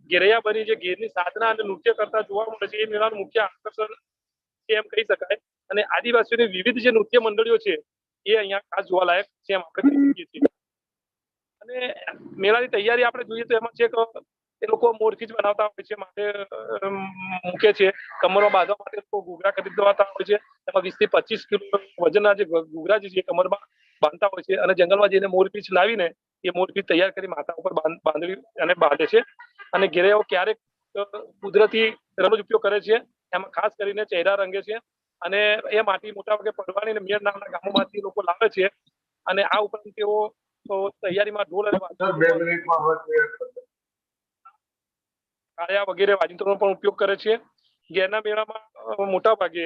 [SPEAKER 20] ઘેરૈયા બની જે ઘેરની સાધના અને નૃત્ય કરતા જોવા મળે છે. એ મેળાનું મુખ્ય આકર્ષણ એમ કહી શકાય. અને આદિવાસીઓની વિવિધ જે નૃત્ય મંડળીઓ છે એ અહીંયા ખાસ જોવાલાયક છે એમ આપણે કહી શકીએ છીએ. અને મેળાની તૈયારી આપણે જોઈએ તો એમાં છે કે એ લોકો મોરથી જ બનાવતા હોય છે, માટે મૂકે છે. કમરમાં બાંધવા માટે લોકો ઘૂઘરા ખરીદવાતા હોય છે. એમાં 20 થી 25 કિલો વજનના જે ઘૂઘરા જે છે કમરમાં બાંધતા હોય છે અને જંગલમાં જઈને મોરપીંછ લાવીને એ મોરપીંછ તૈયાર કરી માથા ઉપર બાંધવી અને બાંધે છે. અને ઘેરૈયાઓ ક્યારેક કુદરતી રંગનો ઉપયોગ કરે છે. એમાં ખાસ કરીને ચહેરા રંગે છે અને એ માટી મોટાભાગે પડવાણી અને મેર નામના ગામોમાંથી લોકો લાવે છે. અને આ ઉપરાંત તેઓ તૈયારીમાં ઢોલ અને કાળિયા વગેરે વાજિંત્રોનો પણ ઉપયોગ કરે છે. ઘેરના મેળામાં મોટા ભાગે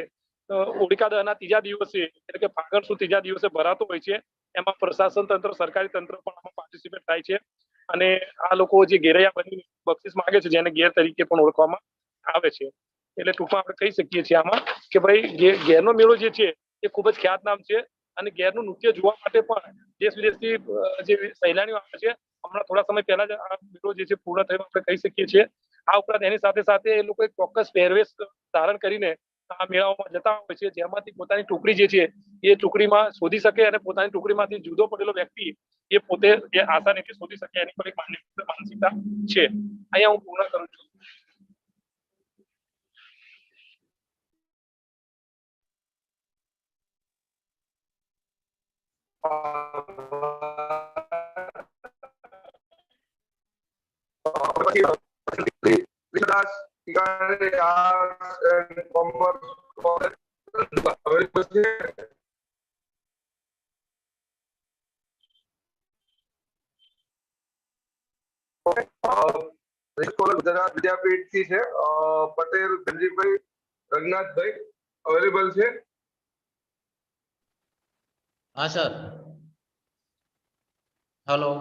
[SPEAKER 20] હોળિકા દહનના ત્રીજા દિવસે એટલે કે ફાગણ સુદ ત્રીજા દિવસે ભરાતો હોય છે. એમાં પ્રશાસન તંત્ર, સરકારી તંત્ર પણ આમાં પાર્ટિસિપેટ થાય છે અને આ લોકો જે ઘેરૈયા બની બક્ષિસ માંગે છે, જેને ઘેર તરીકે પણ ઓળખવામાં આવે છે. એટલે ટૂંકમાં આપણે કહી શકીએ છીએ આમાં કે ભાઈ ઘેરનો મેળો જે છે એ ખૂબ જ ખ્યાતનામ છે અને ઘેરનું નૃત્ય જોવા માટે પણ દેશ વિદેશથી જે સહેલાણીઓ આવે છે. હમણાં થોડા સમય પહેલા જ આ મેળો જે છે પૂર્ણ થયો આપણે કહી શકીએ છીએ. આ ઉપરાંત એની સાથે સાથે એ લોકો એક ચોક્કસ પહેરવેશ ધારણ કરીને આ મેળાઓમાં જતા હોય છે, જેમાંથી પોતાની ટુકડી જે છે એ ટુકડીમાં શોધી શકે અને પોતાની ટુકડીમાંથી જુદો પડેલો વ્યક્તિ એ પોતે એ આસાનીથી શોધી શકે એની પણ એક માનસિકતા છે. અહીંયા હું પૂર્ણ કરું છું.
[SPEAKER 5] ગુજરાત વિદ્યાપીઠ થી છે પટેલ ધનજીભાઈ રઘનાથભાઈ અવેલેબલ છે?
[SPEAKER 21] हाँ सर हेलो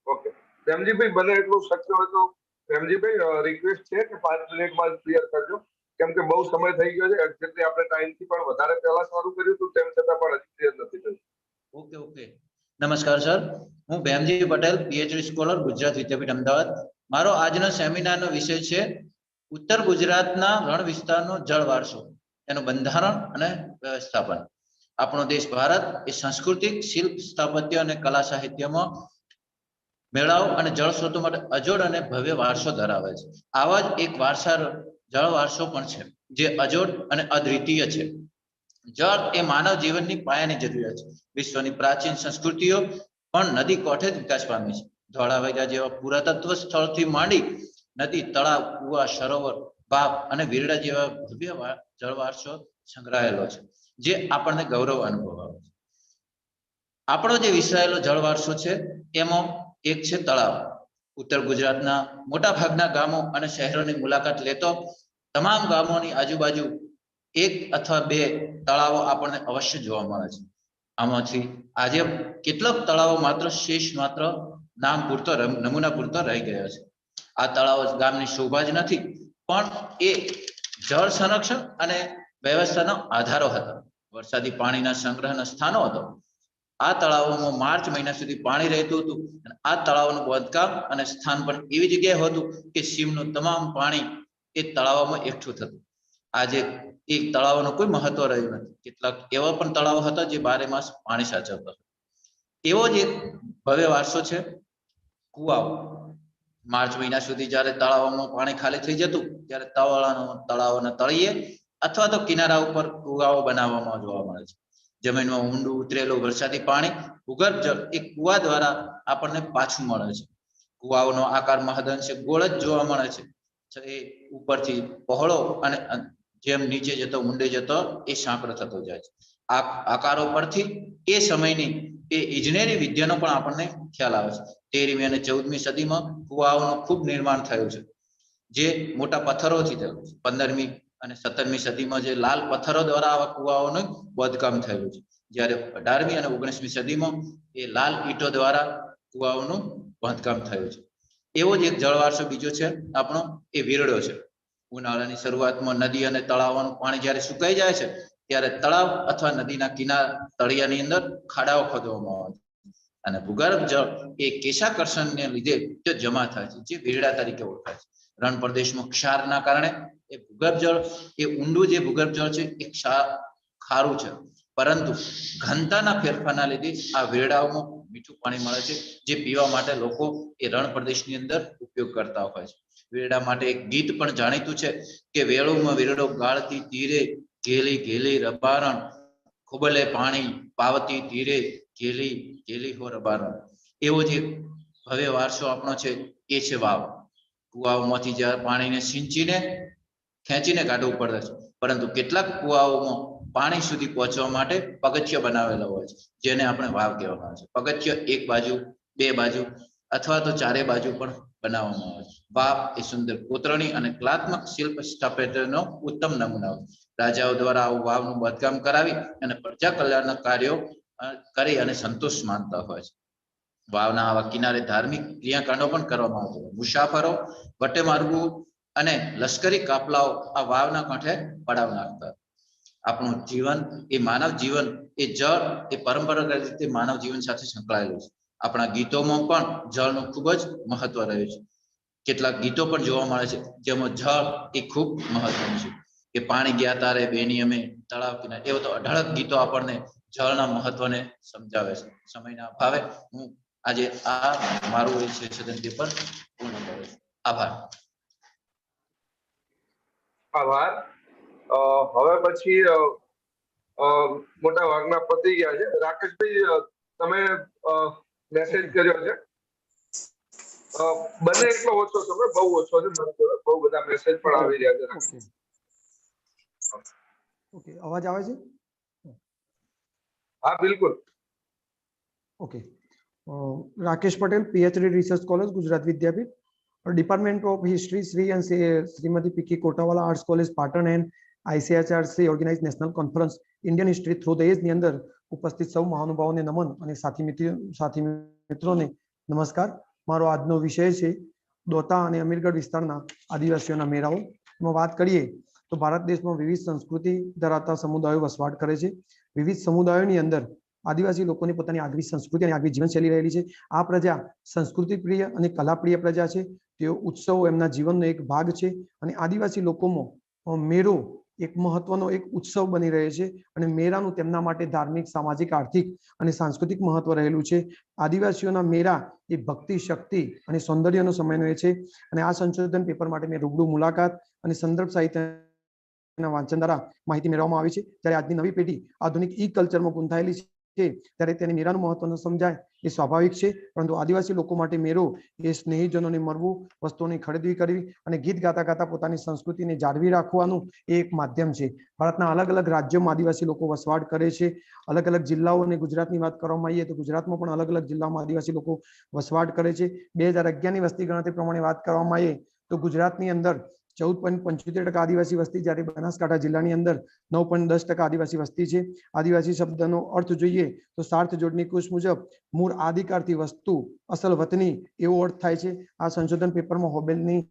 [SPEAKER 5] ઓકે પ્રેમજીભાઈ બને એટલું શક્ય હોય તો પ્રેમજીભાઈ રિક્વેસ્ટ છે કે 5 મિનિટમાં ક્લિયર કરજો, કેમ કે બહુ સમય થઈ ગયો છે. એક્ઝેક્ટલી આપણે ટાઈમ થી પણ વધારે પહેલા શરૂ કર્યું હતું, તેમ છતાં પણ હજી ક્લિયર નથી થયું.
[SPEAKER 21] ओके ओके नमस्कार सर, હું બેમજી પટેલ પીએચડી સ્કોલર ગુજરાત વિદ્યાપીઠ અમદાવાદ. મારો આજનો સેમિનારનો વિષય છે ઉત્તર ગુજરાતના રણ વિસ્તારનો જળ વારસો, એનું બંધારણ અને વ્યવસ્થાપન. આપણો દેશ ભારત એ સાંસ્કૃતિક, શિલ્પ, સ્થાપત્ય અને કલા સાહિત્યમાં મેળાઓ અને જળ સ્ત્રોતો માટે અજોડ અને ભવ્ય વારસો ધરાવે છે. આવા જ એક વારસા જળ વારસો પણ છે જે અજોડ અને અદ્વિતીય છે. જળ એ માનવ જીવનની પાયાની જરૂરિયાત છે. વિશ્વની પ્રાચીન સંસ્કૃતિઓ પણ નદી કોઠે જ વિકાસ પામી છે. ધોળાવીરા જેવા પુરાતત્વ સ્થળથી માંડી નદી, તળાવ, કુવા, સરોવર, બાપ અને વીરડા જેવા ભવ્ય જળ વારસો સંગ્રહાયેલો છે, જે આપણને ગૌરવ અનુભવાવે છે. આપણો જે વિસરાયેલો જળ વારસો છે એમાં એક છે તળાવ. ઉત્તર ગુજરાતના મોટા ભાગના ગામો અને શહેરોની મુલાકાત લેતો તમામ ગામોની આજુબાજુ એક અથવા બે તળાવો આપણને અવશ્ય જોવા મળે છે. આમાંથી આજે કેટલાક તળાવો માત્ર શેષ માત્ર નામ પૂરતો, નમૂના પૂરતો રહી ગયા છે. આ તળાવો ગામની શોભા જ નથી, પણ એ જળ સંરક્ષણ અને વ્યવસ્થાનો આધારો હતા. વરસાદી પાણીના સંગ્રહના સ્થાનો હતો. આ તળાવોમાં માર્ચ મહિના સુધી પાણી રહેતું હતું. આ તળાવોનું બાંધકામ અને સ્થાન પણ એવી જગ્યાએ હતું કે સીમનું તમામ પાણી એ તળાવોમાં એકઠું થતું. આજે એક તળાવોનું કોઈ મહત્વ રહ્યું નથી. કેટલાક એવા પણ તળાવો હતા જે 12 માસ પાણી સાચવતા. એવો જ એક ભવ્ય વારસો છે કુવાઓ. માર્ચ મહિના સુધી જ્યારે તળાવોમાં પાણી ખાલી થઈ જતું ત્યારે તળાવોના તળિયે અથવા તો કિનારા ઉપર કુવાઓ બનાવવામાં જોવા મળે છે. જમીનમાં ઊંડું ઉતરેલું વરસાદી પાણી ભૂગર્ભ જળ એક કુવા દ્વારા આપણને પાછું મળે છે. કુવાઓનો આકાર મહદઅંશે ગોળ જ જોવા મળે છે. એ ઉપરથી પહોળો અને જેમ નીચે જતો ઊંડે જતો એ સાંકડો થતો જાય છે. આ આકારો પરથી એ સમયની એ ઇજનેરી વિદ્યાનો પણ આપણને ખ્યાલ આવે છે. 13મી અને 14મી સદીમાં કુવાઓનું ખૂબ નિર્માણ થયું છે, જે મોટા પથ્થરોથી થયું છે. 15મી અને 17મી સદીમાં જે લાલ પથ્થરો દ્વારા આવા કુવાઓનું બાંધકામ થયેલું છે, જ્યારે 18મી અને 19મી સદીમાં એ લાલ ઈંટો દ્વારા કુવાઓનું બાંધકામ થયું છે. એવો જ એક જળવારસો બીજો છે આપણો, એ વીરડો છે. ઉનાળાની શરૂઆતમાં નદી અને તળાવોનું પાણી જ્યારે સુકાઈ જાય છે ત્યારે તળાવ અથવા નદીના કિનારા તળિયાની અંદર ખાડાઓ ખોદવામાં આવે છે અને ભૂગર્ભ જળ એ કેશાકર્ષણને લીધે તે જમા થાય છે, જે વીરડા તરીકે ઓળખાય છે. રણ પ્રદેશમાં ક્ષારના કારણે એ ભૂગર્ભ જળ એ ઊંડું જે ભૂગર્ભ જળ છે એ ખારું છે, પરંતુ ઘનતાના ફેરફારના લીધે આ વીરડાઓમાં મીઠું પાણી મળે છે, જે પીવા માટે લોકો એ રણ પ્રદેશની અંદર ઉપયોગ કરતા હોય છે. વીરડા માટે એક ગીત પણ જાણીતું છે કે વેળુમાં વીરડો ગાળતી તીરે, ઘેલી ઘેલી રબારણ, ખોબલે પાણી પાવતી તીરે, ઘેલી ઘેલી હો રબારણ. એવો જે ભવ્ય વારસો આપણો છે એ છે વાવ. કુવાઓમાંથી જ્યારે પાણીને સિંચીને ખેંચીને કાઢવું પડે છે, પરંતુ કેટલાક કુવાઓમાં પાણી સુધી પહોંચવા માટે પગથિયા બનાવેલા હોય છે, જેને આપણે વાવ કહેવામાં આવે છે. પગથિયા એક બાજુ, બે બાજુ અથવા તો ચારે બાજુ પણ બનાવવામાં આવે છે. વાવ એ સુંદર કોતરણી અને કલાત્મક શિલ્પ સ્થાપત્યનો ઉત્તમ નમૂનો છે. રાજાઓ દ્વારા આવું વાવનું બાંધકામ કરાવી અને પ્રજા કલ્યાણના કાર્યો કરી અને સંતોષ માનતા હોય છે. વાવના આવા કિનારે ધાર્મિક ક્રિયાકાંડો પણ કરવામાં આવતા હોય. મુસાફરો, વટે માર્ગો અને લશ્કરી કાફલાઓ આ વાવના કાંઠે પડાવ નાખતા. આપણું જીવન એ માનવ જીવન એ જળ એ પરંપરાગત રીતે માનવ જીવન સાથે સંકળાયેલું છે. આપણા ગીતોમાં પણ જળનું ખૂબ જ મહત્વ રહ્યું છે. કેટલાક ગીતો પણ જોવા મળે છે જેમાં જળ એ ખૂબ મહત્વનું છે, કે પાણી ગયા તારે બેની અમે તળાવ કિનારે. એવો તો અઢળક ગીતો આપણને જળના મહત્વને સમજાવે છે. સમયના અભાવે હું આજે આ મારું એ સેશન પેપર પૂર્ણ કરું છું. આભાર.
[SPEAKER 5] આભાર. હવે પછી મોટા ભાગના પતી ગયા છે. રાકેશભાઈ, તમે મેસેજ કર્યો છે, બને એટલો ઓછો સમય, બહુ ઓછો છે, બહુ બધા મેસેજ પણ આવી રહ્યા છે.
[SPEAKER 22] ઓકે, અવાજ આવે છે?
[SPEAKER 5] હા, બિલકુલ.
[SPEAKER 22] Okay. Rakesh Patel, PhD research college, Gujarat Vidyapith.
[SPEAKER 2] Department of History, Sri and Srimati P.K. Kotawala Arts College, Patan and ICHRC organized national conference Indian history through the age ની અંદર ઉપસ્થિત સૌ મહાનુભાવોને નમન અને સાથી મિત્રોને નમસ્કાર. મારો આજનો વિષય છે દોતા અને અમીરગઢ વિસ્તારના આદિવાસીઓના મેળાઓ. એમાં વાત કરીએ તો ભારત દેશમાં વિવિધ સંસ્કૃતિ ધરાવતા સમુદાયો વસવાટ કરે છે. વિવિધ સમુદાયોની અંદર આદિવાસી લોકોની પોતાની આગવી સંસ્કૃતિ અને આગવી જીવનશૈલી રહેલી છે. આ પ્રજા સંસ્કૃતિ પ્રિય અને કલાપ્રિય પ્રજા છે. તેઓ ઉત્સવો એમના જીવનનો એક ભાગ છે અને આદિવાસી લોકોમાં મેળો એક મહત્વનો એક ઉત્સવ બની રહે છે અને મેળાનું તેમના માટે ધાર્મિક, સામાજિક, આર્થિક અને સાંસ્કૃતિક મહત્વ રહેલું છે. આદિવાસીઓના મેળા એ ભક્તિ, શક્તિ અને સૌંદર્યનો સમન્વય છે અને આ સંશોધન પેપર માટે મેં રૂબરૂ મુલાકાત અને સંદર્ભ સાહિત્યના વાંચન દ્વારા માહિતી મેળવવામાં આવી છે. જ્યારે આજની નવી પેઢી આધુનિક ઈ કલ્ચરમાં ગૂંથાયેલી છે ત્યારે તેને મેળાનું મહત્વ ન સમજાય એ સ્વાભાવિક છે, પરંતુ આદિવાસી લોકો માટે મેળો એ સ્નેહીજનોને મળવું, વસ્તુઓની ખરીદી કરવી અને ગીત ગાતા ગાતા પોતાની સંસ્કૃતિને જાળવી રાખવાનું એ એક માધ્યમ છે. ભારતના અલગ અલગ રાજ્યોમાં આદિવાસી લોકો વસવાટ કરે છે. અલગ અલગ જિલ્લાઓ અને ગુજરાતની વાત કરવામાં આવીએ તો ગુજરાતમાં પણ અલગ અલગ જિલ્લાઓમાં આદિવાસી લોકો વસવાટ કરે છે. 2011ની વસ્તી ગણતરી પ્રમાણે વાત કરવામાં આવે તો ગુજરાતની અંદર 14.75% આદિવાસી વસ્તી, જ્યારે બનાસકાંઠા જિલ્લાની અંદર 9.10% આદિવાસી વસ્તી છે. આદિવાસી શબ્દનો અર્થ જોઈએ તો સાર્થ જોડની કુશ મુજબ મૂળ આદિકાળથી વસ્તુ, અસલ વતની એવો અર્થ થાય છે. આ સંશોધન પેપરમાં હોબેલની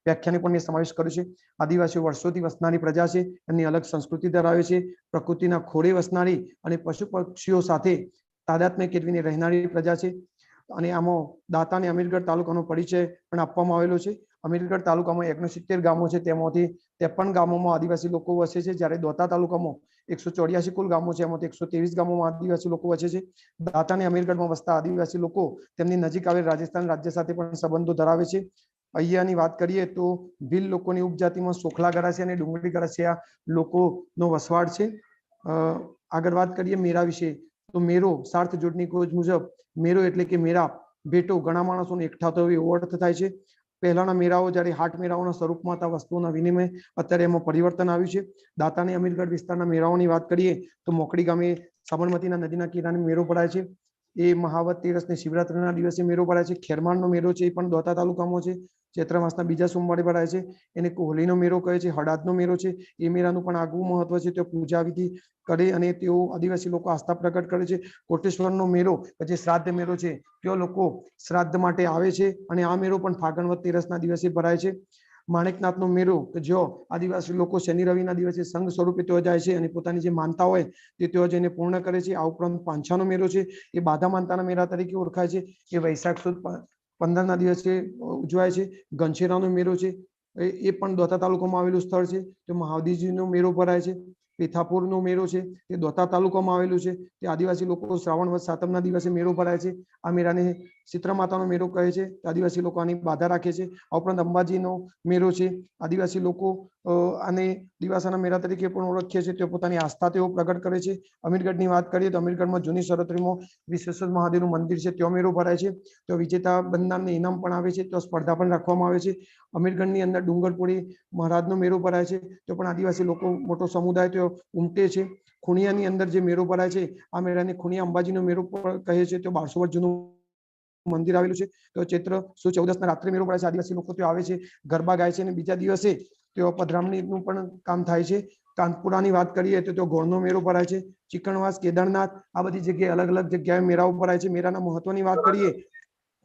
[SPEAKER 2] વ્યાખ્યાને પણ મેં સમાવેશ કર્યો છે. આદિવાસીઓ વર્ષોથી વસનારી પ્રજા છે. એમની અલગ સંસ્કૃતિ ધરાવે છે. પ્રકૃતિના ખોળે વસનારી અને પશુ પક્ષીઓ સાથે તાદાત્મ્ય કેળવીને રહેનારી પ્રજા છે. અને આમાં દાતા અને અમીરગઢ તાલુકાનો પરિચય પણ આપવામાં આવેલો છે. અમીરગઢ તાલુકામાં 170 ગામો છે, તેમાંથી 53 ગામોમાં આદિવાસી લોકો વસે છે. જ્યારે દોતા તાલુકામાં 184 કુલ ગામો છે, એમાંથી 123 ગામોમાં આદિવાસી લોકો વસે છે. દાતા અને અમીરગઢમાં વસતા આદિવાસી લોકો તેમની નજીક આવેલ રાજસ્થાન રાજ્ય સાથે પણ સંબંધો ધરાવે છે. અહીંયાની વાત કરીએ તો ભીલ લોકોની ઉપજાતિમાં સોખલા ગરાસિયા અને ડુંગળી ગરાસિયા લોકોનો વસવાટ છે. આગળ વાત કરીએ મેળા વિશે તો મેળો સાર્થ જોડની કોજ મુજબ મેળો એટલે કે મેળા, ભેટો, ઘણા માણસોને એકઠા થયો એવો અર્થ થાય છે. પહેલાના મેળાઓ જ્યારે હાટ મેળાઓના સ્વરૂપમાં હતા, વસ્તુઓના વિનિમય, અત્યારે એમાં પરિવર્તન આવ્યું છે. દાતા અને અમીરગઢ વિસ્તારના મેળાઓની વાત કરીએ તો મોકડી ગામે સાબરમતીના નદીના કિનારે મેળો ભરાય છે. એ મહાવત તેરસ ને શિવરાત્રીના દિવસે મેળો ભરાય છે. ખેરમાળનો મેળો છે, એ પણ દોતા તાલુકામાં છે. ચૈત્ર માસના બીજા સોમવારે ભરાય છે. એને કોહલીનો મેળો કહે છે. હડાદનો મેળો છે, એ મેળાનું પણ આગવું મહત્વ છે. તેઓ પૂજા વિધિ કરે અને તેઓ આદિવાસી લોકો આસ્થા પ્રગટ કરે છે. કોટેશ્વરનો મેળો જે શ્રાદ્ધ મેળો છે, તેઓ લોકો શ્રાદ્ધ માટે આવે છે અને આ મેળો પણ ફાગણવત તેરસના દિવસે ભરાય છે. માણેકનાથનો મેળો કે જો આદિવાસી લોકો શનિ રવિના દિવસે સંઘ સ્વરૂપે તેઓ જાય છે અને પોતાની જે માનતા હોય તે તેઓ જઈને પૂર્ણ કરે છે. આ ઉપરાંત પાંછાનો મેળો છે, એ બાધા માનતાના મેળા તરીકે ઓળખાય છે. એ વૈશાખ સુદ 15ના દિવસે ઉજવાય છે. ગંછેરાનો મેળો છે, એ પણ દોતા તાલુકામાં આવેલું સ્થળ છે. તો મહાદેવજીનો મેળો ભરાય છે. પેથાપુરનો મેળો છે, તે દોતા તાલુકામાં આવેલું છે. તે આદિવાસી લોકો શ્રાવણ વદ સાતમના દિવસે મેળો ભરાય છે. આ મેળાને ચિત્ર માતાનો મેળો કહે છે. આદિવાસી લોકો આની બાધા રાખે છે. આ ઉપરાંત અંબાજીનો મેળો છે. આદિવાસી લોકો આને દિવાસાના મેળા તરીકે પણ ઓળખે છે. તેઓ પોતાની આસ્થા તેઓ પ્રગટ કરે છે. અમીરગઢની વાત કરીએ તો અમીરગઢમાં જૂની સરત્રીમાં વિશ્વેશ્વર મહાદેવનું મંદિર છે, ત્યાં મેળો ભરાય છે. તો વિજેતા બંધારને ઇનામ પણ આવે છે, તો સ્પર્ધા પણ રાખવામાં આવે છે. અમીરગઢની અંદર ડુંગરપુરી મહારાજનો મેળો ભરાય છે, તો પણ આદિવાસી લોકો મોટો સમુદાય તેઓ ઉમટે છે. ખુણિયાની અંદર જે મેળો ભરાય છે, આ મેળાને ખુણિયા અંબાજીનો મેળો પણ કહે છે. તો 1200 વર્ષ જૂનું મંદિર આવેલું છે. તો ચૈત્ર સુદ 14ના રાત્રે મેળો ભરાય છે. આદિવાસી લોકો ત્યાં આવે છે, ગરબા ગાય છે અને બીજા દિવસે તેઓ પધરામણીનું પણ કામ થાય છે. કાનપુરાની વાત કરીએ તો ત્યાં ગોળનો મેળો ભરાય છે. ચિકણવાસ, કેદારનાથ, આ બધી જગ્યાએ અલગ અલગ જગ્યાએ મેળાઓ ભરાય છે. મેળાના મહત્વની વાત કરીએ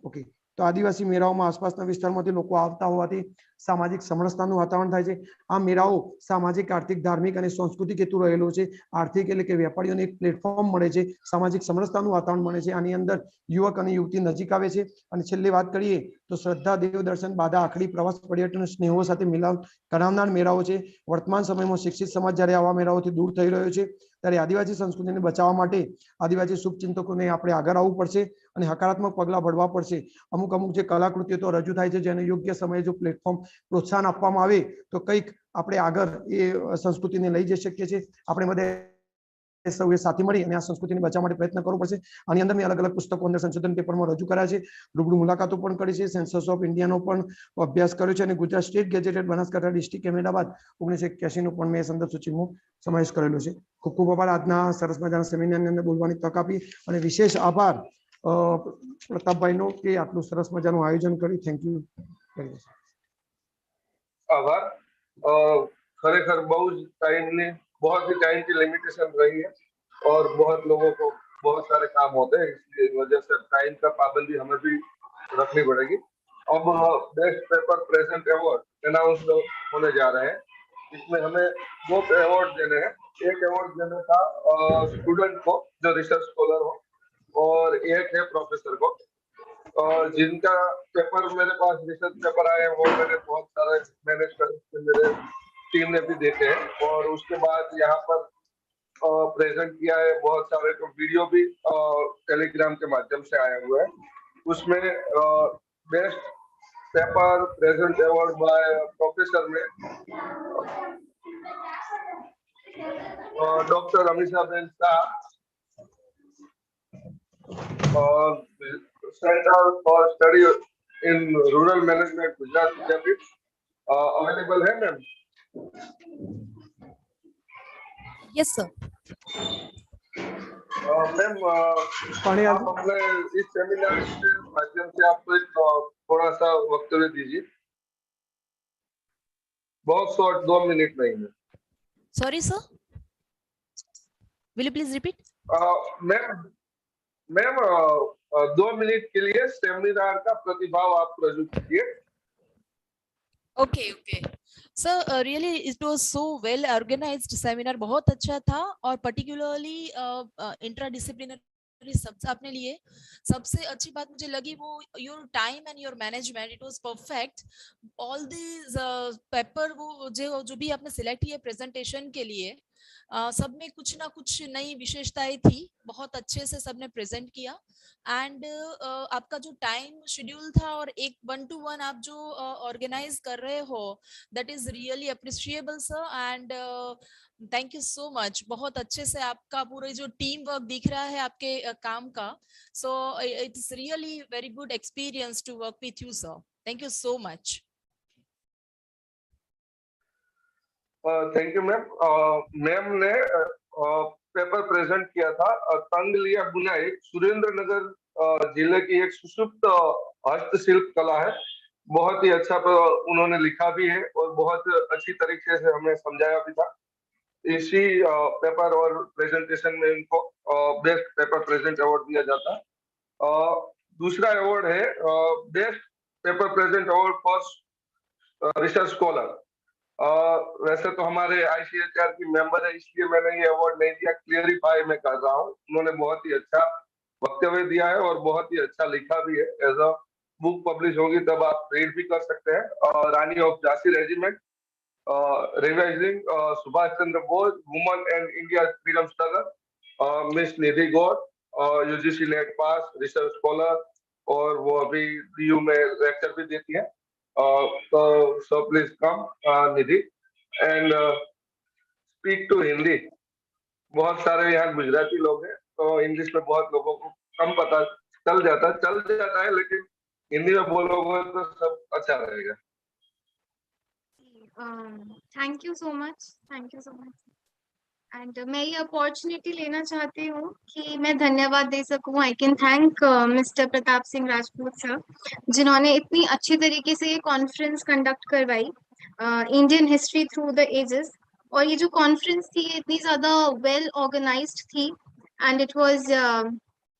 [SPEAKER 2] ઓકે તો આદિવાસી મેળાઓમાં આસપાસના વિસ્તારમાંથી લોકો આવતા હોવાથી સામાજિક સમરસતાનું વાતાવરણ થાય છે. આ મેળાઓ સામાજિક, આર્થિક, ધાર્મિક અને સાંસ્કૃતિક હેતુ રહેલો છે. આર્થિક એટલે કે વેપારીઓને એક પ્લેટફોર્મ મળે છે. સામાજિક સમરસતાનું વાતાવરણ મળે છે. આની અંદર યુવક અને યુવતી નજીક આવે છે. અને છેલ્લે વાત કરીએ તો શ્રદ્ધા, દેવ દર્શન, બાધા, આખડી, પ્રવાસ, પર્યટન, સ્નેહો સાથે મિલાપ કરાવનાર મેળાઓ છે. વર્તમાન સમયમાં શિક્ષિત સમાજ જ્યારે આવા મેળાઓથી દૂર થઈ રહ્યો છે, ત્યારે આદિવાસી સંસ્કૃતિને બચાવવા માટે આદિવાસી શુભચિંતકોને આપણે આગળ આવવું પડશે અને હકારાત્મક પગલાં ભરવા પડશે. અમુક જે કલાકૃતિઓ તો રજૂ થાય છે, જેને યોગ્ય સમયે જો પ્લેટફોર્મ પ્રોત્સાહન આપવામાં આવે તો કંઈક આપણે આગળ એ સંસ્કૃતિને લઈ જઈ શકીએ છીએ. આપણે બધે સૌએ સાથે મળી અને આ સંસ્કૃતિને બચાવવા માટે પ્રયત્ન કરવો પડશે. આની અંદર મેં અલગ અલગ પુસ્તકો અંદર સંશોધન પેપરમાં રજૂ કર્યા છે. રૂબરૂ મુલાકાતો પણ કરી છે. સેન્સસ ઓફ ઇન્ડિયાનો પણ અભ્યાસ કર્યો છે અને Gujarat state gazetted Banaskantha district Ahmedabad 1981નો પણ મેં સંદર્ભ સૂચિમાં સમાવેશ કરેલો છે. ખૂબ ખૂબ આભાર આજના સરસ મજાના સેમિનારની અંદર બોલવાની તક આપી અને વિશેષ આભાર પ્રતાપભાઈનો કે આટલું સરસ મજાનું આયોજન કર્યું. Thank you.
[SPEAKER 5] આભાર. ખરેખર બહુ જ ટાઈમની बहुत ही टाइम की लिमिटेशन रही है और बहुत लोगों को बहुत सारे काम होते हैं, इसलिए वजह से टाइम का पाबंदी हमें भी रखनी पड़ेगी. अब best paper present award announce होने जा रहे हैं. इसमें हमें 2 अवार्ड देने हैं. एक अवार्ड देने था स्टूडेंट को जो रिसर्च स्कॉलर हो, और एक है प्रोफेसर को. और जिनका पेपर मेरे पास रिसर्च पेपर आए वो मैंने बहुत सारे मैनेज कर मेरे टीम ने भी देखे हैं, और उसके बाद यहाँ पर प्रेजेंट किया है. बहुत सारे तो वीडियो भी टेलीग्राम के माध्यम से आए हुए हैं. उसमें best paper present award by professor में doctor Amisha ben Shah, centre for study in rural management Gujarat Vidyapith. Available है मैम?
[SPEAKER 11] Yes sir.
[SPEAKER 5] मैम आप अपने इस सेमिनार के माध्यम से आपको एक थोड़ा सा वक्तव्य दीजिए. बहुत शॉर्ट, 2 मिनट नहीं है.
[SPEAKER 11] Sorry sir, will you please repeat?
[SPEAKER 5] Ma'am 2 minute के लिए सेमिनार का प्रतिभाव आप रजू कीजिए.
[SPEAKER 11] Okay okay sir, really it was so well organised seminar. बहुत अच्छा था, और पर्टिकुलरली इंट्राडिसिप्लिनरी सबसे अपने लिए सबसे अच्छी बात मुझे लगी वो your time and your management. It was perfect. All these paper वो जो भी आपने सिलेक्ट किए प्रेजेंटेशन के लिए, सब में कुछ ना कुछ नई विशेषताएं थी. बहुत अच्छे से सबने प्रेजेंट किया. एंड आपका जो टाइम शेड्यूल था और एक 1 to 1 आप जो ऑर्गेनाइज कर रहे हो, that is really appreciable sir. And thank you so much. बहुत अच्छे से आपका पूरा जो टीम वर्क दिख रहा है आपके काम का. So it's really very good experience to work with you sir. Thank you so much.
[SPEAKER 5] Thank you ma'am. Ma'am ने पेपर प्रेजेंट किया था तंग लिया बुनाई, सुरेंद्र नगर जिले की एक सुषुप्त हस्तशिल्प कला है. बहुत ही अच्छा उन्होंने लिखा भी है और बहुत अच्छी तरीके से हमें समझाया भी था. इसी पेपर और प्रेजेंटेशन में इनको बेस्ट पेपर प्रेजेंट अवार्ड दिया जाता है. दूसरा अवार्ड है best paper present award for research scholar. वैसे तो हमारे ICHR की मेंबर है, इसलिए मैंने ये अवार्ड नहीं दिया. क्लियरिफाई मैं कर रहा हूँ. उन्होंने बहुत ही अच्छा वक्तव्य दिया है और बहुत ही अच्छा लिखा भी है. एज अ बुक पब्लिश होगी तब आप रीड भी कर सकते हैं. Rani of Jhansi regiment, revising Subhash Chandra Bose, woman and India freedom struggle, miss Nidhi Gaur, UGC net pass, research scholar, और वो अभी DU में लेक्चर भी देती है. So please come Nidhi and speak to Hindi. बहुत सारे यहाँ गुजराती लोग हैं तो इंग्लिश में बहुत लोगों को कम पता चल जाता है, लेकिन हिंदी में बोलोगे तो सब अच्छा रहेगा.
[SPEAKER 17] Thank you so much. And मैं ये अपॉर्चुनिटी लेना चाहती हूँ कि मैं धन्यवाद दे सकूँ. I can thank mister Pratap Singh Rajput sir, जिन्होंने इतनी अच्छी तरीके से ये कॉन्फ्रेंस कंडक्ट करवाई, Indian history through the ages. और ये जो कॉन्फ्रेंस थी ये इतनी ज़्यादा वेल ऑर्गेनाइज्ड थी, and it was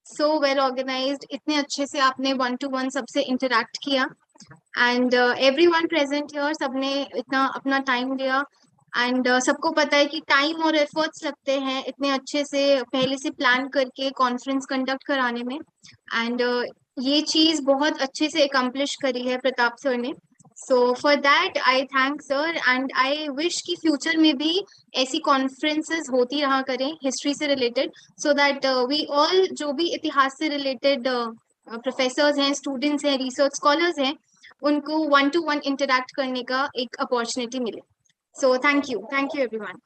[SPEAKER 17] so well organised. इतने अच्छे से आपने 1 to 1 सबसे इंटरेक्ट किया, एंड एवरीवन प्रेजेंट हियर सबने इतना अपना टाइम दिया. एंड सबको पता है कि टाइम और एफर्ट्स लगते हैं इतने अच्छे से पहले से प्लान करके कॉन्फ्रेंस कंडक्ट कराने में. एंड ये चीज़ बहुत अच्छे से अकम्प्लिश करी है प्रताप सर ने. So for that I thank sir, and I wish कि फ्यूचर में भी ऐसी कॉन्फ्रेंसेस होती रहा करें हिस्ट्री से related, so that we all जो भी इतिहास से रिलेटेड प्रोफेसर्स हैं, स्टूडेंट्स हैं, रिसर्च स्कॉलर्स हैं, उनको 1 to 1 इंटरेक्ट करने का एक अपॉर्चुनिटी मिले. So thank you everyone.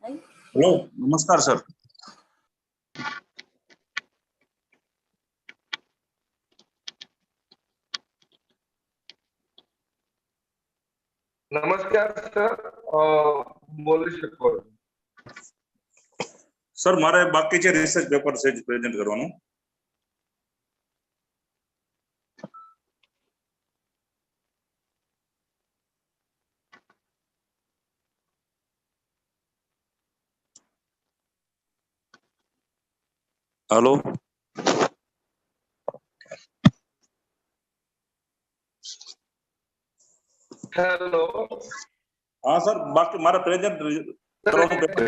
[SPEAKER 3] Hello, नमस्कार सर।
[SPEAKER 5] નમસ્કાર સર, બોલી શકો છો.
[SPEAKER 3] સર મારે બાકી છે રિસર્ચ પેપર છે પ્રેઝન્ટ કરવાનું. Hello,
[SPEAKER 5] hello.
[SPEAKER 3] हाँ सर, बाकी मारा प्रेजेंट करવાનું પેપર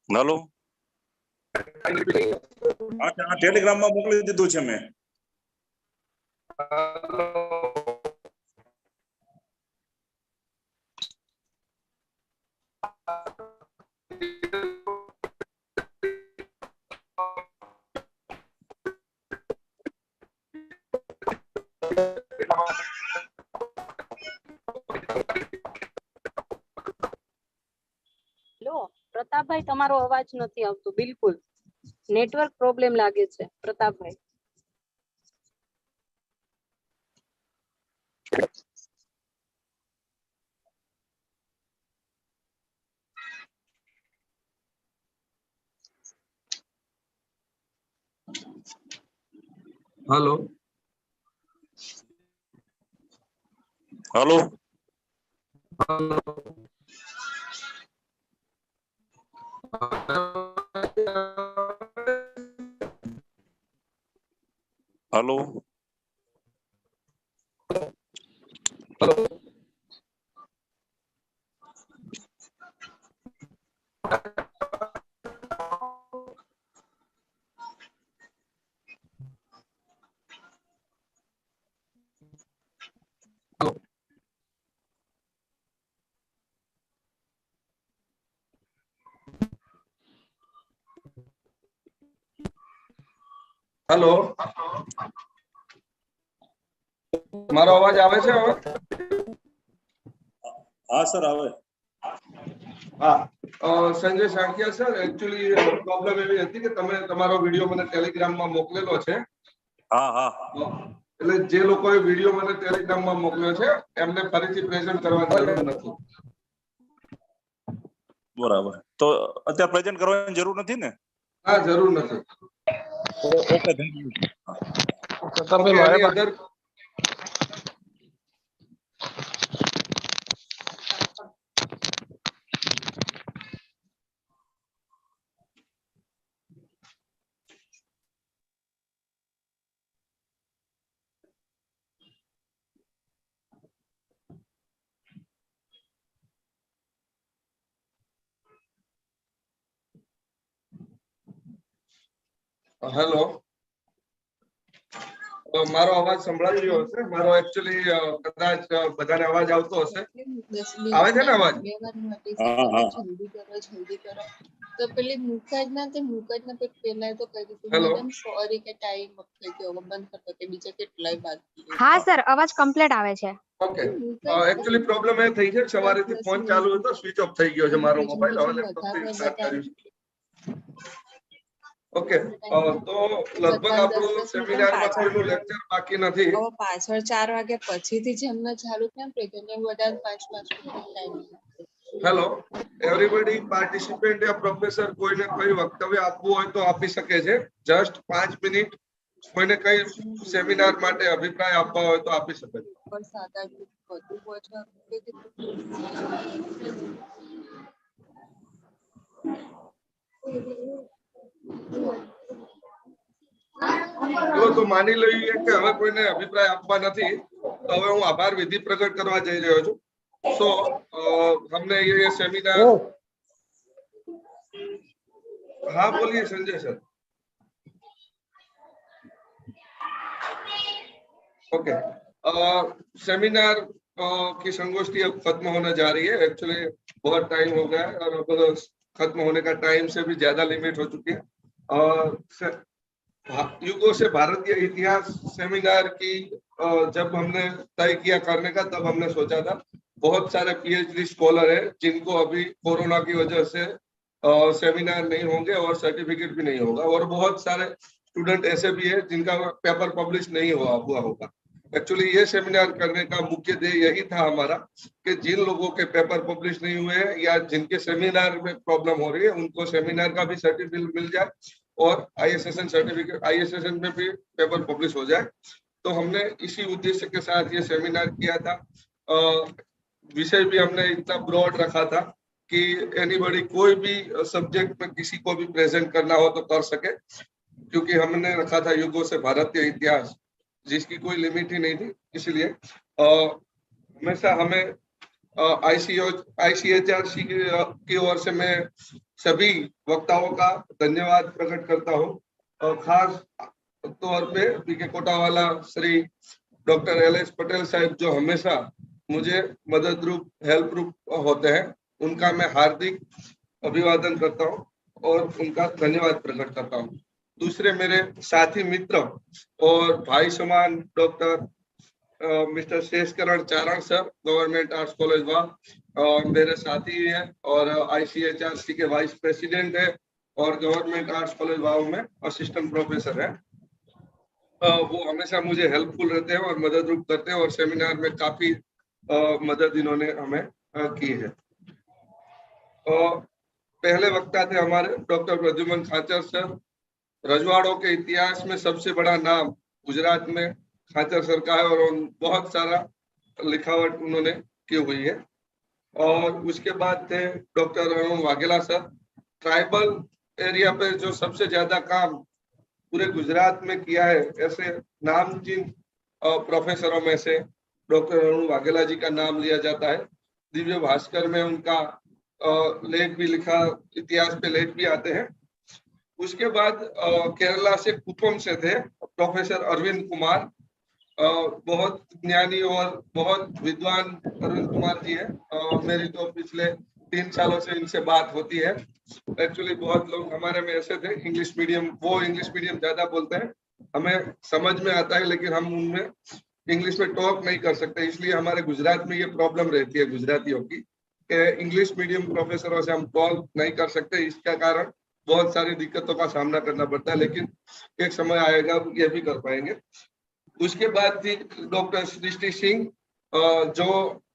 [SPEAKER 3] हेलो, હા ટેલિગ્રામ માં મોકલી દીધું છે મેં.
[SPEAKER 22] લો પ્રતાપભાઈ તમારો અવાજ નથી આવતો બિલકુલ. નેટવર્ક પ્રોબ્લેમ લાગે છે Pratapbhai.
[SPEAKER 5] Hello.
[SPEAKER 3] Hello, hello,
[SPEAKER 5] hello. મારો અવાજ આવે છે હવે?
[SPEAKER 3] हाँ सर आवे.
[SPEAKER 5] હા, સંજય સાંકિયા સર, એકચ્યુઅલી પ્રોબ્લેમ એવી હતી કે તમે તમારો વિડિયો મને ટેલિગ્રામમાં મોકલેલો છે.
[SPEAKER 3] હા હા.
[SPEAKER 5] એટલે જે લોકોએ વિડિયો મને ટેલિગ્રામમાં મોકલ્યો છે એમને ફરીથી પ્રેઝન્ટ કરવાની જરૂર નથી.
[SPEAKER 3] બરાબર. તો અત્યારે પ્રેઝન્ટ કરવાની જરૂર નથી ને?
[SPEAKER 5] હા, જરૂર નથી.
[SPEAKER 3] Okay, thank you.
[SPEAKER 5] Okay, any other? Hello. મારો અવાજ સંભળાઈ રહ્યો હશે? મારો એકચ્યુઅલી કદાચ બધાને અવાજ આવતો હશે. આવે છે ને અવાજ?
[SPEAKER 23] જલ્દી કરો તો પેલી મુકાજ ના તે પેલા તો કહી દીધું
[SPEAKER 5] Hello.
[SPEAKER 23] મેડમ સોરી કે ટાઈમ થઈ ગયો બંધ કરતો કે બીજા કેટલાય બાકી
[SPEAKER 17] હા સર અવાજ કમ્પ્લીટ આવે છે.
[SPEAKER 5] ઓકે, એકચ્યુઅલી પ્રોબ્લેમ એ થઈ છે કે સવારેથી ફોન ચાલુ હતો, સ્વિચ ઓફ થઈ ગયો છે મારો મોબાઈલ. હવે લેપટોપથી સ્ટાર્ટ કર્યું છે. ઓકે, તો લગભગ આપણું સેમિનારમાં કોઈનું લેક્ચર બાકી નથી.
[SPEAKER 23] હવે પાછળ 4 વાગે પછીથી જ એમને ચાલુ કેમ પ્રેઝન્ટ બધા 5 minute time.
[SPEAKER 5] Hello, everybody participant યા પ્રોફેસર કોઈને કોઈ વક્તવ્ય આપવું હોય તો આપી શકે છે. જસ્ટ 5 મિનિટ કોઈને કઈ સેમિનાર માટે અભિપ્રાય આપવા હોય તો આપી શકે છે. ચલો તો માની લઈએ કે હવે કોઈને અભિપ્રાય આપવા નથી, તો હવે હું આભાર વિધિ પ્રગટ કરવા જઈ રહ્યો છું. સો हमने ये सेमिनार, हाँ बोलिए संजय सर. ओके, सेमिनार की संगोष्ठी अब खत्म होने जा रही है। एक्चुअली बहुत टाइम हो गया है और अब खत्म होने का टाइम से भी ज्यादा लिमिट हो चुकी है। और युगों से भारतीय इतिहास सेमिनार की जब हमने तय किया करने का, तब हमने सोचा था बहुत सारे पीएचडी स्कॉलर है जिनको अभी कोरोना की वजह से सेमिनार नहीं होंगे और सर्टिफिकेट भी नहीं होगा, और बहुत सारे स्टूडेंट ऐसे भी है जिनका पेपर पब्लिश नहीं हुआ होगा। एक्चुअली ये सेमिनार करने का मुख्य ध्येय यही था हमारा कि जिन लोगों के पेपर पब्लिश नहीं हुए हैं या जिनके सेमिनार में प्रॉब्लम हो रही है उनको सेमिनार का भी सर्टिफिकेट मिल जाए और आईएसएसएन सर्टिफिकेट आईएसएसएन में भी पेपर पब्लिश हो जाए। तो हमने इसी उद्देश्य के साथ ये सेमिनार किया था। विषय भी हमने इतना ब्रॉड रखा था कि एनीबॉडी कोई भी सब्जेक्ट में किसी को भी प्रेजेंट करना हो तो कर सके, क्योंकि हमने रखा था युगों से भारतीय इतिहास, जिसकी कोई लिमिट ही नहीं थी। इसलिए हमेशा हमें आईसीएचआरसी की ओर से मैं सभी वक्ताओं का धन्यवाद प्रकट करता हूँ, और खास तौर पे पीके कोटावाला श्री डॉक्टर एल.एस. पटेल साहब जो हमेशा मुझे मदद रूप हेल्प रूप होते हैं, उनका मैं हार्दिक अभिवादन करता हूँ और उनका धन्यवाद प्रकट करता हूँ। दूसरे मेरे साथी मित्र और भाई समान डॉक्टर मिस्टर शेषकरण चारण सर, गवर्नमेंट आर्ट्स कॉलेज वाह, मेरे साथी हैं और आईसीएचआरसी के वाइस प्रेसिडेंट है और गवर्नमेंट आर्ट्स कॉलेज वाह में असिस्टेंट प्रोफेसर है। वो हमेशा मुझे हेल्पफुल रहते हैं और मदद रूप करते हैं और सेमिनार में काफी मदद इन्होंने हमें की है। पहले वक्ता थे हमारे डॉक्टर प्रद्युमन खाचर सर। रजवाड़ों के इतिहास में सबसे बड़ा नाम गुजरात में खाचर सर का है और बहुत सारा लिखावट उन्होंने की हुई है। और उसके बाद थे doctor Arun Vaghela sir. Tribal area पे जो सबसे ज्यादा काम पूरे गुजरात में किया है, ऐसे नामचीन प्रोफेसरों में से डॉक्टर अरुण वाघेला जी का नाम लिया जाता है। दिव्य भास्कर में उनका लेख भी लिखा, इतिहास पे लेख भी आते हैं। उसके बाद केरला से कुपम से थे प्रोफेसर अरविंद कुमार। बहुत ज्ञानी और बहुत विद्वान अरविंद कुमार जी है। मेरी तो पिछले 3 सालों से इनसे बात होती है। एक्चुअली बहुत लोग हमारे में ऐसे थे इंग्लिश मीडियम, वो इंग्लिश मीडियम ज्यादा बोलते हैं, हमें समझ में आता है लेकिन हम उनमें इंग्लिश में टॉक नहीं कर सकते, इसलिए हमारे गुजरात में ये प्रॉब्लम रहती है गुजरातियों की कि इंग्लिश मीडियम प्रोफेसरों से हम टॉक नहीं कर सकते। इसका कारण बहुत सारी दिक्कतों का सामना करना पड़ता है, लेकिन एक समय आएगा ये भी कर पाएंगे। उसके बाद थी डॉक्टर सृष्टि सिंह, जो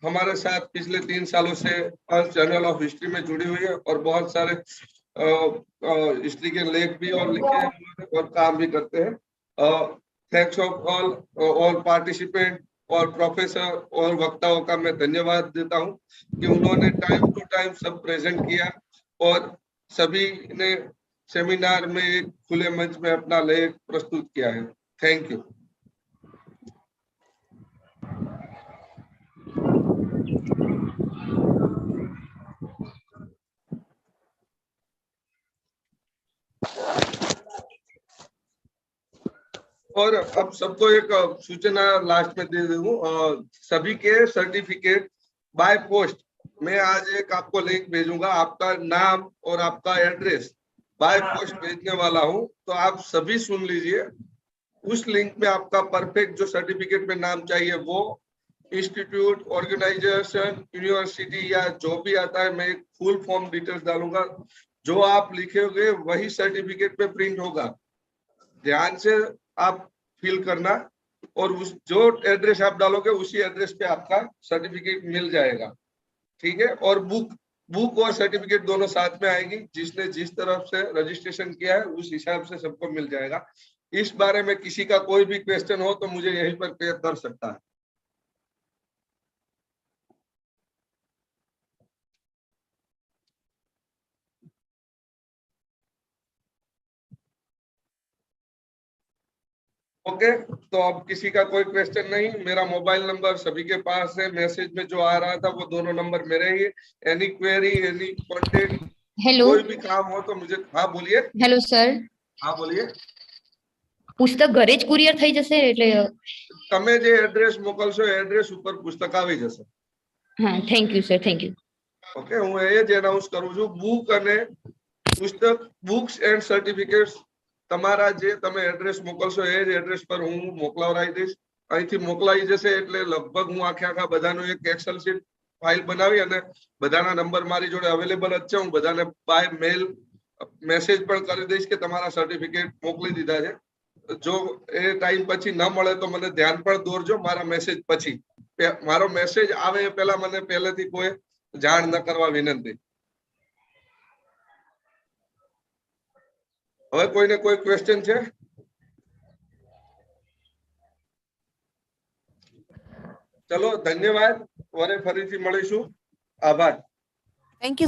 [SPEAKER 5] हमारे साथ पिछले 3 सालों से जर्नल ऑफ हिस्ट्री में जुड़ी हुई है और बहुत सारे हिस्ट्री के लेख भी और लिखे हैं और काम भी करते हैं। थैंक्स ऑफ ऑल पार्टिसिपेंट और प्रोफेसर और वक्ताओं का मैं धन्यवाद देता हूं कि उन्होंने टाइम टू टाइम सब प्रेजेंट किया और सभी ने सेमिनार में एक खुले मंच में अपना लेख प्रस्तुत किया है। Thank you. और अब सबको एक सूचना लास्ट में दे दूं, सभी के सर्टिफिकेट बाय पोस्ट मैं आज एक आपको लिंक भेजूंगा, आपका नाम और आपका एड्रेस बाय पोस्ट भेजने वाला हूं, तो आप सभी सुन लीजिए। उस लिंक में आपका परफेक्ट जो सर्टिफिकेट में नाम चाहिए वो इंस्टीट्यूट, ऑर्गेनाइजेशन, यूनिवर्सिटी या जो भी आता है, मैं एक फुल फॉर्म डिटेल्स डालूंगा। जो आप लिखेंगे वही सर्टिफिकेट में प्रिंट होगा, ध्यान से आप फिल करना और उस जो एड्रेस आप डालोगे उसी एड्रेस पे आपका सर्टिफिकेट मिल जाएगा, ठीक है। और बुक और सर्टिफिकेट दोनों साथ में आएगी, जिसने जिस तरफ से रजिस्ट्रेशन किया है उस हिसाब से सबको मिल जाएगा। इस बारे में किसी का कोई भी क्वेश्चन हो तो मुझे यहीं पर कर सकता है। ओके, तो अब किसी का कोई क्वेश्चन नहीं। मेरा मोबाइल नंबर सभी के पास है, मैसेज में जो आ रहा था वो दोनों नंबर मेरे ही। एनी क्वेरी, एनी कॉन्टेक्ट, कोई भी काम हो तो मुझे। हाँ बोलिए।
[SPEAKER 1] Hello sir.
[SPEAKER 5] हाँ बोलिए।
[SPEAKER 1] पुस्तक घरे ज कुरियर થઈ જશે એટલે
[SPEAKER 5] તમે જે એડ્રેસ મોકલશો એ એડ્રેસ ઉપર પુસ્તક આવી જશે.
[SPEAKER 1] હા, thank you sir, thank you.
[SPEAKER 5] Okay, હું એ જ એનાઉન્સ કરું છું. બુક અને પુસ્તક, બુક્સ એન્ડ સર્ટિફિકેટ્સ તમારા જે તમે એડ્રેસ મોકલશો એ જ એડ્રેસ પર હું મોકલાવરાઈ દઈશ. અહીંથી મોકલાઈ જશે એટલે લગભગ હું આખા બધાનું એક એક્સેલ શીટ ફાઇલ બનાવી અને બધાના નંબર મારી જોડે અવેલેબલ જ છે. હું બધાને બાય મેલ મેસેજ પણ કરી દઈશ કે તમારા સર્ટિફિકેટ મોકલી દીધા છે. જો એ ટાઈમ પછી ન મળે તો મને ધ્યાન પણ દોરજો મારા મેસેજ પછી. મારો મેસેજ આવે એ પહેલા મને પહેલેથી કોઈ જાણ ન કરવા વિનંતી. હવે કોઈને કોઈ ક્વેશ્ચન છે? ચલો, ધન્યવાદ. ફરીથી મળીશું. આભાર.
[SPEAKER 11] Thank you.